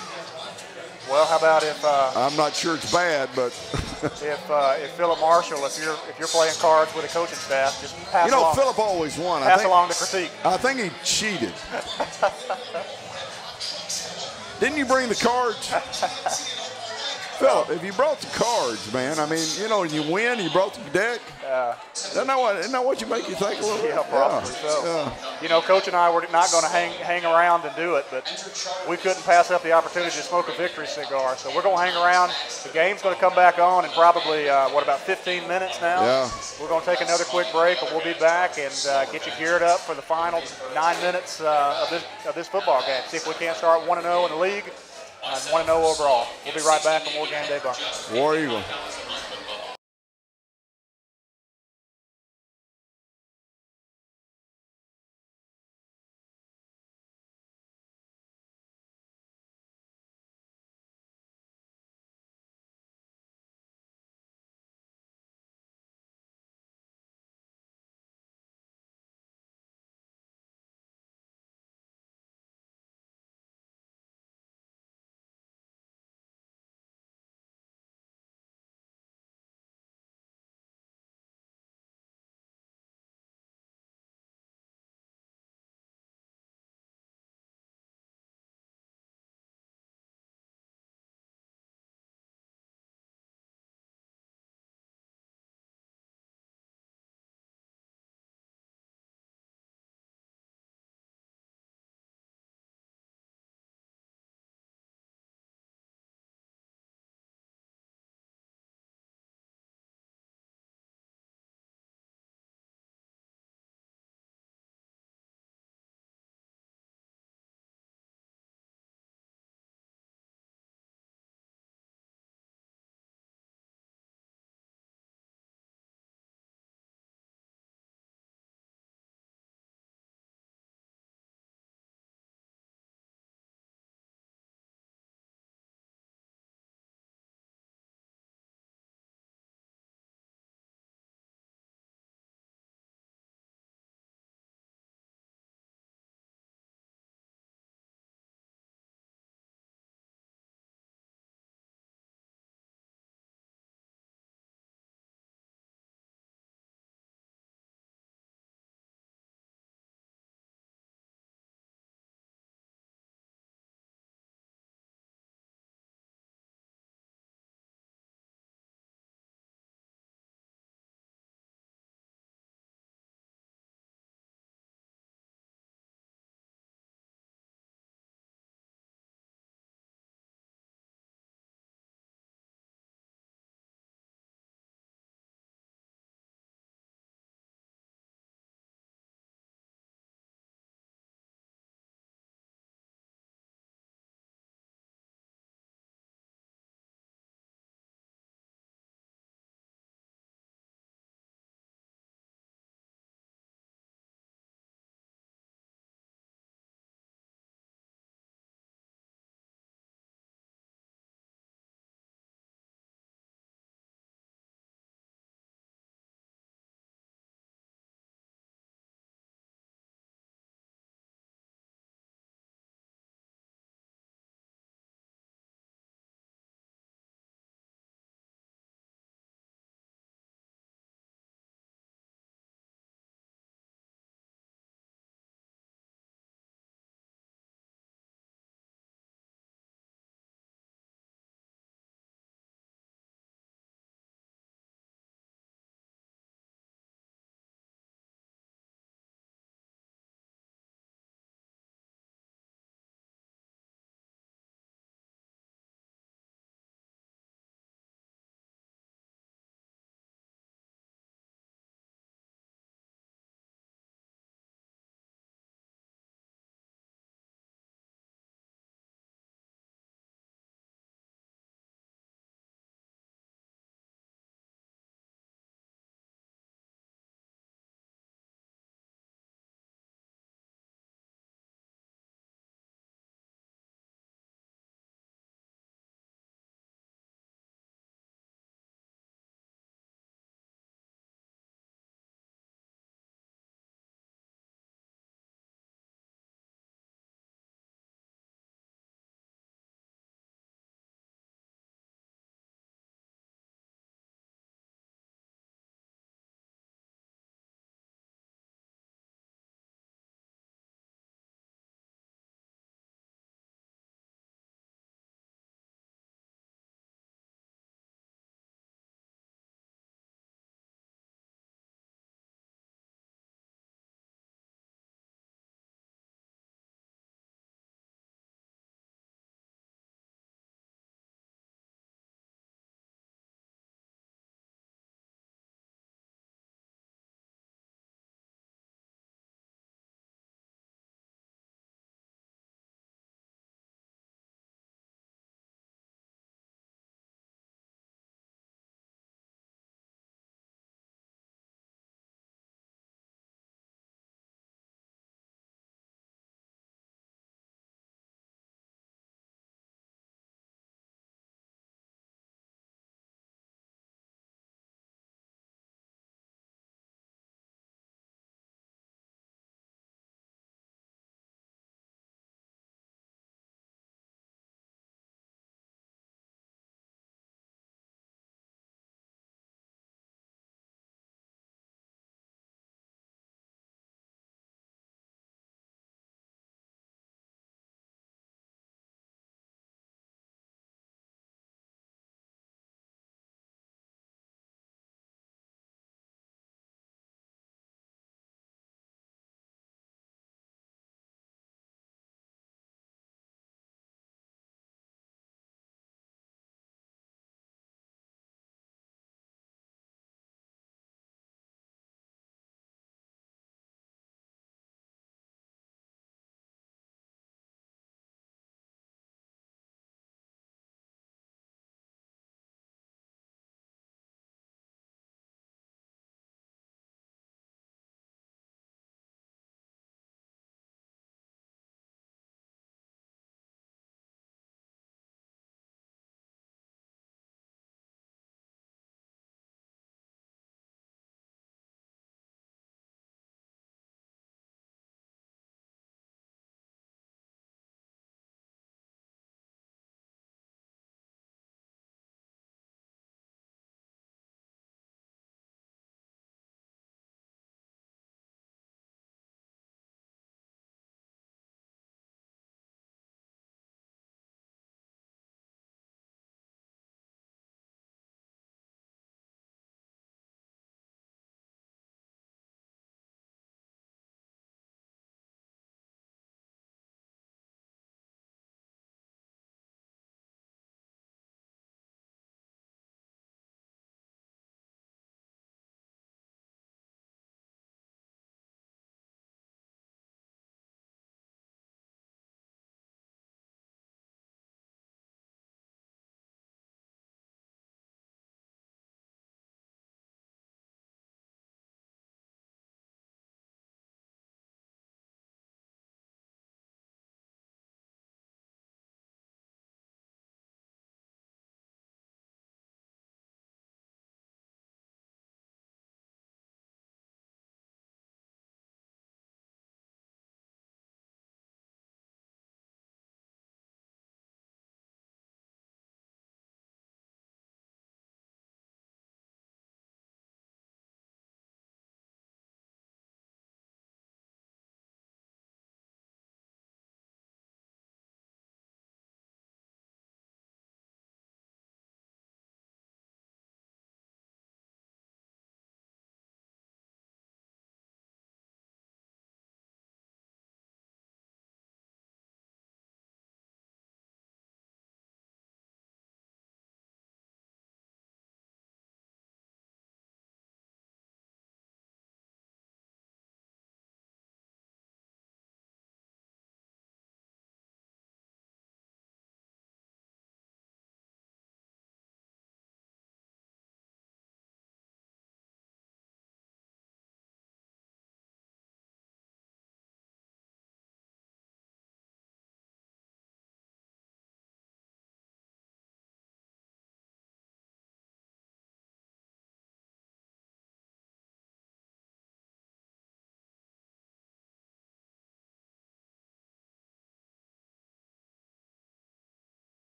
Well, how about if I'm not sure it's bad, but if Philip Marshall, if you're playing cards with a coaching staff, just pass you know, along. Philip always won. Pass along the critique. I think he cheated. Didn't you bring the cards? Philip, if you brought the cards, man, I mean, you know, you win, you brought the deck. Isn't that what you make you think a little bit? Yeah, probably so. Yeah. You know, Coach and I were not going to hang around and do it, but we couldn't pass up the opportunity to smoke a victory cigar. So we're going to hang around. The game's going to come back on in probably, about 15 minutes now? Yeah. We're going to take another quick break, and we'll be back and get you geared up for the final 9 minutes of this football game. See if we can't start 1-0 in the league and 1-0 overall. We'll be right back on More Game Day Bunkers. War Eagle.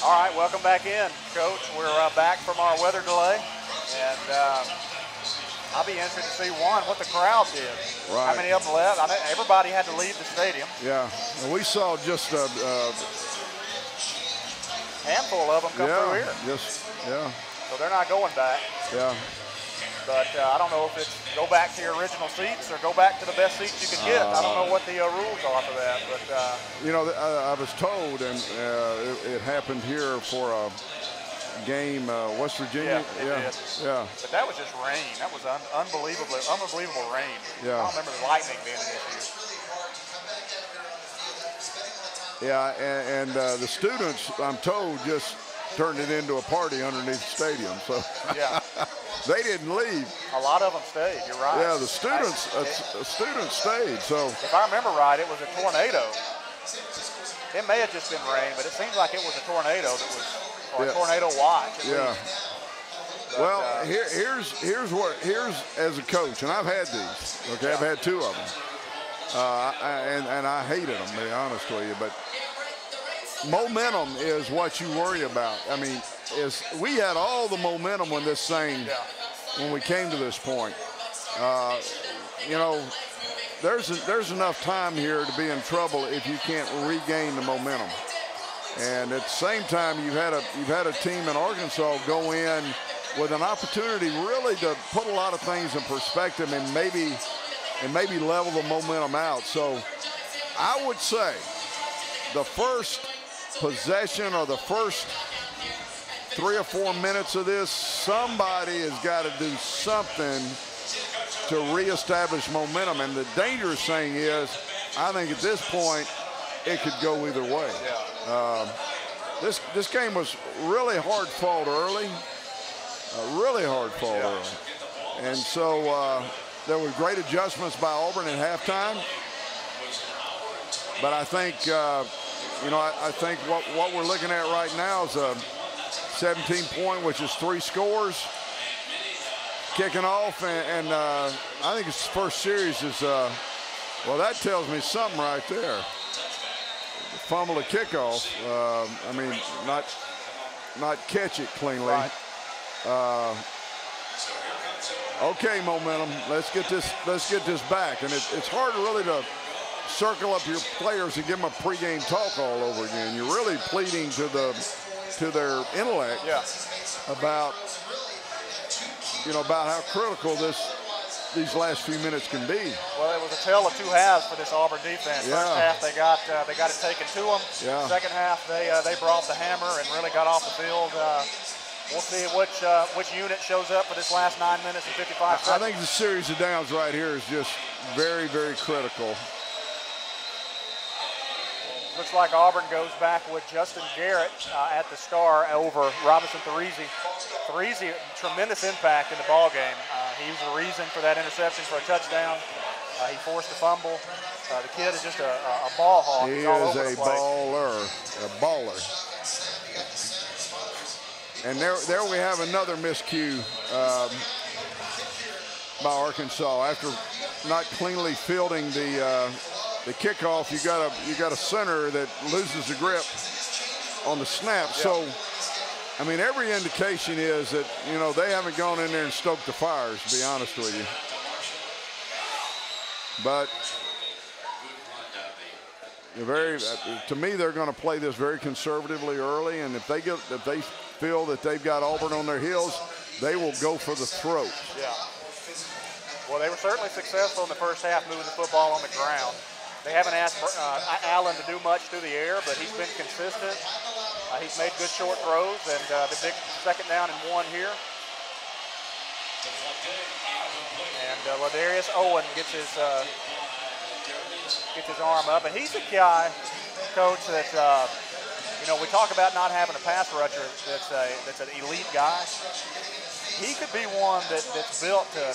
All right, welcome back in, Coach. We're back from our weather delay, and I'll be interested to see, what the crowd did. Right. How many of them left? I mean, everybody had to leave the stadium. Yeah, and we saw just a handful of them come through here. So they're not going back. Yeah. But I don't know if it's go back to your original seats or go back to the best seats you could get. I don't know what the rules are for that. But you know, I was told, and it happened here for a game, West Virginia. Yeah. But that was just rain. That was unbelievable rain. Yeah. I don't remember the lightning being an issue. Yeah, and the students, I'm told, just turned it into a party underneath the stadium. So yeah. They didn't leave. A lot of them stayed. You're right. Yeah, the students stayed. So if I remember right, it was a tornado. It may have just been rain, but it seems like it was a tornado that was, or a tornado watch. Yeah. But, well, here's as a coach, and I've had these. Okay, I've had 2 of them, and I hated them, to be honest with you. But momentum is what you worry about. I mean, we had all the momentum when this thing, when we came to this point. You know, there's enough time here to be in trouble if you can't regain the momentum. And at the same time, you've had a team in Arkansas go in with an opportunity really to put a lot of things in perspective and maybe level the momentum out. So I would say the first possession or the first 3 or 4 minutes of this, somebody has got to do something to reestablish momentum. And the dangerous thing is, I think at this point, it could go either way. This game was really hard fought early, early. And so there were great adjustments by Auburn at halftime. But I think, you know, I think what we're looking at right now is a 17-point, which is 3 scores, kicking off, and I think it's the first series is, well, that tells me something right there. Fumble a kickoff. I mean, not catch it cleanly. Right. Okay, momentum. Let's get this back, and it's hard really to circle up your players and give them a pregame talk all over again. You're really pleading to their intellect about how critical these last few minutes can be. Well, it was a tale of 2 halves for this Auburn defense. First half they got it taken to them. Second half they brought the hammer and really got off the field. We'll see which unit shows up for this last 9 minutes and 55 seconds. I think the series of downs right here is just very, very critical. Looks like Auburn goes back with Justin Garrett at the star over Robinson Therese. Therese, tremendous impact in the ball game. He was the reason for that interception for a touchdown. He forced a fumble. The kid is just a ball hawk. He all is over a the place. baller. And there we have another miscue by Arkansas. After not cleanly fielding the kickoff, you got a center that loses the grip on the snap. So, I mean, every indication is that, you know, they haven't gone in there and stoked the fires, to be honest with you. But to me, they're going to play this very conservatively early, and if they feel that they've got Auburn on their heels, they will go for the throat. Yeah. Well, they were certainly successful in the first half moving the football on the ground. They haven't asked Allen to do much through the air, but he's been consistent. He's made good short throws, and the big 2nd down and 1 here. And Ladarius Owen gets his arm up, and he's a guy, Coach, that you know, we talk about not having a pass rusher that's an elite guy. He could be one that's built to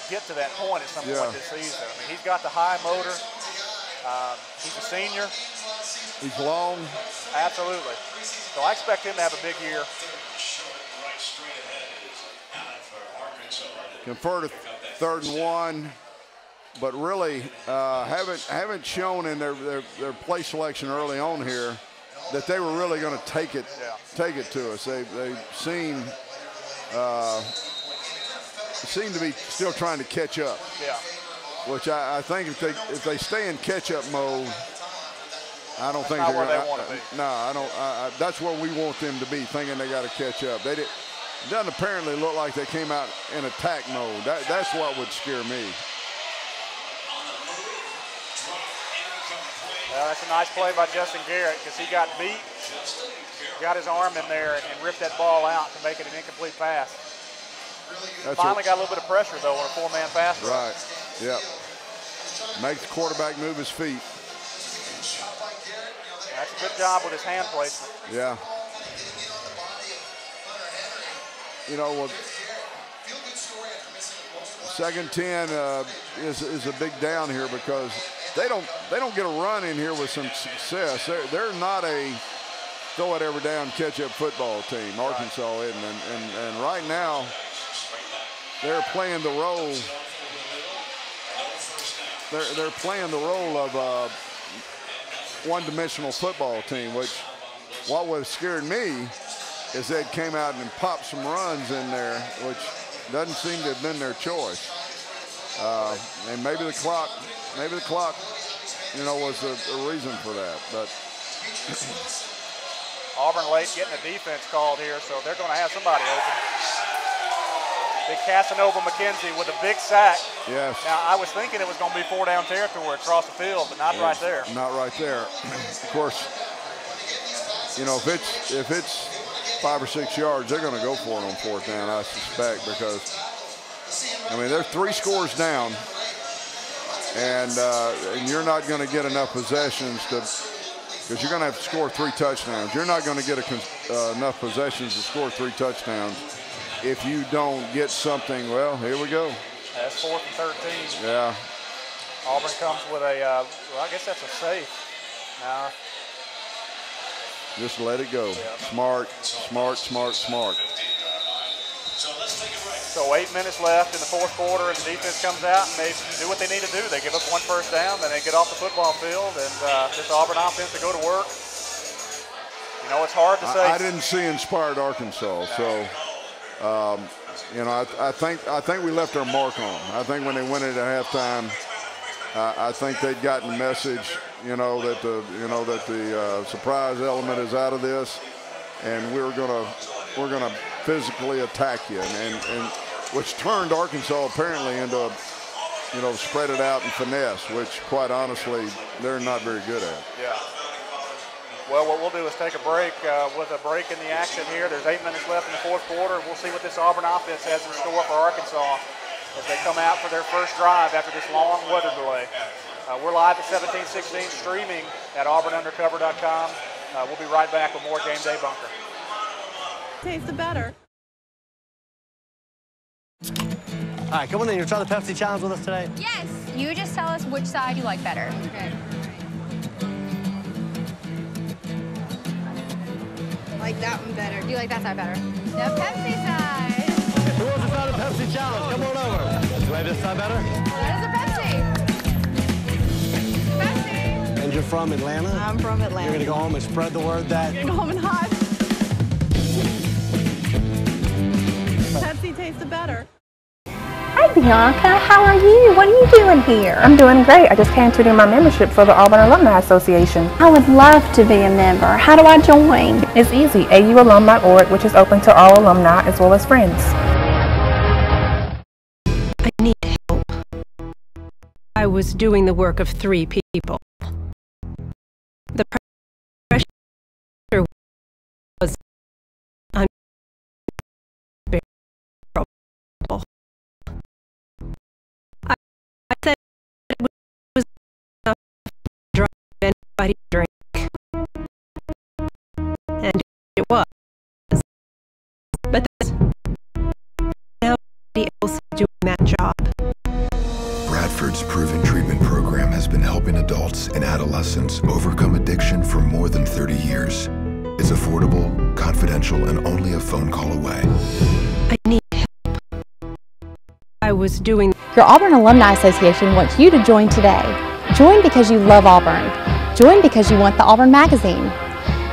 get to that point at some point this season. I mean, he's got the high motor. He's a senior. He's long. Absolutely. So I expect him to have a big year. convert a 3rd and 1, but really haven't shown in their play selection early on here that they were really going to take it to us. They seem to be still trying to catch up. Yeah. Which I think if they stay in catch-up mode, I don't think they're going to. Want to be. No, I don't. That's where we want them to be, thinking they got to catch up. It doesn't apparently look like they came out in attack mode. That's what would scare me. Well, that's a nice play by Justin Garrett because he got beat, got his arm in there, and ripped that ball out to make it an incomplete pass. Finally got a little bit of pressure, though, on a 4-man pass rush. Right, yep. Makes the quarterback move his feet. That's a good job with his hand placement. Yeah. You know, 2nd 10 is a big down here because they don't get a run in here with some success. They're not a throw it every down, catch up football team. Arkansas isn't, and right now they're playing the role. They're playing the role of a one-dimensional football team, which what would have scared me is they came out and popped some runs in there, which doesn't seem to have been their choice. And maybe the clock, you know, was a reason for that. But Auburn late getting a defense called here, so they're going to have somebody open. Big Casanova McKenzie with a big sack. Yes. Now, I was thinking it was going to be 4-down territory across the field, but not right there. Not right there. Of course, you know, if it's 5 or 6 yards, they're going to go for it on 4th down, I suspect, because, I mean, they're 3 scores down, and you're not going to get enough possessions because you're going to have to score 3 touchdowns. You're not going to get enough possessions to score 3 touchdowns if you don't get something. Well, here we go. That's 4th and 13. Yeah. Auburn comes with a, well, I guess that's a safe. Now, just let it go. Yeah. Smart. So 8 minutes left in the 4th quarter, and the defense comes out, and they do what they need to do. They give up 1 first down, then they get off the football field, and this Auburn offense to go to work. You know, it's hard to say. I didn't see inspired Arkansas, so you know, I think we left our mark on them. I think when they went into halftime, I think they'd gotten the message, you know, that the surprise element is out of this, and we're gonna physically attack you, and which turned Arkansas apparently into, you know, spread it out and finesse, which quite honestly they're not very good at. Yeah. Well, what we'll do is take a break. With a break in the action here, there's 8 minutes left in the 4th quarter. We'll see what this Auburn offense has in store for Arkansas as they come out for their first drive after this long weather delay. We're live at 1716, streaming at auburnundercover.com. We'll be right back with more Game Day Bunker. Tastes better. All right, come on in. You're trying the Pepsi Challenge with us today? Yes. You just tell us which side you like better. Okay. I like that one better. You like that side better? The Pepsi side. Who wants to try the Pepsi Challenge? Come on over. Do you like this side better? That is a Pepsi. Pepsi. And you're from Atlanta? I'm from Atlanta. You're going to go home and spread the word that? You're going to go home and hide. Pepsi tastes better. Hi Bianca, how are you? What are you doing here? I'm doing great. I just came to do my membership for the Auburn Alumni Association. I would love to be a member. How do I join? It's easy. aualum.org, which is open to all alumni as well as friends. I need help. I was doing the work of 3 people. The pressure was unbearable. I said it was enough to drive anybody to drink. And it was. But nobody else is doing that job. Bradford's proven treatment program has been helping adults and adolescents overcome addiction for more than 30 years. It's affordable, confidential, and only a phone call away. I need help. was doing. Your Auburn Alumni Association wants you to join today. Join because you love Auburn. Join because you want the Auburn magazine.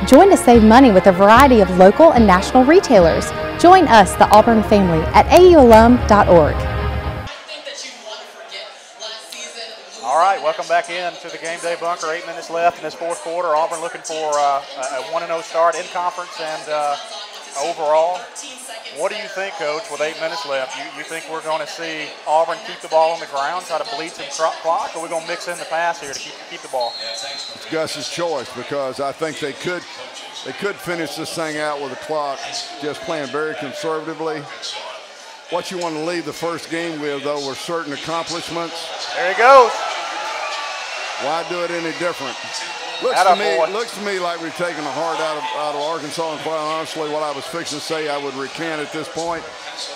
Join to save money with a variety of local and national retailers. Join us, the Auburn family, at aualum.org. All right, welcome back in to the Game Day Bunker. 8 minutes left in this fourth quarter. Auburn looking for a 1-0 start in conference and overall. What do you think, Coach, with 8 minutes left? You think we're going to see Auburn keep the ball on the ground, try to bleed some clock, or are we going to mix in the pass here to keep the ball? It's Gus's choice, because I think they could finish this thing out with the clock, just playing very conservatively. What you want to leave the first game with, though, were certain accomplishments. There he goes. Why do it any different? Looks to me like we've taken the heart out of Arkansas, and quite honestly, what I was fixing to say I would recant at this point,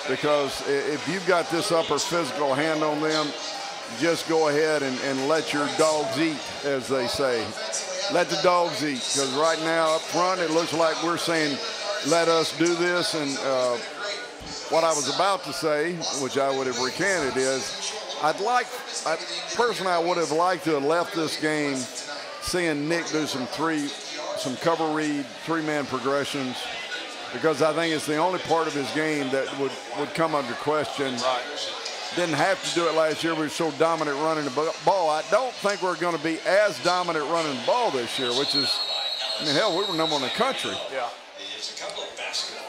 because if you've got this upper physical hand on them, just go ahead and let your dogs eat, as they say. Let the dogs eat, because right now up front it looks like we're saying, let us do this, and what I was about to say, which I would have recanted, is personally I would have liked to have left this game seeing Nick do some cover read, three-man progressions, because I think it's the only part of his game that would come under question. Right. Didn't have to do it last year. We were so dominant running the ball. I don't think we're going to be as dominant running the ball this year, which is, I mean, hell, we were number one in the country. Yeah.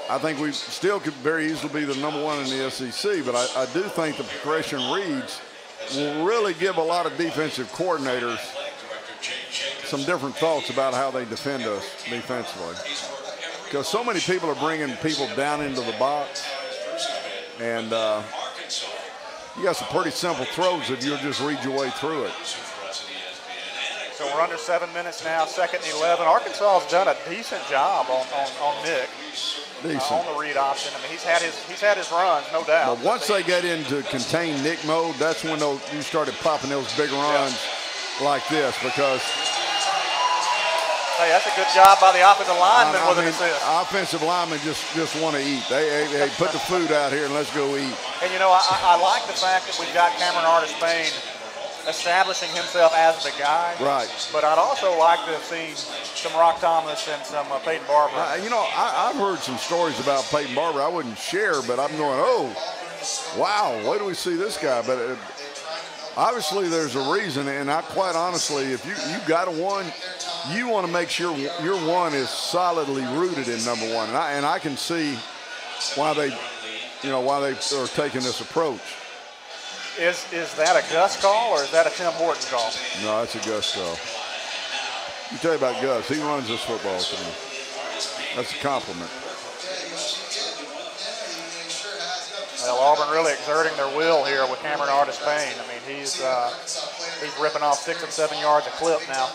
I think we still could very easily be the number one in the SEC, but I do think the progression reads will really give a lot of defensive coordinators some different thoughts about how they defend us defensively. Because so many people are bringing people down into the box, and you got some pretty simple throws if you'll just read your way through it. So we're under 7 minutes now, 2nd and 11. Arkansas has done a decent job on Nick. On the read option. I mean, he's had his runs, no doubt. But once they get into contain Nick mode, that's when you started popping those big runs like this, because hey, that's a good job by the offensive lineman with an assist. Offensive linemen just want to eat. They put the food out here and let's go eat. And you know, I like the fact that we've got Cameron Artis-Payne establishing himself as the guy. Right. But I'd also like to have seen some Rock Thomas and some Peyton Barber. You know, I've heard some stories about Peyton Barber I wouldn't share, but I'm going, oh, wow, where do we see this guy? But obviously there's a reason, and quite honestly, if you got a one, you want to make sure your one is solidly rooted in number one. And I can see why they are taking this approach. Is that a Gus call or is that a Tim Horton call? No, that's a Gus call. Let me tell you about Gus. He runs this football team. That's a compliment. Well, Auburn really exerting their will here with Cameron Artis-Payne. I mean, he's ripping off 6 and 7 yards a clip now.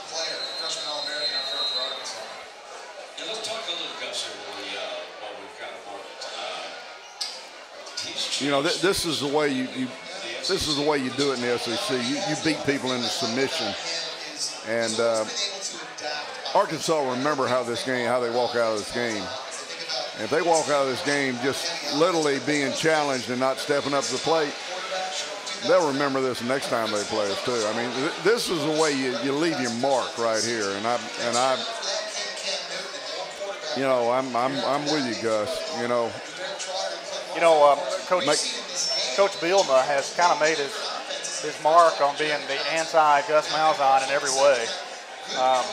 You know, this is the way you do it in the SEC. You beat people into submission, and Arkansas remember how they walk out of this game. And if they walk out of this game just literally being challenged and not stepping up to the plate, they'll remember this next time they play us too. I mean, this is the way you leave your mark right here. And I, you know, I'm with you, Gus. You know, Coach Bielema has kind of made his mark on being the anti-Gus Malzahn in every way.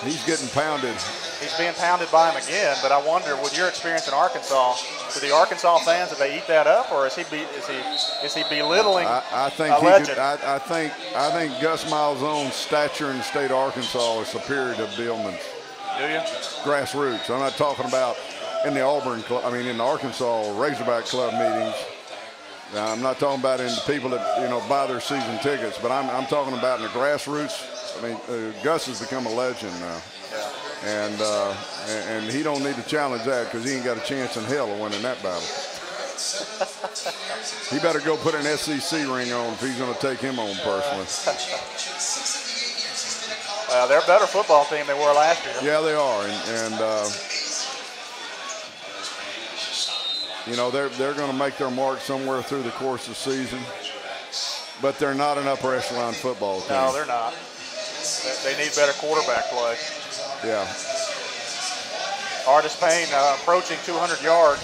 He's getting pounded. He's being pounded by him again, but I wonder, with your experience in Arkansas, do the Arkansas fans, did they eat that up, or is he belittling I think a legend? I think Gus Malzahn's stature in the state of Arkansas is superior to Bielema's. Do you? Grassroots. I'm not talking about in the Auburn club. I mean, in the Arkansas Razorback Club meetings. Now, I'm not talking about in the people that buy their season tickets, but I'm talking about in the grassroots. I mean, Gus has become a legend now, and he don't need to challenge that because he ain't got a chance in hell of winning that battle. He better go put an SEC ring on if he's going to take him on personally. Well, they're a better football team than they were last year. Yeah, they are, and you know, they're going to make their mark somewhere through the course of the season. but they're not an upper echelon football team. No, they're not. They need better quarterback play. Yeah. Artis Payne approaching 200 yards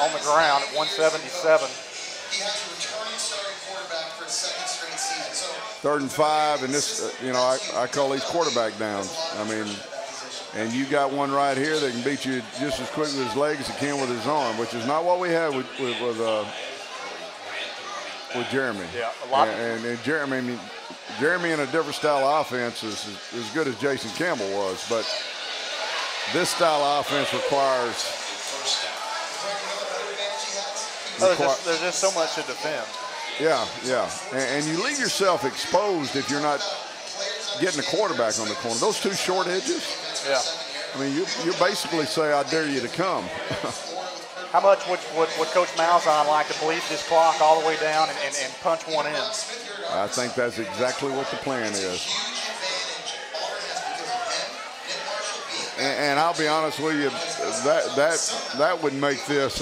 on the ground at 177. He has a returning starting quarterback for his second straight season. So 3rd and 5, and this, I call these quarterback downs. I mean, and you got one right here that can beat you just as quick with his leg as he can with his arm, which is not what we have with Jeremy. Yeah, a lot. And Jeremy, I mean, Jeremy in a different style of offense is as good as Jason Campbell was, but this style of offense requires. There's just so much to defend. Yeah, yeah. And you leave yourself exposed if you're not getting the quarterback on the corner. Those two short edges. Yeah. I mean, you basically say, I dare you to come. How much would Coach Malzahn like to bleed this clock all the way down and punch one in? I think that's exactly what the plan is. And I'll be honest with you, that would make this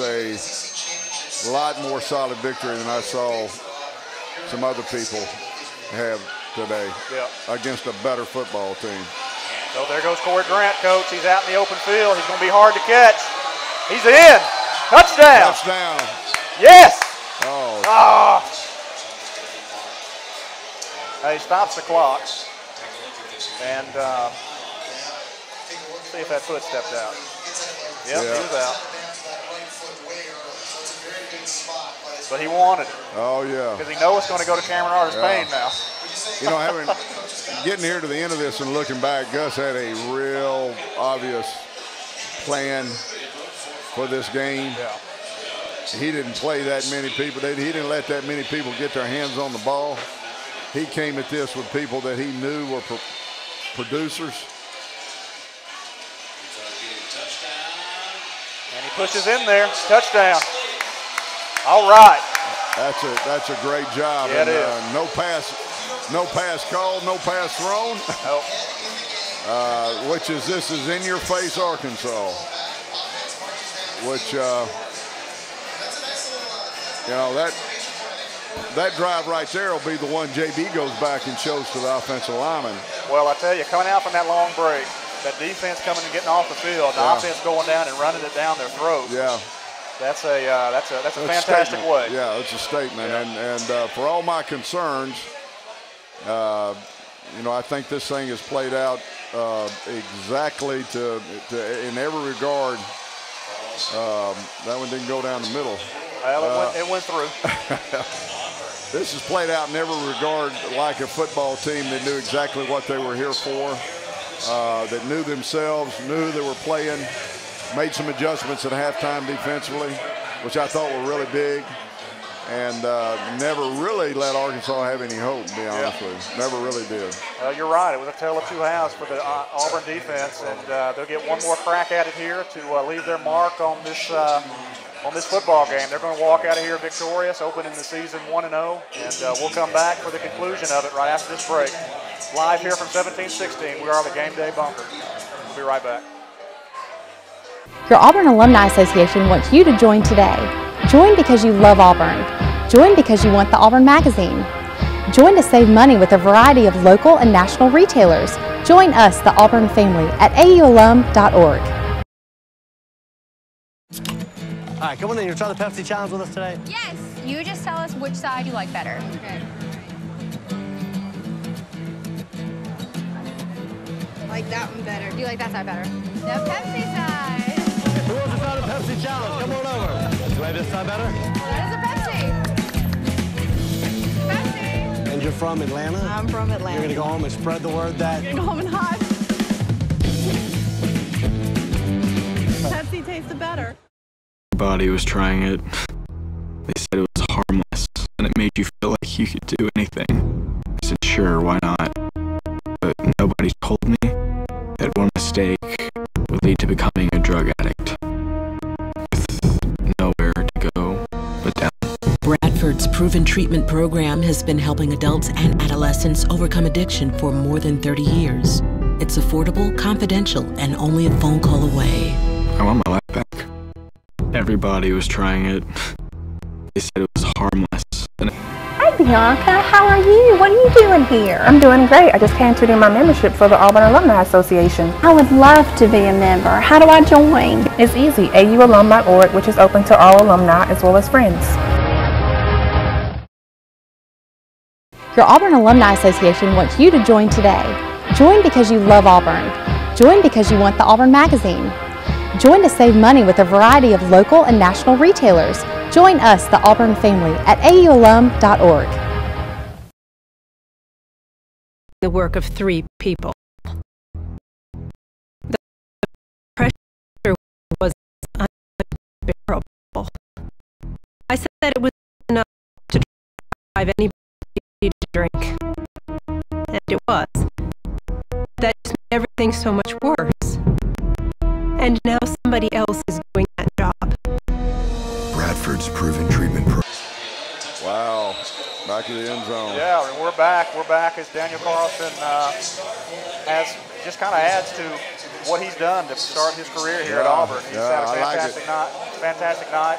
a lot more solid victory than I saw some other people have today against a better football team. So there goes Corey Grant, coach. He's out in the open field. He's going to be hard to catch. He's in. Touchdown. Touchdown. Yes. Oh. Ah. He stops the clock. And see if that foot stepped out. Yep, he was out. But he wanted it. Oh, yeah. Because he knows it's going to go to Cameron Artis Payne now. You know, getting here to the end of this and looking back, Gus had a real obvious plan for this game. Yeah. He didn't play that many people. He didn't let that many people get their hands on the ball. He came at this with people that he knew were producers. And he pushes in there. Touchdown. All right. That's a great job. Yeah, it is. No pass called, no pass thrown. Nope. This is in your face, Arkansas. Which that drive right there will be the one JB goes back and shows to the offensive lineman. Well, I tell you, coming out from that long break, that defense coming and getting off the field, the offense going down and running it down their throats. Yeah. That's a fantastic way. Yeah, it's a statement. Yeah. And for all my concerns, I think this thing has played out exactly to in every regard. That one didn't go down the middle. Well, it went through. This has played out in every regard like a football team that knew exactly what they were here for, that knew themselves, knew they were playing, made some adjustments at halftime defensively, which I thought were really big, and never really let Arkansas have any hope, to be honest with you. Never really did. You're right. It was a tale of two halves for the Auburn defense, and they'll get one more crack at it here to leave their mark on this football game. They're going to walk out of here victorious, opening the season 1-0, and we'll come back for the conclusion of it right after this break. Live here from 1716, we are the Game Day Bunker. We'll be right back. Your Auburn Alumni Association wants you to join today. Join because you love Auburn. Join because you want the Auburn magazine. Join to save money with a variety of local and national retailers. Join us, the Auburn family, at aualum.org. All right, come on in. You try the Pepsi challenge with us today? Yes. You just tell us which side you like better. Okay. Like that one better. You like that side better? The Pepsi side. Who wants to try the Pepsi challenge? Come on over. Do you like this side better? That is a Pepsi. Pepsi. And you're from Atlanta? I'm from Atlanta. You're going to go home and spread the word that... You're going to go home and hide. Pepsi tastes better. Body was trying it. They said it was harmless, and it made you feel like you could do anything. I said, sure, why not? But nobody told me that one mistake would lead to becoming a drug addict. With nowhere to go but down. Bradford's proven treatment program has been helping adults and adolescents overcome addiction for more than 30 years. It's affordable, confidential, and only a phone call away. I want my life back. Everybody was trying it. They said it was harmless. Hey Bianca, how are you? What are you doing here? I'm doing great. I just came to do my membership for the Auburn Alumni Association. I would love to be a member. How do I join? It's easy. aualum.org, which is open to all alumni as well as friends. Your Auburn Alumni Association wants you to join today. Join because you love Auburn. Join because you want the Auburn magazine. Join to save money with a variety of local and national retailers. Join us, the Auburn family, at aualum.org. The work of 3 people. The pressure was unbearable. I said that it was enough to drive anybody to drink. And it was. That just made everything so much worse. And now somebody else is doing that job. Bradford's proven treatment program. Wow. Back in the end zone. Yeah, and we're back. We're back as Daniel Carlson has just kind of adds to what he's done to start his career here at Auburn. He's had a fantastic night.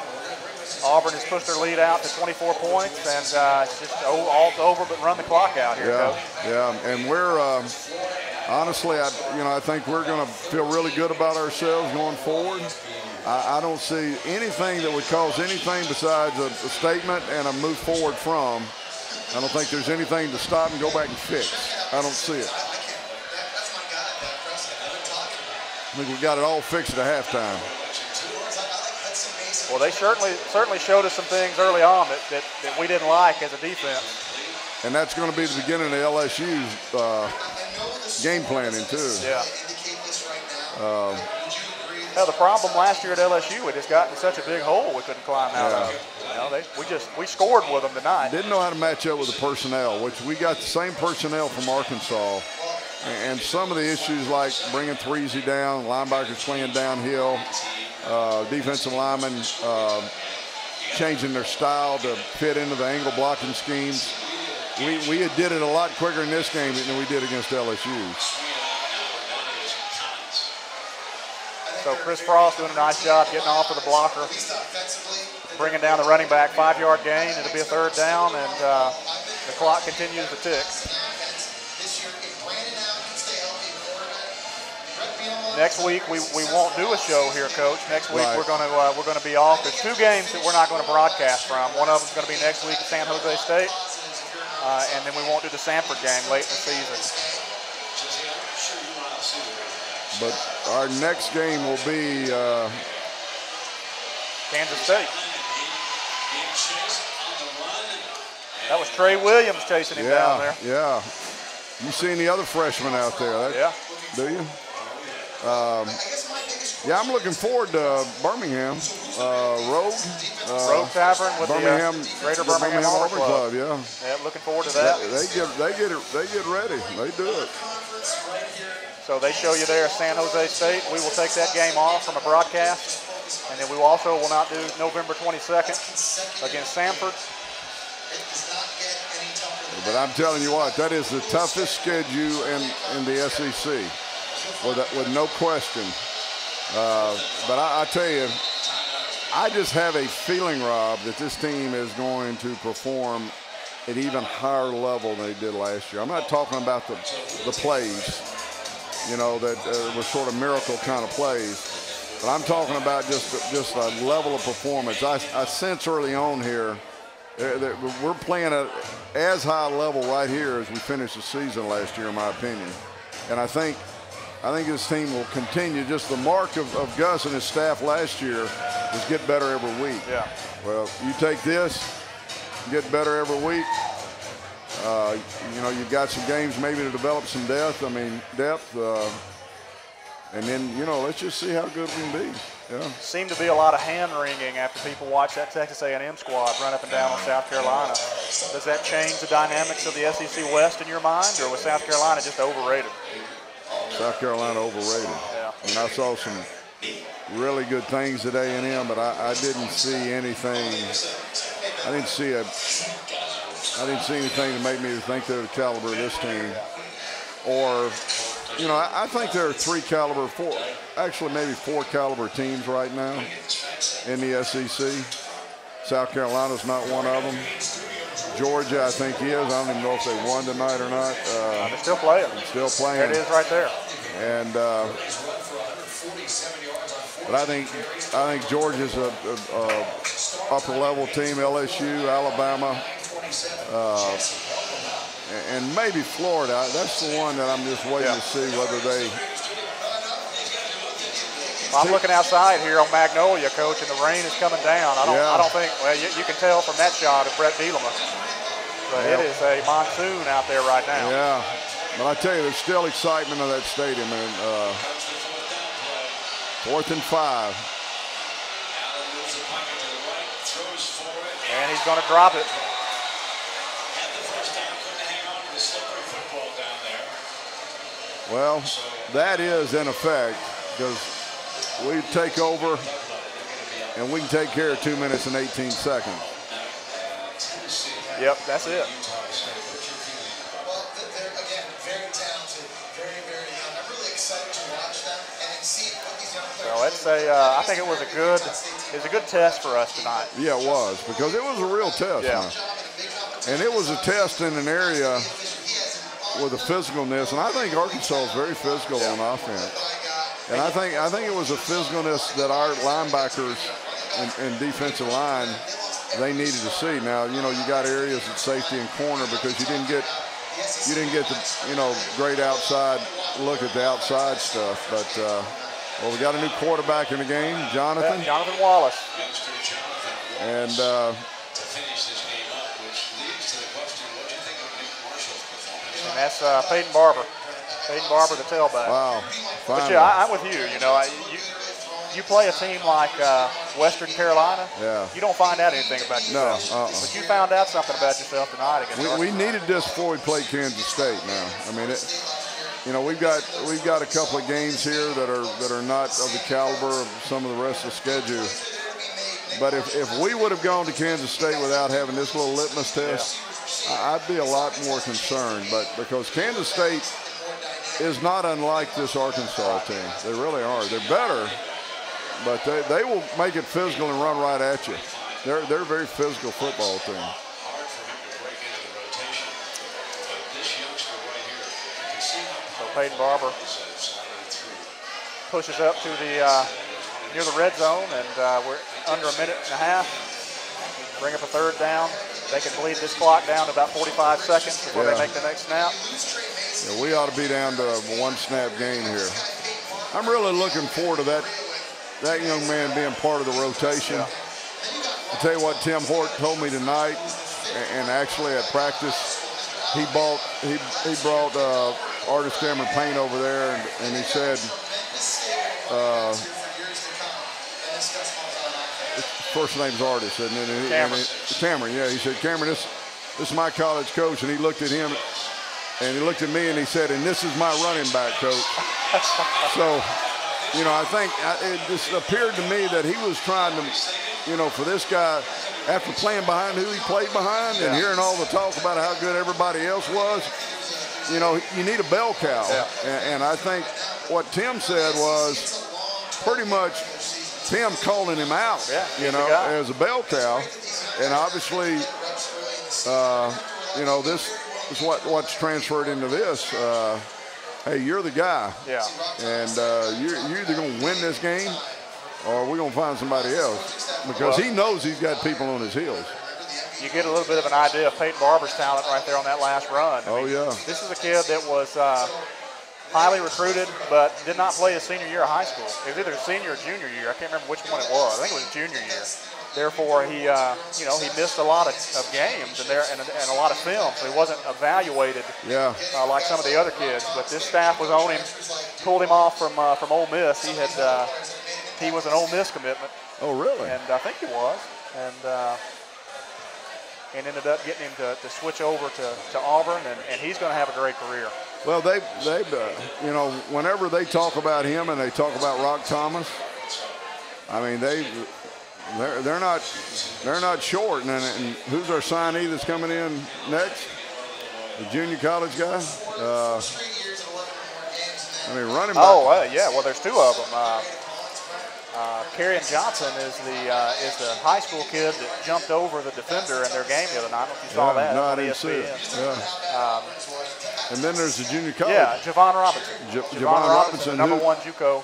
Auburn has pushed their lead out to 24 points, and it's just all over but run the clock out here, Coach. Yeah, and we're honestly, I think we're going to feel really good about ourselves going forward. I don't see anything that would cause anything besides a statement and a move forward from. I don't think there's anything to stop and go back and fix. I don't see it. I think we got it all fixed at halftime. Well, they certainly showed us some things early on that we didn't like as a defense. And that's going to be the beginning of LSU's game planning too. Yeah. The problem last year at LSU, we just got in such a big hole we couldn't climb out of. We scored with them tonight. Didn't know how to match up with the personnel, which we got the same personnel from Arkansas. And some of the issues like bringing Threesy down, linebackers playing downhill, defensive linemen changing their style to fit into the angle blocking schemes. We did it a lot quicker in this game than we did against LSU. So Chris Frost doing a nice job getting off of the blocker, bringing down the running back, 5-yard gain. It'll be a 3rd down, and the clock continues to tick. Next week we won't do a show here, Coach. Next week we're gonna be off. There's 2 games that we're not going to broadcast from. One of them's going to be next week at San Jose State, and then we won't do the Sanford game late in the season. But our next game will be Kansas State. That was Trey Williams chasing him down there. Yeah. You seen the other freshmen out there? Yeah. Do you? Yeah, I'm looking forward to Birmingham. Rogue Tavern with Birmingham, the Greater Birmingham Auburn Club. Yeah, looking forward to that. They get ready. They do it. So they show you there San Jose State. We will take that game off from a broadcast. And then we also will not do November 22nd against Sanford. But I'm telling you what, that is the toughest schedule in the SEC, with no question. But I tell you, I just have a feeling, Rob, that this team is going to perform at even higher level than they did last year. I'm not talking about the plays, that were sort of miracle kind of plays. But I'm talking about just a level of performance. I sense early on here that we're playing at as high a level right here as we finished the season last year, in my opinion. And I think this team will continue. Just the mark of Gus and his staff last year was get better every week. Yeah. Well, you take this, get better every week. You've got some games maybe to develop some depth. And then, let's just see how good we can be. Yeah. Seemed to be a lot of hand-wringing after people watch that Texas A&M squad run up and down on South Carolina. Does that change the dynamics of the SEC West in your mind, or was South Carolina just overrated? South Carolina overrated. Yeah. I mean, I saw some really good things at A&M, but I didn't see anything. I didn't see anything to make me think they're the caliber of this team. Or, I think there are 4 caliber teams right now in the SEC. South Carolina's not one of them. Georgia, I think he is. I don't even know if they won tonight or not. They're still playing. Still playing. There it is right there. And but I think Georgia's a upper level team. LSU, Alabama, and maybe Florida. That's the one that I'm just waiting to see whether they. I'm looking outside here on Magnolia, Coach, and the rain is coming down. I don't think. Well, you can tell from that shot of Brett Bielema, but it is a monsoon out there right now. Yeah, but I tell you, there's still excitement in that stadium, and 4th and 5. And he's going to drop it. Well, that is in effect, because we take over and we can take care of 2 minutes and 18 seconds. Yep, that's it. Well, they're, again, very talented, very, very young. I'm really excited to watch them and see what these young players I think it was a good test for us tonight. Yeah, it was, because it was a real test. Yeah. And it was a test in an area with a physicalness, and I think Arkansas is very physical on offense. And I think it was a physicalness that our linebackers and defensive line, they needed to see. Now, you got areas at safety and corner because you didn't get the great outside look at the outside stuff. But well, we got a new quarterback in the game, Jonathan. Jonathan Wallace. And that's Peyton Barber. Peyton Barber, the tailback. Wow. But yeah, I'm with you. You play a team like Western Carolina. Yeah. You don't find out anything about yourself. No. But you found out something about yourself tonight against we needed this before we played Kansas State. Now, I mean, we've got a couple of games here that are not of the caliber of some of the rest of the schedule. But if we would have gone to Kansas State without having this little litmus test, I'd be a lot more concerned. But because Kansas State is not unlike this Arkansas team. They really are. They're better, but they will make it physical and run right at you. They're a very physical football team. So Peyton Barber pushes up to the near the red zone, and we're under a minute and a half. Bring up a 3rd down. They can bleed this clock down to about 45 seconds before they make the next snap. Yeah, we ought to be down to a 1-snap game here. I'm really looking forward to that young man being part of the rotation. Yeah. I'll tell you what Tim Hort told me tonight, and actually at practice, he brought Artist Cameron Payne over there, and he said, first name's Artist, and then Cameron, yeah. He said, Cameron, this is my college coach, and he looked at him, and he looked at me, and he said, and this is my running back coach. So, I think it just appeared to me that he was trying to, for this guy, after playing behind who he played behind and hearing all the talk about how good everybody else was, you need a bell cow. Yeah. And I think what Tim said was pretty much Tim calling him out, as a bell cow. And obviously, this is what's transferred into this. Hey, you're the guy. Yeah. And you're either going to win this game or we're going to find somebody else. Because he knows he's got people on his heels. You get a little bit of an idea of Peyton Barber's talent right there on that last run. I mean, This is a kid that was highly recruited, but did not play his senior year of high school. It was either senior or junior year. I can't remember which one it was. I think it was junior year. Therefore, he missed a lot of games and a lot of film, so he wasn't evaluated like some of the other kids. But this staff was on him, pulled him off from Ole Miss. He was an Ole Miss commitment. Oh, really? And I think he was, and ended up getting him to switch over to Auburn, and he's going to have a great career. Well, they whenever they talk about him and they talk about Rock Thomas, I mean they're not short. And who's our signee that's coming in next? The junior college guy. Running back. Oh, yeah. Well, there's two of them. Kerrion Johnson is the high school kid that jumped over the defender in their game the other night. I don't know if you saw that. No, I on didn't see ESPN. it. Yeah. And then there's the junior college. Yeah, Javon Robinson. Javon Robinson, number one JUCO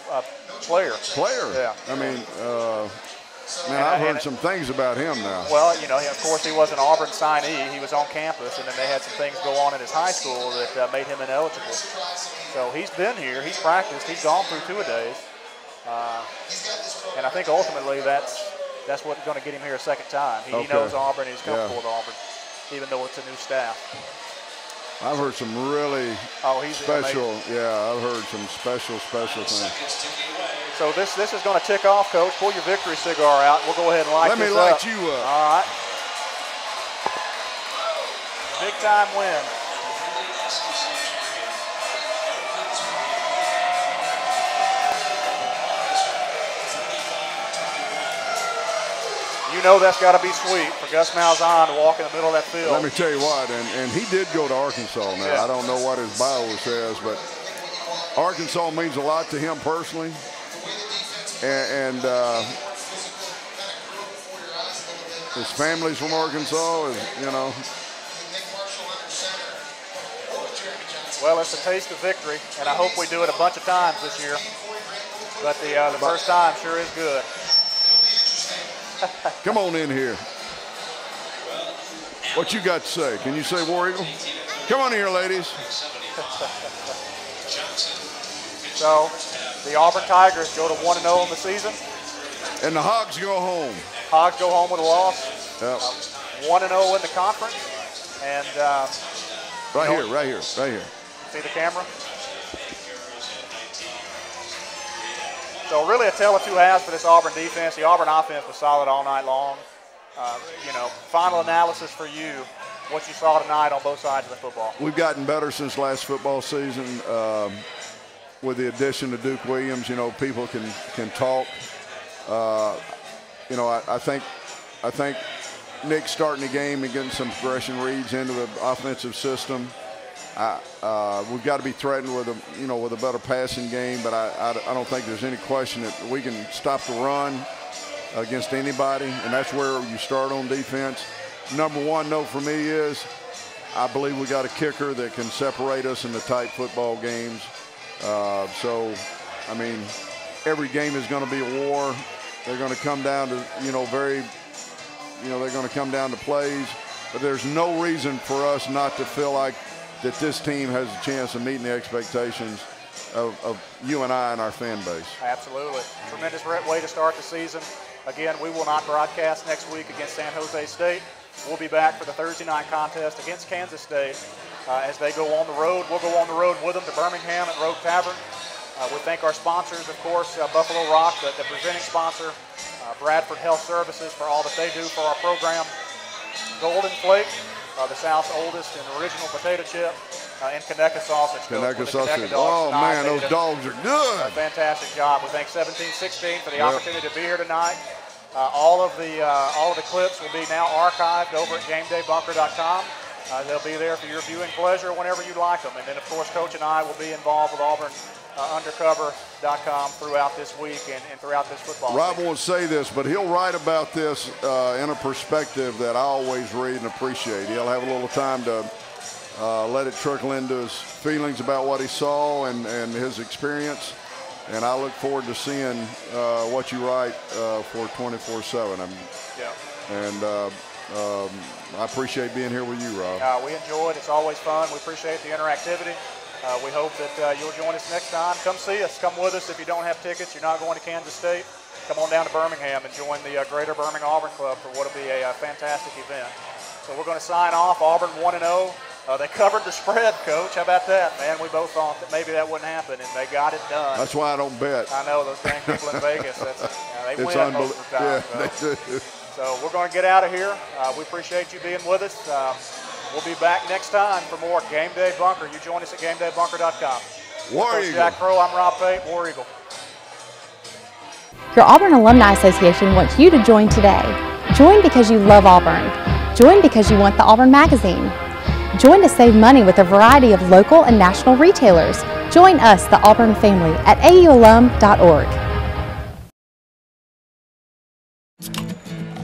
player. Yeah. I mean, man, I've heard some things about him now. Well, you know, of course, he was an Auburn signee. He was on campus, and then they had some things go on in his high school that made him ineligible. So he's been here. He's practiced. He's gone through two-a-days. And I think ultimately that's what's going to get him here a second time. He knows Auburn. He's comfortable with Auburn, even though it's a new staff. I've heard some really special. Amazing. Yeah, I've heard some special things. So this is going to tick off, Coach. Pull your victory cigar out. We'll go ahead and light this up. Let me light you up. All right. Big time win. You know that's got to be sweet for Gus Malzahn to walk in the middle of that field. Let me tell you what, and he did go to Arkansas now. Yeah. I don't know what his bio says, but Arkansas means a lot to him personally. And his family's from Arkansas, you know. Well, it's a taste of victory, and I hope we do it a bunch of times this year. But the first time sure is good. Come on in here. What you got to say? Can you say War Eagle? Come on here, ladies. So the Auburn Tigers go to 1-0 in the season. And the Hogs go home. Hogs go home with a loss. Yep. 1-0 in the conference. And right here. See the camera? So really a tale of two halves for this Auburn defense. The Auburn offense was solid all night long. You know, final analysis for you, what you saw tonight on both sides of the football. We've gotten better since last football season. With the addition of Duke Williams, you know, people can talk. You know, I think Nick's starting the game and getting some progression reads into the offensive system. We've got to be threatened with a better passing game, but I don't think there's any question that we can stop the run against anybody, and that's where you start on defense. Number one note for me is I believe we got a kicker that can separate us in the tight football games. So, I mean, every game is going to be a war. They're going to come down to, they're going to come down to plays, but there's no reason for us not to feel like that this team has a chance of meeting the expectations of you and I and our fan base. Absolutely. Tremendous way to start the season. Again, we will not broadcast next week against San Jose State. We'll be back for the Thursday night contest against Kansas State. As they go on the road, we'll go on the road with them to Birmingham at Road Tavern. We thank our sponsors, of course, Buffalo Rock, the presenting sponsor, Bradford Health Services for all that they do for our program, Golden Flake, the South's oldest and original potato chip, and Conecuh Sausage. Conecuh Sausage. Oh, man, those dogs are good. A fantastic job. We thank 1716 for the opportunity to be here tonight. All of the clips will be now archived over at GameDayBunker.com. They'll be there for your viewing pleasure whenever you like them. And then, of course, Coach and I will be involved with AuburnUndercover.com throughout this week and throughout this football season. Rob won't say this, but he'll write about this in a perspective that I always read and appreciate. He'll have a little time to let it trickle into his feelings about what he saw and his experience. And I look forward to seeing what you write for 24/7. And I appreciate being here with you, Rob. We enjoyed. It's always fun. We appreciate the interactivity. We hope that you'll join us next time. Come see us. Come with us. If you don't have tickets, you're not going to Kansas State, come on down to Birmingham and join the Greater Birmingham Auburn Club for what will be a fantastic event. So we're going to sign off. Auburn 1-0. They covered the spread, Coach. How about that, man? We both thought that maybe that wouldn't happen, and they got it done. That's why I don't bet. I know, those dang people in Vegas. They win most of the time. Yeah, they do. So we're going to get out of here. We appreciate you being with us. We'll be back next time for more Game Day Bunker. You join us at GameDayBunker.com. War Eagle. Coach Jack Crowe, I'm Rob Pate, War Eagle. Your Auburn Alumni Association wants you to join today. Join because you love Auburn. Join because you want the Auburn Magazine. Join to save money with a variety of local and national retailers. Join us, the Auburn family, at aualum.org.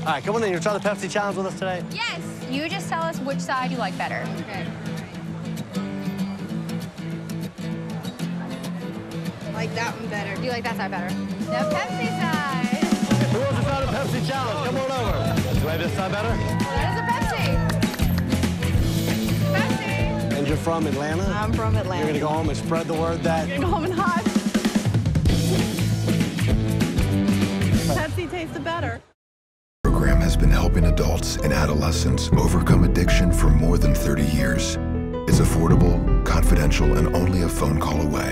All right, come on in. You try the Pepsi challenge with us today? Yes. You just tell us which side you like better. Okay. Like that one better. You like that side better? The Pepsi side. Who wants to try the Pepsi challenge? Come on over. Do you like this side better? That is a Pepsi. Pepsi. And you're from Atlanta? I'm from Atlanta. You're going to go home and spread the word that... You're going to go home and hide. Pepsi tastes better. The program has been helping adults and adolescents overcome addiction for more than 30 years. It's affordable, confidential, and only a phone call away.